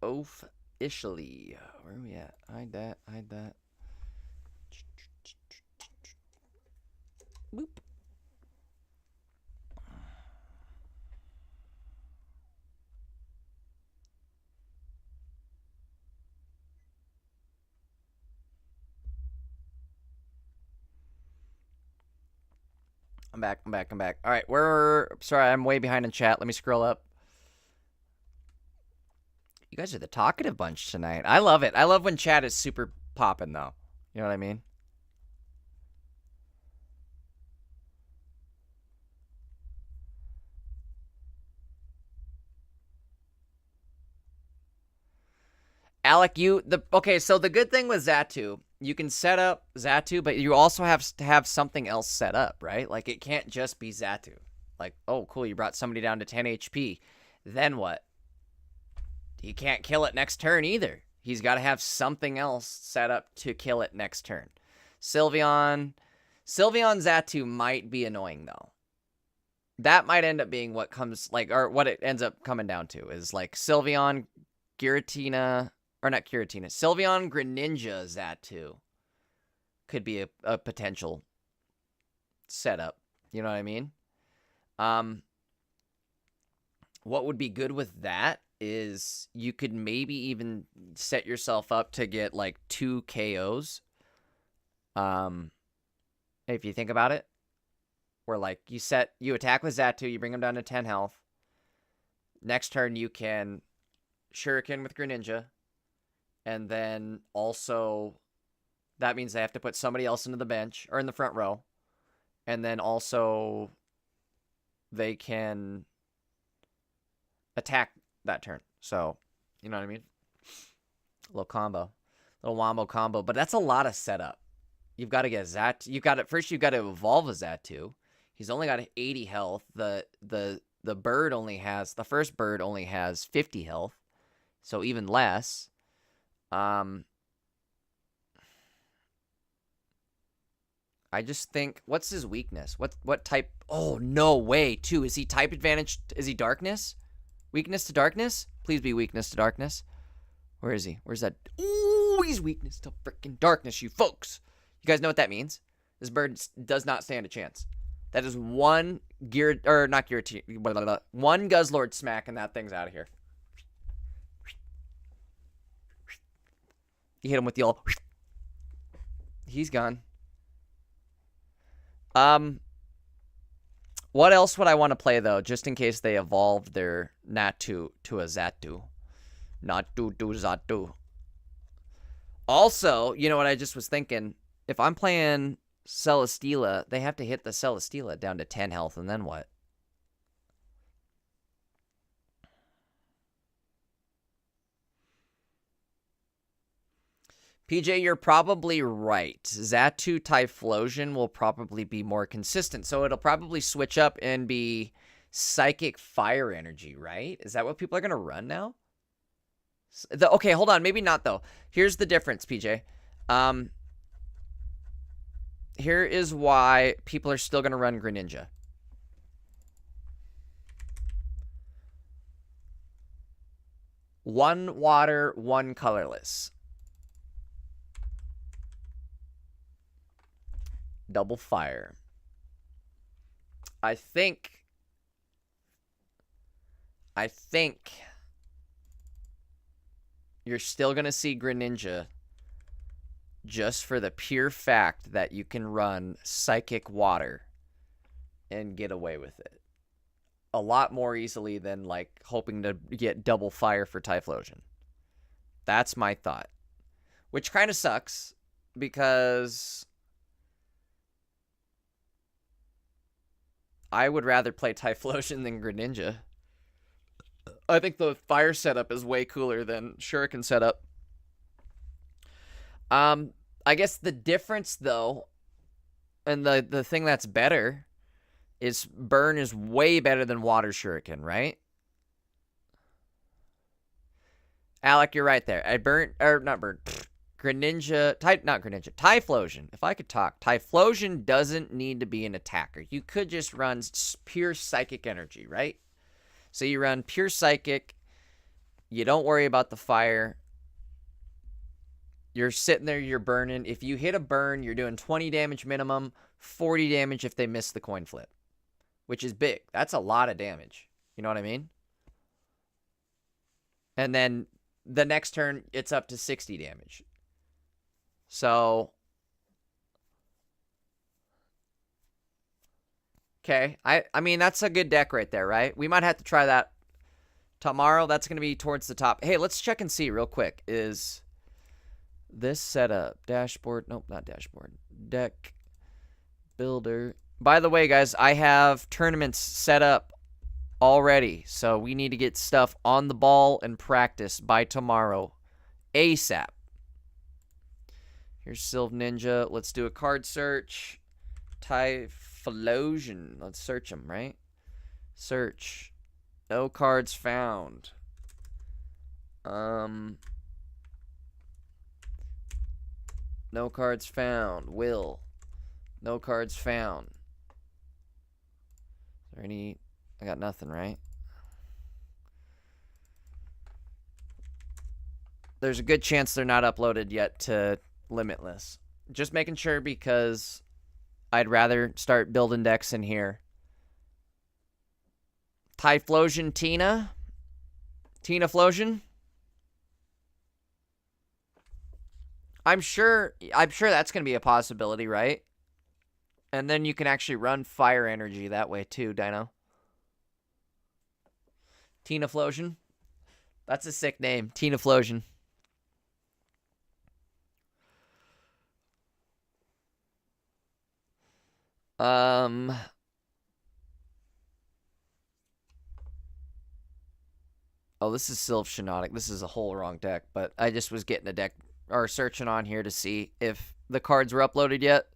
Officially. Where are we at? Hide that, hide that. Boop. I'm back, I'm back, I'm back. Alright, sorry, I'm way behind in chat. Let me scroll up. You guys are the talkative bunch tonight. I love it. I love when chat is super poppin', though. You know what I mean? Alec, okay, so the good thing with Xatu, you can set up Xatu, but you also have to have something else set up, right? Like, it can't just be Xatu. Like, oh, cool, you brought somebody down to 10 HP. Then what? He can't kill it next turn either. He's got to have something else set up to kill it next turn. Sylveon Xatu might be annoying, though. That might end up being what comes, like, or what it ends up coming down to is, like, Sylveon, Giratina, or not Giratina, Sylveon, Greninja, Xatu could be a potential setup. You know what I mean? What would be good with that is you could maybe even set yourself up to get like 2 KOs. If you think about it, where like you attack with Xatu, you bring him down to 10 health. Next turn you can Shuriken with Greninja, and then also that means they have to put somebody else into the bench or in the front row, and then also they can attack that turn. So, you know what I mean? A little wombo combo, but that's a lot of setup. You've got to get Xatu. First you've got to evolve a Xatu. He's only got 80 health. The first bird only has 50 health. So even less. I just think, what's his weakness? What type? Oh, no way, too. Is he type advantage? Is he darkness? Weakness to darkness? Please be weakness to darkness. Where is he? Where's that? Ooh, he's weakness to freaking darkness, you folks. You guys know what that means? This bird does not stand a chance. That is one one Guzzlord smack and that thing's out of here. You hit him with the old... He's gone. What else would I want to play, though, just in case they evolved their Natu to a Zatu? Natu to Zatu. Also, you know what I just was thinking? If I'm playing Celesteela, they have to hit the Celesteela down to 10 health, and then what? PJ, you're probably right. Zatu Typhlosion will probably be more consistent, so it'll probably switch up and be Psychic Fire Energy, right? Is that what people are going to run now? Okay, hold on. Maybe not, though. Here's the difference, PJ. Here is why people are still going to run Greninja. One water, one colorless. Double fire. I think you're still going to see Greninja just for the pure fact that you can run Psychic Water and get away with it a lot more easily than, like, hoping to get double fire for Typhlosion. That's my thought. Which kind of sucks, because I would rather play Typhlosion than Greninja. I think the fire setup is way cooler than Shuriken setup. I guess the difference, though, and the thing that's better, is Burn is way better than Water Shuriken, right? Alec, you're right there. Typhlosion. If I could talk, Typhlosion doesn't need to be an attacker. You could just run pure Psychic Energy, right? So you run pure Psychic. You don't worry about the fire. You're sitting there, you're burning. If you hit a burn, you're doing 20 damage minimum, 40 damage if they miss the coin flip, which is big. That's a lot of damage. You know what I mean? And then the next turn, it's up to 60 damage. So, okay. I mean, that's a good deck right there, right? We might have to try that tomorrow. That's going to be towards the top. Hey, let's check and see real quick. Is this setup dashboard? Nope, not dashboard. Deck builder. By the way, guys, I have tournaments set up already, so we need to get stuff on the ball and practice by tomorrow ASAP. Here's Sylve Ninja. Let's do a card search. Typhlosion. Let's search them, right? Search. No cards found. No cards found. Will. No cards found. Is there any... I got nothing, right? There's a good chance they're not uploaded yet to Limitless. Just making sure, because I'd rather start building decks in here. Typhlosion Tina. Tina Flosion. I'm sure that's going to be a possibility, right? And then you can actually run fire energy that way too, Dino. Tina Flosion. That's a sick name. Tina Flosion. Oh, this is Sylve Shinotic. This is a whole wrong deck, but I just was getting a deck or searching on here to see if the cards were uploaded yet.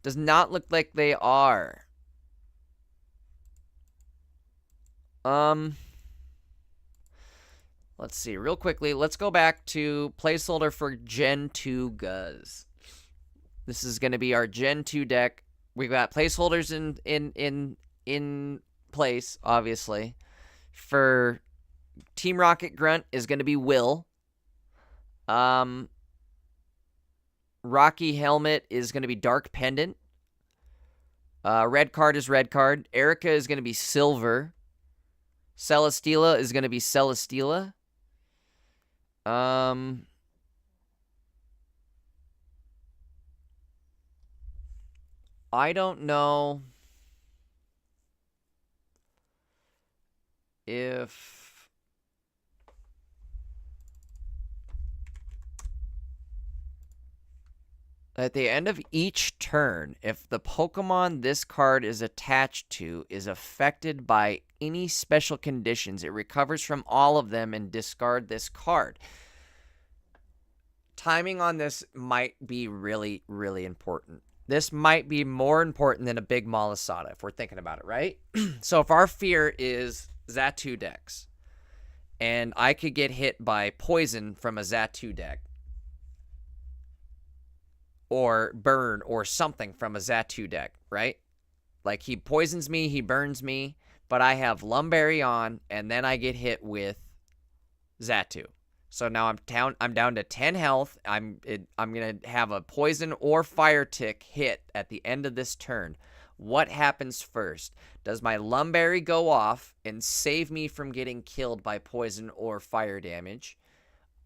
Does not look like they are. Let's see real quickly. Let's go back to placeholder for Gen 2 Guz. This is going to be our Gen 2 deck. We've got placeholders in place, obviously. For Team Rocket Grunt is going to be Will. Rocky Helmet is going to be Dark Pendant. Red card is Red card. Erica is going to be Silver. Celesteela is going to be Celesteela. I don't know if at the end of each turn, if the Pokemon this card is attached to is affected by any special conditions, it recovers from all of them and discard this card. Timing on this might be really, really important. This might be more important than a big Malasada if we're thinking about it, right? So if our fear is Zatu decks, and I could get hit by poison from a Zatu deck, or burn or something from a Zatu deck, right? Like he poisons me, he burns me, but I have Lumberry on, and then I get hit with Zatu. So now I'm down to 10 health. I'm gonna have a poison or fire tick hit at the end of this turn. What happens first? Does my Lumberry go off and save me from getting killed by poison or fire damage?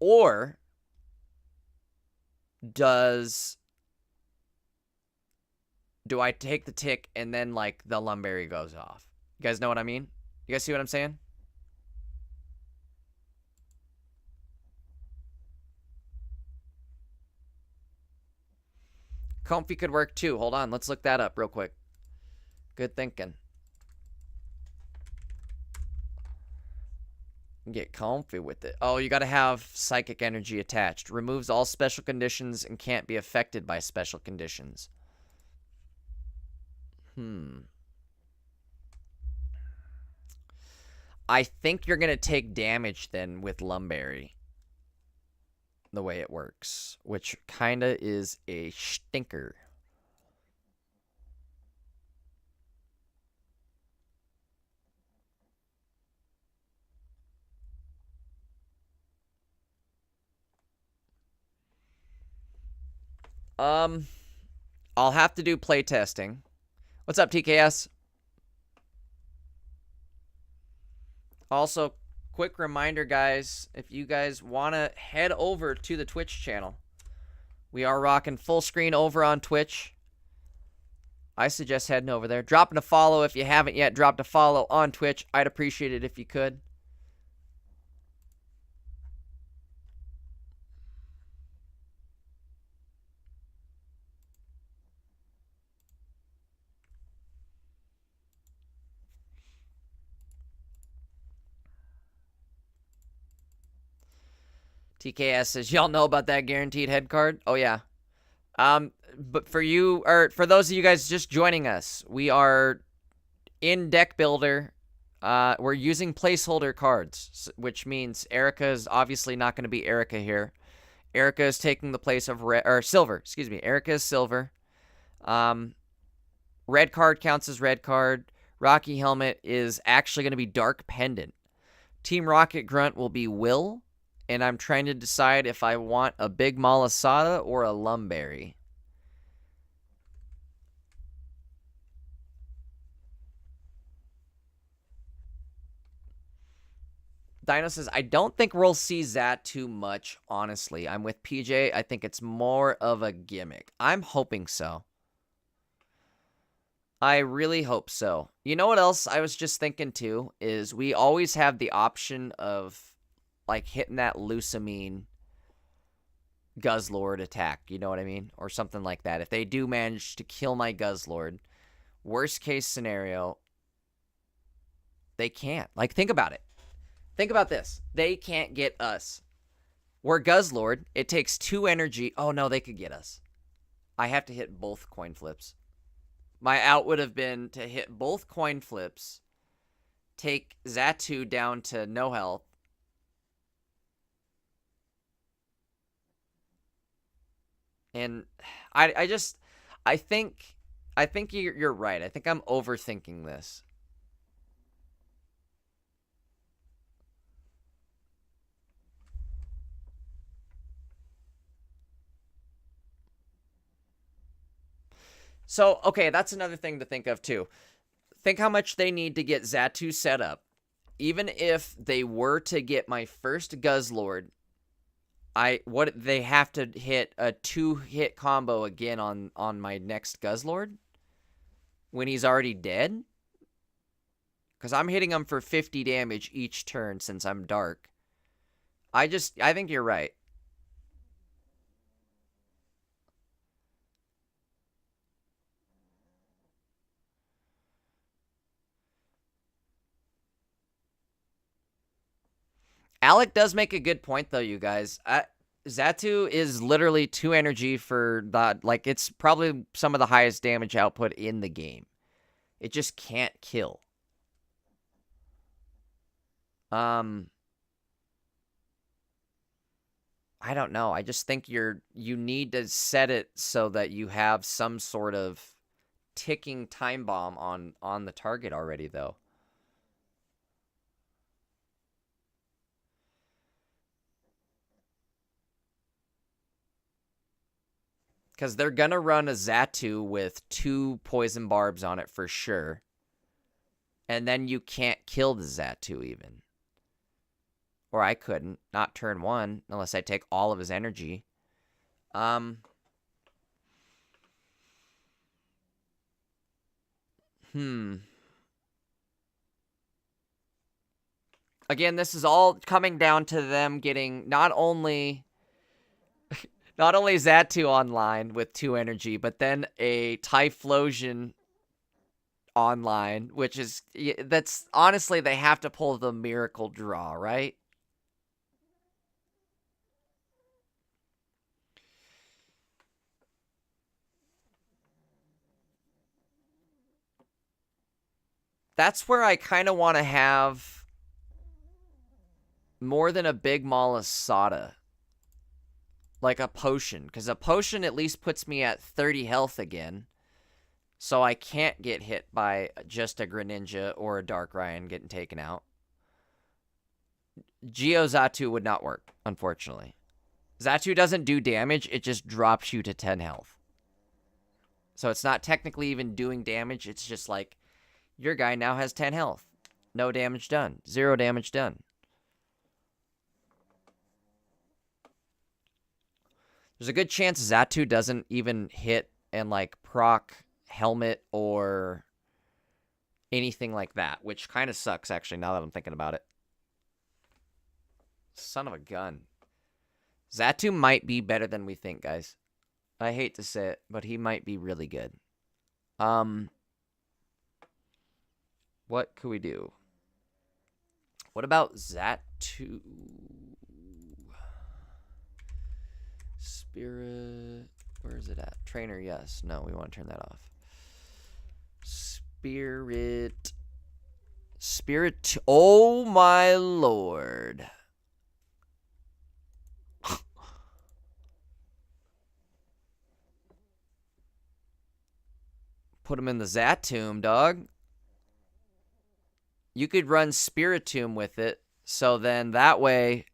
Or do I take the tick and then like the Lumberry goes off? You guys know what I mean? You guys see what I'm saying? Comfy could work too. Hold on, let's look that up real quick. Good thinking. Get comfy with it. Oh, you gotta have psychic energy attached. Removes all special conditions and can't be affected by special conditions. I think you're gonna take damage then with Lumberry. The way it works, which kinda is a stinker. I'll have to do play testing. What's up, TKS? Also, quick reminder, guys, if you guys want to head over to the Twitch channel, we are rocking full screen over on Twitch. I suggest heading over there. Dropping a follow if you haven't yet dropped a follow on Twitch. I'd appreciate it if you could. TKS says, y'all know about that guaranteed head card? Oh, yeah. But for you, or for those of you guys just joining us, we are in Deck Builder. We're using placeholder cards, which means Erica is obviously not going to be Erica here. Erica is taking the place of silver. Excuse me. Erica is silver. Red card counts as red card. Rocky Helmet is actually going to be Dark Pendant. Team Rocket Grunt will be Will. And I'm trying to decide if I want a Big Malasada or a Lumberry. Dino says, I don't think we'll see that too much, honestly. I'm with PJ. I think it's more of a gimmick. I'm hoping so. I really hope so. You know what else I was just thinking too? Is we always have the option of like hitting that Lusamine Guzzlord attack, you know what I mean? Or something like that. If they do manage to kill my Guzzlord, worst case scenario, they can't. Like, think about it. Think about this. They can't get us. We're Guzzlord. It takes 2 energy. Oh, no, they could get us. I have to hit both coin flips. My out would have been to hit both coin flips, take Zatu down to no health, and I think you're right. I think I'm overthinking this. So, okay, that's another thing to think of, too. Think how much they need to get Zatu set up. Even if they were to get my first Guzzlord, they have to hit a 2-hit combo again on my next Guzzlord? when he's already dead? Because I'm hitting him for 50 damage each turn since I'm dark. I think you're right. Alec does make a good point, though, you guys. Xatu is literally 2 energy for that. Like, it's probably some of the highest damage output in the game. It just can't kill. I don't know. I just think you need to set it so that you have some sort of ticking time bomb on the target already, though. Because they're going to run a Xatu with 2 poison barbs on it for sure. And then you can't kill the Xatu even. Or I couldn't. Not turn 1 unless I take all of his energy. Again, this is all coming down to them getting not only Xatu online with 2 energy, but then a Typhlosion online, which is, that's honestly, they have to pull the miracle draw, right? That's where I kind of want to have more than a big Malasada. Like a potion, because a potion at least puts me at 30 health again. So I can't get hit by just a Greninja or a Darkrai getting taken out. Geo Xatu would not work, unfortunately. Xatu doesn't do damage, it just drops you to 10 health. So it's not technically even doing damage, it's just like, your guy now has 10 health. No damage done. 0 damage done. There's a good chance Xatu doesn't even hit and, like, proc helmet or anything like that, which kind of sucks, actually, now that I'm thinking about it. Son of a gun. Xatu might be better than we think, guys. I hate to say it, but he might be really good. What could we do? What about Xatu? Spirit. Where is it at? Trainer, yes. No, we want to turn that off. Spirit. Spirit. Oh, my lord. Put him in the Xatomb, dog. You could run Spiritomb with it, so then that way,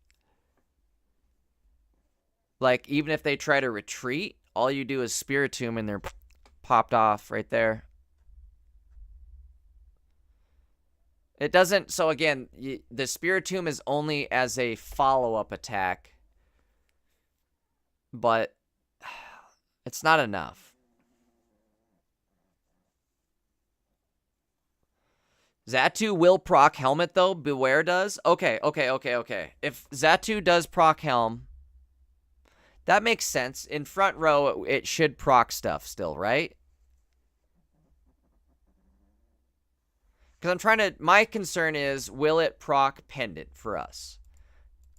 like, even if they try to retreat, all you do is Spiritomb and they're popped off right there. It doesn't, so again, the Spiritomb is only as a follow-up attack, but it's not enough. Xatu will proc helmet, though. Beware does. Okay. If Xatu does proc helm, that makes sense. In front row, it should proc stuff still, right? Because I'm trying to... My concern is, will it proc pendant for us?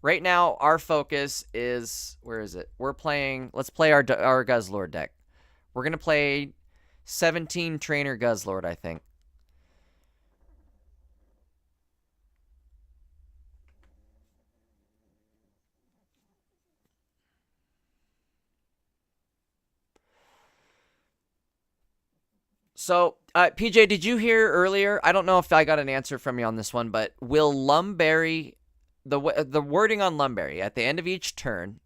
Right now, our focus is... Where is it? We're playing... Let's play our Guzzlord deck. We're going to play 17 Trainer Guzzlord, I think. So, PJ, did you hear earlier? I don't know if I got an answer from you on this one, but will Lumberry, the wording on Lumberry, at the end of each turn,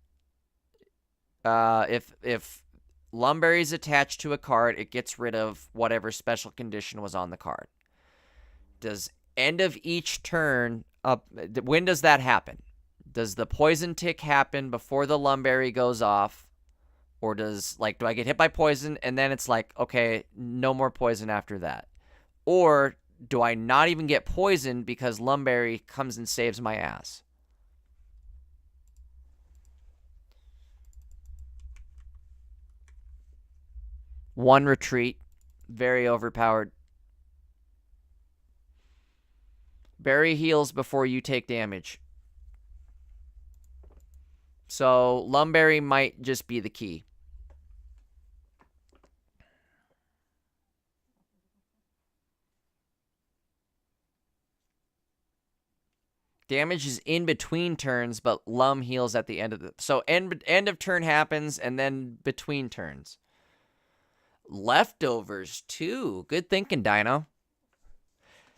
if Lumberry is attached to a card, it gets rid of whatever special condition was on the card. Does end of each turn, when does that happen? Does the poison tick happen before the Lumberry goes off? Or does, like, do I get hit by poison and then it's like, okay, no more poison after that? Or do I not even get poisoned because Lumberry comes and saves my ass? One retreat. Very overpowered. Berry heals before you take damage. So Lumberry might just be the key. Damage is in between turns, but Lum heals at the end of the... So end of turn happens, and then between turns. Leftovers, too. Good thinking, Dino.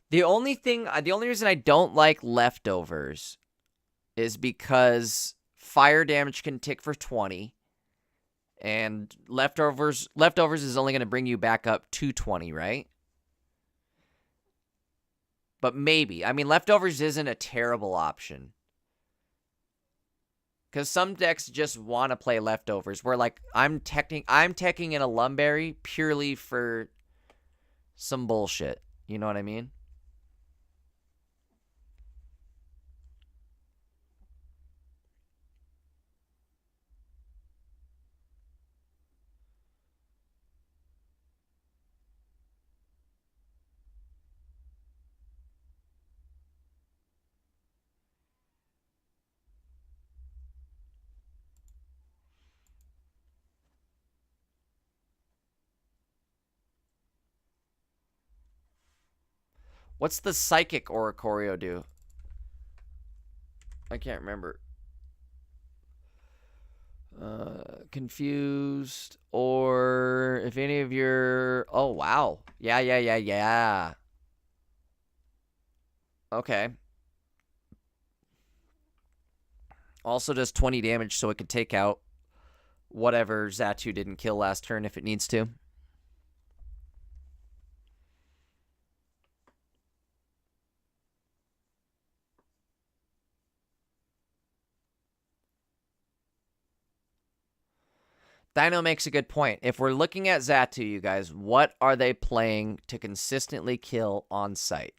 The only reason I don't like leftovers is because fire damage can tick for 20. And leftovers is only going to bring you back up to 20, right? But maybe. I mean, leftovers isn't a terrible option. Because some decks just want to play leftovers. Where, like, I'm teching in a Lumberry purely for some bullshit. You know what I mean? What's the Psychic Oricorio do? I can't remember. Confused, or if any of your... Oh, wow. Yeah. Okay. Also does 20 damage, so it could take out whatever Xatu didn't kill last turn if it needs to. Dino makes a good point. If we're looking at Xatu, you guys, what are they playing to consistently kill on site?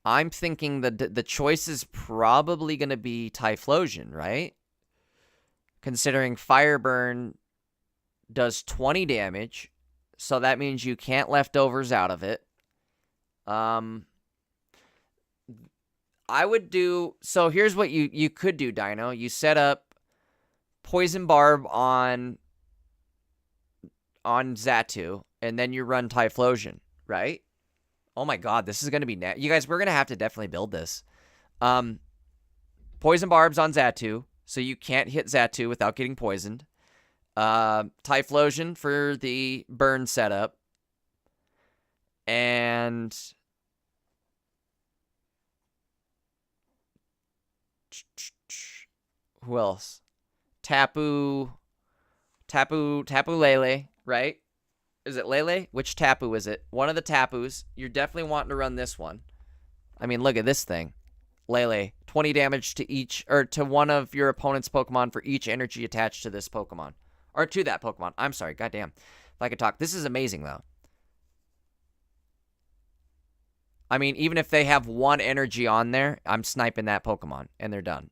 I'm thinking the choice is probably going to be Typhlosion, right? Considering Fire Burn does 20 damage, so that means you can't leftovers out of it. I would do... So here's what you could do, Dino. You set up Poison Barb on Xatu, and then you run Typhlosion, right? Oh my god, this is going to be... You guys, we're going to have to definitely build this. Poison Barbs on Xatu, so you can't hit Xatu without getting poisoned. Typhlosion for the burn setup. And... who else? Tapu Lele, right? Is it Lele? Which Tapu is it? One of the Tapus. You're definitely wanting to run this one. I mean, look at this thing. Lele, 20 damage to each, or to one of your opponent's Pokemon for each energy attached to this Pokemon. Or to that Pokemon. I'm sorry, goddamn. If I could talk. This is amazing, though. I mean, even if they have one energy on there, I'm sniping that Pokemon, and they're done.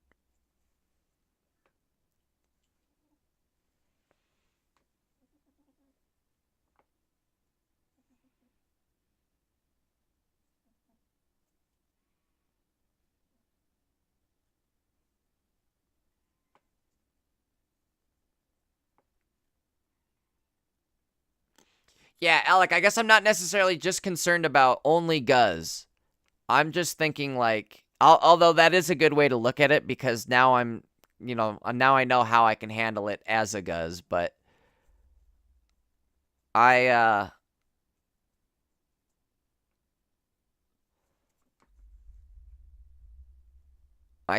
Yeah, Alec, I guess I'm not necessarily just concerned about only Guzz. I'm just thinking, like, although that is a good way to look at it, because now I'm, you know, now I know how I can handle it as a Guzz, but I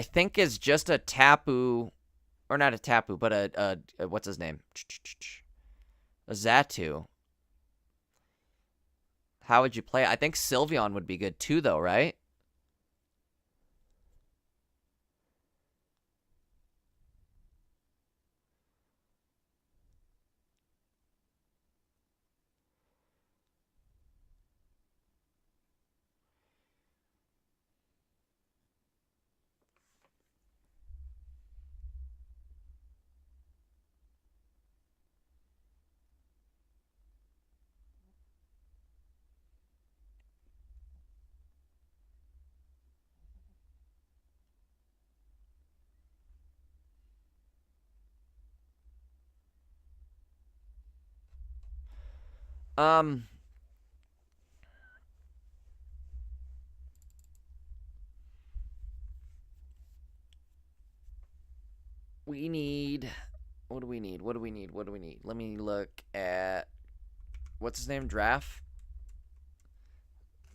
think it's just a Tapu, or not a Tapu, but a what's his name? A Xatu. How would you play it? I think Sylveon would be good too, though, right? We need... What do we need? What do we need? What do we need? Let me look at... What's his name? Graph?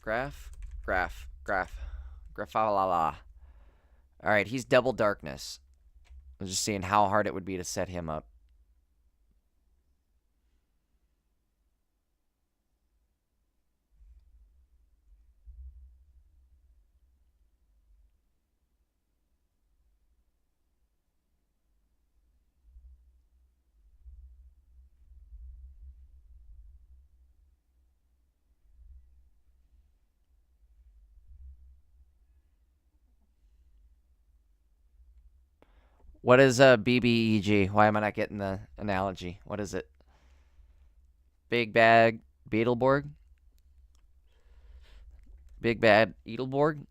Graphalala. Alright, he's double darkness. I'm just seeing how hard it would be to set him up. What is a BBEG? Why am I not getting the analogy? What is it? Big Bad Beetleborg? Big Bad Beetleborg?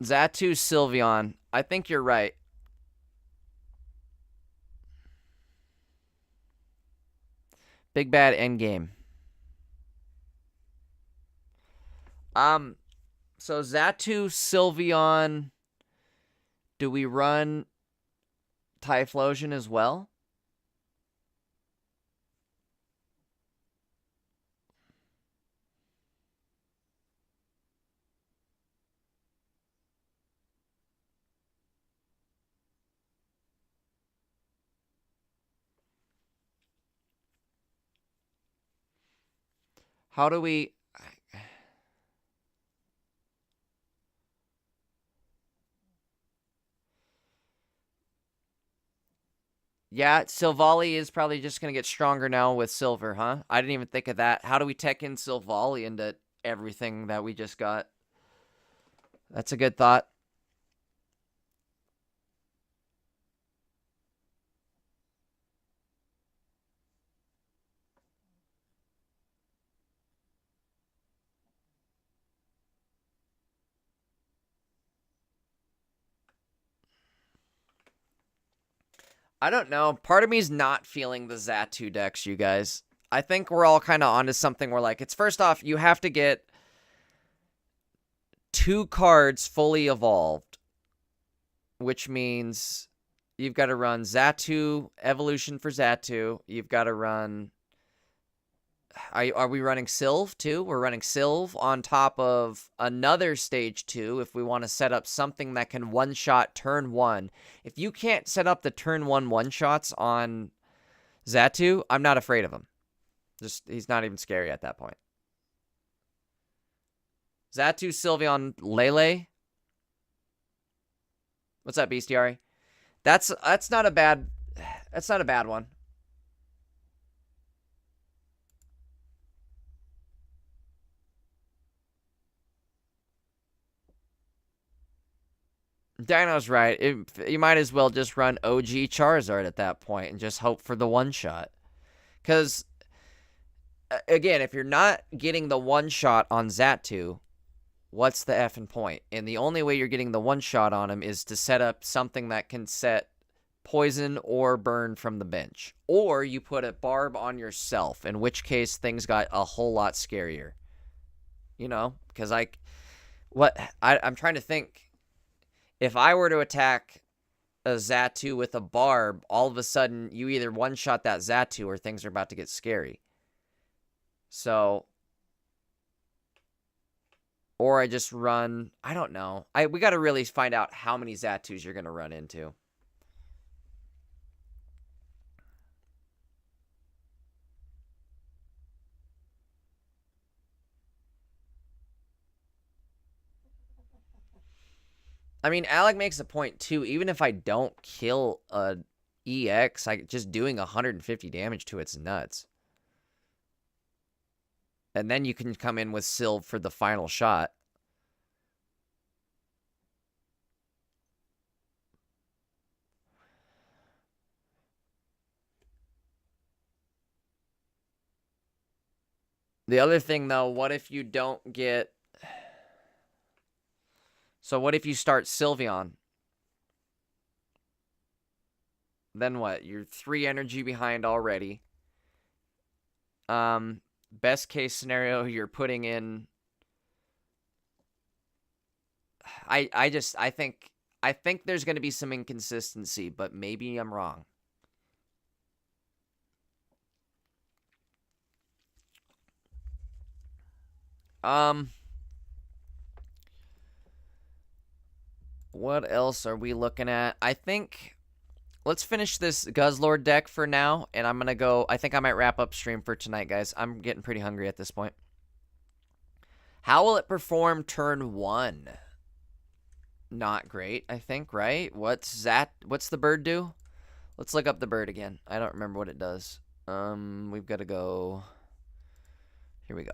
Zatu Sylveon. I think you're right. Big Bad Endgame. So Zatu Sylveon. Do we run Typhlosion as well? How do we... Yeah, Silvally is probably just going to get stronger now with Silver, huh? I didn't even think of that. How do we tech in Silvally into everything that we just got? That's a good thought. I don't know. Part of me's not feeling the Zatu decks, you guys. I think we're all kind of onto something where, like, it's first off, you have to get 2 cards fully evolved, which means you've got to run Zatu Evolution for Zatu. You've got to run... Are we running Sylve, too? We're running Sylve on top of another Stage 2 if we want to set up something that can one-shot turn 1. If you can't set up the turn 1 one-shots on Zatu, I'm not afraid of him. He's not even scary at that point. Zatu, Sylveon, Lele. What's up, Bestiary? That's not a bad one. Dino's right. You might as well just run OG Charizard at that point and just hope for the one-shot. Because, again, if you're not getting the one-shot on Zatu, what's the effing point? And the only way you're getting the one-shot on him is to set up something that can set poison or burn from the bench. Or you put a barb on yourself, in which case things got a whole lot scarier. You know? Because, I'm trying to think... If I were to attack a Zatu with a barb, all of a sudden you either one-shot that Zatu or things are about to get scary. So, or I just run, I don't know. We got to really find out how many Zatus you're going to run into. I mean, Alec makes a point, too. Even if I don't kill a EX, just doing 150 damage to it's nuts. And then you can come in with Sylve for the final shot. The other thing, though, what if you don't get... So what if you start Sylveon? Then what? You're 3 energy behind already. Best case scenario, you're putting in... I think there's going to be some inconsistency, but maybe I'm wrong. What else are we looking at? I think let's finish this Guzzlord deck for now, and I'm gonna go. I think I might wrap up stream for tonight, guys. I'm getting pretty hungry at this point. How will it perform turn 1? Not great, I think, right? What's the bird do? Let's look up the bird again. I don't remember what it does. We've got to go. Here we go.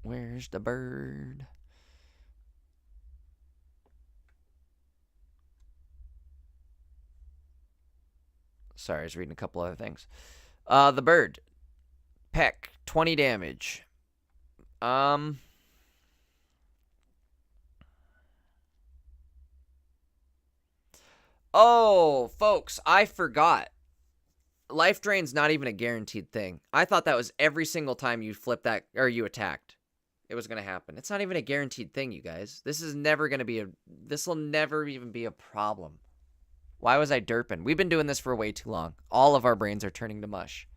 Where's the bird? Sorry, I was reading a couple other things. The bird. Peck, 20 damage. Oh, folks, I forgot. Life drain's not even a guaranteed thing. I thought that was every single time you flip that, or you attacked, it was going to happen. It's not even a guaranteed thing, you guys. This is never going to be this will never even be a problem. Why was I derping? We've been doing this for way too long. All of our brains are turning to mush.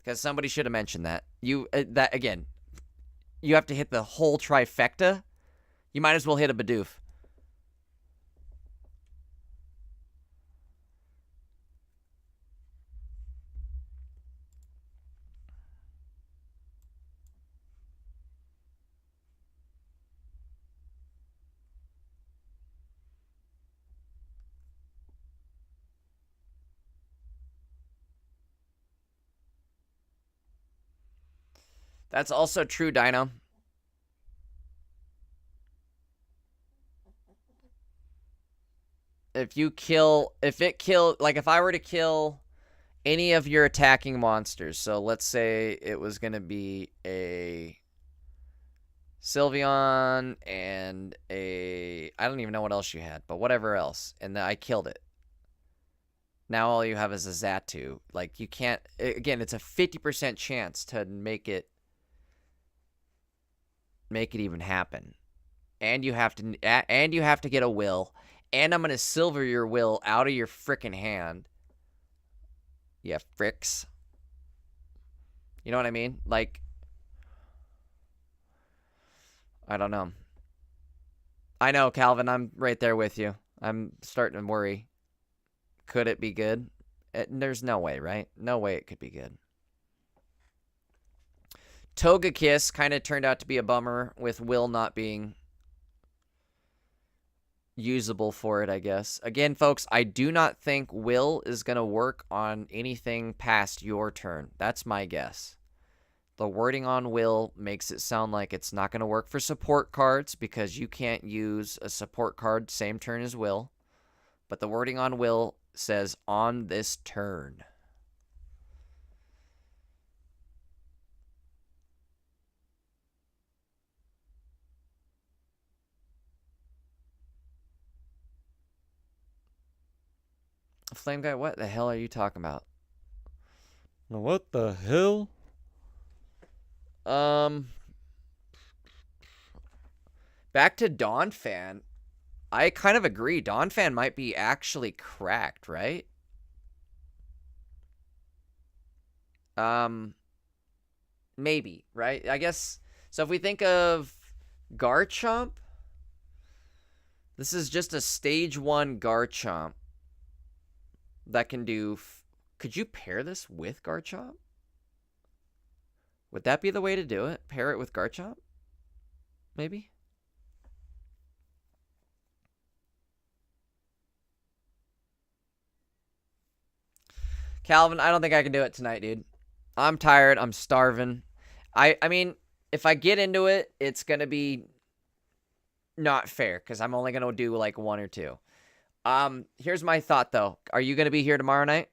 Because somebody should have mentioned that. That again, you have to hit the whole trifecta. You might as well hit a Bidoof. That's also true, Dino. If I were to kill any of your attacking monsters, so let's say it was going to be a Sylveon and I don't even know what else you had, but whatever else, and then I killed it. Now all you have is a Xatu. Like, you can't, again, it's a 50% chance to make it even happen. And you have to get a will. And I'm going to silver your will out of your frickin' hand. Yeah, fricks. You know what I mean? Like, I don't know. I know, Calvin, I'm right there with you. I'm starting to worry. Could it be good? There's no way, right? No way it could be good. Togekiss kind of turned out to be a bummer with Will not being usable for it, I guess. Again, folks, I do not think Will is going to work on anything past your turn. That's my guess. The wording on Will makes it sound like it's not going to work for support cards because you can't use a support card same turn as Will. But the wording on Will says on this turn. Flame Guy, what the hell are you talking about? What the hell? Back to Dawn Fan. I kind of agree. Dawn Fan might be actually cracked, right? Maybe, right? I guess. So if we think of Garchomp, this is just a stage 1 Garchomp that can do... Could you pair this with Garchomp? Would that be the way to do it? Pair it with Garchomp? Maybe? Calvin, I don't think I can do it tonight, dude. I'm tired. I'm starving. I mean, if I get into it, it's going to be not fair because I'm only going to do like 1 or 2. Here's my thought, though. Are you going to be here tomorrow night?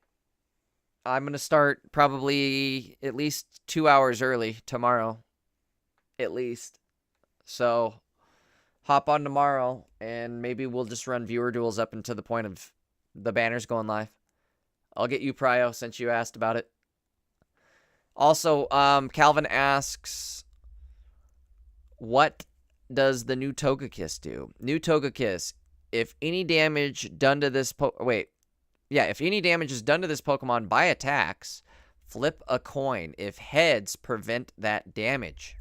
I'm going to start probably at least 2 hours early tomorrow. At least. So, hop on tomorrow, and maybe we'll just run viewer duels up until the point of the banners going live. I'll get you Prio since you asked about it. Also, Calvin asks, what does the new Togekiss do? New Togekiss, if any damage done to this if any damage is done to this Pokemon by attacks, flip a coin. If heads, prevent that damage.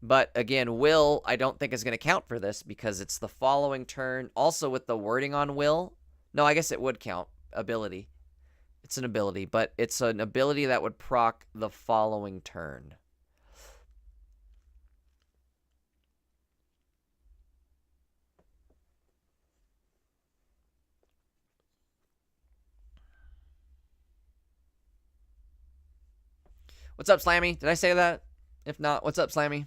But again, Will, I don't think is going to count for this because it's the following turn. Also with the wording on Will, no, I guess it would count. Ability. It's an ability, but it's an ability that would proc the following turn. What's up, Slammy? Did I say that? If not, what's up, Slammy?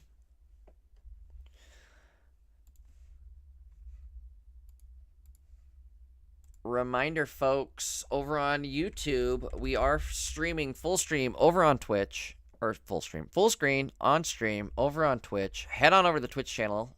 Reminder, folks, over on YouTube, we are streaming full stream over on Twitch, or full screen on stream over on Twitch. Head on over to the Twitch channel.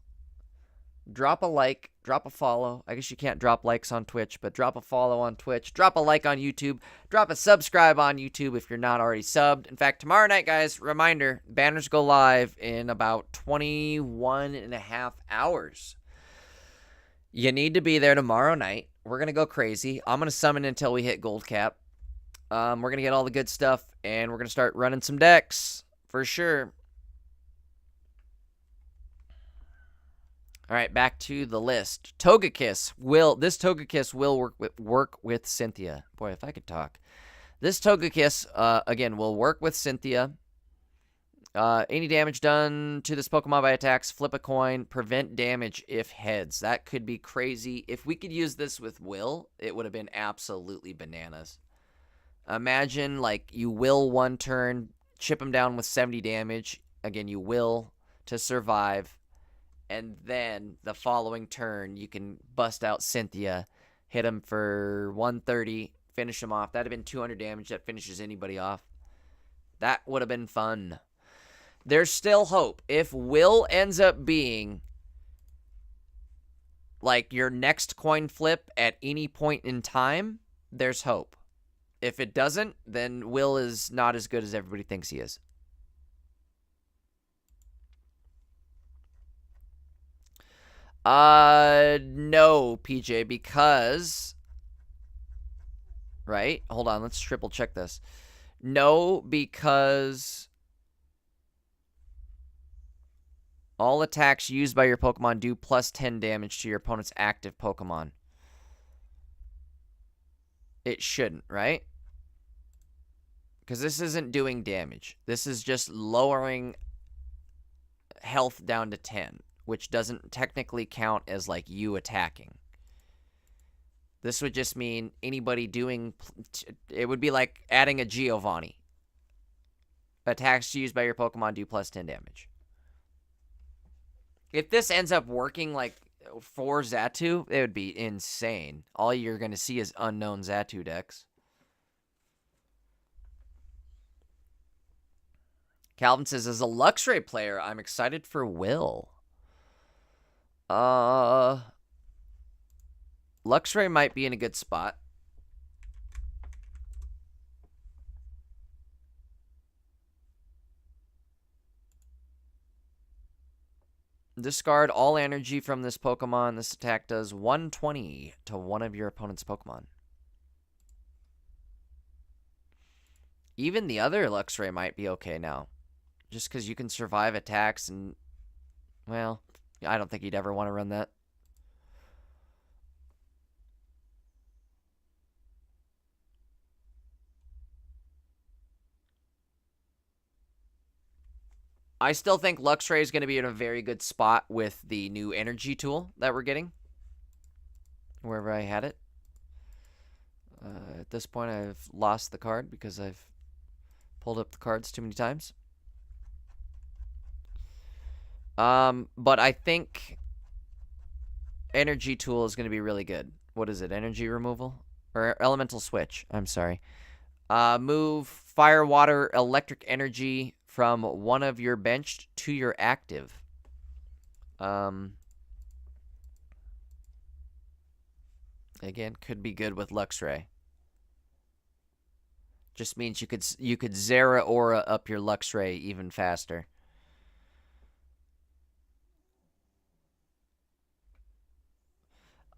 Drop a like, drop a follow. I guess you can't drop likes on Twitch, but drop a follow on Twitch. Drop a like on YouTube. Drop a subscribe on YouTube if you're not already subbed. In fact, tomorrow night, guys, reminder, banners go live in about 21 and a half hours. You need to be there tomorrow night. We're going to go crazy. I'm going to summon until we hit gold cap. We're going to get all the good stuff, and we're going to start running some decks for sure. All right, back to the list. Togekiss this Togekiss will work with Cynthia. Boy, if I could talk. This Togekiss, again, will work with Cynthia. Any damage done to this Pokemon by attacks, flip a coin, prevent damage if heads. That could be crazy. If we could use this with Will, it would have been absolutely bananas. Imagine, like, you will one turn, chip him down with 70 damage. Again, you will to survive. And then the following turn, you can bust out Cynthia, hit him for 130, finish him off. That would have been 200 damage. That finishes anybody off. That would have been fun. There's still hope. If Will ends up being like your next coin flip at any point in time, there's hope. If it doesn't, then Will is not as good as everybody thinks he is. No, PJ, because... Right? Hold on, let's triple check this. No, because... all attacks used by your Pokemon do plus 10 damage to your opponent's active Pokemon. It shouldn't, right? Because this isn't doing damage. This is just lowering health down to 10, which doesn't technically count as, like, you attacking. This would just mean anybody doing... it would be like adding a Giovanni. Attacks used by your Pokemon do plus 10 damage. If this ends up working, like, for Xatu, it would be insane. All you're going to see is unknown Xatu decks. Calvin says, as a Luxray player, I'm excited for Will. Luxray might be in a good spot. Discard all energy from this Pokemon. This attack does 120 to one of your opponent's Pokemon. Even the other Luxray might be okay now. Just because you can survive attacks and... well, I don't think you'd ever want to run that. I still think Luxray is going to be in a very good spot with the new energy tool that we're getting. Wherever I had it. At this point, I've lost the card because I've pulled up the cards too many times. But I think energy tool is going to be really good. What is it? Energy removal? Or elemental switch. I'm sorry. Move fire, water, electric energy from one of your benched to your active. Again, could be good with Luxray. Just means you could Zera Aura up your Luxray even faster.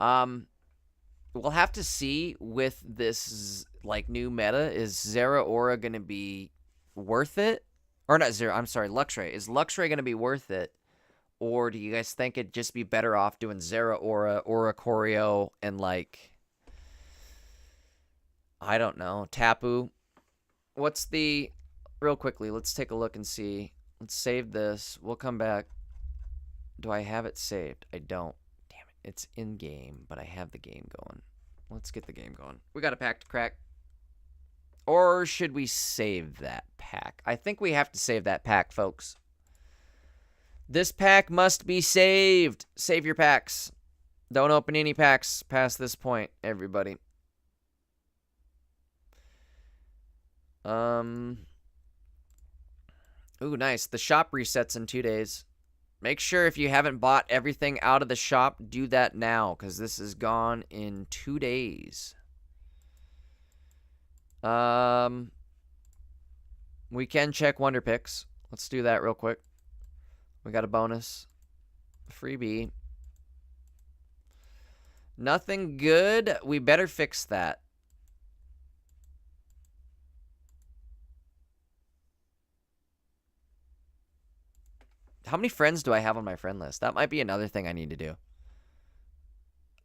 We'll have to see with this like new meta. Is Zera Aura gonna be worth it? Or not Zera, I'm sorry, Luxray. Is Luxray gonna be worth it? Or do you guys think it'd just be better off doing Zera Aura, Aura Choreo, and like, I don't know, Tapu? What's the, real quickly, let's take a look and see. Let's save this. We'll come back. Do I have it saved? I don't. Damn it. It's in game, but I have the game going. Let's get the game going. We got a pack to crack. Or should we save that pack? I think we have to save that pack, folks. This pack must be saved. Save your packs. Don't open any packs past this point, everybody. Ooh, nice. The shop resets in 2 days. Make sure if you haven't bought everything out of the shop, do that now, because this is gone in 2 days. We can check Wonder Picks. Let's do that real quick. We got a bonus. Freebie. Nothing good. We better fix that. How many friends do I have on my friend list? That might be another thing I need to do.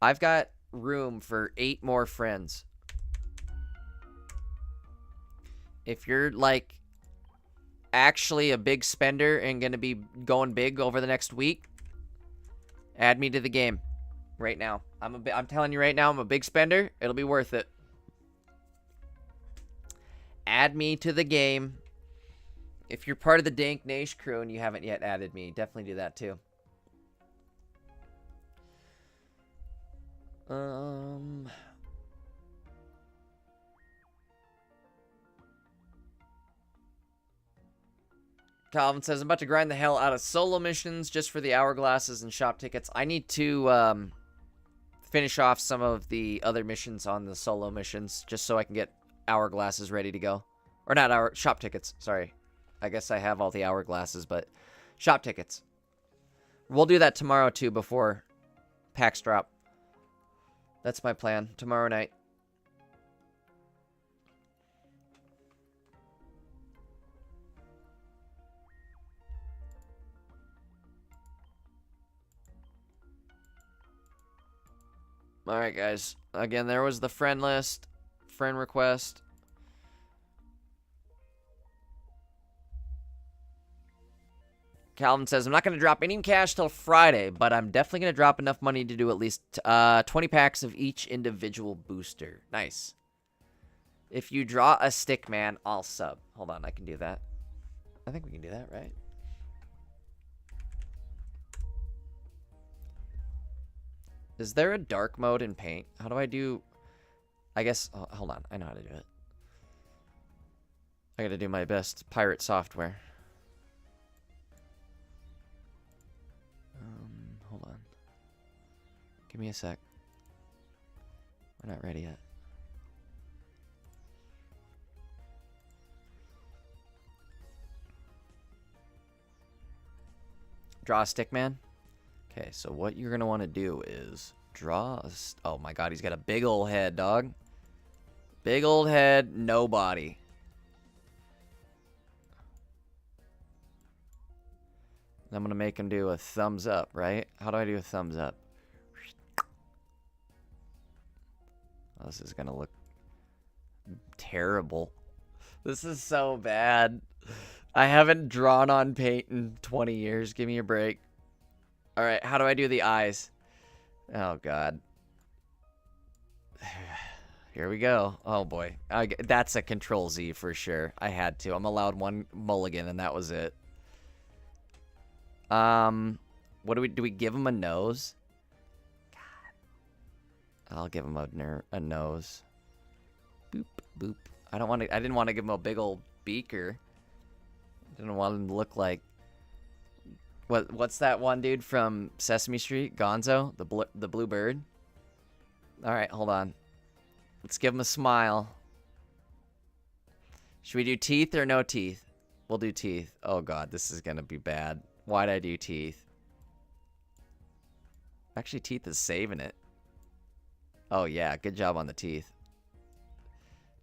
I've got room for 8 more friends. If you're like actually a big spender and gonna be going big over the next week, add me to the game right now. I'm telling you right now, I'm a big spender. It'll be worth it. Add me to the game. If you're part of the Dank Nash crew and you haven't yet added me, definitely do that too. Calvin says, I'm about to grind the hell out of solo missions just for the hourglasses and shop tickets. I need to finish off some of the other missions on the solo missions just so I can get hourglasses ready to go. Or not shop tickets, sorry. I guess I have all the hourglasses, but shop tickets. We'll do that tomorrow too before packs drop. That's my plan. Tomorrow night. Alright, guys. Again, there was the friend list. Friend request. Calvin says, I'm not going to drop any cash till Friday, but I'm definitely going to drop enough money to do at least 20 packs of each individual booster. Nice. If you draw a stick man, I'll sub. Hold on, I can do that. I think we can do that, right? Is there a dark mode in Paint? How do I do... I guess... Oh, hold on, I know how to do it. I gotta do my best pirate software. Hold on. Give me a sec. We're not ready yet. Draw a stick man. Okay, so what you're gonna want to do is draw a... Oh my god, he's got a big old head, dog. Big old head, no body. I'm going to make him do a thumbs up, right? How do I do a thumbs up? Oh, this is going to look terrible. This is so bad. I haven't drawn on Paint in 20 years. Give me a break. All right, how do I do the eyes? Oh, God. Here we go. Oh, boy. That's a Control Z for sure. I had to. I'm allowed one mulligan, and that was it. What do we give him a nose? God. I'll give him a nose. Boop, boop. I didn't want to give him a big old beaker. Didn't want him to look like what's that one dude from Sesame Street? Gonzo, the blue bird. All right, hold on. Let's give him a smile. Should we do teeth or no teeth? We'll do teeth. Oh god, this is gonna be bad. Why'd I do teeth? Actually, teeth is saving it. Oh yeah, good job on the teeth.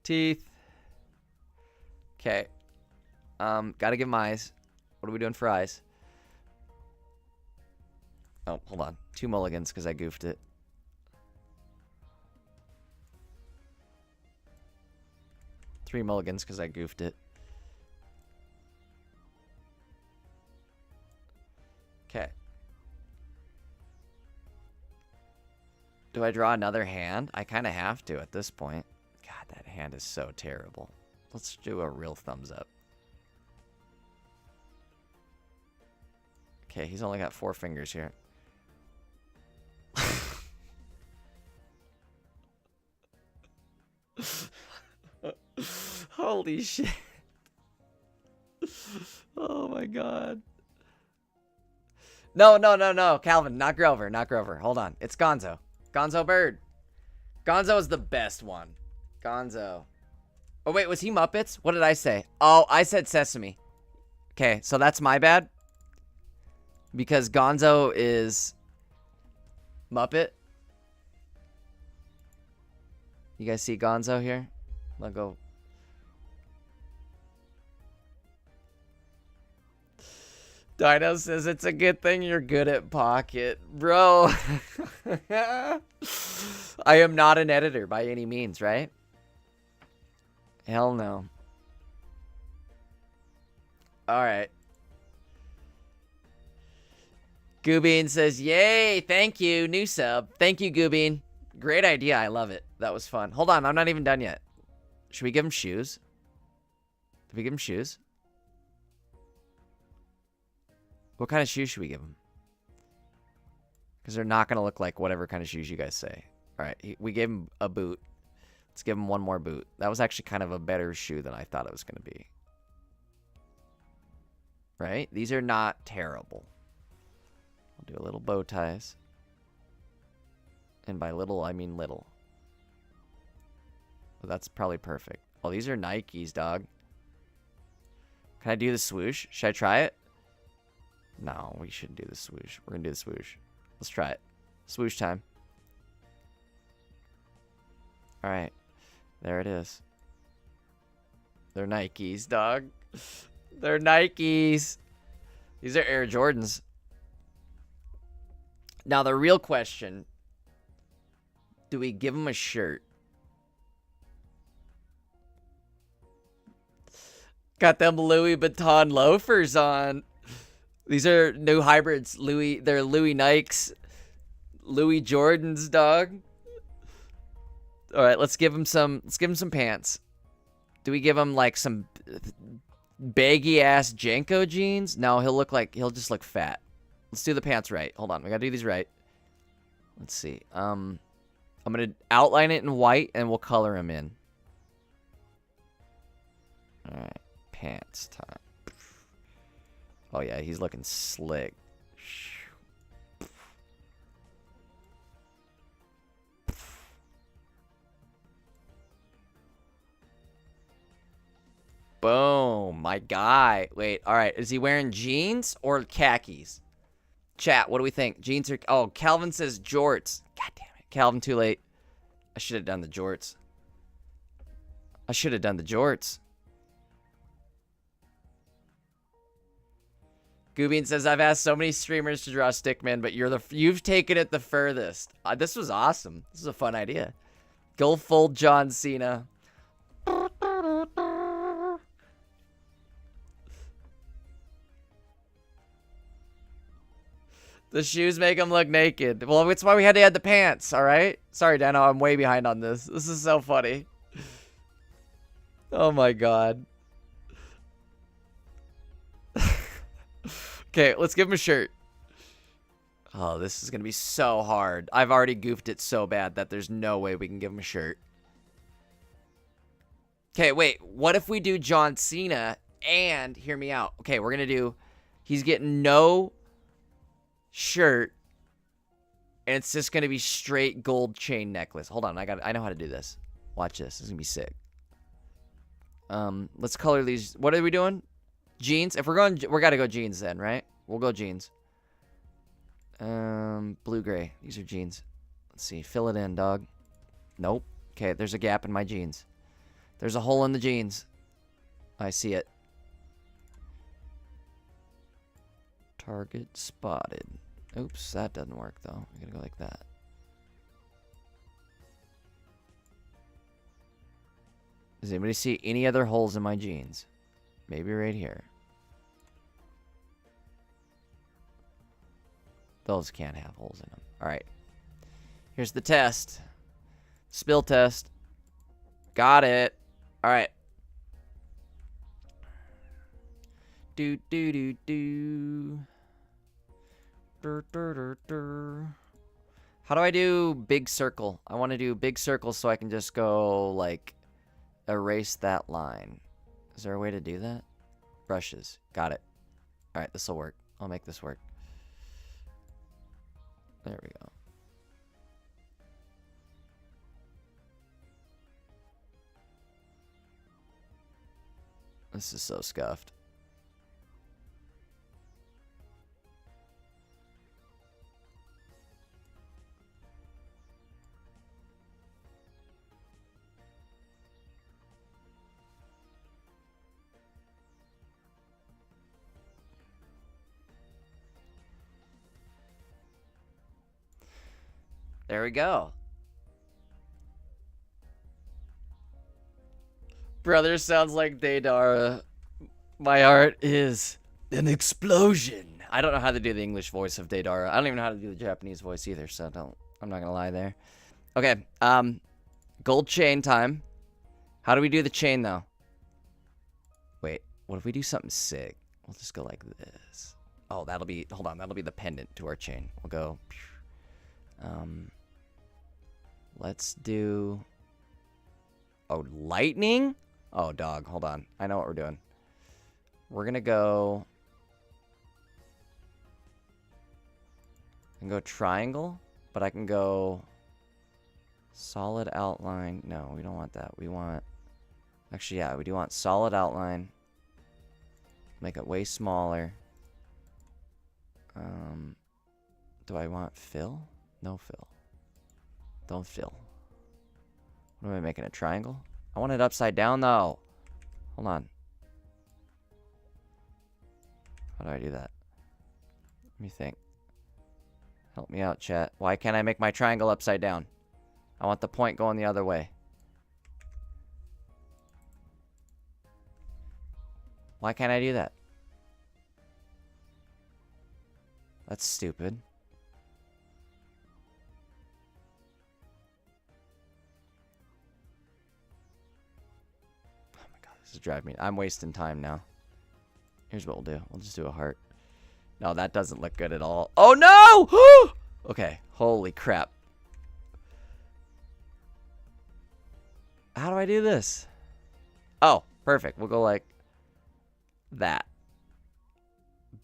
Teeth. Okay. Gotta give him eyes. What are we doing for eyes? Oh, hold on. 2 mulligans because I goofed it. Three mulligans because I goofed it. Okay. Do I draw another hand? I kind of have to at this point. God, that hand is so terrible. Let's do a real thumbs up. Okay, he's only got 4 fingers here. Holy shit. Oh my god. No, no, no, no. Calvin, not Grover, not Grover. Hold on. It's Gonzo. Gonzo Bird. Gonzo is the best one. Gonzo. Oh, wait, was he Muppets? What did I say? Oh, I said Sesame. Okay, so that's my bad. Because Gonzo is Muppet. You guys see Gonzo here? Let go. Dino says it's a good thing you're good at Pocket. Bro. I am not an editor by any means, right? Hell no. Alright. Goobean says, yay, thank you, new sub. Thank you, Goobean. Great idea, I love it. That was fun. Hold on, I'm not even done yet. Should we give him shoes? Did we give him shoes? What kind of shoes should we give him? Because they're not going to look like whatever kind of shoes you guys say. Alright, we gave him a boot. Let's give him one more boot. That was actually kind of a better shoe than I thought it was going to be. Right? These are not terrible. I'll do a little bow ties. And by little, I mean little. Well, that's probably perfect. Oh, these are Nikes, dog. Can I do the swoosh? Should I try it? No, we shouldn't do the swoosh. We're going to do the swoosh. Let's try it. Swoosh time. Alright. There it is. They're Nikes, dog. They're Nikes. These are Air Jordans. Now, the real question. Do we give him a shirt? Got them Louis Vuitton loafers on. These are new hybrids. They're Louis Nikes. Louis Jordans, dog. All right, let's give him some pants. Do we give him like some baggy ass Jenko jeans? No, he'll just look fat. Let's do the pants right. Hold on, we gotta do these right. Let's see. I'm gonna outline it in white and we'll color him in. All right, pants time. Oh yeah, he's looking slick. Boom, my guy. Wait, all right. Is he wearing jeans or khakis? Chat, what do we think? Jeans or... Oh, Calvin says jorts. God damn it. Calvin, too late. I should have done the jorts. I should have done the jorts. Goobean says, I've asked so many streamers to draw Stickman, but you've taken it the furthest. This was awesome. This is a fun idea. Go full John Cena. The shoes make him look naked. Well, that's why we had to add the pants, all right? Sorry, Dano, I'm way behind on this. This is so funny. Oh, my God. Okay, let's give him a shirt. Oh, this is going to be so hard. I've already goofed it so bad that there's no way we can give him a shirt. Okay, wait. What if we do John Cena and hear me out? Okay, we're gonna do. He's getting no shirt, and it's just gonna be straight gold chain necklace. Hold on, I know how to do this. Watch this. This is gonna be sick. Let's color these. What are we doing? Jeans. If we're going, we gotta go jeans then, right? We'll go jeans. Blue gray. These are jeans. Let's see. Fill it in, dog. Nope. Okay, there's a gap in my jeans. There's a hole in the jeans. I see it. Target spotted. Oops, that doesn't work though. I'm gonna go like that. Does anybody see any other holes in my jeans? Maybe right here. Those can't have holes in them. All right. Here's the test. Spill test. Got it. All right. Do do do do. How do I do big circle? I want to do big circle so I can just go like erase that line. Is there a way to do that? Brushes. Got it. All right, this will work. I'll make this work. There we go. This is so scuffed. There we go. Brother sounds like Daedara. My art is an explosion. I don't know how to do the English voice of Daedara. I don't even know how to do the Japanese voice either, so I'm not gonna lie there. Okay, gold chain time. How do we do the chain though? Wait, what if we do something sick? We'll just go like this. Oh, that'll be, hold on, that'll be the pendant to our chain. We'll go, let's do, oh, lightning? Oh, dog, hold on. I know what we're doing. We're gonna go, I can go triangle, but I can go solid outline. No, we don't want that. We want, actually, yeah, we do want solid outline. Make it way smaller. Do I want fill? No fill. Don't fill. What am I making, a triangle? I want it upside down though. Hold on. How do I do that? Let me think. Help me out, chat. Why can't I make my triangle upside down? I want the point going the other way. Why can't I do that? That's stupid. Oh my god, this is driving me. I'm wasting time now. Here's what we'll do. We'll just do a heart. No, that doesn't look good at all. Oh no! Okay, holy crap. How do I do this? Oh, perfect. We'll go like that.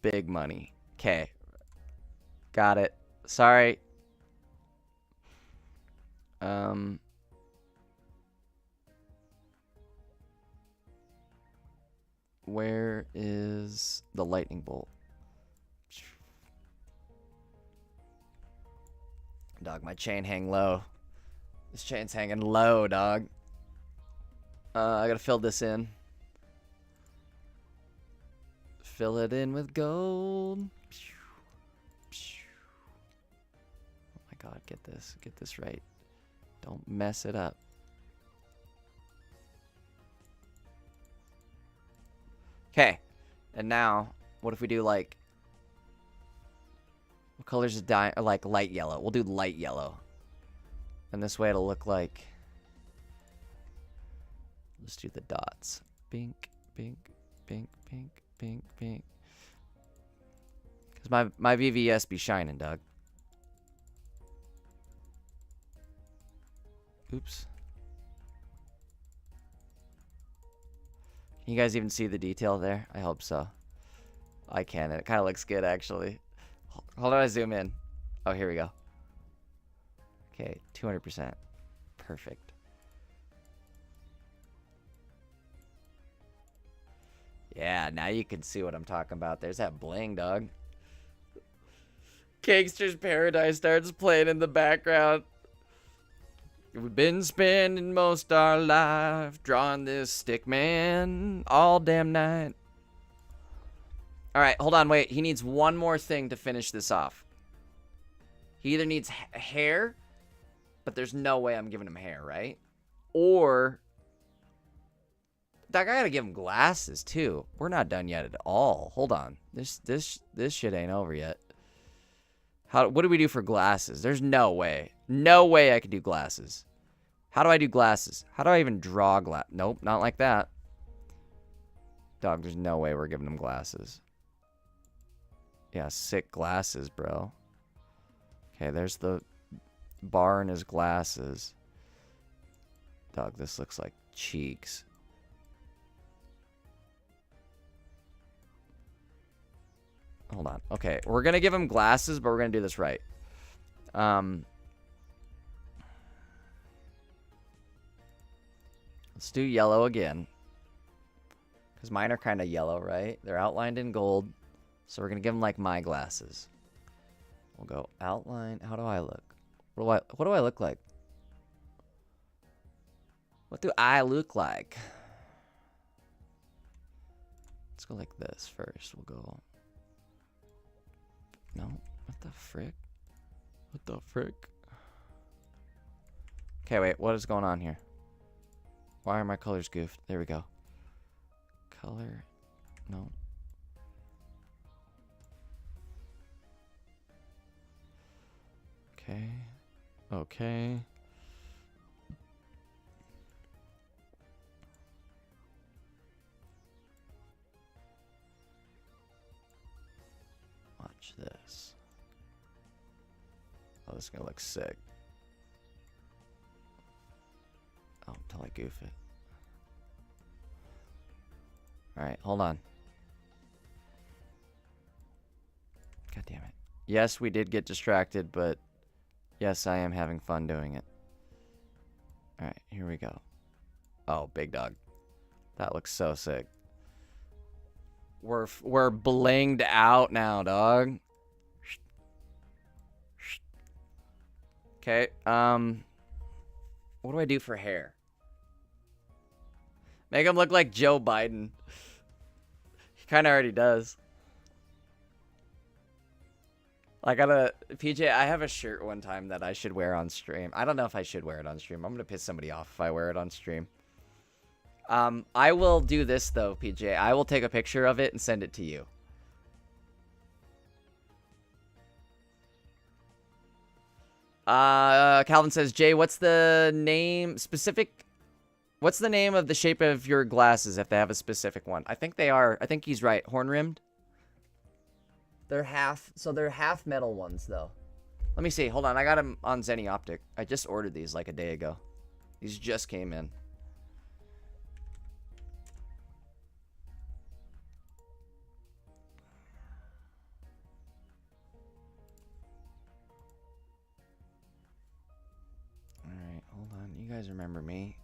Big money. Okay. Got it. Sorry. Where is the lightning bolt? Dog, my chain hang low. This chain's hanging low, dog. I gotta fill this in. Fill it in with gold. Oh my god, get this right. Don't mess it up. Okay, and now, what if we do like, what colors is like light yellow? We'll do light yellow. And this way it'll look like, let's do the dots. Pink, pink, pink, pink, pink, pink. Because my VVS be shining, Doug. Oops. You guys even see the detail there? I hope so. I can. It kind of looks good, actually. Hold on, I zoom in. Oh, here we go. Okay, 200%. Perfect. Yeah, now you can see what I'm talking about. There's that bling, dog. Gangster's Paradise starts playing in the background. We've been spending most our life drawing this stick man all damn night. All right, hold on, wait. He needs one more thing to finish this off. He either needs hair, but there's no way I'm giving him hair, right? Or I gotta give him glasses too. We're not done yet at all. Hold on. This shit ain't over yet. What do we do for glasses? There's no way. No way I could do glasses. How do I do glasses? How do I even draw glass? Nope, not like that. Dog, there's no way we're giving him glasses. Yeah, sick glasses, bro. Okay, there's the bar in his glasses. Dog, this looks like cheeks. Hold on. Okay, we're going to give him glasses, but we're going to do this right. Let's do yellow again. Because mine are kind of yellow, right? They're outlined in gold. So we're going to give him, like, my glasses. We'll go outline. How do I look? What do I look like? What do I look like? Let's go like this first. We'll go... No. What the frick? What the frick? Okay, wait. What is going on here? Why are my colors goofed? There we go. Color. No. Okay. Okay. Watch this. Oh, this is gonna look sick. Oh, until I goof it. Alright, hold on. God damn it. Yes, we did get distracted, but yes, I am having fun doing it. Alright, here we go. Oh, big dog. That looks so sick. We're blinged out now, dog. Okay, what do I do for hair? Make him look like Joe Biden. He kind of already does. I gotta... PJ, I have a shirt one time that I should wear on stream. I don't know if I should wear it on stream. I'm gonna piss somebody off if I wear it on stream. I will do this, though, PJ. I will take a picture of it and send it to you. Calvin says, Jay, what's the name... What's the name of the shape of your glasses if they have a specific one? I think they are... I think he's right. Horn-rimmed? They're half... So they're half metal ones, though. Let me see. Hold on. I got them on Zenny Optic. I just ordered these like a day ago. These just came in. Alright, hold on. You guys remember me.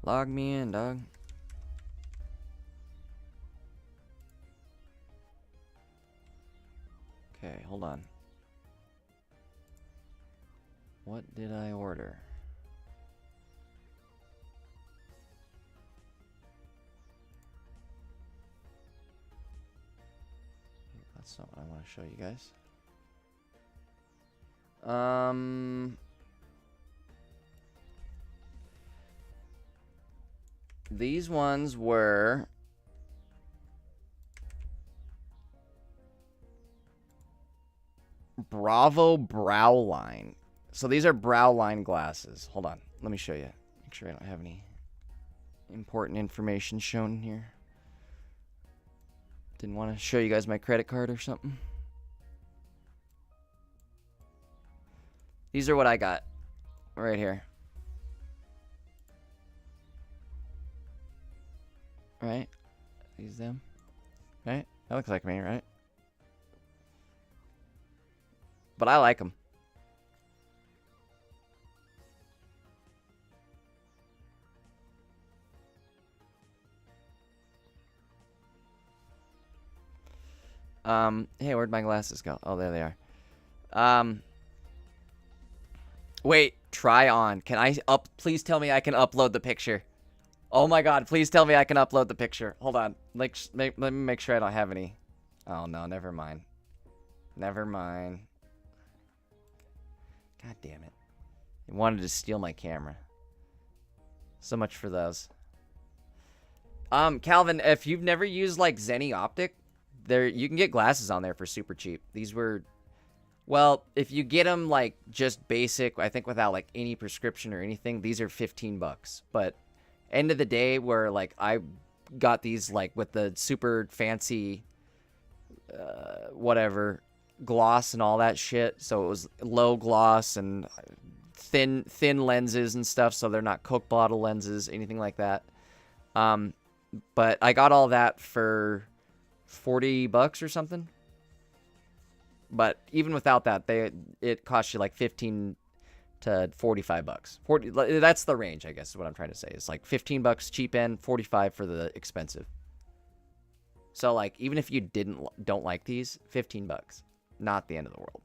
Log me in, dog. Okay, hold on. What did I order? That's not what I want to show you guys. These ones were... Bravo brow line. So these are brow line glasses. Hold on. Let me show you. Make sure I don't have any important information shown here. Didn't want to show you guys my credit card or something. These are what I got. Right here. Right? These them. Right? That looks like me, right? But I like them. Hey, where'd my glasses go? Oh, there they are. Wait, try on. Can I please tell me I can upload the picture. Oh my god, please tell me I can upload the picture. Hold on. Like, let me make sure I don't have any. Oh no, never mind. Never mind. God damn it. He wanted to steal my camera. So much for those. Calvin, if you've never used like Zenny Optic, you can get glasses on there for super cheap. These were, well, if you get them like just basic, I think without like any prescription or anything, these are $15. But end of the day, where like I got these like with the super fancy, whatever gloss and all that shit. So it was low gloss and thin lenses and stuff. So they're not Coke bottle lenses, anything like that. But I got all that for $40 or something. But even without that, it costs you like 15 to $45. 40, that's the range, I guess, is what I'm trying to say. It's like $15 cheap end, 45 for the expensive. So like even if you don't like these, $15, not the end of the world.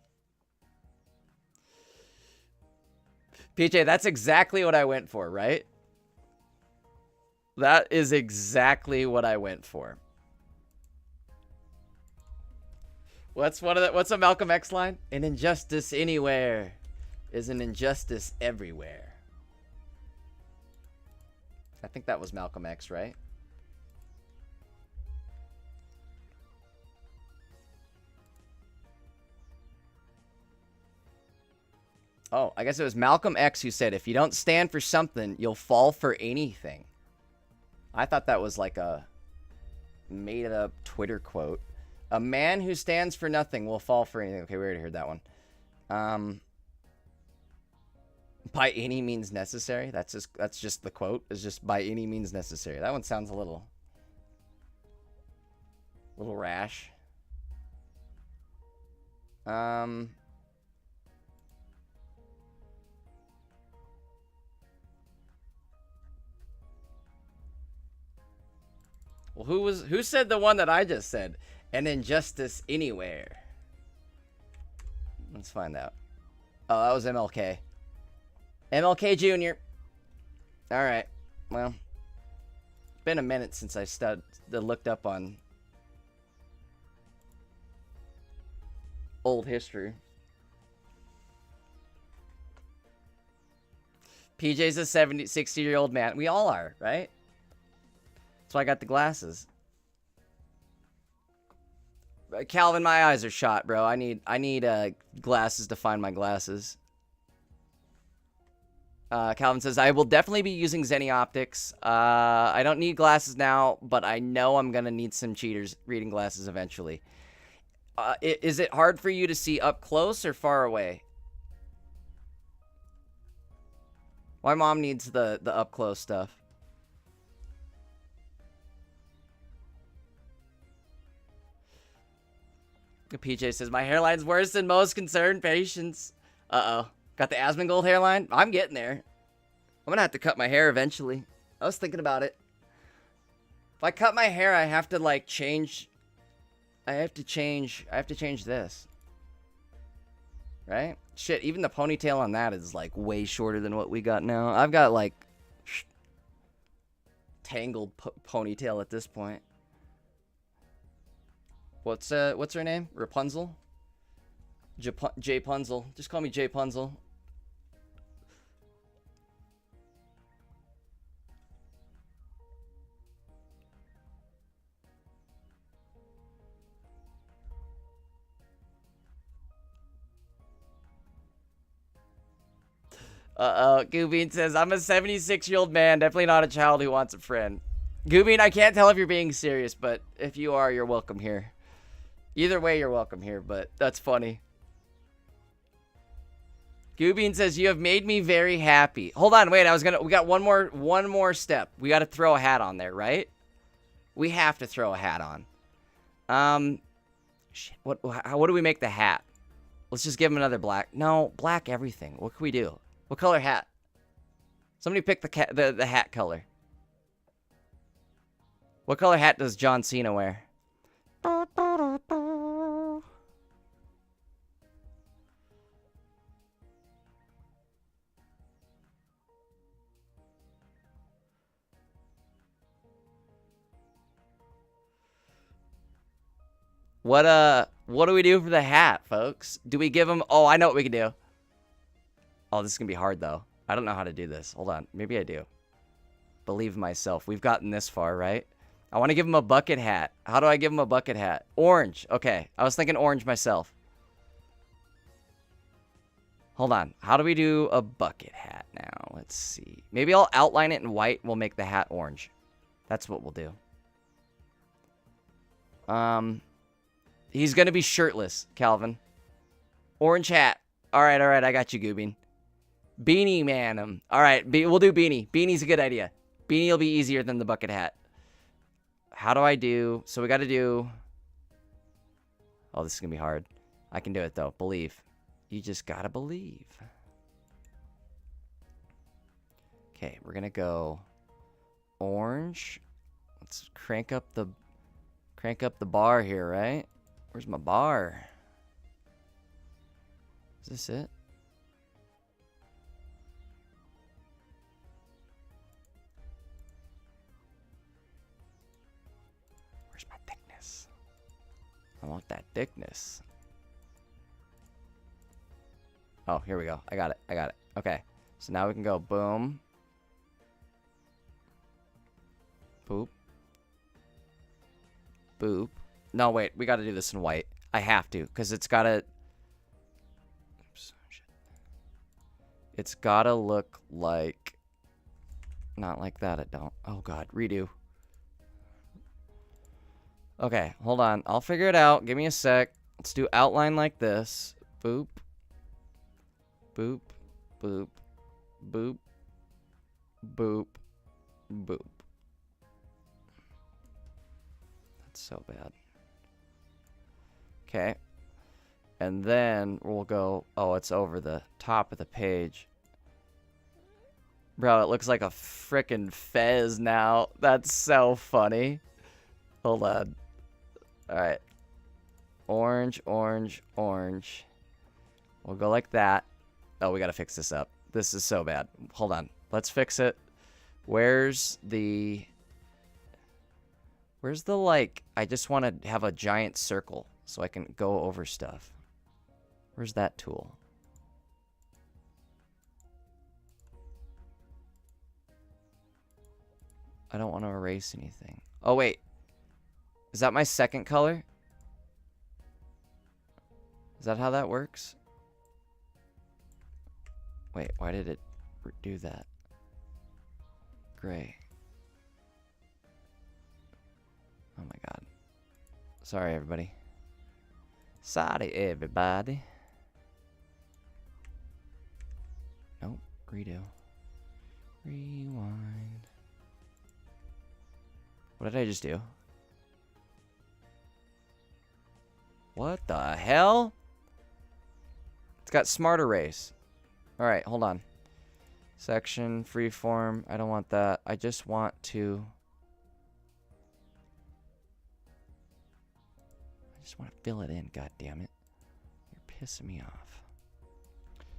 PJ, that's exactly what I went for, right? That is exactly what I went for. What's a Malcolm X line? An injustice anywhere is an injustice everywhere. I think that was Malcolm X, right? Oh, I guess it was Malcolm X who said, if you don't stand for something, you'll fall for anything. I thought that was like a made-up Twitter quote. A man who stands for nothing will fall for anything. Okay, we already heard that one. By any means necessary. That's just the quote. It's just by any means necessary. That one sounds a little rash. Well, who said the one that I just said? An injustice anywhere. Let's find out. Oh, that was MLK. MLK Jr. All right. Well, it's been a minute since I looked up on old history. PJ's a 60-year-old man. We all are, right? That's why I got the glasses. Calvin, my eyes are shot, bro. I need glasses to find my glasses. Calvin says, I will definitely be using Zenny Optics. I don't need glasses now, but I know I'm going to need some cheaters reading glasses eventually. Is it hard for you to see up close or far away? My mom needs the up close stuff. PJ says, my hairline's worse than most concerned patients. Uh-oh. Got the Asmongold hairline? I'm getting there. I'm gonna have to cut my hair eventually. I was thinking about it. If I cut my hair, I have to, like, change... I have to change this. Right? Shit, even the ponytail on that is, like, way shorter than what we got now. I've got, like, tangled ponytail at this point. What's her name? Rapunzel? J-Punzel. Just call me J-Punzel. Goobean says, I'm a 76-year-old man, definitely not a child who wants a friend. Goobean, I can't tell if you're being serious, but if you are, you're welcome here. Either way, you're welcome here, but that's funny. Goobean says, you have made me very happy. Hold on, wait, we got one more step. We got to throw a hat on there, right? We have to throw a hat on. Shit. What do we make the hat? Let's just give him another black. No, black everything. What can we do? What color hat? Somebody pick the hat color. What color hat does John Cena wear? What do we do for the hat, folks? Do we give him... Oh, I know what we can do. Oh, this is gonna be hard, though. I don't know how to do this. Hold on. Maybe I do. Believe in myself. We've gotten this far, right? I want to give him a bucket hat. How do I give him a bucket hat? Orange. Okay. I was thinking orange myself. Hold on. How do we do a bucket hat now? Let's see. Maybe I'll outline it in white. We'll make the hat orange. That's what we'll do. He's going to be shirtless, Calvin. Orange hat. All right. I got you, Goobin. Beanie man. All right. We'll do beanie. Beanie's a good idea. Beanie will be easier than the bucket hat. How do I do... So we got to do... Oh, this is going to be hard. I can do it, though. Believe. You just got to believe. Okay, we're going to go orange. Let's crank up the bar here, right? Where's my bar? Is this it? Where's my thickness? I want that thickness. Oh, here we go. I got it. Okay. So now we can go boom. Boop. Boop. No, wait. We got to do this in white. I have to, because it's got to... Oops. Shit. It's got to look like... Not like that, it don't. Oh, God. Redo. Okay, hold on. I'll figure it out. Give me a sec. Let's do outline like this. Boop. Boop. Boop. Boop. Boop. Boop. That's so bad. Okay. And then we'll go... Oh, it's over the top of the page. Bro, it looks like a frickin' fez now. That's so funny. Hold on. Alright. Orange, orange, orange. We'll go like that. Oh, we gotta fix this up. This is so bad. Hold on. Let's fix it. Where's the... like... I just want to have a giant circle so I can go over stuff. Where's that tool? I don't want to erase anything. Oh, wait. Is that my second color? Is that how that works? Wait, why did it do that? Gray. Oh my god. Sorry, everybody. Sorry, everybody. Nope. Redo. Rewind. What did I just do? What the hell? It's got smart erase. Alright, hold on. Section, freeform. I don't want that. I just want to... I just want to fill it in, god damn it. You're pissing me off.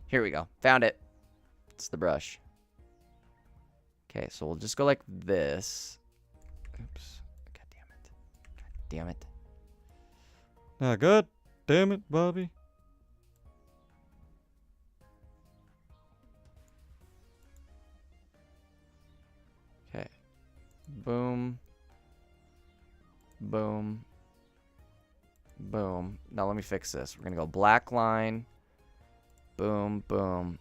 Here we go. Found it. It's the brush. Okay, so we'll just go like this. Oops. God damn it. God damn it. Now, god damn it, Bobby. Okay. Boom. Boom. Boom. Now let me fix this. We're going to go black line. Boom, boom.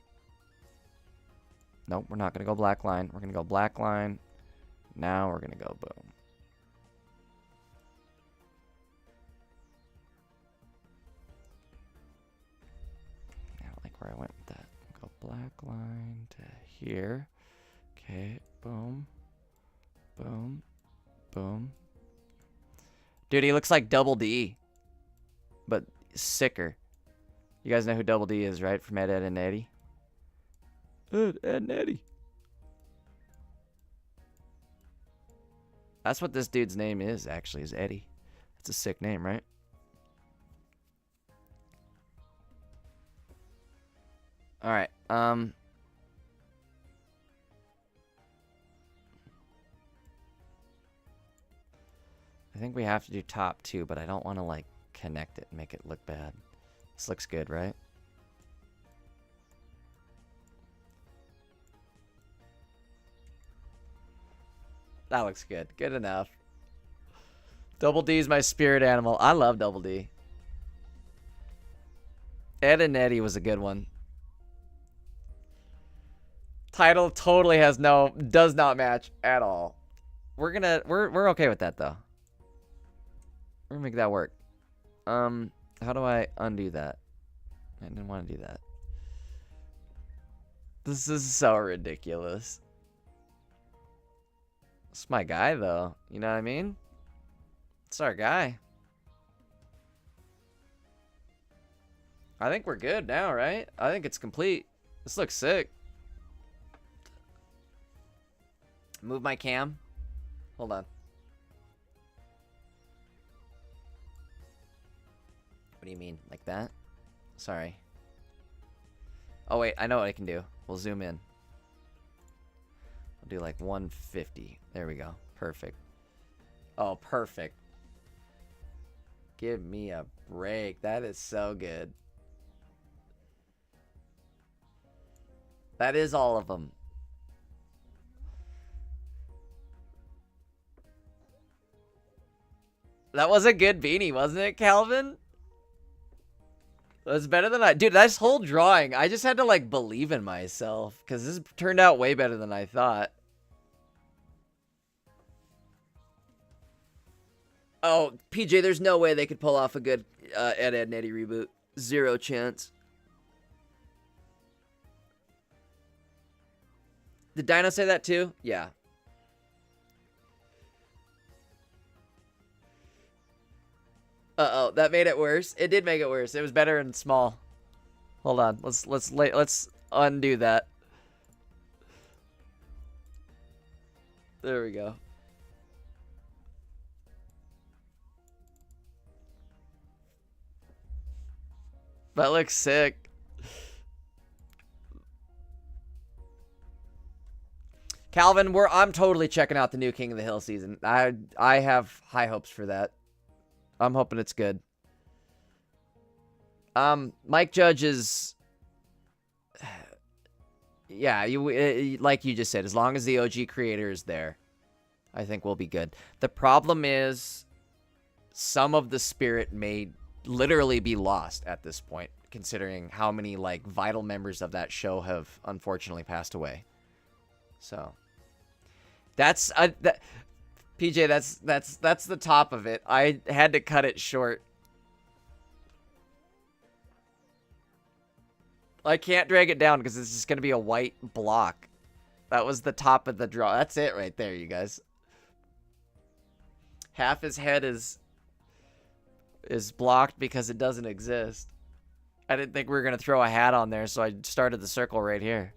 Nope, we're not going to go black line. We're going to go black line. Now we're going to go boom. I don't like where I went with that. Go black line to here. Okay, boom. Boom. Boom. Dude, he looks like Double D, but sicker. You guys know who Double D is, right? From Ed, Ed, and Eddie. Ed, Ed, and Eddie. That's what this dude's name is, actually, is Eddie. That's a sick name, right? All right. I think we have to do top 2, but I don't want to, like, connect it and make it look bad. This looks good, right? That looks good. Good enough. Double D is my spirit animal. I love Double D. Ed and Eddie was a good one. Title totally does not match at all. We're okay with that though. We're gonna make that work. How do I undo that? I didn't want to do that. This is so ridiculous. It's my guy though. You know what I mean? It's our guy. I think we're good now, right? I think it's complete. This looks sick. Move my cam. Hold on. What do you mean? Like that? Sorry. Oh, wait. I know what I can do. We'll zoom in. I'll do like 150. There we go. Perfect. Oh, perfect. Give me a break. That is so good. That is all of them. That was a good beanie, wasn't it, Calvin? That's better than dude, this whole drawing, I just had to, like, believe in myself. Because this turned out way better than I thought. Oh, PJ, there's no way they could pull off a good Ed, Ed, and Eddie reboot. Zero chance. Did Dino say that too? Yeah. Uh-oh, that made it worse. It did make it worse. It was better and small. Hold on. Let's undo that. There we go. That looks sick. Calvin, I'm totally checking out the new King of the Hill season. I have high hopes for that. I'm hoping it's good. Mike Judge is, yeah, like you just said, as long as the OG creator is there, I think we'll be good. The problem is some of the spirit may literally be lost at this point, considering how many, like, vital members of that show have unfortunately passed away. So that's PJ, that's the top of it. I had to cut it short. I can't drag it down because it's just gonna be a white block. That was the top of the draw. That's it right there, you guys. Half his head is blocked because it doesn't exist. I didn't think we were gonna throw a hat on there, so I started the circle right here.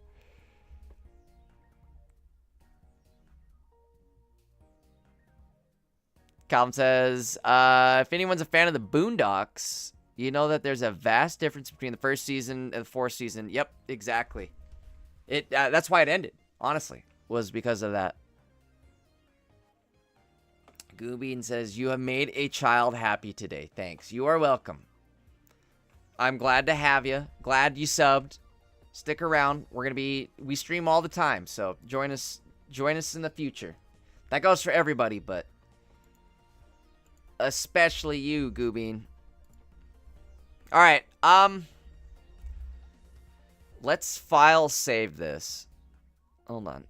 Calvin says, if anyone's a fan of the Boondocks, you know that there's a vast difference between the first season and the fourth season. Yep, exactly. That's why it ended, honestly, was because of that. Goobeen says, you have made a child happy today. Thanks. You are welcome. I'm glad to have you. Glad you subbed. Stick around. We stream all the time, so join us in the future. That goes for everybody, but especially you, Goobeen. All right, let's file save this. Hold on.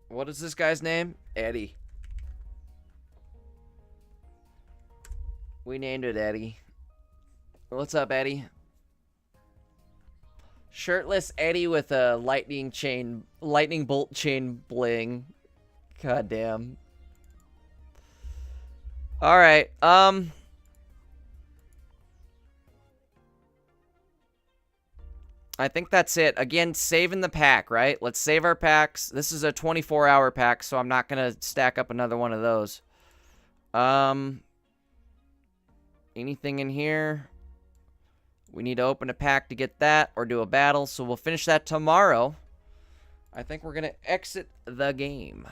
What is this guy's name? Eddie. We named it Eddie. What's up, Eddie? Shirtless Eddie with a lightning bolt chain bling. God damn. All right. I think that's it. Again, saving the pack, right? Let's save our packs. This is a 24-hour pack, so I'm not going to stack up another one of those. Anything in here? We need to open a pack to get that or do a battle, so we'll finish that tomorrow. I think we're going to exit the game.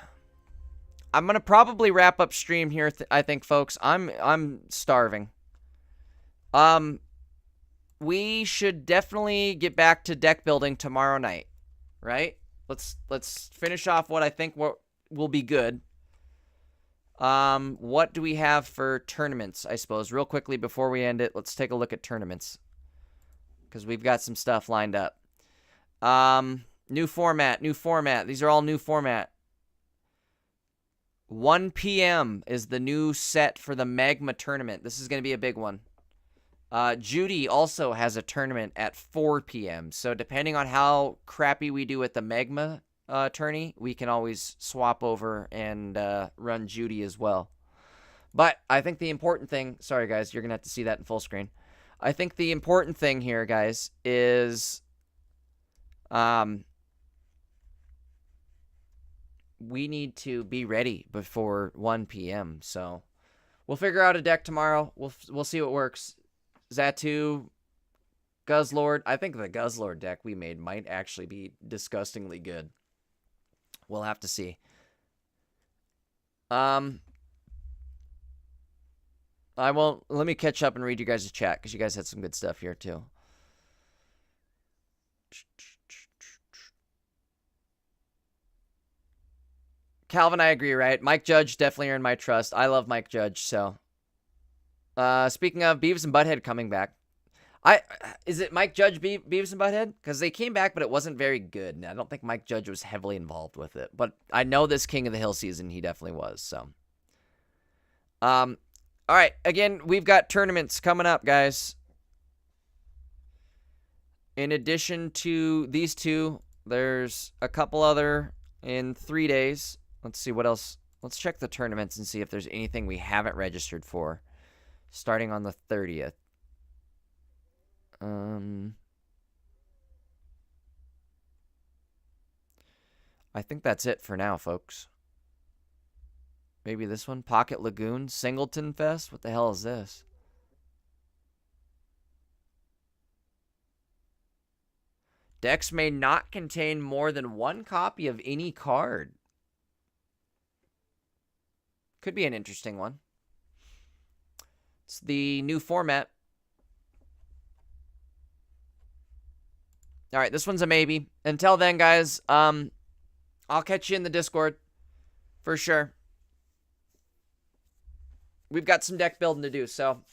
I'm going to probably wrap up stream here, I think, folks. I'm starving. We should definitely get back to deck building tomorrow night, right? Let's finish off what I think will be good. What do we have for tournaments, I suppose? Real quickly before we end it, let's take a look at tournaments. Because we've got some stuff lined up. New format. These are all new format. 1 p.m. is the new set for the Magma tournament. This is going to be a big one. Judy also has a tournament at 4 p.m. So depending on how crappy we do at the Magma tourney, we can always swap over and run Judy as well. But I think the important thing... Sorry, guys. You're going to have to see that in full screen. I think the important thing here, guys, is... we need to be ready before 1 p.m. So we'll figure out a deck tomorrow. We'll see what works. Zatu, Guzzlord. I think the Guzzlord deck we made might actually be disgustingly good. We'll have to see. Let me catch up and read you guys' chat because you guys had some good stuff here too. Calvin, I agree, right? Mike Judge definitely earned my trust. I love Mike Judge, so. Speaking of Beavis and Butthead coming back. Is it Mike Judge Beavis and Butthead? Because they came back, but it wasn't very good. And I don't think Mike Judge was heavily involved with it. But I know this King of the Hill season, he definitely was, so. All right, again, we've got tournaments coming up, guys. In addition to these two, there's a couple other in 3 days. Let's see what else. Let's check the tournaments and see if there's anything we haven't registered for. Starting on the 30th. I think that's it for now, folks. Maybe this one? Pocket Lagoon? Singleton Fest? What the hell is this? Decks may not contain more than one copy of any card. Could be an interesting one. It's the new format. All right, this one's a maybe. Until then, guys, I'll catch you in the Discord for sure. We've got some deck building to do, so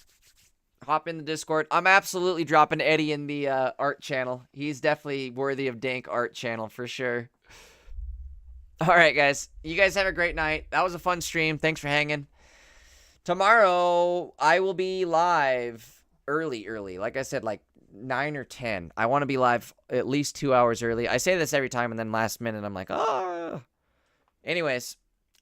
hop in the Discord. I'm absolutely dropping Eddie in the art channel. He's definitely worthy of dank art channel for sure. All right, guys. You guys have a great night. That was a fun stream. Thanks for hanging. Tomorrow, I will be live early. Like I said, like 9 or 10. I want to be live at least 2 hours early. I say this every time, and then last minute, I'm like, oh. Anyways,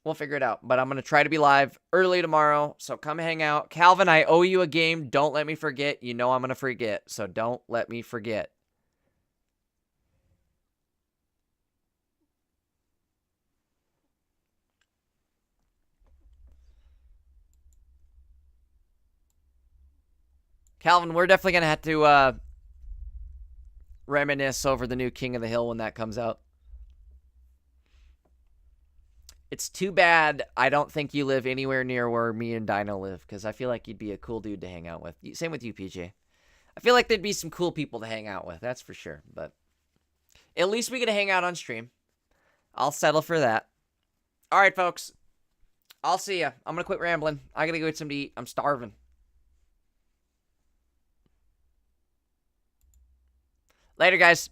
we'll figure it out. But I'm going to try to be live early tomorrow, so come hang out. Calvin, I owe you a game. Don't let me forget. You know I'm going to forget, so don't let me forget. Calvin, we're definitely going to have to reminisce over the new King of the Hill when that comes out. It's too bad I don't think you live anywhere near where me and Dino live, because I feel like you'd be a cool dude to hang out with. Same with you, PJ. I feel like there'd be some cool people to hang out with, that's for sure. But at least we get to hang out on stream. I'll settle for that. All right, folks. I'll see ya. I'm going to quit rambling. I got to go get something to eat. I'm starving. Later, guys.